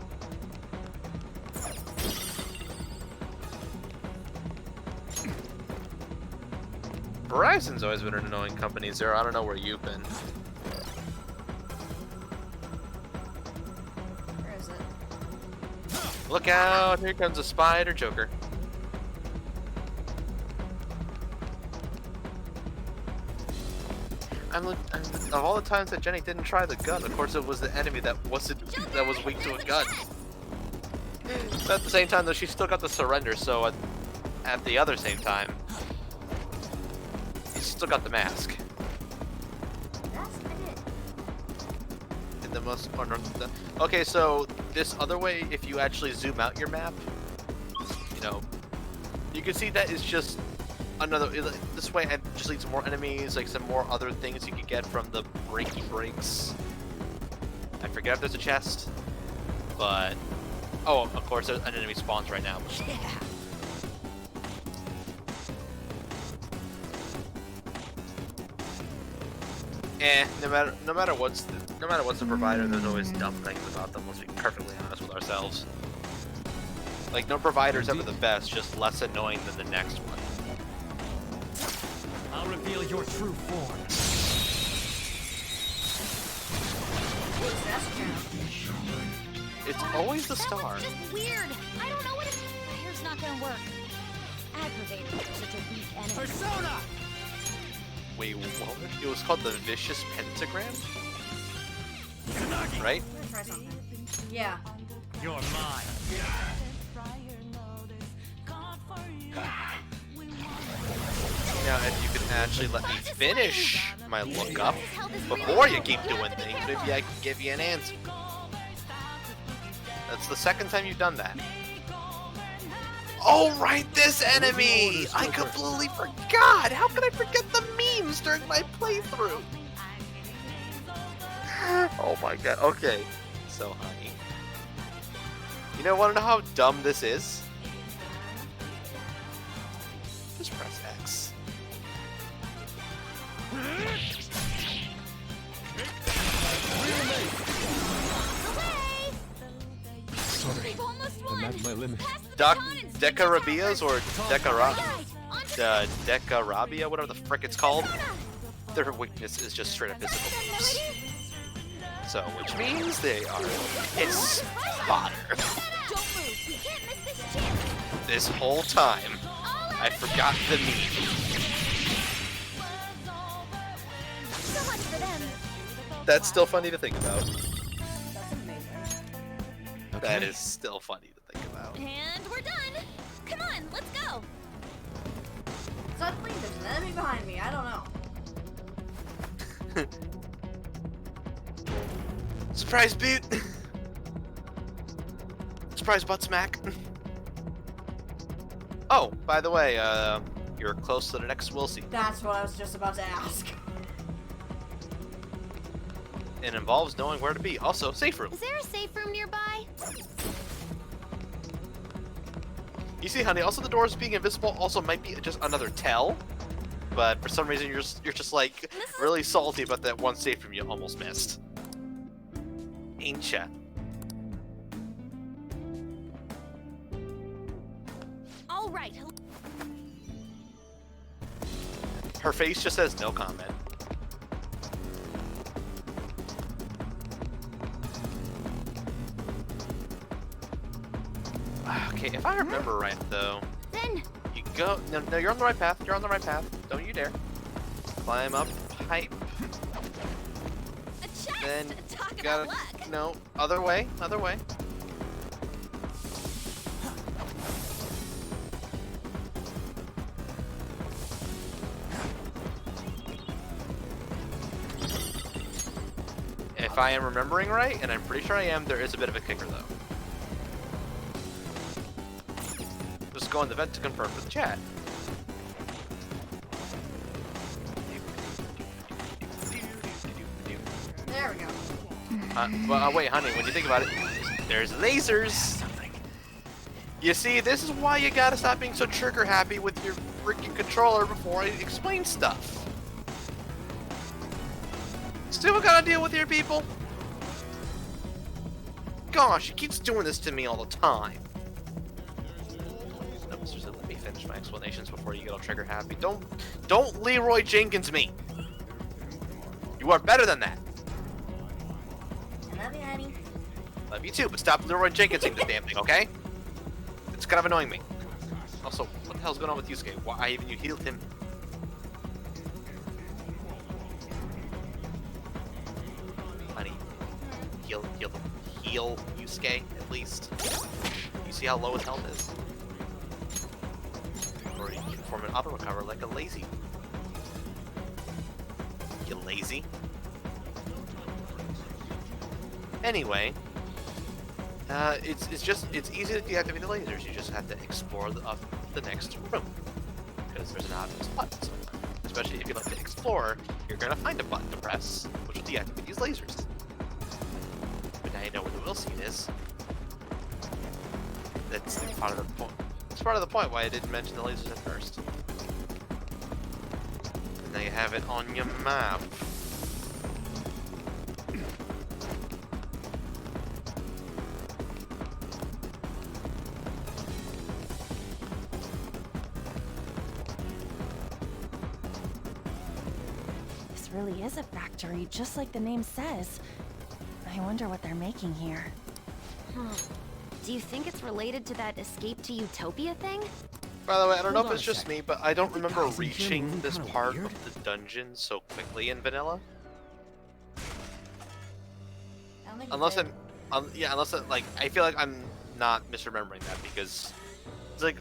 Verizon's always been an annoying company, Zero. I don't know where you've been. Where is it? Look out! Here comes a spider Joker. Of all the times that Jenny didn't try the gun, of course it was the enemy that was weak to a gun. But at the same time, though, she still got the surrender. So at the other same time, she still got the mask. Yes, I did. In the most okay, so this other way, if you actually zoom out your map, you know, you can see that it's just another. This way, it just leads to more enemies, like some more other things you can get from the breaks. I forget if there's a chest, but oh, of course, an enemy spawns right now. Yeah. No matter what's the provider, there's always dumb things about them. Let's be perfectly honest with ourselves. Like, no provider's ever the best, just less annoying than the next one. I'll reveal your true form. It's always the star. That was just weird. I don't know what it. Fire's not gonna work. Aggravating for such a weak enemy. Persona! Wait, what? It was called the Vicious Pentagram? Right? I'm gonna try something. Yeah. You're mine. Now, if you can actually let me finish my lookup before you keep doing things, maybe I can give you an answer. That's the second time you've done that. Oh, right, this enemy! I completely forgot! How could I forget the memes during my playthrough? Oh my god, okay. So, honey. You wanna know how dumb this is? Just press X. Sorry, I'm at my limit. Decarabias or Decarabia, whatever the frick it's called. Their weakness is just straight up physical moves. So, which means they are its fodder. This whole time, I forgot the meme. That's still funny to think about. That's amazing. Okay. That is still funny to think about. And we're done. Come on, let's go. Suddenly, there's an enemy behind me. I don't know. Surprise beat! Surprise butt smack. Oh, by the way, you're close to the next will see. That's what I was just about to ask. It involves knowing where to be. Also, safe room. Is there a safe room nearby? You see, honey, also the doors being invisible also might be just another tell. But for some reason, you're just like really salty about that one safe room you almost missed. Ain't ya? All right. Her face just says no comment. Okay, if I remember right, though, Then you go. No, you're on the right path. You're on the right path. Don't you dare. Climb up pipe. A chest. Then Talk gotta about luck. no other way. Other way. If I am remembering right, and I'm pretty sure I am, there is a bit of a kicker though. Just go in the vent to confirm with the chat. There we go. Well, wait, honey, when you think about it, there's lasers! You see, this is why you gotta stop being so trigger happy with your freaking controller before I explain stuff. Still gotta deal with your people? Gosh, he keeps doing this to me all the time. No, Mr. Zid, let me finish my explanations before you get all trigger happy. Don't Leroy Jenkins me! You are better than that! I love you, honey. Love you too, but stop Leroy Jenkinsing this damn thing, okay? It's kind of annoying me. Also, what the hell's going on with Yusuke? Why even you healed him? Honey, heal Yusuke at least. You see how low his health is? Or you can perform an auto recover like a lazy. You lazy. Anyway, it's easy to deactivate the lasers. You just have to explore the next room because there's an obvious button somewhere. Especially if you like to explore, you're gonna find a button to press, which will deactivate these lasers. But now you know where the will seat is. That's part of the point. It's part of the point why I didn't mention the lasers at first. And now you have it on your map. This really is a factory, just like the name says. I wonder what they're making here. Do you think it's related to that escape to Utopia thing? By the way, I don't know Hold if on it's a just sec. me, but I don't remember guys in here reaching moving this kinda part weird. of the dungeon so quickly in vanilla. I don't think Unless you did. yeah, unless like I feel like I'm not misremembering that because it's like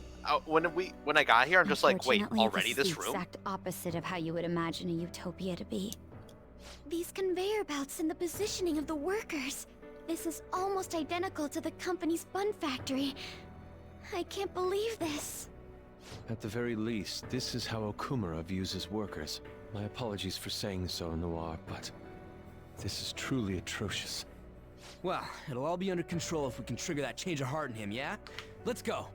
when I got here, I'm just like, wait, Unfortunately, already this is this the room? exact opposite of how you would imagine a utopia to be. These conveyor belts and the positioning of the workers. This is almost identical to the company's bun factory. I can't believe this. At the very least, this is how Okumura views his workers. My apologies for saying so, Noir, but this is truly atrocious. Well, it'll all be under control if we can trigger that change of heart in him, yeah? Let's go.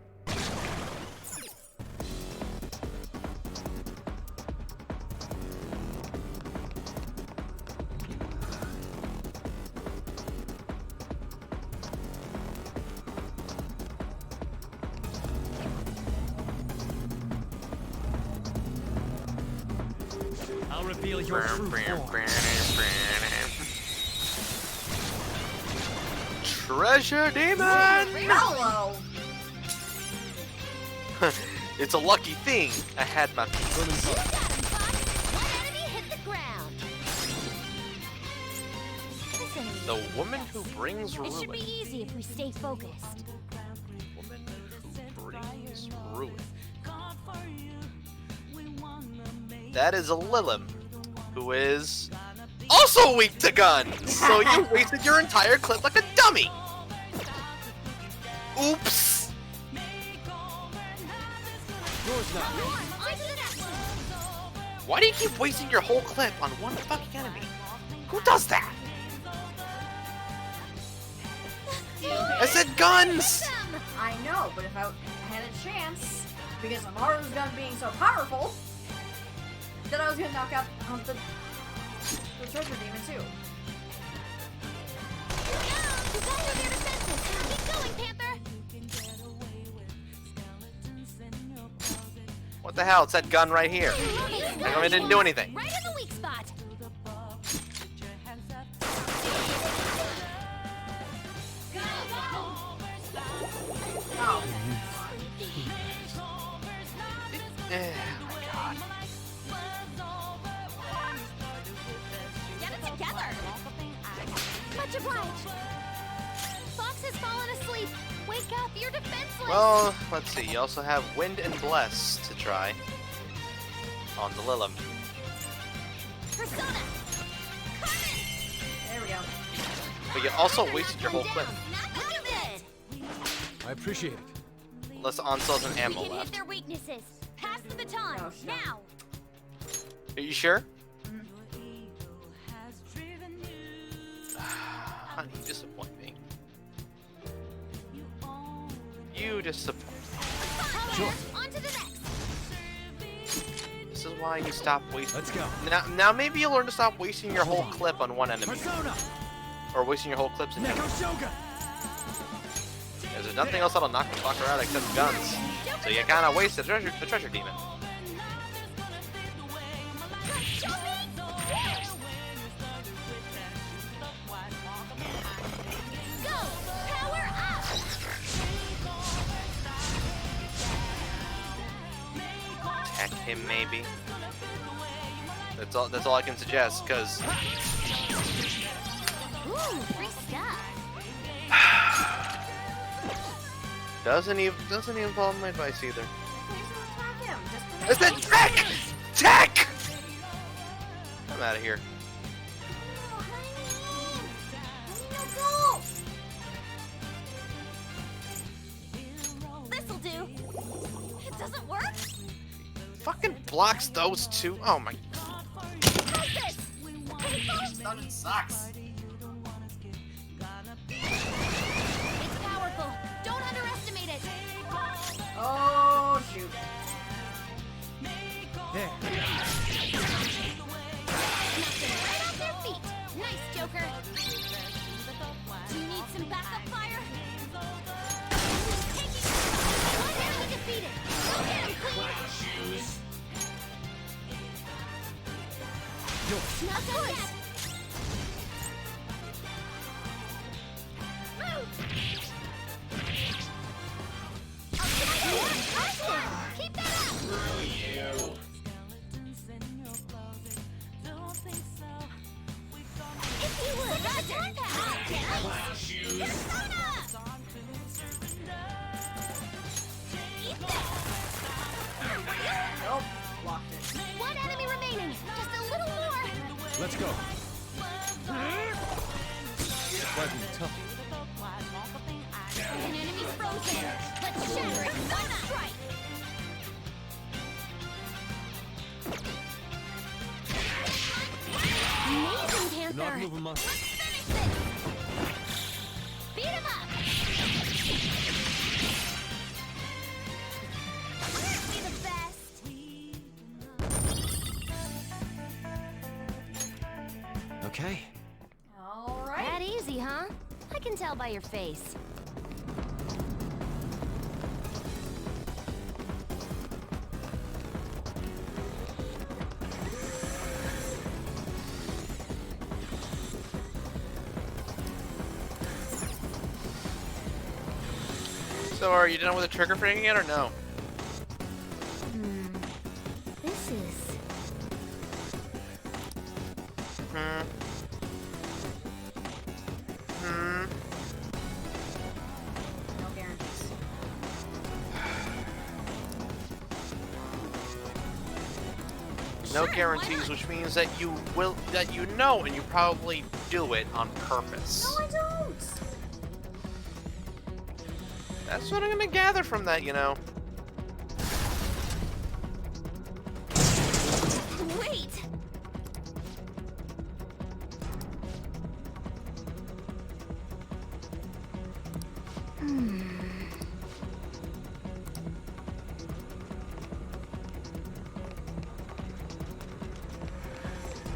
I'll reveal your true form. Treasure demon! Hello! It's a lucky thing I had my one enemy hit the ground. This enemy the woman who brings It should be ruin. easy if we stay focused. Woman who brings ruin. That is a Lilim, who is also weak to guns. So you wasted your entire clip like a dummy. Oops. not. Why do you keep wasting your whole clip on one fucking enemy? Who does that? I said guns! I know, but if I had a chance, because of Haru's gun being so powerful, that I was gonna knock out the treasure demon too. What the hell? It's that gun right here. How come it didn't do anything? Right in the weak spot. Oh. Oh my god. Get it together. Much obliged. Fox has fallen asleep. Wake up, you're defenseless. Well, let's see. You also have Wind and Bless to try on the Lilum. Persona. There we go. But you also wasted your whole clip. I appreciate it. Unless Onslaugh's an We ammo can hit left. their weaknesses. Pass the baton now. Are you sure? Honey, you disappoint me. You disappoint me. Sure. On to the next. This is why you stop wasting. Let's go. Now maybe you'll learn to stop wasting your whole clip on one enemy. Persona. Or wasting your whole clips in Neko enemies. Shogun. Because there's nothing else that'll knock the fucker out except guns. So you kinda wasted the treasure demon. Go. Power up. Attack him maybe. That's all I can suggest, because Ooh, free stuff. doesn't even follow my advice either. Attack him. I said tech! Tech! I'm out of here. This'll do. It doesn't work. Fucking blocks those two. Oh my. How's this? Dungeon sucks. It's powerful. Don't underestimate it. Oh shoot. There. Right off their feet. Nice, Joker. Do you need some backup fire? One enemy defeated. Go get him, Queen. Not done yet. Keep that up! If you would, return that! Eat this! Nope. Blocked it. One enemy remaining! Just a little more! Let's go. Wasn't tough. An enemy's frozen! Let's shatter it! One strike! Amazing, Panther! Not moving much. Finish this! Beat him up! Aren't we the best? Okay. Alright. That easy, huh? I can tell by your face. So are you done with the trigger thing yet or no? This is... No guarantees. No guarantees, which means that you know and you probably do it on purpose. No, I don't. That's what I'm gonna gather from that, you know. Wait!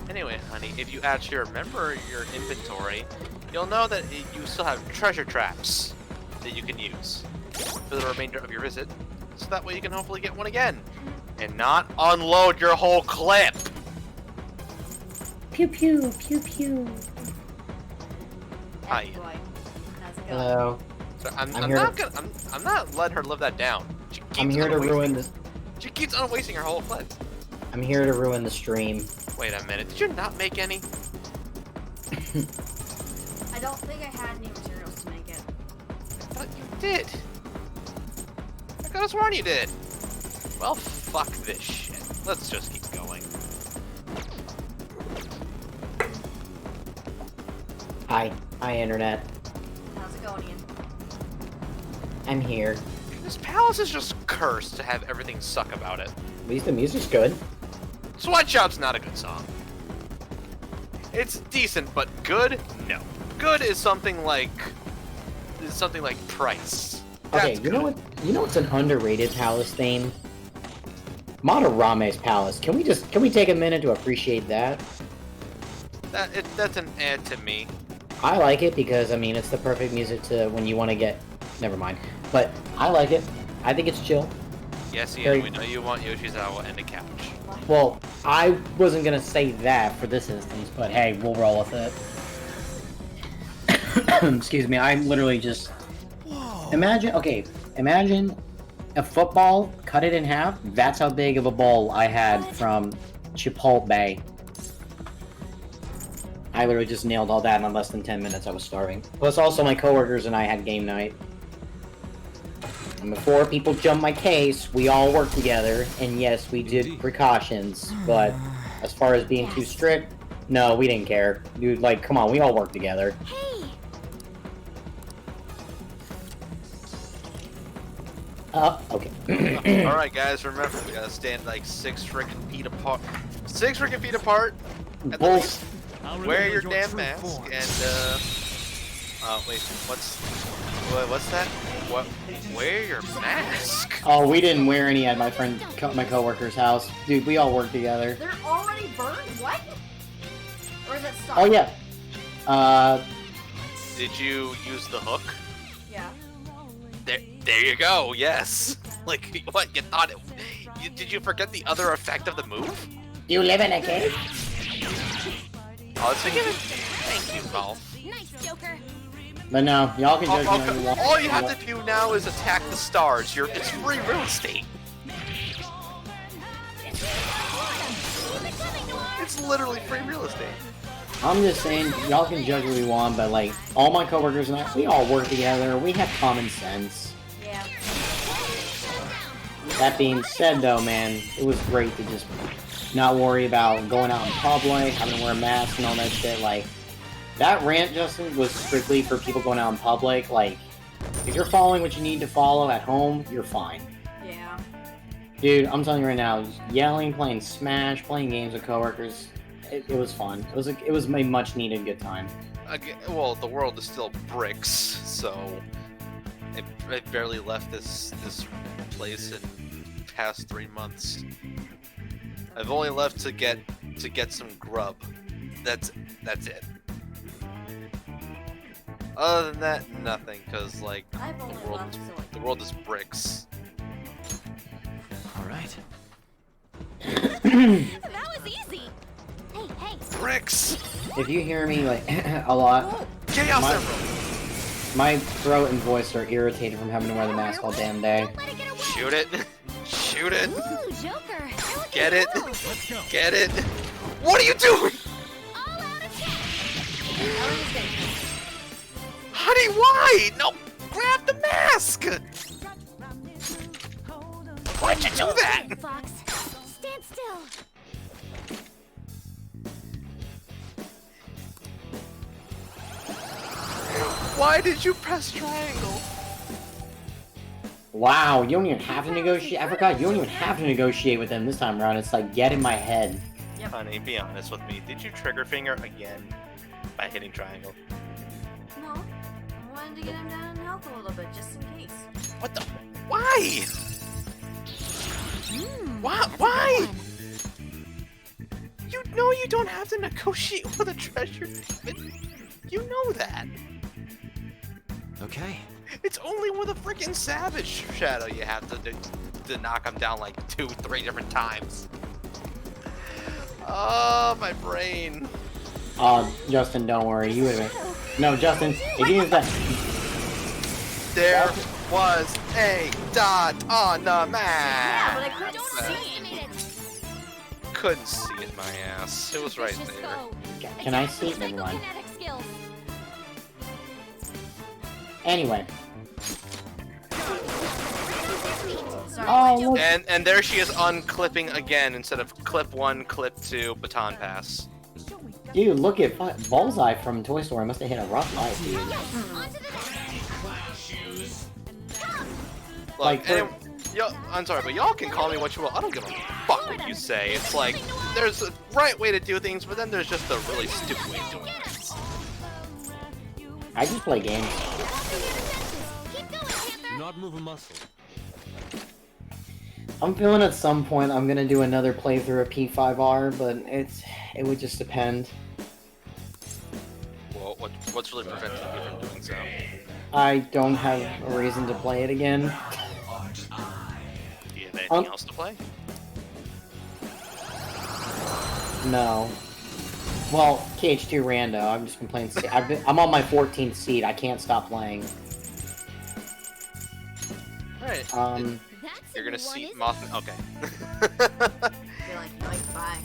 Anyway, honey, if you actually remember your inventory, you'll know that you still have treasure traps that you can use for the remainder of your visit, so that way you can hopefully get one again and not unload your whole clip. Pew pew, pew pew. Hi. Hey, boy. How's it going? Hello. So I'm not letting her live that down. She keeps I'm here to ruin this. She keeps on wasting her whole clip. I'm here to ruin the stream. Wait a minute, did you not make any? I don't think I had any materials to make it. I thought you did. I could have sworn you did. Well, fuck this shit. Let's just keep going. Hi. Hi, Internet. How's it going, Ian? I'm here. This palace is just cursed to have everything suck about it. At least the music's good. Sweatshop's not a good song. It's decent, but good? No. Good is something like Price. Okay, you know what? You know what's an underrated palace theme? Madarame's palace. Can we take a minute to appreciate that? That's an ad to me. I like it because I mean it's the perfect music to when you want to get. Never mind. But I like it. I think it's chill. Yes, Ian, we know you want Yoshizawa and a couch. Well, I wasn't gonna say that for this instance, but hey, we'll roll with it. Excuse me, I'm literally just... Imagine a football, cut it in half, that's how big of a bowl I had from Chipotle. I literally just nailed all that in less than 10 minutes, I was starving. Plus also my coworkers and I had game night. And before people jump my case, we all worked together, and yes, we did precautions, but as far as being too strict, no, we didn't care. Dude, like, come on, we all worked together. Okay. Alright, guys, remember, we gotta stand like 6 freaking feet apart. 6 freaking feet apart! At the least. Wear your damn mask, and, wait, what's that? What? Wear your mask? Oh, we didn't wear any at my coworker's house. Dude, we all worked together. They're already burned? What? Or is it stuck? Oh, yeah. Did you use the hook? Yeah. There you go, yes. Like, what, you thought it... did you forget the other effect of the move? You live in a cave? Oh, it's forgiven. Thank you, Golf. Nice, Joker. But no, y'all can judge me all you want. All you have to do now is attack the stars. It's free real estate. It's literally free real estate. I'm just saying, y'all can judge what we want, but like, all my coworkers and I, we all work together, we have common sense. Yeah. That being said though, man, it was great to just not worry about going out in public, having to wear a mask and all that shit. Like, that rant, Justin, was strictly for people going out in public. Like, if you're following what you need to follow at home, you're fine. Yeah. Dude, I'm telling you right now, just yelling, playing Smash, playing games with coworkers, it was fun. It was a much needed good time. Well, the world is still bricks, so I barely left this place in the past 3 months. I've only left to get some grub. That's it. Other than that, nothing, cause like the world is bricks. All right. That was easy. Hey. Bricks. If you hear me like a lot, my throat and voice are irritated from having to wear the mask all damn day. Shoot it. Shoot it. Ooh, Joker. Get it. Get it. What are you doing? Honey, why? No, grab the mask. Why'd you do that? Fox, stand still. Why did you press triangle? Wow, you don't even have to negotiate. I forgot, you don't even have to negotiate with them this time around. It's like, get in my head. Yep. Honey, be honest with me. Did you trigger finger again by hitting triangle? No. I wanted to get him down in health a little bit, just in case. What the? Why? Why? You know you don't have to negotiate with a treasure demon. You know that. Okay. It's only with a freaking savage shadow you have to knock him down like 2-3 different times. Oh, my brain. Justin, don't worry. You would've been... No, Justin, if you use that... There was a dot on the map! Yeah, but I couldn't see it. Couldn't see it, my ass. It was right there. Can I see? Never mind. Anyway. Sorry, and there she is unclipping again instead of clip 1, clip 2, baton pass. Dude, look at Bullseye from Toy Story. Must have hit a rough life, dude. Like, I'm sorry, but y'all can call me what you will. I don't give a fuck what you say. It's like, there's a right way to do things, but then there's just a really stupid way of doing things. I just play games. Do not move a muscle. I'm feeling at some point I'm gonna do another playthrough of P5R, but it would just depend. Well, what's really preventing you from doing so? I don't have a reason to play it again. Do you have anything else to play? No. Well, KH2 Rando. I'm just been playing. I'm on my 14th seed. I can't stop playing. Alright. You're gonna see Mothman. Okay. I feel like bye.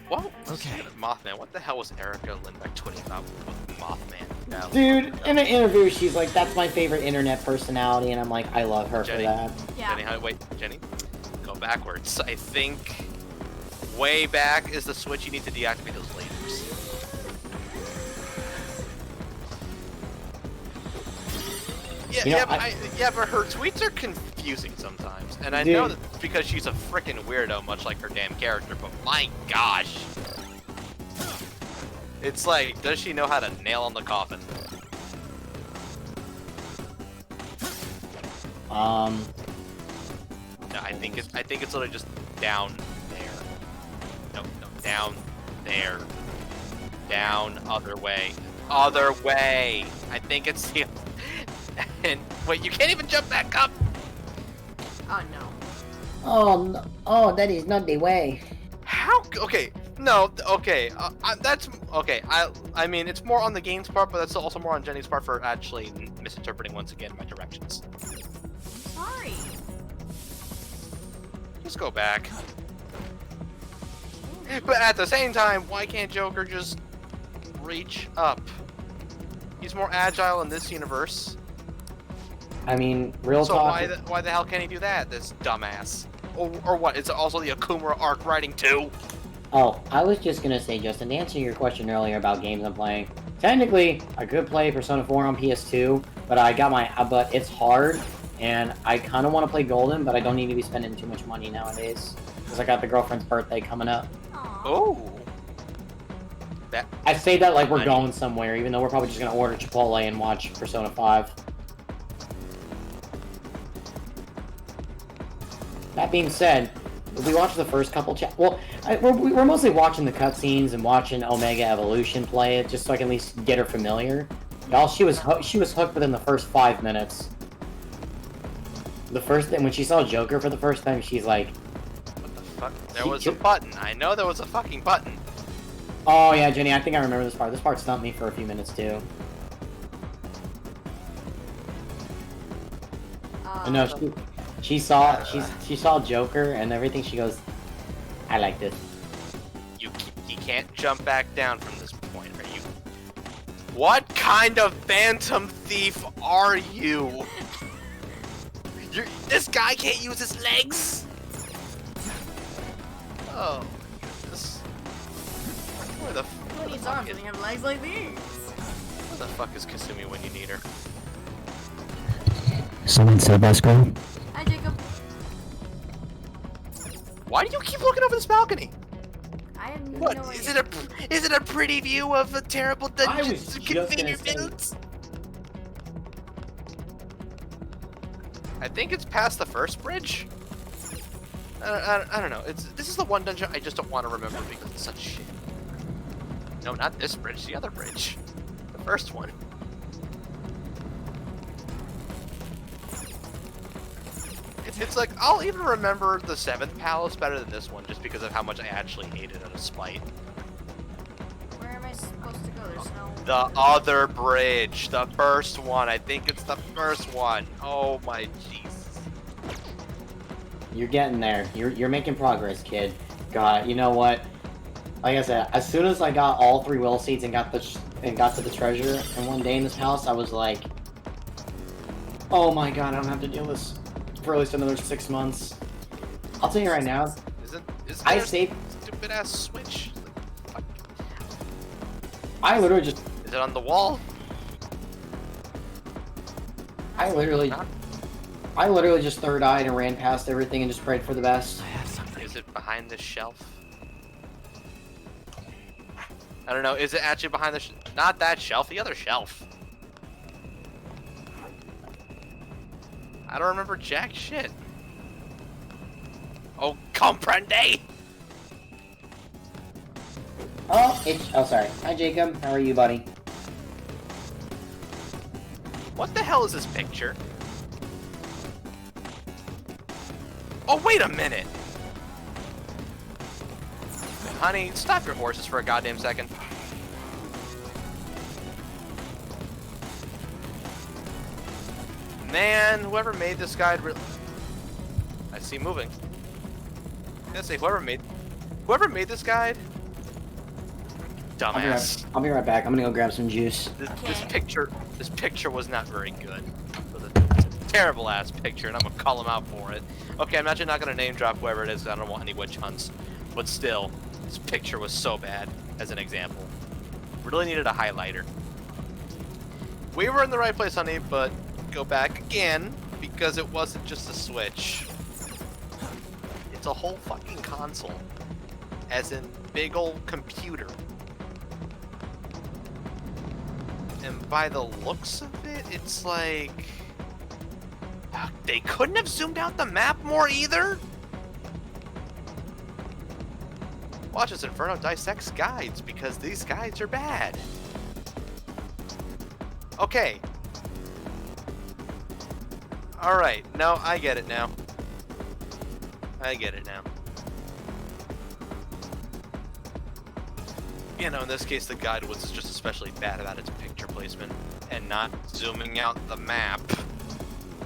Whoa. Okay. Mothman. What the hell was Erica Lindbeck tweeting about with Mothman? No. Dude, in an interview, she's like, "That's my favorite internet personality," and I'm like, "I love her Jenny, for that." Yeah. Jenny, wait, Jenny. Go backwards. I think way back is the switch. You need to deactivate those lasers. Yeah, but her tweets are confusing sometimes, and I know that's because she's a freaking weirdo, much like her damn character. But my gosh, it's like, does she know how to nail on the coffin? No, I think it's literally just down there. No, down there. Down other way. Other way. I think it's the. And wait, you can't even jump back up. Oh no. Oh, no. Oh, that is not the way. How? Okay, no, okay, that's okay. I mean, it's more on the game's part, but that's also more on Jenny's part for actually misinterpreting once again my directions. Sorry. Just go back. But at the same time, why can't Joker just reach up? He's more agile in this universe. I mean, real so talk. why the hell can't he do that, this dumbass? Or what? It's also the Okumura arc writing too. Oh, I was just gonna say, Justin, to answer your question earlier about games I'm playing. Technically, I could play Persona 4 on PS2, but but it's hard, and I kind of want to play Golden, but I don't need to be spending too much money nowadays because I got the girlfriend's birthday coming up. Oh. I say that like we're going somewhere, even though we're probably just gonna order Chipotle and watch Persona 5. That being said, we watched the first couple we're mostly watching the cutscenes and watching Omega Evolution play it, just so I can at least get her familiar. Y'all, she was hooked within the first 5 minutes. The first thing, when she saw Joker for the first time, she's like... What the fuck? There was a button. I know there was a fucking button. Oh yeah, Jenny, I think I remember this part. This part stumped me for a few minutes too. No, she saw Joker and everything. She goes, "I like this." You can't jump back down from this point, are you? What kind of phantom thief are you? This guy can't use his legs. Oh, this. Where the? Who needs arms when you have legs like these? Where the fuck is Kasumi when you need her? Someone said Basco. Hi, Jacob. Why do you keep looking over this balcony? I have What? no Is idea. it a pretty view of a terrible I was Dungeons and just Container gonna say- builds? I think it's past the first bridge. I don't know. This is the one dungeon I just don't want to remember because it's such shit. No, not this bridge. The other bridge. The first one. It's like, I'll even remember the 7th palace better than this one just because of how much I actually hated it out of spite. Where am I supposed to go? There's no... The other bridge. The first one. I think it's the first one. Oh my Jesus. You're getting there. You're making progress, kid. God, you know what? Like I said, as soon as I got all 3 will seeds and got to the treasure in one day in this house, I was like, oh my god, I don't have to deal with this for at least another 6 months. I'll tell you right now. Isn't I there saved. a stupid ass switch? Like, I literally just. is it on the wall? I literally just third-eyed and ran past everything and just prayed for the best. Is it behind this shelf? I don't know. Is it actually behind the not that shelf, the other shelf? I don't remember jack shit. Oh, comprende! Oh, sorry. Hi, Jacob. How are you, buddy? What the hell is this picture? Oh, wait a minute! Honey, stop your horses for a goddamn second. Man, whoever made this guide I see moving. I'm gonna say whoever made this guide, dumbass. I'll be right back. I'm gonna go grab some juice. This picture was not very good. It was a terrible ass picture, and I'm gonna call him out for it. Okay, I'm actually not gonna name drop whoever it is. I don't want any witch hunts, but still, this picture was so bad. As an example, really needed a highlighter. We were in the right place, honey, but go back again because it wasn't just a switch. It's a whole fucking console, as in big old computer. And by the looks of it, it's like they couldn't have zoomed out the map more either. Watch as Inferno dissects guides because these guides are bad. Okay. Alright, no, I get it now. I get it now. You know, in this case, the guide was just especially bad about its picture placement and not zooming out the map.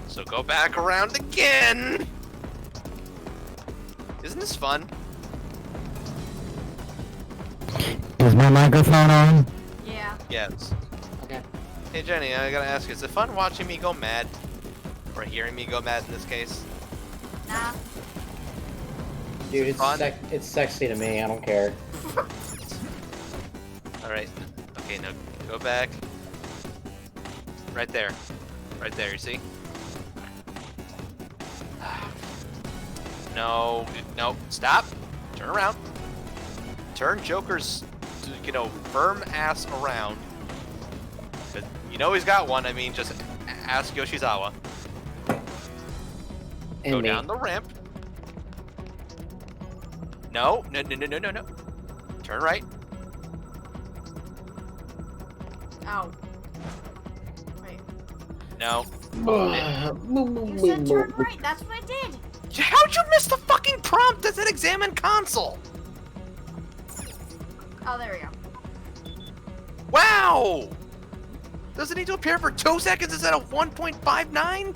So go back around again! Isn't this fun? Is my microphone on? Yeah. Yes. Okay. Hey Jenny, I gotta ask you, is it fun watching me go mad? Or hearing me go mad in this case? Nah. Dude, it's sexy to me. I don't care. Alright. Okay, now go back. Right there. Right there, you see? No, no, stop. Turn around. Turn Joker's, you know, firm ass around. You know he's got one. I mean, just ask Yoshizawa. Go down the ramp. No, no, no, no, no, no, no. Turn right. Ow. Wait. No. You said turn right. That's what I did. How'd you miss the fucking prompt that said examine console? Oh, there we go. Wow! Does it need to appear for 2 seconds instead of 1.59?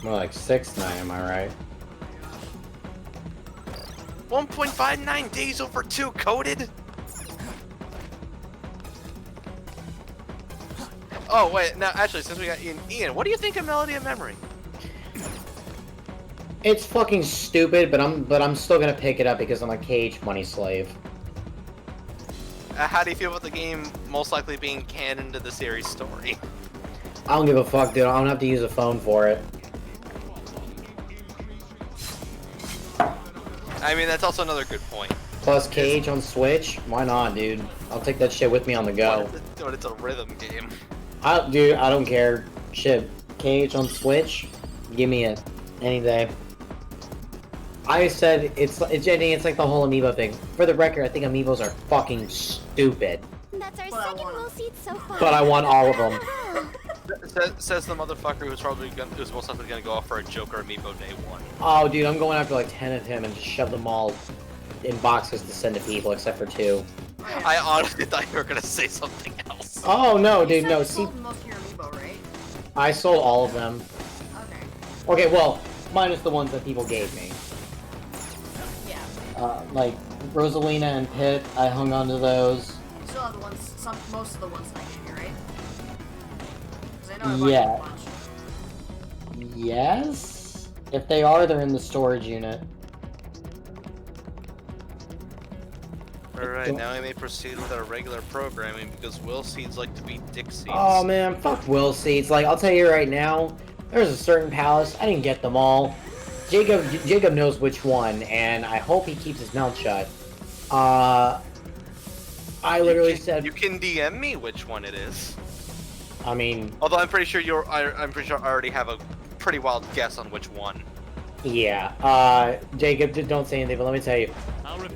More like 6.9, am I right? 1.59 days over 2 coded? Oh, wait, now, actually, since we got Ian, what do you think of Melody of Memory? It's fucking stupid, but I'm still gonna pick it up because I'm a cage money slave. How do you feel about the game most likely being canon to the series story? I don't give a fuck, dude. I don't have to use a phone for it. I mean, that's also another good point. Plus Cage on Switch? Why not, dude? I'll take that shit with me on the go. Dude, it's a rhythm game. Dude, I don't care. Shit. Cage on Switch? Give me it. Any day. I said it's like the whole amiibo thing. For the record, I think amiibos are fucking stupid. That's our second will seat so far. But I want all of them. Says the motherfucker who's most likely gonna go off for a Joker amiibo day one. Oh, dude, I'm going after like 10 of him and just shove them all in boxes to send to people, except for 2. I honestly thought you were gonna say something else. Oh, no, dude, no. See, most of your amiibo, right? I sold all of them. Okay. Okay, well, minus the ones that people gave me. Yeah. Like Rosalina and Pit, I hung on to those. You still have the ones, most of the ones that I gave you, right? 'Cause I know I bought you Yeah. a bunch. Yes? If they are, they're in the storage unit. Alright, now we may proceed with our regular programming because Will Seeds like to be dick seeds. Oh man, fuck Will Seeds. Like, I'll tell you right now, there's a certain palace, I didn't get them all. Jacob knows which one, and I hope he keeps his mouth shut. I literally said... You can DM me which one it is. I mean... Although I'm pretty sure I already have a pretty wild guess on which one. Yeah, Jacob, don't say anything, but let me tell you.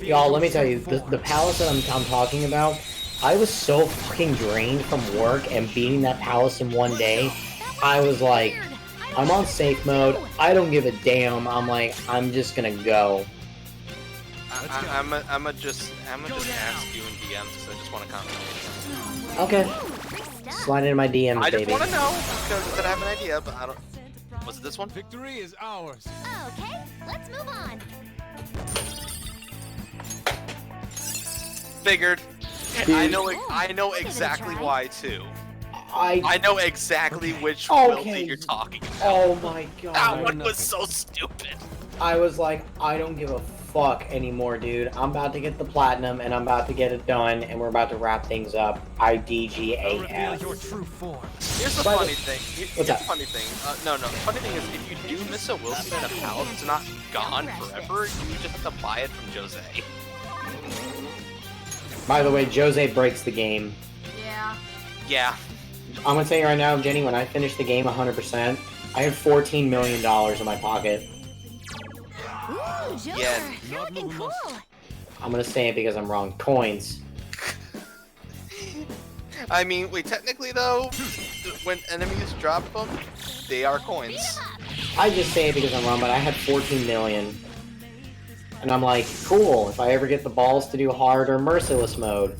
Y'all, let me tell you, the palace that I'm talking about, I was so fucking drained from work and beating that palace in one day. I was like, I'm on safe mode, I don't give a damn, I'm like, I'm just gonna go. I'ma just ask you in DMs because I just want to comment. Okay. Slide into my DMs, I just baby. want to know because I have an idea, but I don't. Was it this one? Victory is ours. Okay, let's move on. Figured. Dude. I know exactly why too. I know exactly which Okay. Will that you're talking about. Oh my god. That one was so stupid. I was like, I don't give a fuck anymore, dude. I'm about to get the platinum, and I'm about to get it done, and we're about to wrap things up. IDGAF. Your true form. Here's the By the- funny thing. Here's the funny thing. No. The funny thing is, if you do miss a Will Seed in a palace, it's not gone forever. You just have to buy it from Jose. By the way, Jose breaks the game. Yeah. Yeah. I'm gonna tell you right now, Jenny, when I finish the game 100%, I have $14 million in my pocket. Ooh, Joker, Yeah. you're looking cool. I'm gonna say it because I'm wrong. Coins. I mean, wait, technically though, when enemies drop them, they are coins. I just say it because I'm wrong, but I had 14 million. And I'm like, cool, if I ever get the balls to do hard or merciless mode.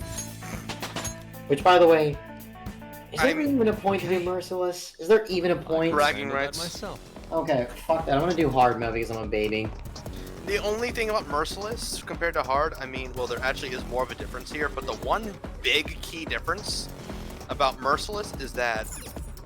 Which, by the way, is there even a point to do merciless? Is there even a point? Bragging rights. Myself. Okay, fuck that. I'm gonna do hard mode because I'm a baby. The only thing about Merciless compared to Hard, I mean, well, there actually is more of a difference here, but the one big key difference about Merciless is that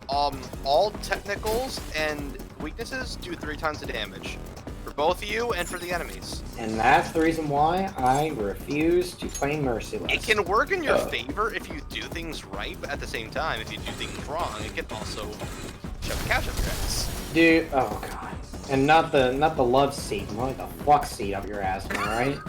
all technicals and weaknesses do 3 times the damage. For both you and for the enemies. And that's the reason why I refuse to play merciless. It can work in your favor if you do things right, but at the same time, if you do things wrong, it can also shove cash up your ass. Dude, oh god. And not the love seat, more like the fuck seat up your ass, am I right?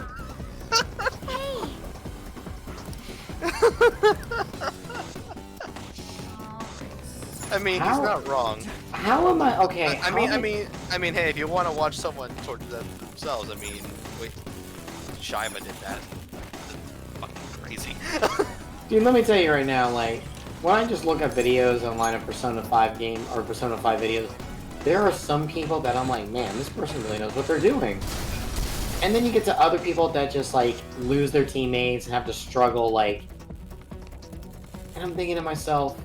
I mean, How- he's not wrong. How am I okay? I mean, hey, if you want to watch someone torture themselves, I mean, wait, Shiva did that. That's fucking crazy. Dude, let me tell you right now, like, when I just look at videos online of Persona 5 game or Persona 5 videos, there are some people that I'm like, man, this person really knows what they're doing. And then you get to other people that just like lose their teammates and have to struggle, like, and I'm thinking to myself,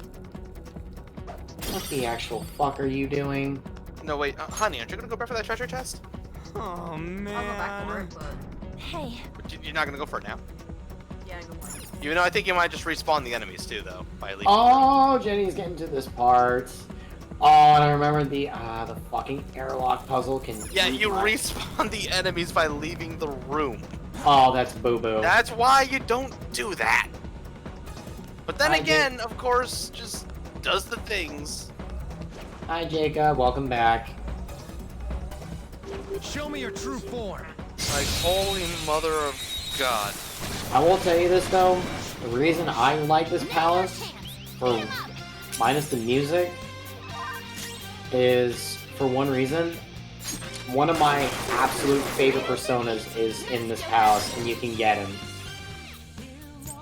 what the actual fuck are you doing? No, wait, honey, aren't you gonna go back for that treasure chest? Oh man. I'll go back for it, but Hey. But you're not gonna go for it now? yeah, go for it. Even though I think you might just respawn the enemies too, though, by leaving. Oh, Jenny's getting to this part. Oh, and I remember the fucking airlock puzzle can. Yeah, you respawn the enemies by leaving the room. Oh, that's boo-boo. That's why you don't do that. But then I again, of course, just does the things. Hi, Jacob. Welcome back. Show me your true form. Like, holy mother of God. I will tell you this though, the reason I like this palace, for minus the music, is for one reason. One of my absolute favorite personas is in this palace, and you can get him.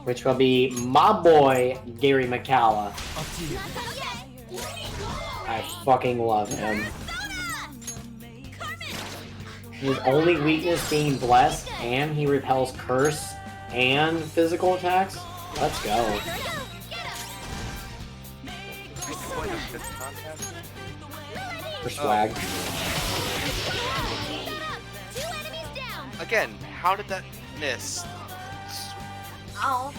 Which will be my boy, Gary McCalla. I fucking love him. His only weakness being blessed, and he repels curse and physical attacks. Let's go. For swag. Again, how did that miss? Oh.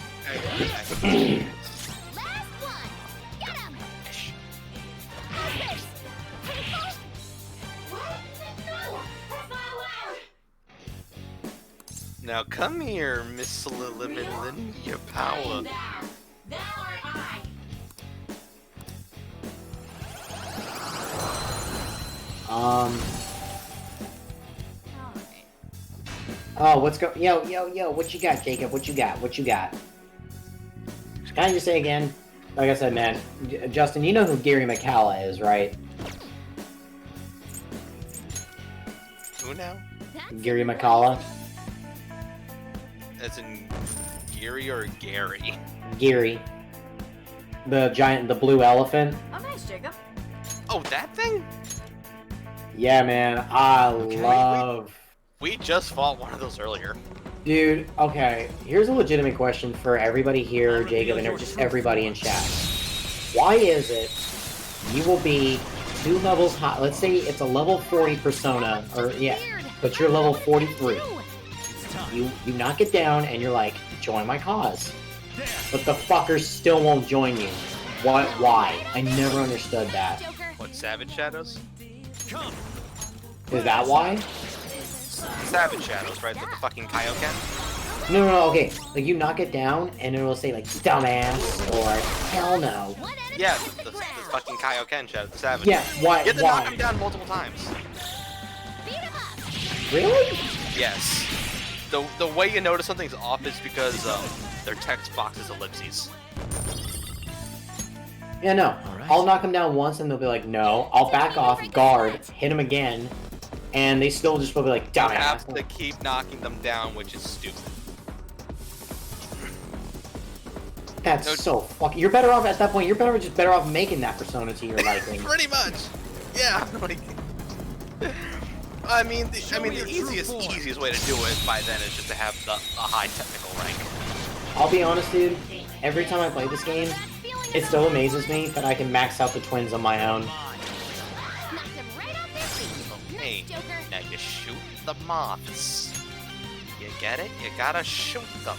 Now come here, Miss Lilia Power. Oh, what's go? Yo, what you got, Jacob? What you got? Can I just say again? Like I said, man, Justin, you know who Gary McCalla is, right? Who now? Gary McCalla. As in Geary or Gary? Gary. The blue elephant. Oh, nice, Jacob. Oh, that thing? Yeah, man, I love... We just fought one of those earlier. Dude, okay, here's a legitimate question for everybody here, Jacob, and just everybody in chat. Why is it you will be 2 levels high? Let's say it's a level 40 persona, or yeah, but you're level 43. You knock it down, and you're like, join my cause. But the fuckers still won't join you. What? Why? I never understood that. What, Savage Shadows? Is that why? Savage Shadows, right? The fucking Kaioken? No, okay. Like, you knock it down, and it'll say, like, dumbass, or hell no. Yeah, the fucking Kaioken Shadow, the Savage. Yeah, why? You have to knock him down multiple times. Really? Yes. The way you notice something's off is because their text box is ellipses. Yeah, no. I'll knock them down once, and they'll be like, no. I'll back off, guard, hit them again, and they still just will be like, You dumbass. have to keep knocking them down, which is stupid. That's so fucking... You're better off, at that point, you're better off making that persona to your liking. Pretty much. Yeah. Like, I mean, the easiest way to do it by then is just to have a high technical rank. I'll be honest, dude. Every time I play this game, it still amazes me that I can max out the twins on my own. Hey, now you shoot the moths. You get it? You gotta shoot them.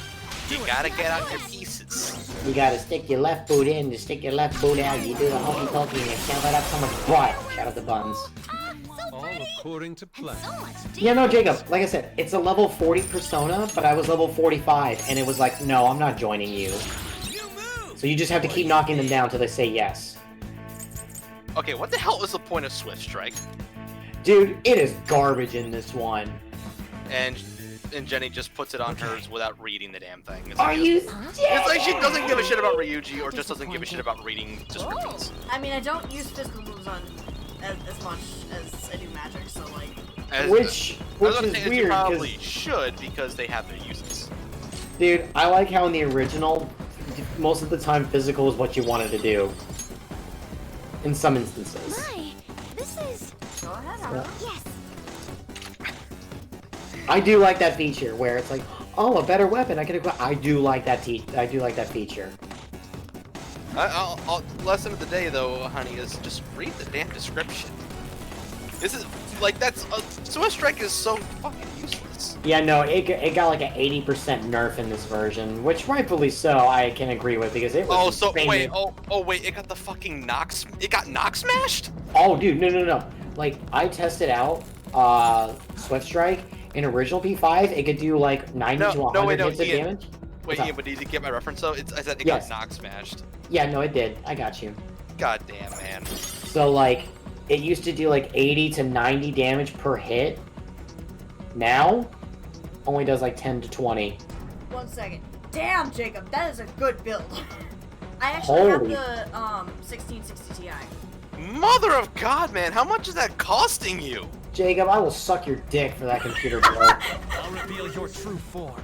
You gotta get out your pieces. You gotta stick your left boot in, you stick your left boot out, you do the hokey pokey, and you shove it up someone's butt. Shout out the buns. All according to plan. Yeah, no, Jacob, like I said, it's a level 40 persona, but I was level 45, and it was like, no, I'm not joining you. So you just have to keep knocking them down till they say yes. Okay, what the hell is the point of Swift Strike? Dude, it is garbage in this one. And Jenny just puts it on hers without reading the damn thing. It's Are like, you It's like she doesn't give a shit about Ryuji, or just doesn't give a shit about reading descriptions. I mean, I don't use physical moves on as much as I do magic, so like... Which is weird, You probably should, because they have their uses. Dude, I like how in the original, most of the time physical is what you wanted to do. In some instances. My, this is... Go ahead, Yes. I do like that feature where it's like, oh, a better weapon. I can equip. I do like that. I do like that feature. Lesson of the day, though, honey, is just read the damn description. This is like Swift Strike is so fucking useless. Yeah, no, it got like an 80% nerf in this version, which rightfully so. I can agree with because it was. Wait, it got the fucking it got knock smashed. Oh, dude, no. Like I tested out Swift Strike. In original P5, it could do like 90 to 100 hits of damage. Wait, Ian, but did you get my reference though? I said it got knock smashed. Yeah, no, it did. I got you. God damn, man. So like, it used to do like 80 to 90 damage per hit. Now, only does like 10 to 20. 1 second. Damn, Jacob, that is a good build. I actually have Holy. the 1660 Ti. Mother of God, man, how much is that costing you? Jacob, I will suck your dick for that computer build. I'll reveal your true form.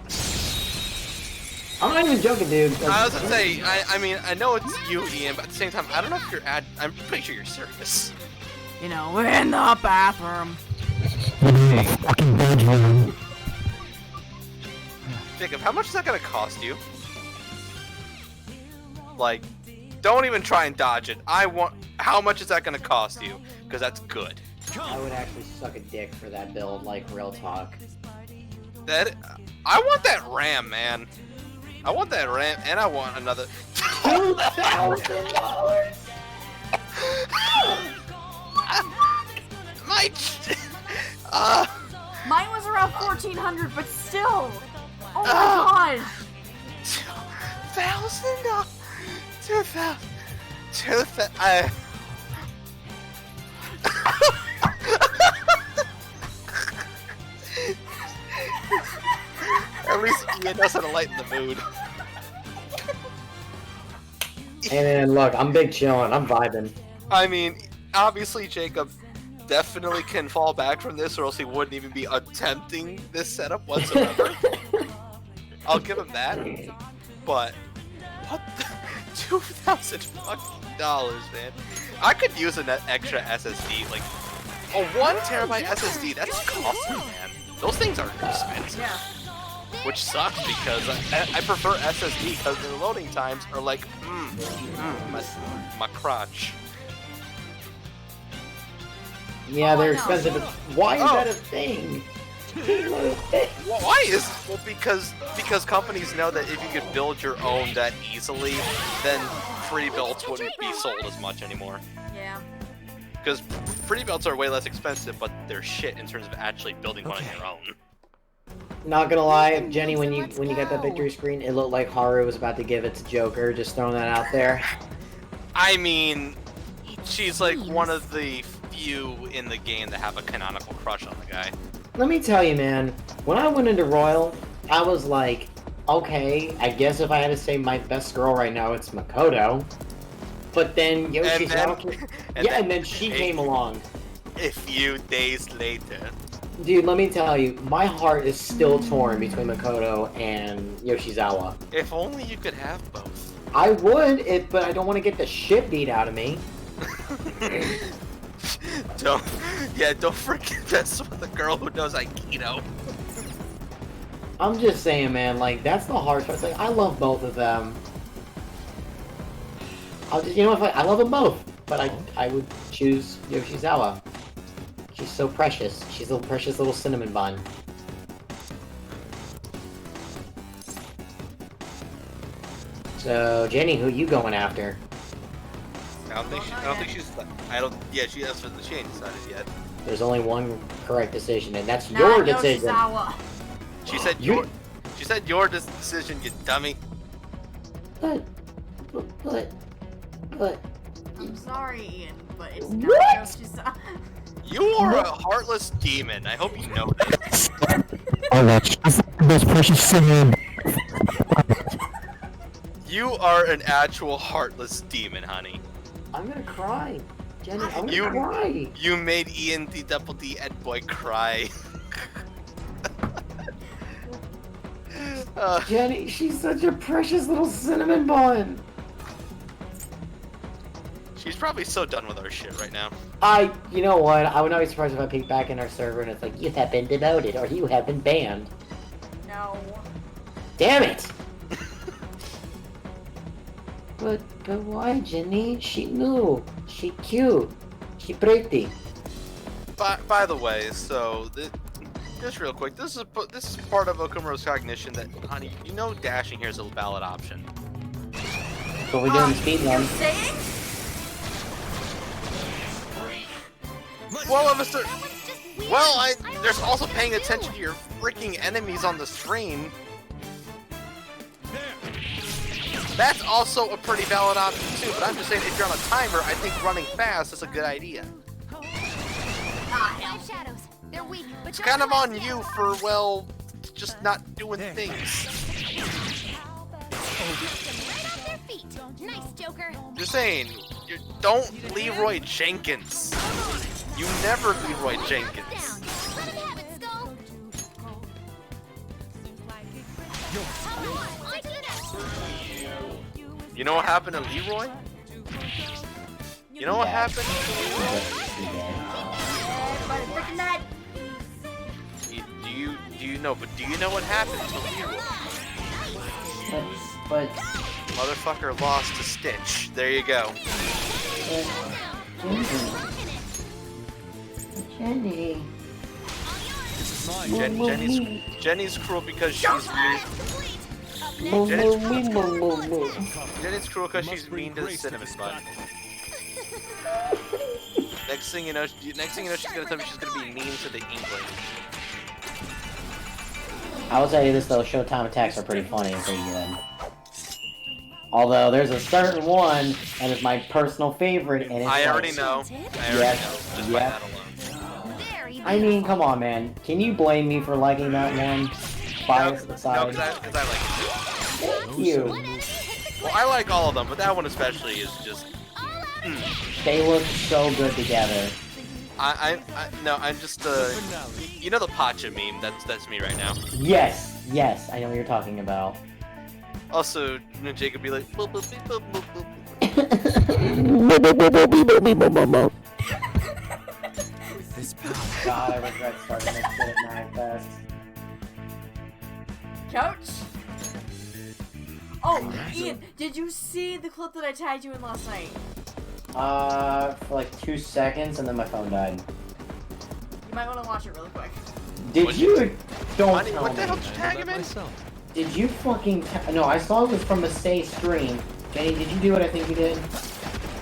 I'm not even joking, dude. I was gonna say, I mean, I know it's you, Ian, but at the same time, I don't know if you're I'm pretty sure you're serious. You know, we're in the bathroom. Fucking bedroom. Jacob, how much is that gonna cost you? Like, don't even try and dodge it. How much is that gonna cost you? Because that's good. I would actually suck a dick for that build, like real talk. I want that RAM, man. I want that RAM, and I want another $2,000. Mine was around 1,400, but still. Oh my god. $2,000. 2,000. At least Ian knows how to lighten the mood. Hey man, look, I'm big chillin', I'm vibing. I mean, obviously Jacob definitely can fall back from this, or else he wouldn't even be attempting this setup whatsoever. I'll give him that. But what the $2,000, man? I could use an extra SSD, like a 1 terabyte SSD. That's costly, man. Those things are expensive. Yeah. Which sucks because I prefer SSD because their loading times are like, my crotch. Yeah, they're expensive. But why is that a thing? Why is? Well, because companies know that if you could build your own that easily, then pre-builts wouldn't be sold as much anymore. Yeah. Because pre-builts are way less expensive, but they're shit in terms of actually building one on your own. Not gonna lie, Jenny, when you got that victory screen, it looked like Haru was about to give it to Joker. Just throwing that out there. I mean, she's like one of the few in the game that have a canonical crush on the guy. Let me tell you, man. When I went into Royal, I was like, okay, I guess if I had to say my best girl right now, it's Makoto. But then Yoshizawa and then she came along. A few days later. Dude, let me tell you, my heart is still torn between Makoto and Yoshizawa. If only you could have both. I would, but I don't want to get the shit beat out of me. Don't forget that's with a girl who knows Aikido. I'm just saying, man, like, that's the hard part. It's like, I love both of them. You know what, I love them both, but I would choose Yoshizawa. She's so precious. She's a precious little cinnamon bun. So, Jenny, who you going after? I don't think she's. Yeah, she hasn't decided yet. There's only one correct decision, and that's Not your decision. Yoshizawa. She said your decision, you dummy. But. I'm sorry, Ian, but it's What? not Yoshizawa. You are a heartless demon. I hope you know that. Oh, that's the most precious cinnamon. You are an actual heartless demon, honey. I'm gonna cry. Jenny, I'm gonna cry. You made Ian the double D Ed boy cry. Jenny, she's such a precious little cinnamon bun. She's probably so done with our shit right now. You know what? I would not be surprised if I peek back in our server and it's like, you have been demoted or you have been banned. No. Damn it! But why, Jenny? She new. She cute. She pretty. By the way, so just real quick, this is part of Okumaro's cognition that, honey, you know, dashing here is a valid option. But we're doing speed run. Saying? Well, there's also paying attention to your freaking enemies on the screen. That's also a pretty valid option too, but I'm just saying if you're on a timer, I think running fast is a good idea. Five shadows. They're weak, but It's kind of on you for, well, just not doing things. Nice, Joker. Just saying, don't Leroy Jenkins. You never Leroy Jenkins. You know what happened to Leroy? You know what happened to Leroy? Do you know? But do you know what happened to Leroy? But motherfucker lost to Stitch. There you go. Jenny. Jenny's cruel because she's mean. Jenny's cruel because she's mean to the cinnamon bun. Next thing you know, she's gonna tell me she's gonna be mean to the England. I will tell you this though, Showtime attacks are pretty funny and pretty good. Although there's a certain one that is my personal favorite, and it's I already know. Just by that alone. I mean, come on, man. Can you blame me for liking that one? Bias aside. No, because I like it. Thank you. Well, I like all of them, but that one especially is just. They look so good together. I'm just you know the Pacha meme. That's me right now. Yes, I know what you're talking about. Also, Jacob be like. Boop, boop, boop, boop, boop. This God, I regret starting this shit at MagFest. Couch? Oh, Ian, did you see the clip that I tagged you in last night? For like 2 seconds, and then my phone died. You might want to watch it really quick. Did you? Don't tell What the me. hell did you tag him in? Did you fucking? No, I saw it was from a Stay stream. Jenny, did you do what I think you did?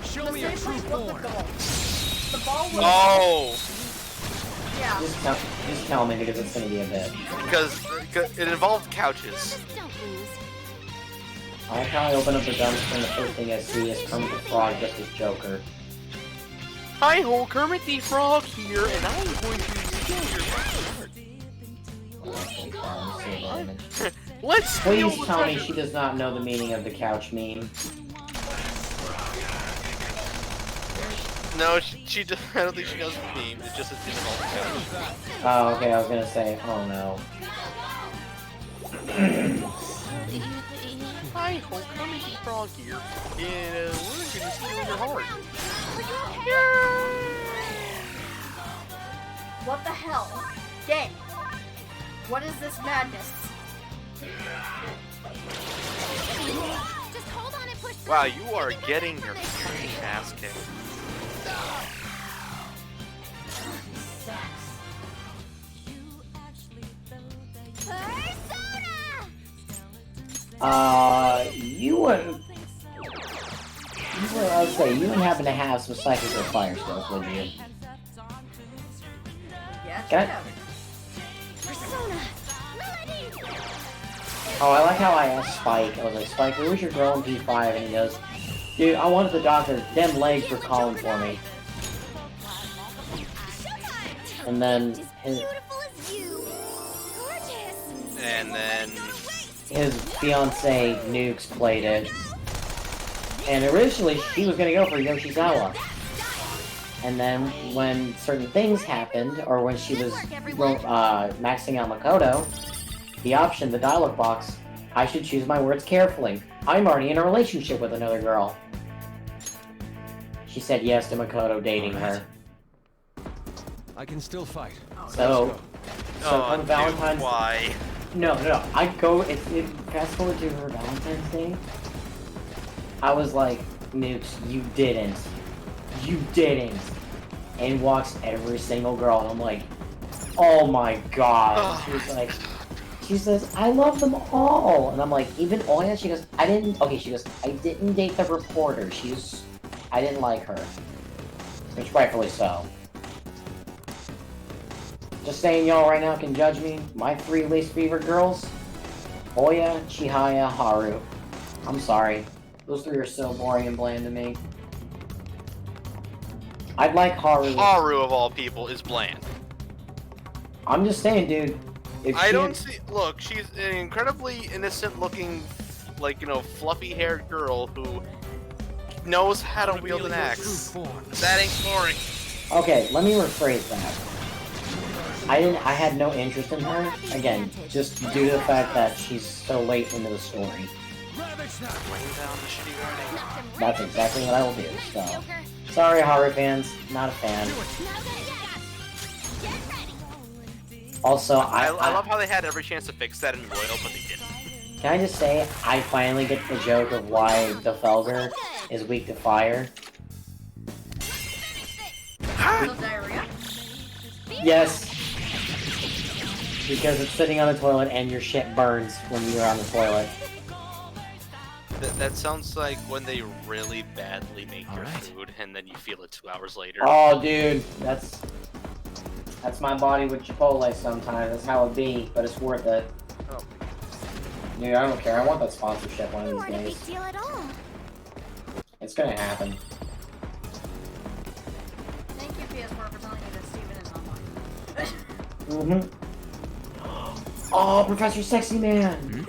Show me your true form. The ball was. Oh. Yeah. Just tell me because it's gonna be a bit. Because it involved couches. I like how I open up the dumpster and the first thing I see is Kermit the Frog just as Joker. Hi ho, Kermit the Frog here, and I'm going to steal your heart. Let's steal Please tell me she does not know the meaning of the couch meme. No, she just, I don't think she knows the meme. It's just a difficult couch. Oh, okay, I was gonna say, oh no. Hi ho, Kermit the Frog here, and we're going to steal your heart. What the hell? Game. What is this madness? Just hold on and push through. Wow, you are getting your fucking ass kicked. You wouldn't. I would say you wouldn't happen to have some psychic or fire skills, would you? Yeah, Can I? Oh, I like how I asked Spike. I was like, Spike, who was your girl in P5? And he goes, dude, I wanted the doctor. Them legs were calling for me. And then his fiance Nukes played it. And originally she was gonna go for Yoshizawa. And then when certain things happened, or when she was maxing out Makoto, the option, the dialogue box, I should choose my words carefully. I'm already in a relationship with another girl. She said yes to Makoto dating her. I can still fight. So on Valentine's. Why? No. I go. Fast forward to her Valentine's Day. I was like, Nukes, you didn't, and walks every single girl, and I'm like, oh my god. She says, I love them all, and I'm like, even Oya? She goes, I didn't date the reporter. I didn't like her, which rightfully so. Just saying, y'all right now can judge me. My 3 least favorite girls: Oya, Chihaya, Haru. I'm sorry. Those 3 are so boring and bland to me. I'd like Haru. Haru, of all people, is bland. I'm just saying, dude. If I she don't had- see. Look, she's an incredibly innocent-looking, like, fluffy-haired girl who knows how to wield an axe. That ain't boring. Okay, let me rephrase that. I had no interest in her, again, just due to the fact that she's so late into the story. That's exactly what I will do, so... Sorry, horror fans, not a fan. Also, I love how they had every chance to fix that in Royal, but they didn't. Can I just say, I finally get the joke of why the Felger is weak to fire? Diarrhea? Yes. Because it's sitting on the toilet and your shit burns when you're on the toilet. That sounds like when they really badly make your food and then you feel it 2 hours later. Oh, dude, that's my body with Chipotle sometimes. That's how it be, but it's worth it. Oh. Dude, I don't care. I want that sponsorship one of these Not a big days. deal at all. It's gonna happen. Thank you, PS4, for telling me that Steven is online. Oh, Professor Sexy Man!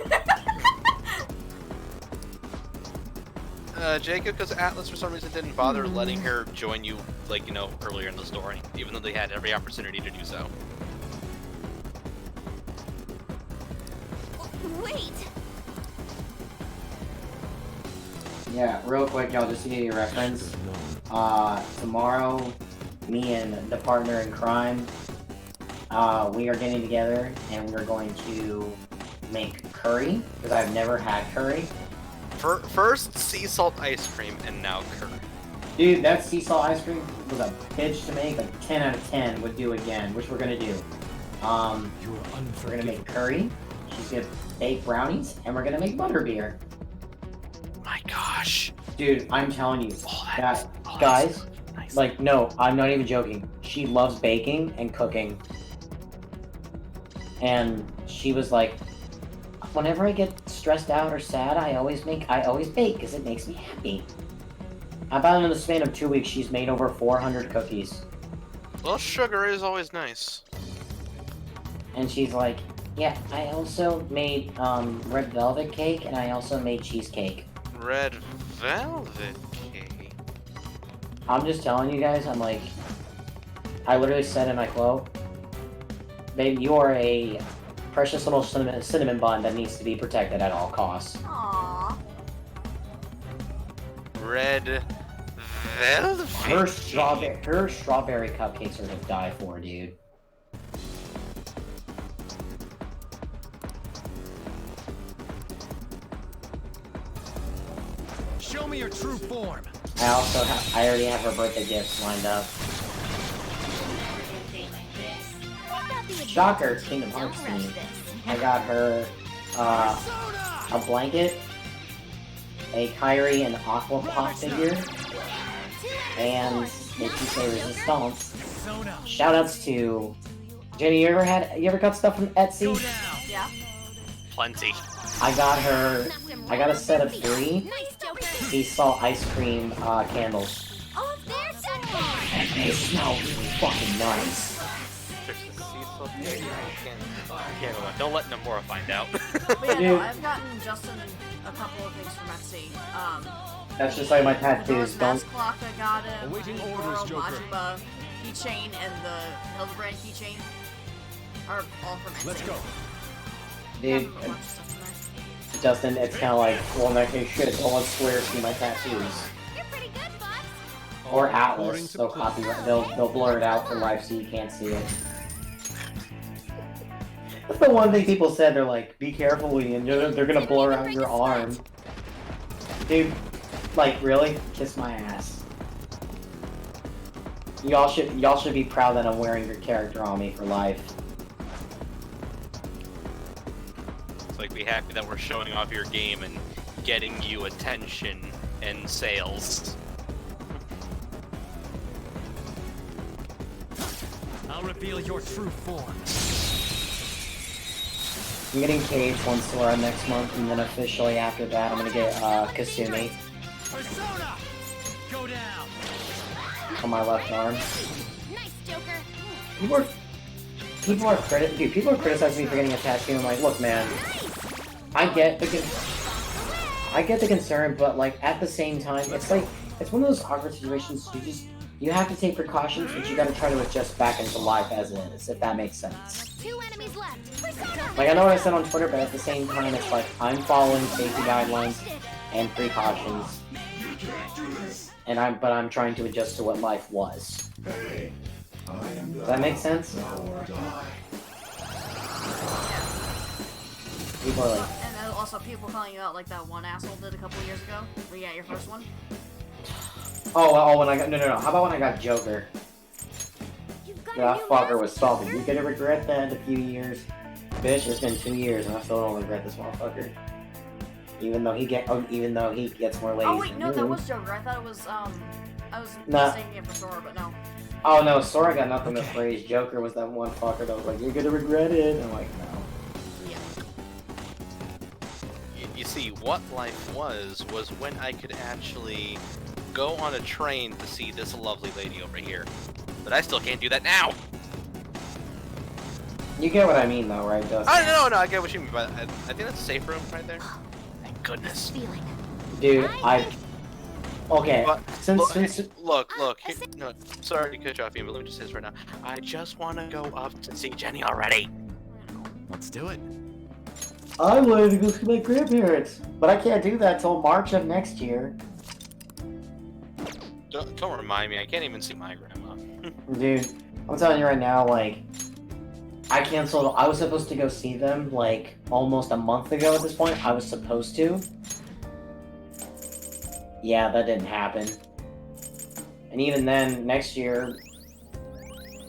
Jacob, because Atlas for some reason didn't bother letting her join you, like, earlier in the story, even though they had every opportunity to do so. Wait! Yeah, real quick, y'all, just to give you a reference. Tomorrow, me and the partner in crime, we are getting together and we're going to make curry, because I've never had curry. First, sea salt ice cream, and now curry. Dude, that sea salt ice cream was a bitch to make, like 10 out of 10 would do again, which we're gonna do. We're gonna make curry, she's gonna bake brownies, and we're gonna make butterbeer. My gosh. Dude, I'm telling you, guys, like, no, I'm not even joking. She loves baking and cooking. And she was like, whenever I get stressed out or sad, I always bake because it makes me happy. About in the span of 2 weeks, she's made over 400 cookies. Well, sugar is always nice. And she's like, yeah, I also made red velvet cake and I also made cheesecake. Red velvet cake? I'm just telling you guys, I'm like, I literally said in my quote, babe, you are a precious little cinnamon bun that needs to be protected at all costs. Aww. Red velvet. Her strawberry cupcakes are to die for, dude. Show me your true form. I already have her birthday gifts lined up. Shocker, Kingdom Hearts theme. I got her a blanket, a Kyrie and Aqua Pop figure, and a P5R Resistance. Shoutouts to Jenny. You ever got stuff from Etsy? Yeah. Plenty. I got a set of 3 sea salt ice cream candles. Oh, there's that bar! And they smell really fucking nice. Don't let Nomura find out. But yeah, no, I've gotten Justin a couple of things from Etsy. That's just like my tattoos. Don't. Mask clock I got him, Awaiting the orders, Goro Joker. Majima keychain, and the Hildebrand keychain are all from Etsy. Let's go. Dude, Justin, it's kind of like, well, in that case, shit, don't let Square see my tattoos. You're pretty good, Fox. Or Atlas, so copyright. They'll blur it out for life so you can't see it. That's the one thing people said. They're like, be careful, Ian. They're gonna blur out your arm. Dude, like, really? Kiss my ass. Y'all should be proud that I'm wearing your character on me for life. It's like, be happy that we're showing off your game and getting you attention and sales. I'll reveal your true form. I'm getting Cage once Sora next month, and then officially after that, I'm gonna get Kasumi Persona! Go down! on my left arm. Nice, Joker. You were people are criticizing me for getting a tattoo. I'm like, look, man, I get the concern, but like at the same time, it's one of those awkward situations. You have to take precautions, but you got to try to adjust back into life as is, if that makes sense. 2 enemies left. Like I know what I said on Twitter, but at the same time, it's like I'm following safety guidelines and precautions, and I'm trying to adjust to what life was. Does that make sense? People are like, and also people calling you out like that one asshole did a couple years ago. Well, yeah, your first one. when I got no. How about when I got Joker? That fucker was salty. You're gonna regret that in a few years. Bitch, it's been 2 years and I still don't regret this motherfucker. Even though he gets more ladies. Oh wait, than no, you. that was Joker. I thought it was I was Nah. mistaking it for Sora, but no. Oh no, Sora got nothing to praise. Joker was that one fucker that was like, you're gonna regret it. I'm like, no. You see, what life was when I could actually go on a train to see this lovely lady over here. But I still can't do that now! You get what I mean though, right, Dustin? No, I get what you mean, but I think that's a safe room right there. Thank goodness. Dude, okay, But, look, no, sorry to cut you off, Ian, but let me just say this right now. I just want to go up to see Jenny already. Let's do it. I wanted to go see my grandparents, but I can't do that till March of next year. Don't remind me, I can't even see my grandma. Dude, I'm telling you right now, like, I was supposed to go see them, like, almost a month ago at this point. I was supposed to. Yeah, that didn't happen. And even then, next year,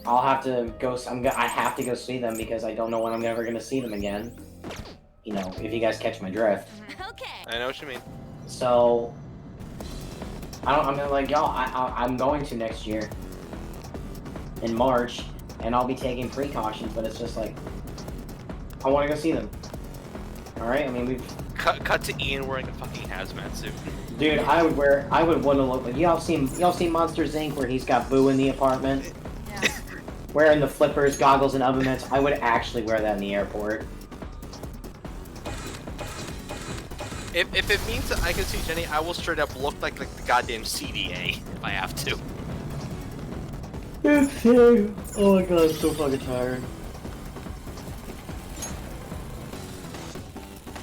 I'll have to go, I have to go see them because I don't know when I'm ever gonna see them again. You know, if you guys catch my drift. Okay. I know what you mean. So, I'm like, y'all, I'm going to next year. In March, and I'll be taking precautions, but it's just like, I want to go see them. Alright, I mean, we've... Cut to Ian wearing a fucking hazmat suit. Dude, I would want to look like... Y'all seen Monsters, Inc., where he's got Boo in the apartment? Yeah. Wearing the flippers, goggles, and oven mitts. I would actually wear that in the airport. If it means that I can see Jenny, I will straight up look like the goddamn CDA if I have to. Okay. Oh my god, I'm so fucking tired.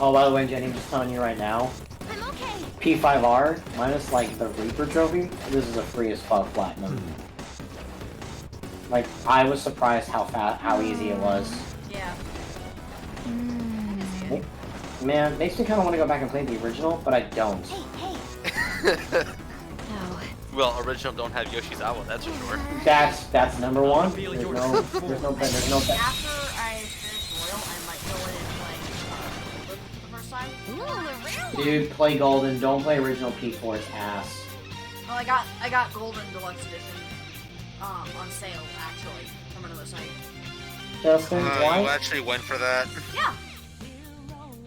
Oh, by the way, Jenny, I'm just telling you right now. I'm okay. P5R, minus like the Reaper trophy, this is a free as fuck platinum. Like, I was surprised how easy it was. Yeah. Man, makes me kind of want to go back and play the original, but I don't. Well, original don't have Yoshizawa, that's for sure. That's number one. There's no After I finish Royal, I might go in and play the first time. Dude, play Golden. Don't play original P4. It's ass. Well, I got Golden Deluxe Edition on sale actually from another site. Justin, why? You actually went for that? Yeah.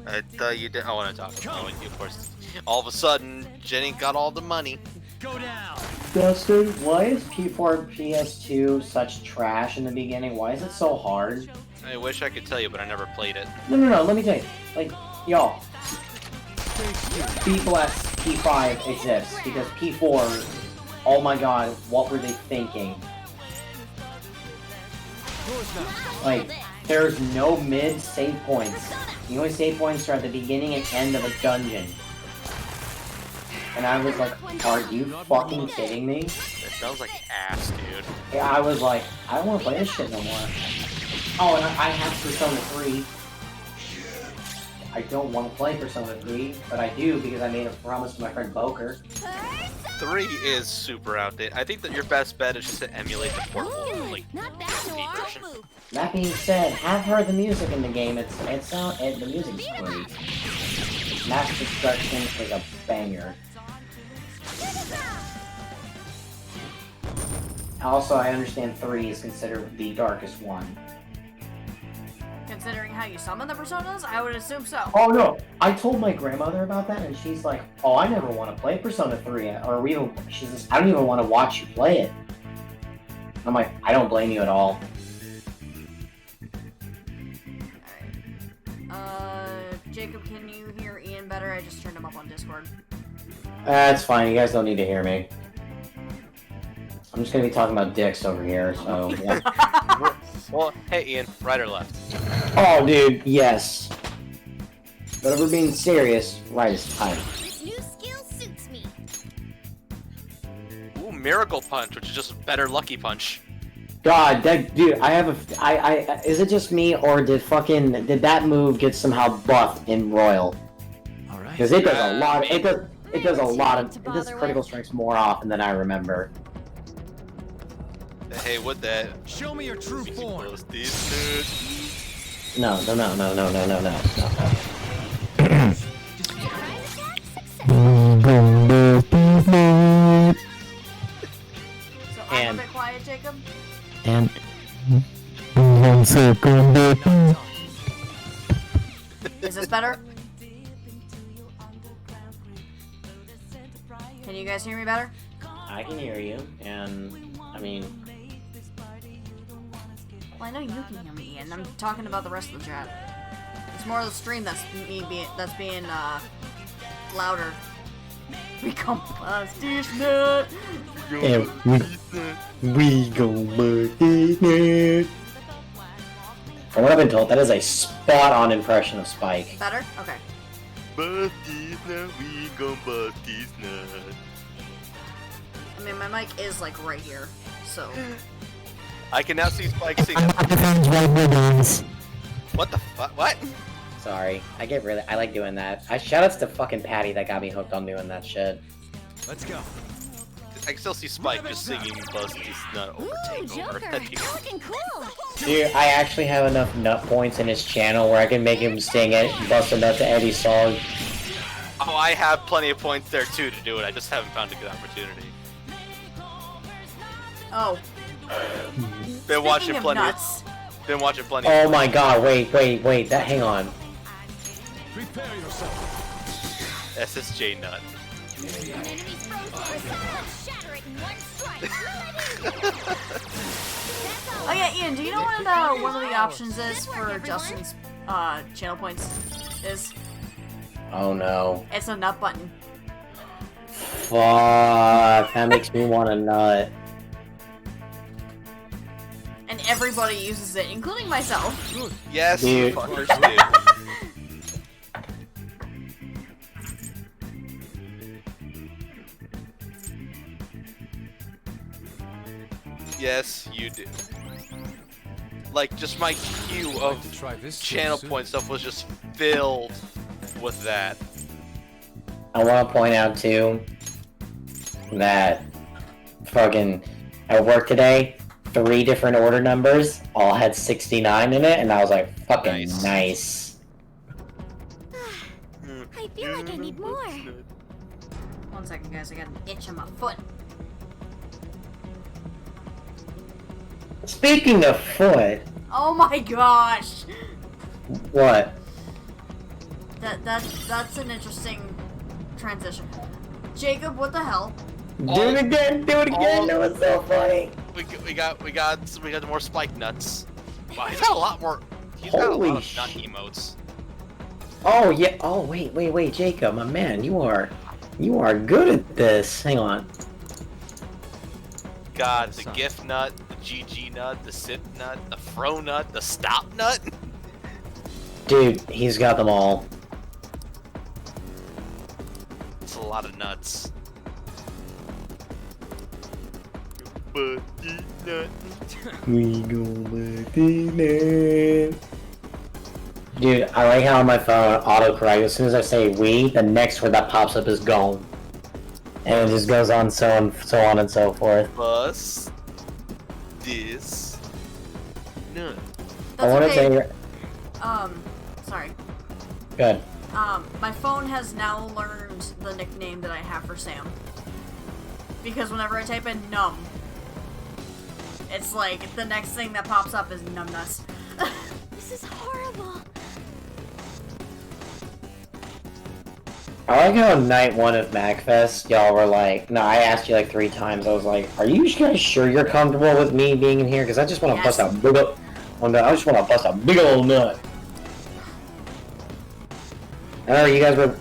I thought you did. I want to talk about it. Of course. All of a sudden, Jenny got all the money. Go down. Justin, why is P4 PS2 such trash in the beginning? Why is it so hard? I wish I could tell you, but I never played it. No, let me tell you. Like, y'all. Be blessed, P5 exists, because P4, oh my god, what were they thinking? Like, there's no mid save points. The only save points are at the beginning and end of a dungeon. And I was like, are you fucking kidding me? That sounds like ass, dude. Yeah, I was like, I don't want to play this shit no more. Oh, and I have Persona 3. I don't want to play Persona 3, but I do because I made a promise to my friend Boker. 3 is super outdated. I think that your best bet is just to emulate the portable, like, PSP version. That being said, have heard the music in the game. The music's great. Mass Destruction is a banger. Also, I understand 3 is considered the darkest one. Considering how you summon the Personas, I would assume so. Oh no, I told my grandmother about that, and she's like, "Oh, I never want to play Persona 3, or even she says, I don't even want to watch you play it." I'm like, I don't blame you at all. Jacob, can you hear Ian better? I just turned him up on Discord. That's fine. You guys don't need to hear me. I'm just gonna be talking about dicks over here, so yeah. Well, hey Ian, right or left? Oh, dude, yes. But if we're being serious, right is fine. This new skill suits me. Ooh, Miracle Punch, which is just a better Lucky Punch. God, that dude, is it just me or did that move get somehow buffed in Royal? All right. Because it does a lot. It does critical strikes more often than I remember. Hey, what that? Show me your true form. No. So I'm a bit quiet, Jacob. And Is this better? Can you guys hear me better? I can hear you, and I mean, Well, I know you can hear me, Ian. I'm talking about the rest of the chat. It's more of the stream that's being louder. Recompost this nut. yeah, we go birthday. From what I've been told, that is a spot-on impression of Spike. Better? Okay. I mean, my mic is like right here, so. I can now see Spike sing. What the fuck? What? Sorry, I like doing that. Shoutouts to fucking Patty that got me hooked on doing that shit. Let's go. I can still see Spike just singing Bust This Nut over Takeover. Looking cool. Dude, I actually have enough nut points in his channel where I can make him sing it, bust a nut to Eddie's song. Oh, I have plenty of points there too to do it. I just haven't found a good opportunity. Oh. Been watching Speaking of plenty. nuts. Been watching plenty. Oh my god, wait, hang on. Prepare yourself. SSJ Nut. Oh yeah, Ian, do you know what one of the options is for Justin's channel points is? Oh no. It's a nut button. Fuck, that makes me want a nut. And everybody uses it, including myself. Yes, Dude. fuckers do. Yes, you do. Like, just my queue of channel point stuff was just filled with that. I want to point out too that fucking at work today, 3 different order numbers all had 69 in it, and I was like, fucking nice. I feel like I need more. 1 second, guys. I got an itch on my foot. Speaking of foot, Oh my gosh. what? That's an interesting transition. Jacob, what the hell? Do it again! That was so funny. We got more Spike nuts. Wow, he's got a lot more. He's got a lot of nut emotes. Oh yeah. Oh wait, Jacob, my man, you are good at this. Hang on. God, the gift nut, the GG nut, the sit nut, the fro nut, the stop nut. Dude, he's got them all. It's a lot of nuts. We go birthday. Dude, I like how on my phone autocorrect, as soon as I say we, the next word that pops up is gone. And it just goes on so on and so forth. Bust this nut. I want to okay. say, Sorry. good. My phone has now learned the nickname that I have for Sam. Because whenever I type in num, it's like the next thing that pops up is numbnuts. This is horrible. I like how night 1 of MagFest, y'all were like, no, I asked you like 3 times, I was like, are you guys sure you're comfortable with me being in here? Because I just want to bust a big old, I just want to bust a big old nut. I know you guys were.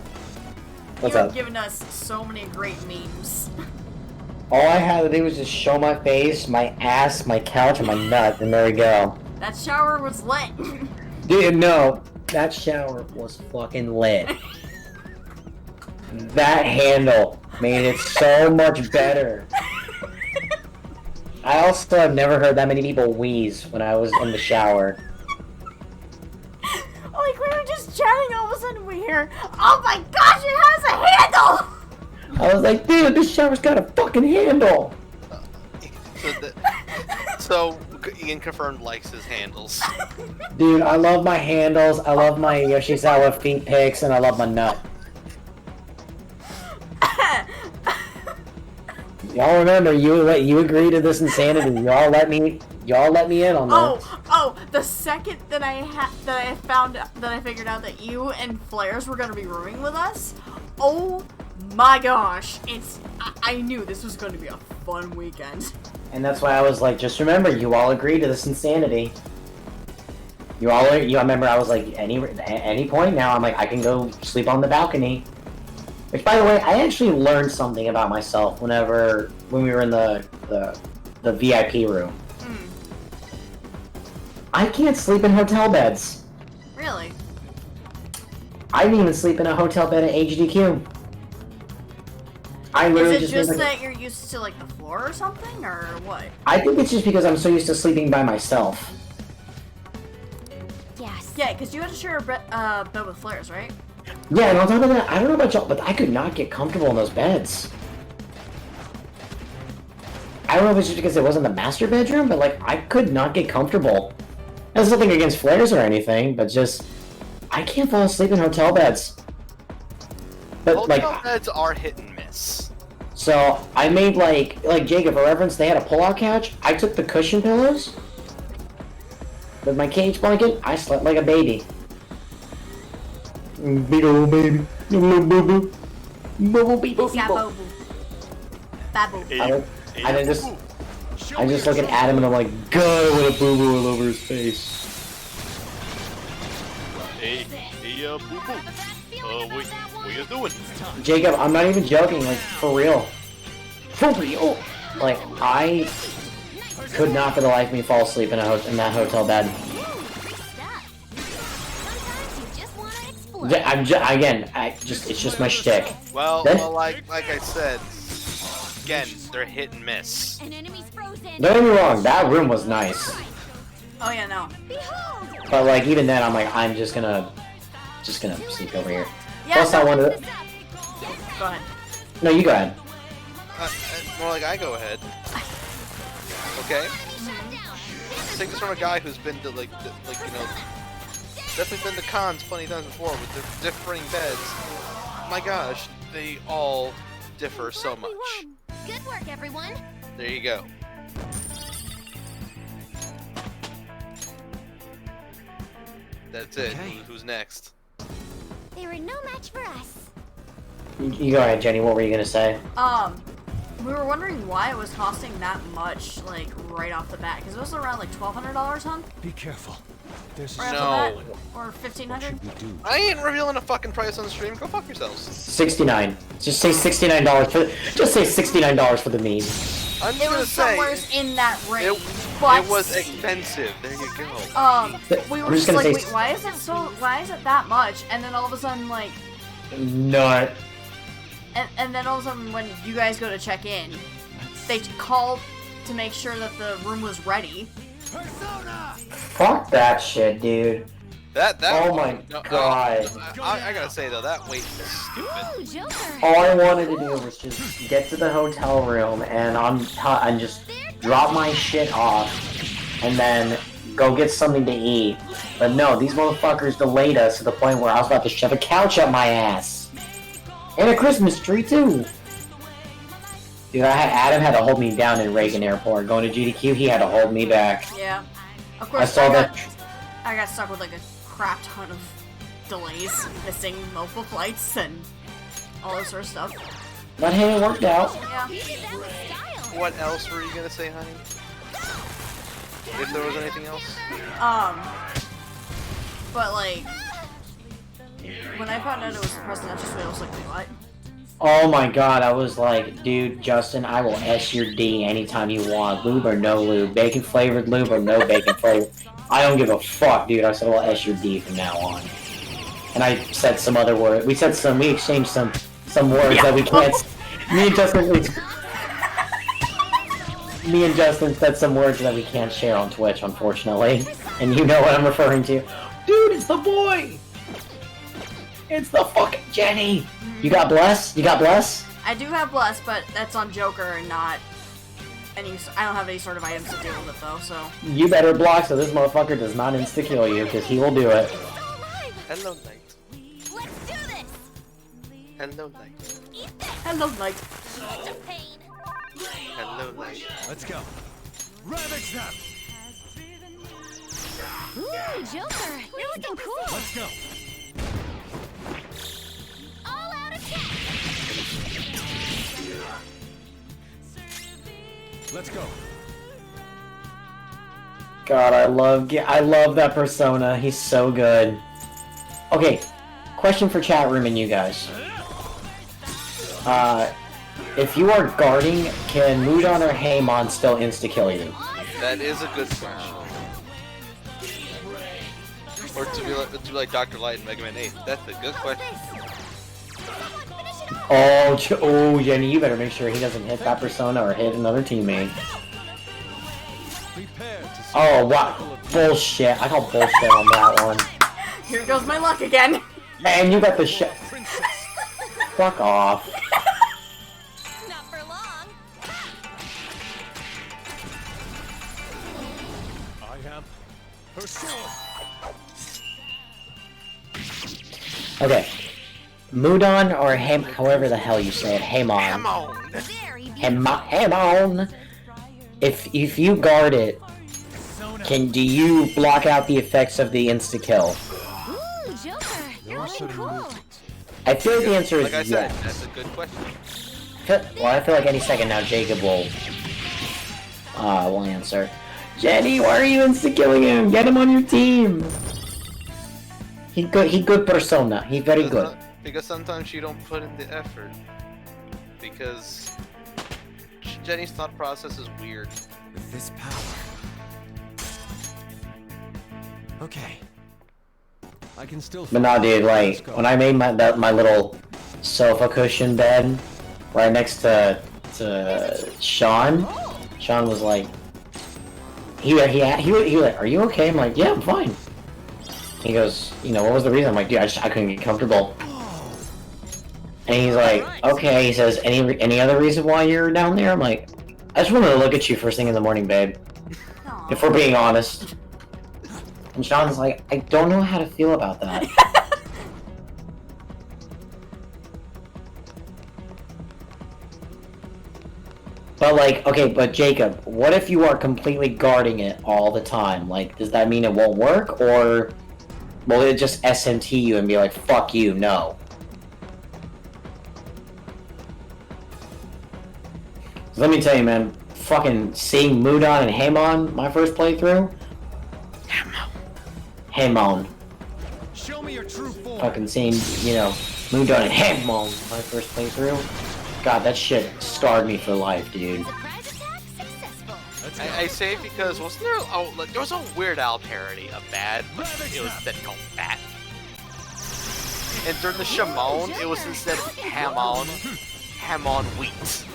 What's You've up? given us so many great memes. All I had to do was just show my face, my ass, my couch, and my nut, and there we go. That shower was lit. Dude, no. That shower was fucking lit. That handle made it so much better. I also have never heard that many people wheeze when I was in the shower. Like, we were just chatting, all of a sudden we hear, oh my gosh, it has a handle! I was like, dude, this shower's got a fucking handle! So Ian confirmed likes his handles. Dude, I love my handles, I love my Yoshizawa feet pics, and I love my nut. Y'all remember, you agreed to this insanity. Y'all let me in on that. Oh, the second that I figured out that you and Flares were gonna be rooming with us, oh my gosh, I knew this was gonna be a fun weekend. And that's why I was like, just remember, you all agreed to this insanity. I remember I was like, any point now, I'm like, I can go sleep on the balcony. Which, by the way, I actually learned something about myself when we were in the VIP room. I can't sleep in hotel beds. Really? I didn't even sleep in a hotel bed at HDQ. I literally Is it just like, that you're used to, like, the floor or something, or what? I think it's just because I'm so used to sleeping by myself. Yes. Yeah, because you had to share a bed with Flares, right? Yeah, and on top of that, I don't know about y'all, but I could not get comfortable in those beds. I don't know if it's just because it wasn't the master bedroom, but like, I could not get comfortable. That's nothing against Flares or anything, but just, I can't fall asleep in hotel beds. But Hotel beds are hit and miss. So, I made like Jacob, for reference, they had a pull-out couch. I took the cushion pillows with my cage blanket. I slept like a baby. Big old baby. Little boo-boo. Boo-boo, bee-boo, bee-boo. Babu. I just look at Adam and I'm like, God, what a boo-boo all over his face. Hey, boo-boo. What you doing? Jacob, I'm not even joking, like, for real. For real! Like, I could not for the life of me fall asleep in that hotel bed. It's just my shtick. Well, like I said, again, they're hit and miss. Don't get me wrong, that room was nice. Oh yeah, no. But like, even then, I'm like, I'm just gonna sleep over here. Yeah, Plus, I wanted to... Go ahead. No, you go ahead. More like I go ahead. Okay? Take this from a guy who's been to, like, you know, definitely been to cons plenty of times before with the differing beds. My gosh, they all differ so much. Good work, everyone. There you go. That's it. Who's next? They were no match for us. You go ahead, Jenny. What were you gonna say? We were wondering why it was costing that much, like, right off the bat. Because it was around, like, $1,200, huh? Be careful. There's right off the bat? Or $1,500? I ain't revealing a fucking price on the stream. Go fuck yourselves. $69. Just say $69 for. Just say $69 for the meme. I'm it gonna was say somewhere in that range, but it was expensive. There you go. We were just like, wait, why is it that much? And then all of a sudden, like, not. And then all of a sudden, when you guys go to check in, they call to make sure that the room was ready. Fuck that shit, dude. That oh my god. I gotta say though, that wait is stupid. All I wanted to do was just get to the hotel room and just drop my shit off and then go get something to eat. But no, these motherfuckers delayed us to the point where I was about to shove a couch up my ass. And a Christmas tree too. Dude, Adam had to hold me down in Reagan Airport. Going to GDQ, he had to hold me back. Yeah. Of course, I got stuck with like a crap ton of delays, missing multiple flights and all this sort of stuff. But hey, it worked out. Yeah. What else were you gonna say, honey? If there was anything else? But like, When I found out it was suppressed not just I was like, what? Oh my god, I was like, dude, Justin, I will S your D anytime you want. Lube or no lube. Bacon flavored lube or no bacon flavored. I don't give a fuck, dude. I said I'll S your D from now on. And I said some other word. We exchanged some words that we can't. Me and Justin said some words that we can't share on Twitch, unfortunately. And you know what I'm referring to. Dude, it's the boy! It's the fucking Jenny! You got Bless? You got Bless? I do have Bless, but that's on Joker and not any. I don't have any sort of items to deal with it though, so. You better block so this motherfucker does not insta-kill you, because he will do it. Hello, Knight. Let's do this! Hello, Knight. Hello, Knight. Hello, Knight. Let's go. Ravage them! Ooh, Joker, you're looking cool! Let's go. All out attack! Let's go. God, I love that persona. He's so good. Okay, question for chat room and you guys. If you are guarding, can Mudon or Haemon still insta-kill you? That is a good question. Or to be like Dr. Light in Mega Man 8. That's a good question. Oh, Jenny, you better make sure he doesn't hit that persona or hit another teammate. Oh, wow. Bullshit. I call bullshit on that one. Here goes my luck again. Man, you got the shit. Fuck off. Not for long. I am her sword. Okay. Mudon or however the hell you say it, Haemon. Haemon. If you guard it, do you block out the effects of the insta kill? Ooh, Joker, you're looking cool! I feel like the answer is like I said, yes. that's a good question. Well, I feel like any second now Jacob will answer. Jenny, why are you insta-killing him? Get him on your team. He good persona. He very good. Because sometimes you don't put in the effort. Because Jenny's thought process is weird. With this power. Okay. I can still. But nah, dude, like when I made my little sofa cushion bed right next to Sean was like, he was like, "Are you okay?" I'm like, "Yeah, I'm fine." He goes, "You know, what was the reason?" I'm like, "Dude, I couldn't get comfortable." And he's like, "Okay." He says, "Any other reason why you're down there?" I'm like, "I just wanted to look at you first thing in the morning, babe." If we're being honest. And Sean's like, "I don't know how to feel about that." But like, okay, but Jacob, what if you are completely guarding it all the time? Like, does that mean it won't work, or will it just SMT you and be like, "Fuck you, no"? Let me tell you, man, fucking seeing Mudon and Haemon my first playthrough. Haemon. Show me your true form. Fucking seeing, you know, Mudon and Haemon my first playthrough. God, that shit scarred me for life, dude. I say it because wasn't there? Oh, like, there was a Weird Al parody of Bad, but it was then called Fat. And during the Shimon, it was instead of Hamon Wheat.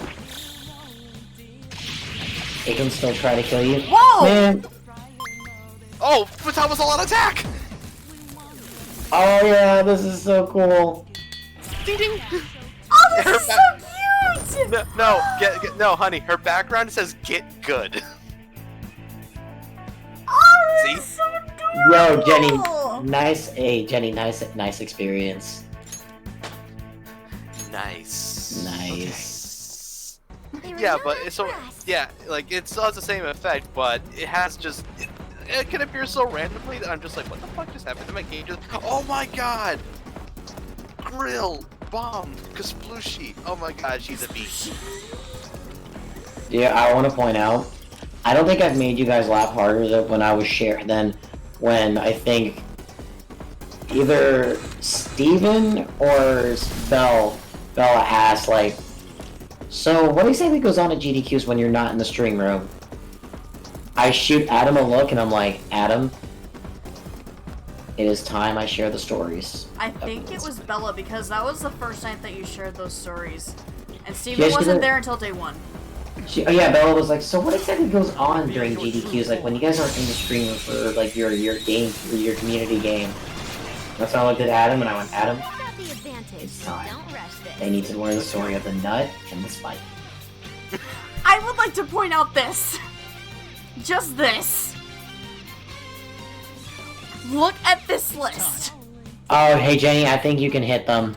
It can still try to kill you. Whoa! Man. Oh, but that was a lot of attack! Oh yeah, this is so cool. Ding ding! Oh, this is so cute! No, honey, her background says "Get good." Oh, this See? is so adorable! Yo, Jenny, nice experience. Nice. Nice. Yeah, but like it still has the same effect, but it has just it can appear so randomly that I'm just like, what the fuck just happened to my game? Just, oh my god, Grill, Bomb, Kasplushi. Oh my god, she's a beast. Yeah, I want to point out, I don't think I've made you guys laugh harder than when I was than when I think either Steven or Bella asked, like, so what exactly goes on at GDQs when you're not in the stream room? I shoot Adam a look and I'm like, Adam, it is time I share the stories. I think it was Bella because that was the first night that you shared those stories. And Steven Yes, wasn't you- there until day 1. Oh yeah, Bella was like, so what exactly goes on during GDQs? Like when you guys aren't in the stream room for like your game, or your community game. That's when I looked at Adam and I went, Adam, it's time. They need to learn the story of the nut and the spike. I would like to point out this. Just this. Look at this list. Oh, hey Jenny, I think you can hit them.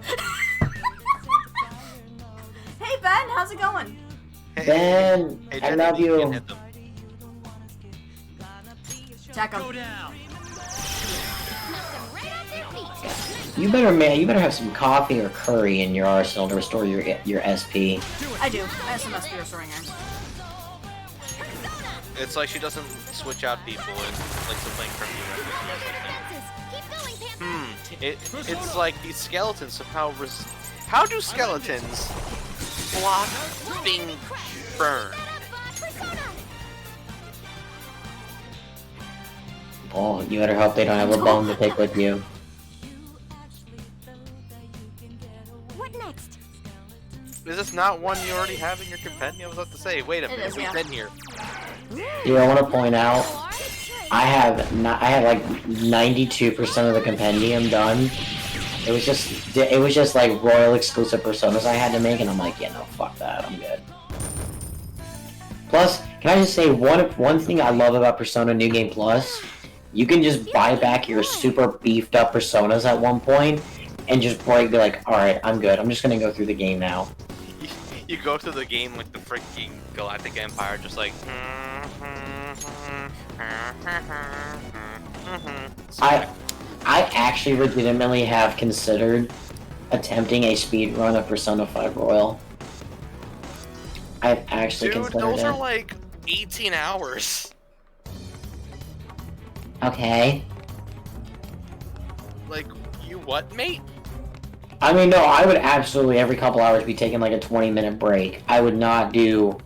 Hey Ben, how's it going? Ben, Hey, I Jenny, love you you. can hit them. Attack him. You better have some coffee or curry in your arsenal to restore your SP. I do. I have some SP restoring iron. It's like she doesn't switch out people and likes to playing Kirby. It's like these skeletons somehow how do skeletons block being burned? Oh, you better hope they don't have a bone to pick with you. What next? Is this not one you already have in your compendium? I was about to say, wait a minute, is, we've yeah. been here. Dude, I want to point out, I have like 92% of the compendium done. It was just like royal exclusive personas I had to make, and I'm like, yeah, no, fuck that, I'm good. Plus, can I just say one thing I love about Persona New Game Plus? You can just buy back your super beefed up personas at one point, and just be like, all right, I'm good. I'm just gonna go through the game now. You go through the game with the freaking Galactic Empire, just like. I actually legitimately have considered attempting a speed run of Persona 5 Royal. I've actually Dude, considered those it. are like 18 hours. Okay. Like, you what, mate? I mean, no, I would absolutely every couple hours be taking like a 20-minute break. I would not do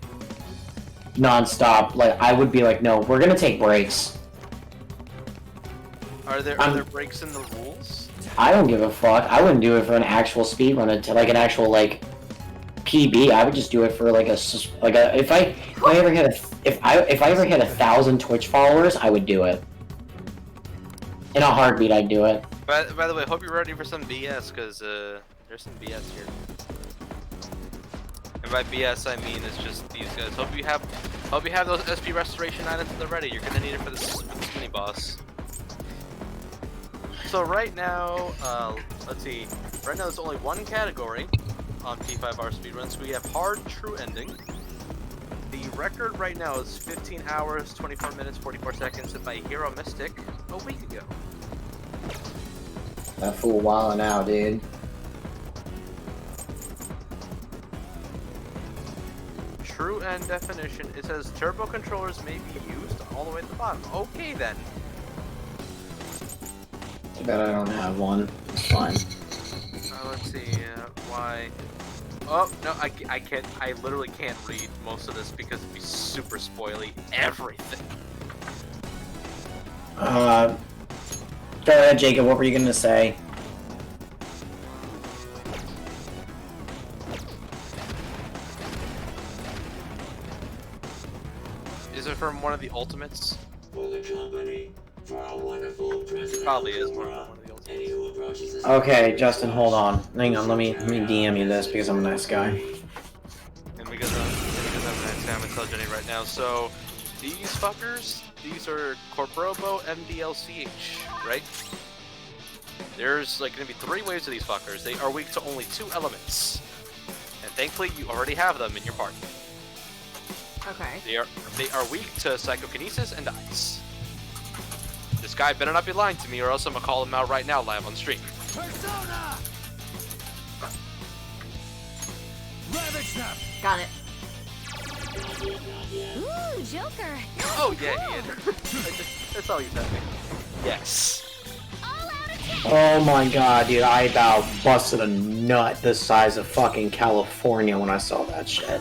non-stop. Like, I would be like, no, we're gonna take breaks. Are there breaks in the rules? I don't give a fuck. I wouldn't do it for an actual speed run, like an actual like PB. I would just do it for like a if I ever hit 1,000 Twitch followers, I would do it. In a heartbeat, I'd do it. By the way, hope you're ready for some BS, because there's some BS here. And by BS, I mean it's just these guys. Hope you have those SP restoration items at the ready. You're gonna need it for this mini boss. So right now, let's see. Right now, there's only one category on P5R speedruns. We have hard true ending. The record right now is 15 hours, 24 minutes, 44 seconds set by Hero Mystic a week ago. That fool wildin' out, dude. True end definition. It says turbo controllers may be used all the way at the bottom. Okay then. Too bad I don't have one. It's fine. Let's see. Why? Oh no, I can't. I literally can't read most of this because it'd be super spoily. Everything. Go ahead, Jacob. What were you gonna say? Is it from one of the ultimates? For the company, for our wonderful president. Probably is one of the ultimates. Okay, Justin, hold on. Hang on. Let me DM you this because I'm a nice guy. And because I'm a nice guy, I'm gonna tell Jenny right now. So these fuckers, these are Corprobo MDLCH, right? There's like gonna be 3 waves of these fuckers. They are weak to only 2 elements, and thankfully you already have them in your party. Okay. They are weak to psychokinesis and ice. This guy better not be lying to me, or else I'm gonna call him out right now live on stream. Persona! Got it. Ooh, Joker. Oh yeah, he is. That's all you said me. Yes. All out Oh my god, dude, I about busted a nut the size of fucking California when I saw that shit.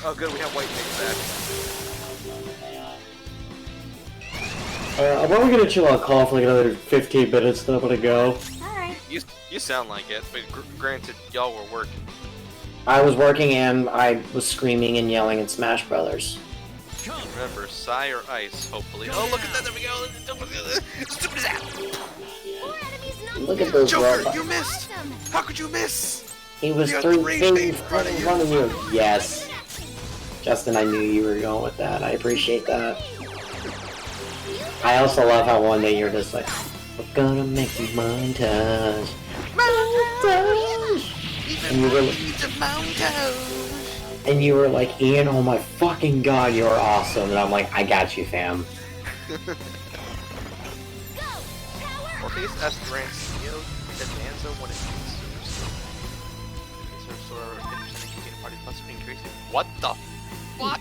Oh, good, we have white mix back. I'm probably gonna chill on call for like another 15 minutes, then I'm gonna go. Alright. You sound like it, but granted, y'all were working. I was working and I was screaming and yelling at Smash Brothers. Remember, Psy or Ice, hopefully. Oh, look at that, there we go! Stupid as that! Look at those Joker, robots. you missed! How could you miss? He was You had 3 three feet in feet front of you. Yes. Justin, I knew you were going with that. I appreciate that. I also love how one day you're just like, we're gonna make a montage. Montage! And you were like, Ian, oh my fucking god, you're awesome. And I'm like, I got you, fam. Orpheus asked Grant's Neo Danza when it What the fuck?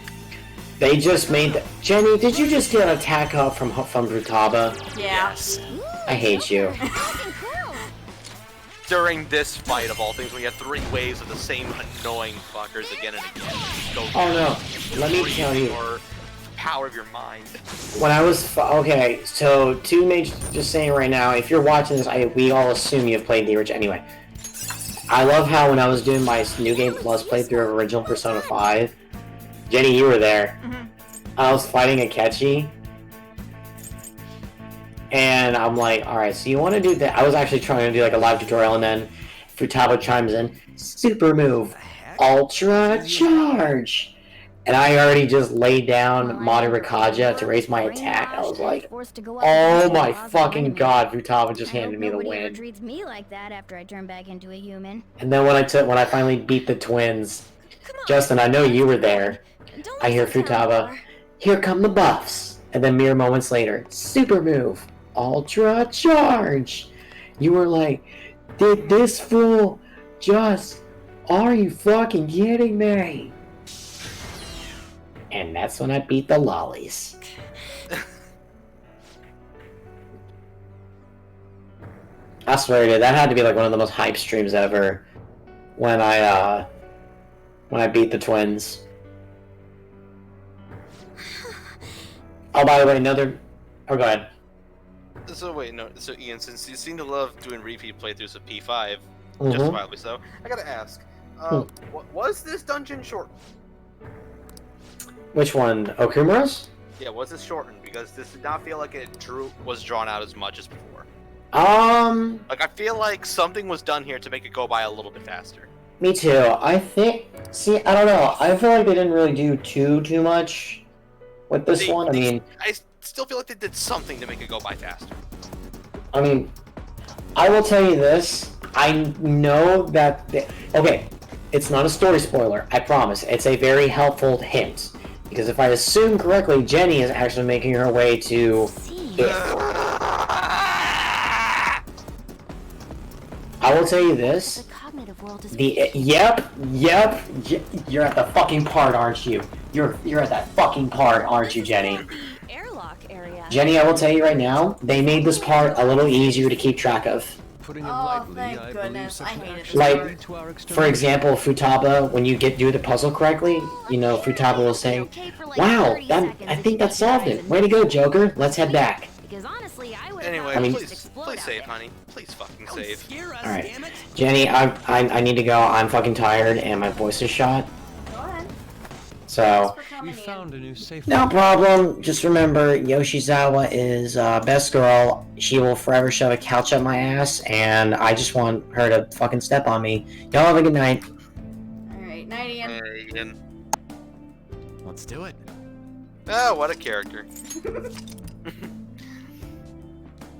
They just made the... Jenny, did you just get an attack up from Futaba? Yeah. Yes. I hate you. During this fight of all things, we had 3 waves of the same annoying fuckers again and again. Oh no, let me tell you. Or power of your mind. When I was... Okay, so, just saying right now, if you're watching this, we all assume you've played the original. Anyway. I love how when I was doing my New Game Plus playthrough of original Persona 5, Jenny, you were there. I was fighting a Akechi, and I'm like, alright, so you want to do that? I was actually trying to do like a live tutorial, and then Futaba chimes in, super move, ultra charge! And I already just laid down Mari Rikaja to raise my attack. I was like, oh my fucking god, Futaba just handed me the Nobody ever win. treats me like that after I turn back into a human. And then when I finally beat the twins, Justin, I know you were there. I hear Futaba, here come the buffs. And then mere moments later, super move, ultra charge. You were like, did this fool just, are you fucking kidding me? And that's when I beat the lollies. I swear, dude, that had to be like one of the most hype streams ever. When I beat the twins. Oh, by the way, another... Oh, go ahead. So wait, no. So Ian, since you seem to love doing repeat playthroughs of P5, Mhm. justifiably so, I gotta ask, was this dungeon short? Which one? Okumura's? Yeah, was this shortened? Because this did not feel like it was drawn out as much as before. Like, I feel like something was done here to make it go by a little bit faster. Me too. I think... See, I don't know. I feel like they didn't really do too much with this one. I still feel like they did something to make it go by faster. I mean, I will tell you this. I know that... Okay, it's not a story spoiler. I promise. It's a very helpful hint. Because if I assume correctly, Jenny is actually making her way to it. I will tell you this. Yep, you're at the fucking part, aren't you? You're at that fucking part, aren't you, Jenny? Airlock area. Jenny, I will tell you right now, they made this part a little easier to keep track of. Oh, thank goodness. I hated this Like, for example, Futaba, when you do the puzzle correctly, you know, Futaba will say, wow, I think that solved it. Way to go, Joker. Let's head back. Anyway, I mean- please save, honey. Please fucking save. Alright. Jenny, I need to go. I'm fucking tired and my voice is shot. Go ahead. So, We found a new safe. no problem. Just remember, Yoshizawa is best girl. She will forever shove a couch up my ass, and I just want her to fucking step on me. Y'all have a good night. Alright, night, Ian. Ian. Let's do it. Oh, what a character.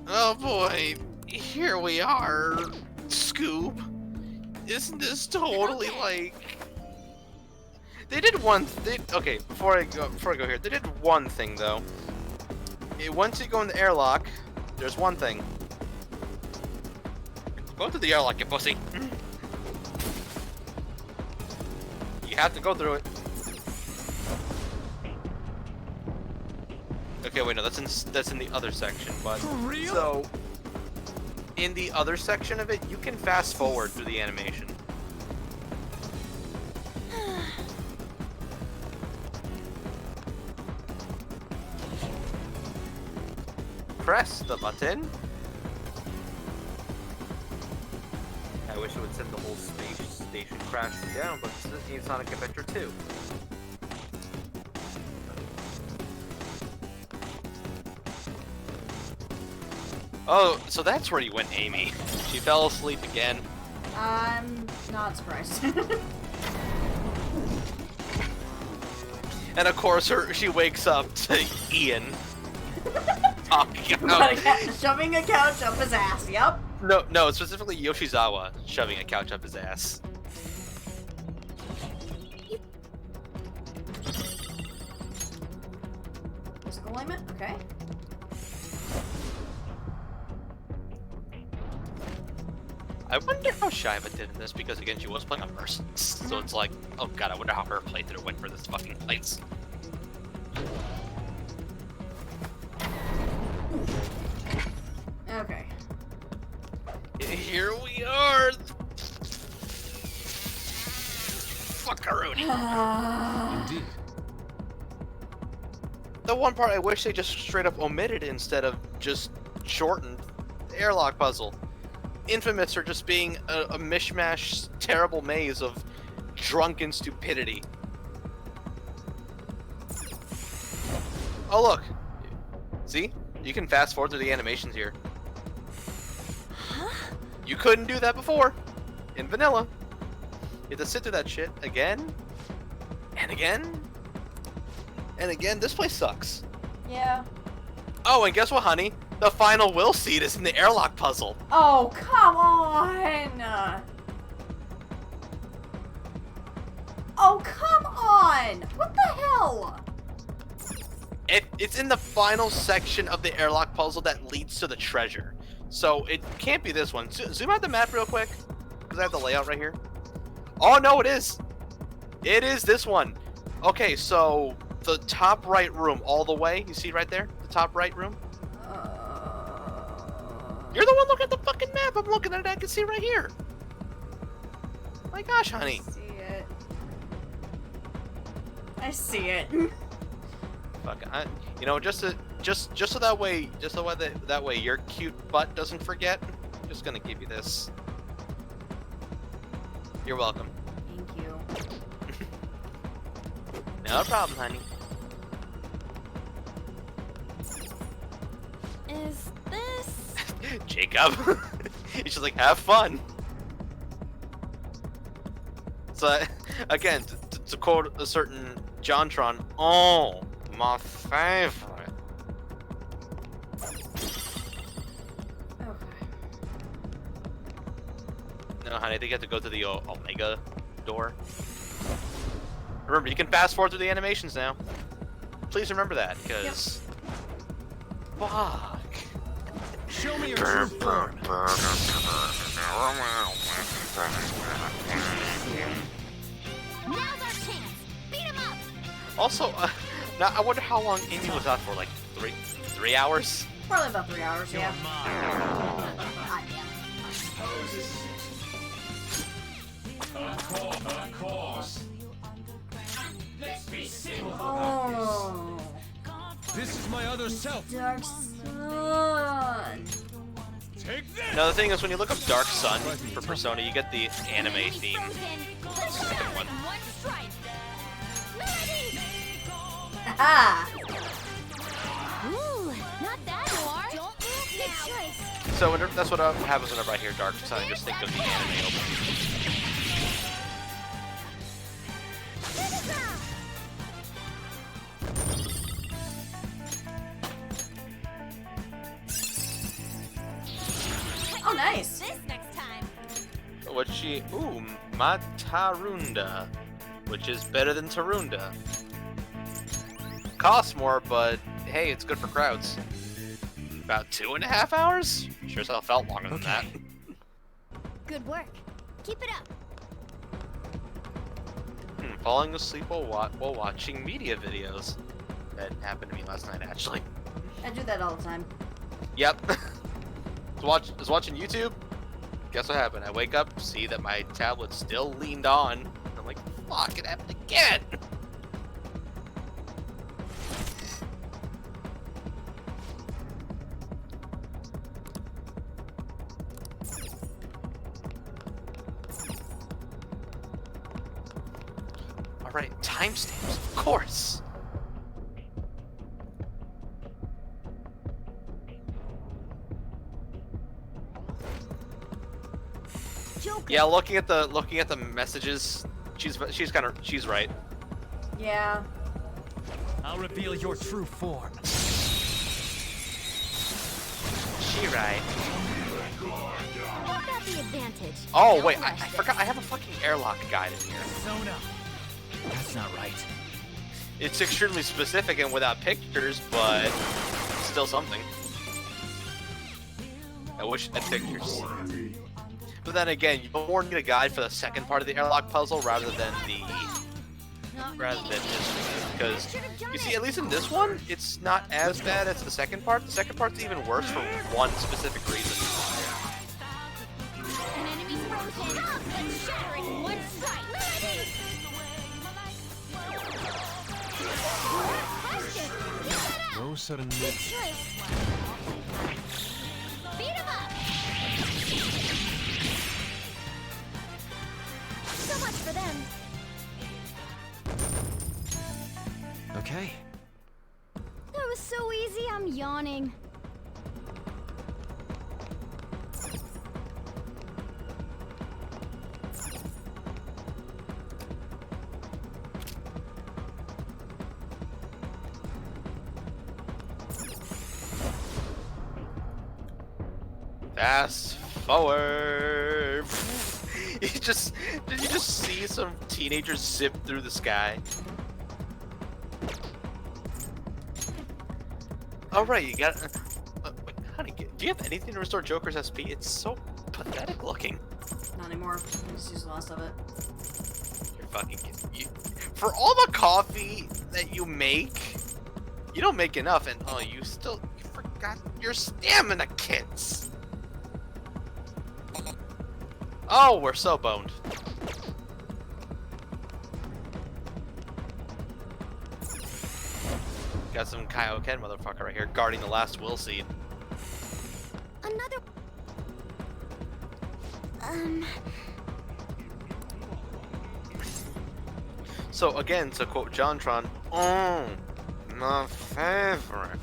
Oh boy, here we are, Scoop. Isn't this totally like... They did one okay, before I go here, they did one thing though. Once you go in the airlock, there's one thing. Go through the airlock, you pussy. You have to go through it. Okay, wait, no, that's in the other section, but For real? so in the other section of it, you can fast forward through the animation. Press the button. I wish it would send the whole space station crashing down, but this is Sonic Adventure 2. Oh, so that's where you went, Amy. She fell asleep again. I'm not surprised. And of course, she wakes up to Ian talking about shoving a couch up his ass. Yep. no, specifically Yoshizawa shoving a couch up his ass. Physical alignment. Okay. I wonder how Shiva did in this, because again, she was playing on Mercy. So it's like, oh god, I wonder how her playthrough went for this fucking place. Okay. Here we are! Fuckaroonie. Indeed. The one part I wish they just straight up omitted instead of just shortened. The airlock puzzle. Infamous for just being a mishmash, terrible maze of drunken stupidity. Oh look! See? You can fast forward through the animations here. Huh? You couldn't do that before! In vanilla. You have to sit through that shit again, and again, and again. This place sucks. Yeah. Oh, and guess what, honey? The final will seat is in the airlock puzzle. Oh, come on! Oh, come on! What the hell? It's in the final section of the airlock puzzle that leads to the treasure. So it can't be this one. Zoom out the map real quick, because I have the layout right here. Oh, no, it is. It is this one. Okay, so the top right room all the way. You see right there? The top right room? You're the one looking at the fucking map. I'm looking at it. I can see right here. My gosh, honey. I see it. I see it. Fuck, you know, just so that way, that way your cute butt doesn't forget. I'm just gonna give you this. You're welcome. Thank you. No problem, honey. Is this... Jacob. He's just like, have fun. So, again, to quote a certain Jontron, oh, my favorite. Okay. No, honey, I think you have to go to the Omega door. Remember, you can fast forward through the animations now. Please remember that, because... Yep. Fuck. Show me your true form. Now's our chance. Beat him up. Also, now I wonder how long Amy was out for, like 3 hours? Probably about 3 hours, yeah. Of course. Let's be simple. Oh. This is my other self. Dark Sun. Take this. Now the thing is, when you look up Dark Sun for Persona, you get the anime theme. Second one. Aha! Ooh, not that far. Don't move. Good choice. So that's what happens whenever I hear Dark Sun. I just think of the anime opening. Oh, nice. This next time. What she? Ooh, Matarunda, which is better than Tarunda. Costs more, but hey, it's good for crowds. About 2.5 hours? Sure as hell felt longer than that. Good work. Keep it up. Falling asleep while watching media videos. That happened to me last night, actually. I do that all the time. Yep. was watching YouTube. Guess what happened? I wake up, see that my tablet's still leaned on. I'm like, fuck, it happened again. All right, timestamps, of course. Yeah, looking at the messages, she's right. Yeah. I'll reveal your true form. She right. What about the advantage? Oh wait, I forgot. I have a fucking airlock guide in here. Sona. That's not right. It's extremely specific and without pictures, but still something. I wish I had pictures. But then again, you more need a guide for the second part of the airlock puzzle rather than just because you see, at least in this one, it's not as bad as the second part. The second part's even worse for one specific reason. An enemy's frozen up and shatter in one strike. No sudden Good choice. Beat him up. So much for them. Okay. That was so easy, I'm yawning. Fast forward. Did you just see some teenagers zip through the sky? All right, you got. Wait, honey, do you have anything to restore Joker's SP? It's so pathetic looking. Not anymore. I just used the last of it. You're fucking kidding. For all the coffee that you make, you don't make enough, and oh, you forgot your stamina kits. Oh, we're so boned. Got some Kaioken motherfucker right here, guarding the last will seed. Another. So again, to quote Jontron, oh, my favorite.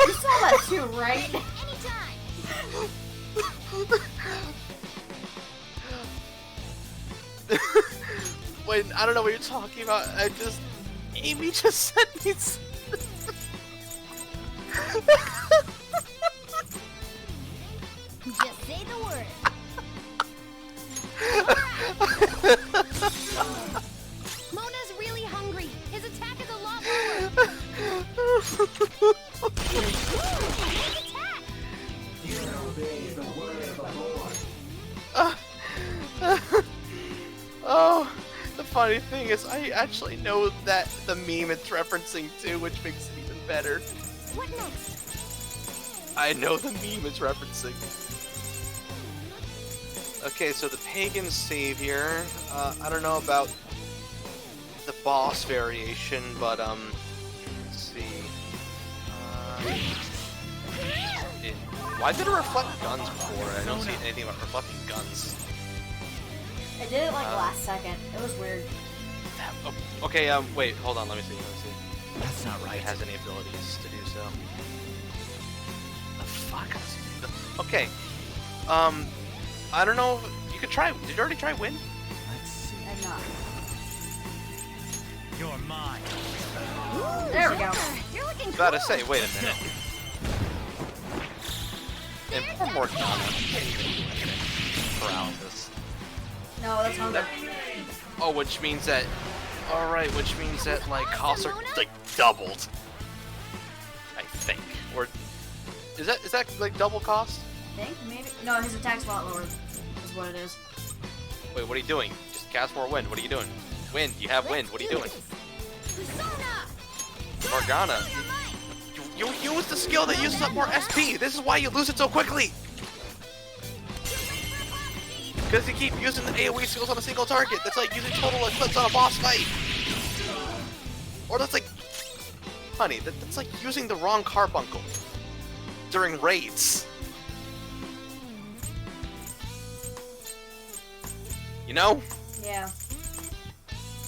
You saw that too, right? Wait, I don't know what you're talking about. Amy just sent me. Just say the word. Mona's really hungry. His attack is a lot lower. Big attack. Oh, the funny thing is, I actually know that the meme it's referencing to, which makes it even better. What next? I know the meme it's referencing. Okay, so the pagan savior. I don't know about the boss variation, but let's see. Why did it reflect guns before? I don't see anything about reflecting guns. I did it like last second. It was weird. Okay, wait, hold on, let me see. That's not right. It has any abilities to do so. The fuck? Okay. I don't know. You could try. Did you already try win? Let's see. I'm not. You're mine. There we go. You're looking Gotta say, wait a minute. And poor Morgana can't even do anything. Paralysis. No, that's hunger. Oh, which means that. Alright, which means that, like, costs are, like, doubled. I think. Or. Is that like, double cost? I think, maybe. No, his attack's a lot lower, is what it is. Wait, what are you doing? Just cast more wind. What are you doing? Wind. You have wind. What are you doing? Morgana. You use the skill that uses up more SP. This is why you lose it so quickly. Because you keep using the AoE skills on a single target. That's like using total eclipse on a boss fight. Or that's like... Honey, that's like using the wrong carbuncle during raids. You know? Yeah.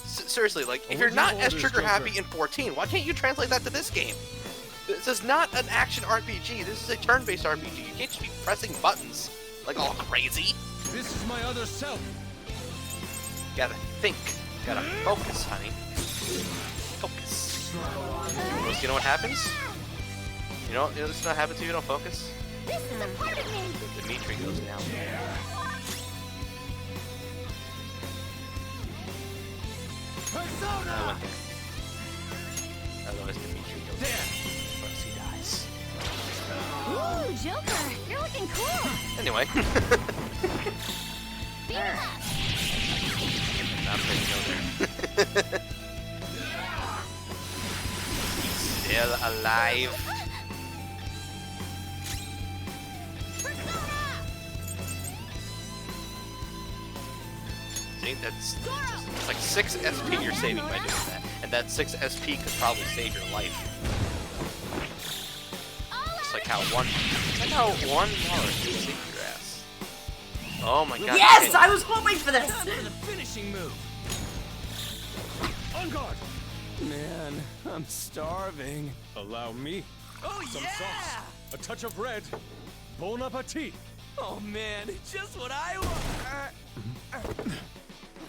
Seriously, like, if you're not as trigger happy in 14, why can't you translate that to this game? This is not an action RPG. This is a turn-based RPG. You can't just be pressing buttons like all crazy. This is my other self. Gotta think. Gotta focus, honey. Focus. You know what happens? You know what's not happens if you don't focus? This is a part of me. Dimitri goes down. I went there. Otherwise, Dimitri goes down. Plus he dies. Ooh, Joker, you're looking cool. Anyway. Not ready to go there. He's still alive. See, that's like 6 SP you're saving by doing that. And that 6 SP could probably save your life. It's like how one dollar can save your ass. Oh my god. Yes! I was hoping for this! Time for the finishing move. On guard! Man, I'm starving. Allow me. Oh, some sauce. A touch of red. Bon appetit. Oh man, just what I want.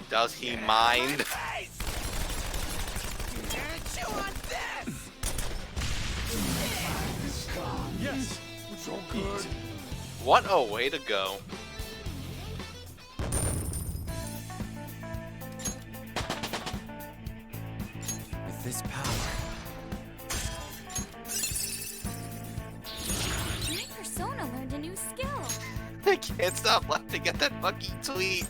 Does he mind? Yes, so good. What a way to go. With this power. My persona learned a new skill. I can't stop laughing at that fucking tweet.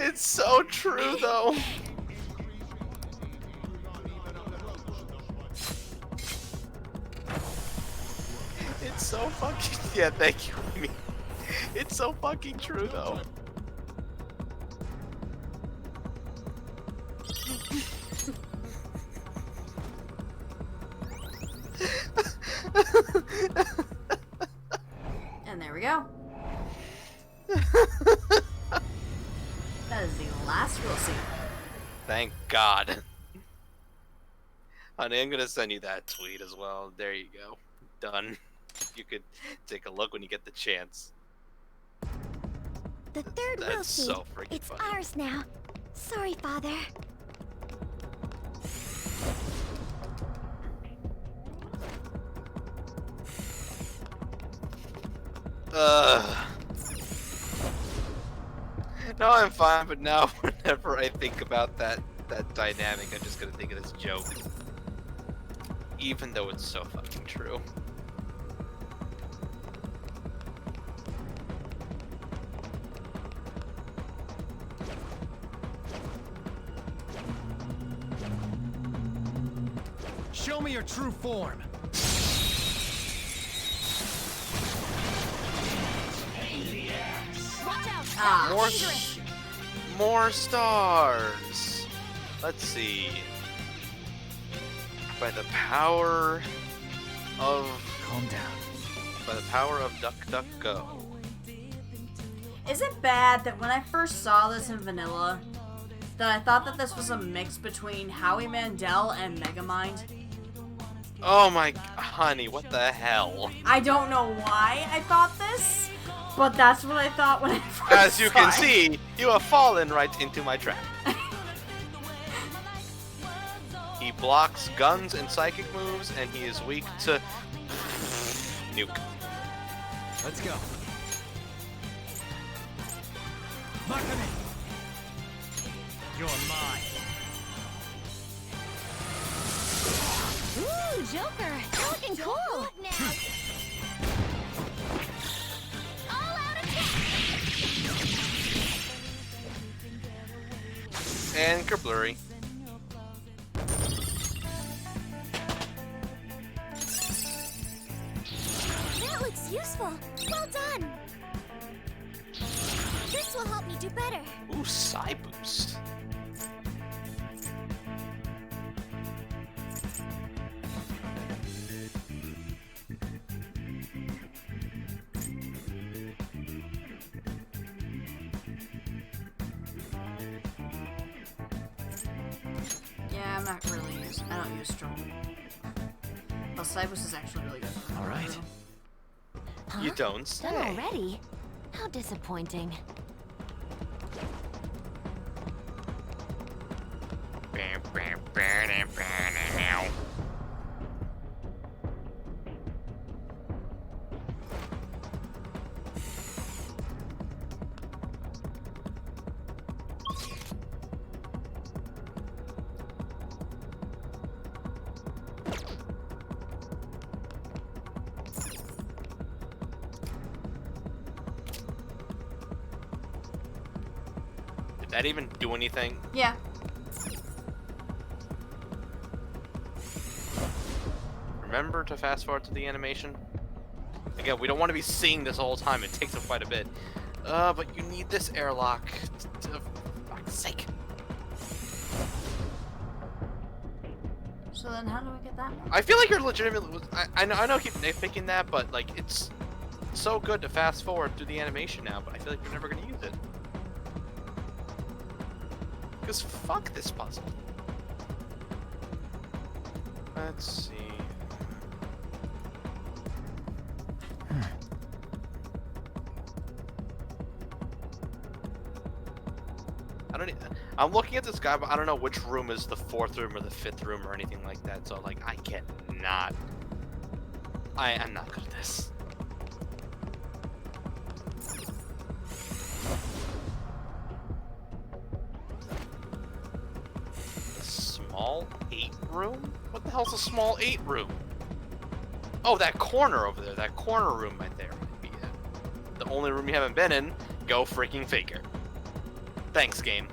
It's so true, though. It's so fucking... Yeah, thank you. It's so fucking true, though. And there we go. That is the last we'll see. Thank God. Honey, I'm gonna send you that tweet as well. There you go. Done. You could take a look when you get the chance. The third will That's seed. so freaking It's funny. ours now. Sorry, Father. No, I'm fine, but now whenever I think about that dynamic, I'm just gonna think of this joke. Even though it's so fucking true. Show me your true form. Watch out. Ah. More stars. Let's see. By the power of... Calm down. by the power of DuckDuckGo. Is it bad that when I first saw this in vanilla, that I thought that this was a mix between Howie Mandel and Megamind? Oh my, honey, what the hell? I don't know why I thought this, but that's what I thought when I first As you saw can it. see, you have fallen right into my trap. He blocks guns and psychic moves, and he is weak to nuke. Let's go. You're mine. Ooh, Joker, you're looking cool. Now. All out attack. And Kerblurry. That looks useful. Well done. This will help me do better. Ooh, Psy Boost. Yeah, I'm not really I don't use Strong. Well, Cybus is actually really good for All right. You don't say. Done already? How disappointing. Did that even do anything? Yeah. Remember to fast forward to the animation? Again, we don't want to be seeing this whole time. It takes up quite a bit. But you need this airlock. For fuck's sake. So then how do we get that one? I feel like you're legitimately... I know I keep nitpicking that, but like it's so good to fast forward through the animation now, but I feel like you're never going to use it. Because fuck this puzzle. Let's see. I'm looking at this guy, but I don't know which room is the 4th room or the 5th room or anything like that. So like, I cannot. I'm not good at this. A small 8 room? What the hell's a small 8 room? Oh, that corner over there. That corner room right there might be it. The only room you haven't been in. Go freaking figure. Thanks, game.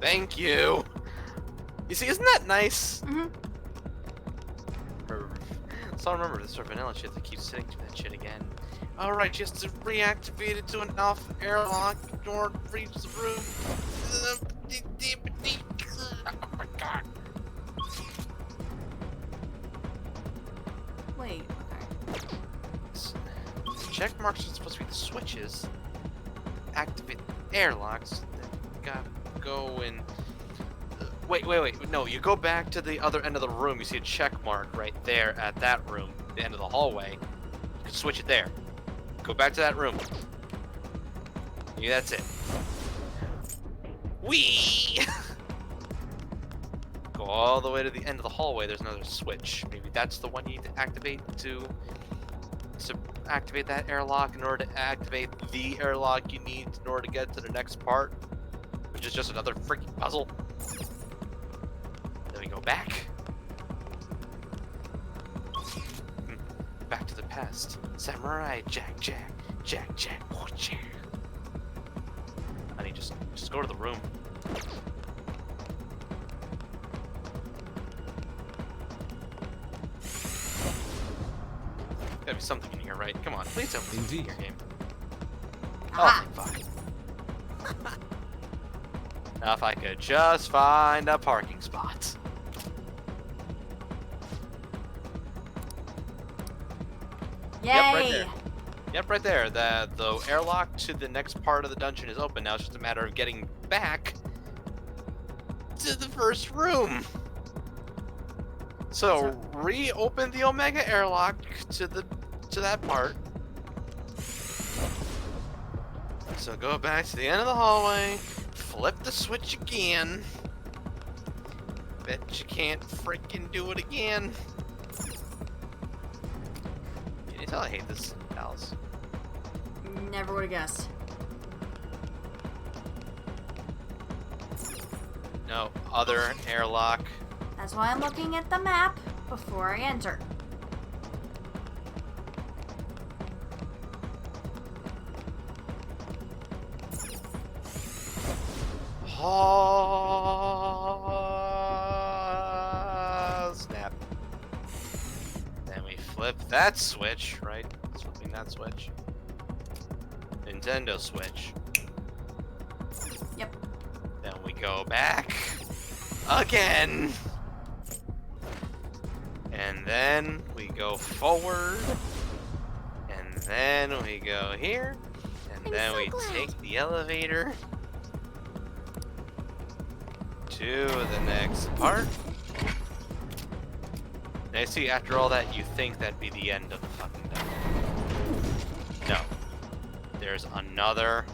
Thank you. You see, isn't that nice? Mm-hmm. So remember, this sort of vanilla shit that keeps sitting to that shit again. Alright, just to reactivate it to an alpha airlock or reach the room. Oh my god. Wait, okay. Check marks are supposed to be the switches. Activate the airlocks. Then you gotta go and wait. No, you go back to the other end of the room. You see a check mark right there at that room, the end of the hallway. You can switch it there. Go back to that room. Yeah, that's it. Whee! Go all the way to the end of the hallway. There's another switch. Maybe that's the one you need to activate to activate that airlock in order to activate the airlock you need in order to get to the next part, which is just another freaking puzzle. Then we go back. Back to the past. Samurai Jack. Honey, just go to the room. Gotta be something in here, right? Come on, please tell me something in your game. Oh, fuck. Now if I could just find a parking spot. Yay! Yep, right there. Yep, right there. The airlock to the next part of the dungeon is open. Now it's just a matter of getting back to the first room. So reopen the Omega airlock to that part. So go back to the end of the hallway, flip the switch again. Bet you can't freaking do it again. Can you tell I hate this house? Never would have guessed. No, other airlock. That's why I'm looking at the map before I enter. Oh, snap. Then we flip that switch, right? Flipping that switch. Nintendo Switch. Yep. Then we go back again. And then we go forward. And then we go here. And then we take the elevator to the next part. Now see, after all that, you think that'd be the end of the fucking dungeon. No. There's another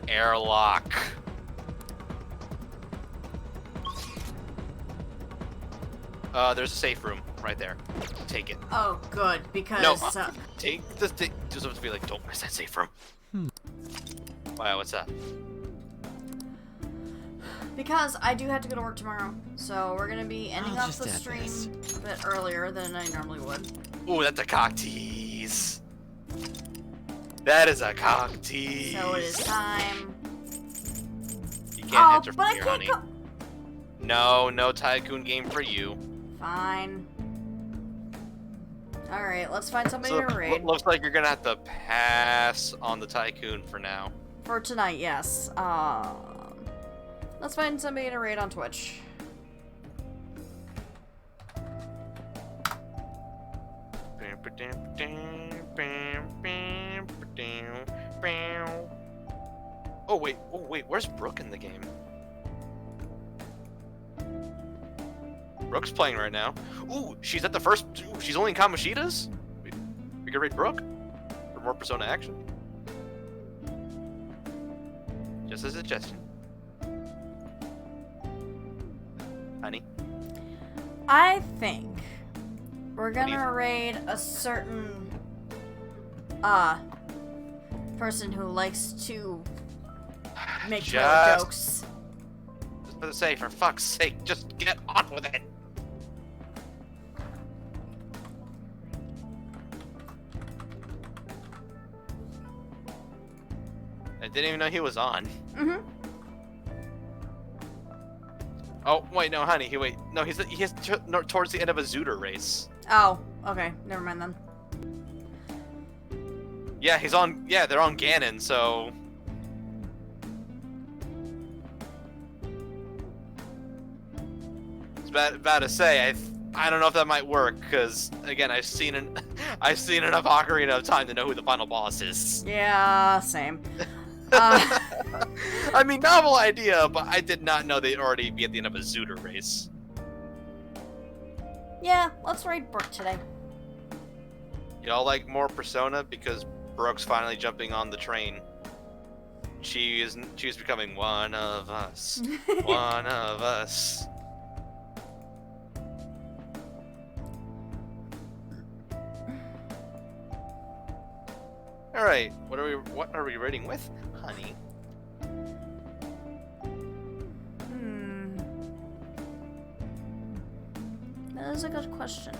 airlock. There's a safe room right there. Take it. Oh, good, because... No, take the thing. Just have to be like, don't miss that safe room. Wow, what's up? Because I do have to go to work tomorrow, so we're gonna be ending I'll off the just add stream this. a bit earlier than I normally would. Ooh, that's a cock tease. That is a cock tease. So it is time. You can't enter but from I here, can't honey. go. No tycoon game for you. Fine. All right, let's find somebody So to raid looks like you're gonna have to pass on the tycoon for now. for tonight. Yes. Let's find somebody to raid on Twitch. Oh wait, where's Brooke in the game? Brooke's playing right now. Ooh, she's at the first. Ooh, she's only in Kamoshida's? We could raid Brooke for more Persona action. Just a suggestion. Honey? I think we're gonna raid a certain person who likes to make killer jokes. Just to say, for fuck's sake, just get on with it. I didn't even know he was on. Mm-hmm. Oh wait, no, honey. He's towards the end of a Zooter race. Oh, okay. Never mind then. Yeah, he's on. Yeah, they're on Ganon. So. It's about to say. I don't know if that might work because again, I've seen enough Ocarina of Time to know who the final boss is. Yeah, same. I mean, novel idea, but I did not know they'd already be at the end of a Zooter race. Yeah, let's raid Brooke today. Y'all like more Persona because Brooke's finally jumping on the train. She's becoming one of us. One of us. All right, what are we raiding with, honey? That is a good question.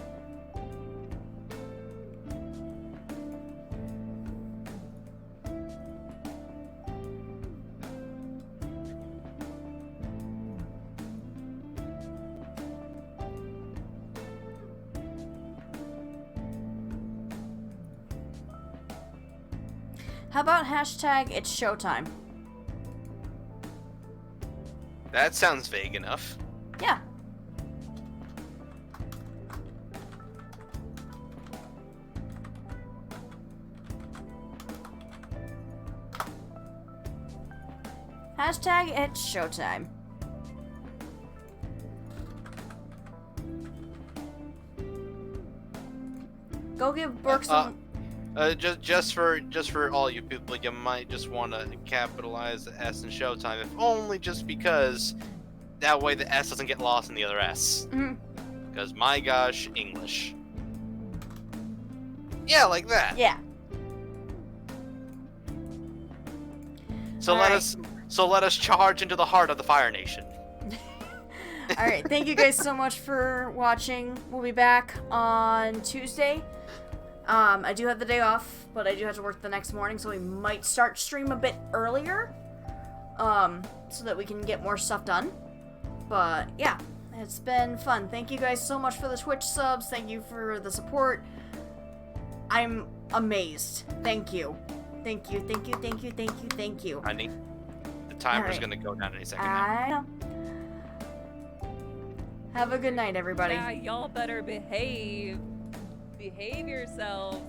How about hashtag it's showtime? That sounds vague enough. Yeah. Hashtag it's showtime. Go give Brooke some. Just for all you people, you might just want to capitalize the S in Showtime, if only just because that way the S doesn't get lost in the other S. Because my gosh, English. Yeah, like that. Yeah. So let us charge into the heart of the Fire Nation. Alright, thank you guys so much for watching. We'll be back on Tuesday. I do have the day off, but I do have to work the next morning, so we might start stream a bit earlier. So that we can get more stuff done. But yeah, it's been fun. Thank you guys so much for the Twitch subs. Thank you for the support. I'm amazed. Thank you. Thank you, thank you, thank you, thank you, thank you. Honey, the timer's Alright. gonna go down any second now. I know. Have a good night, everybody. Yeah, y'all better behave. Behave yourselves.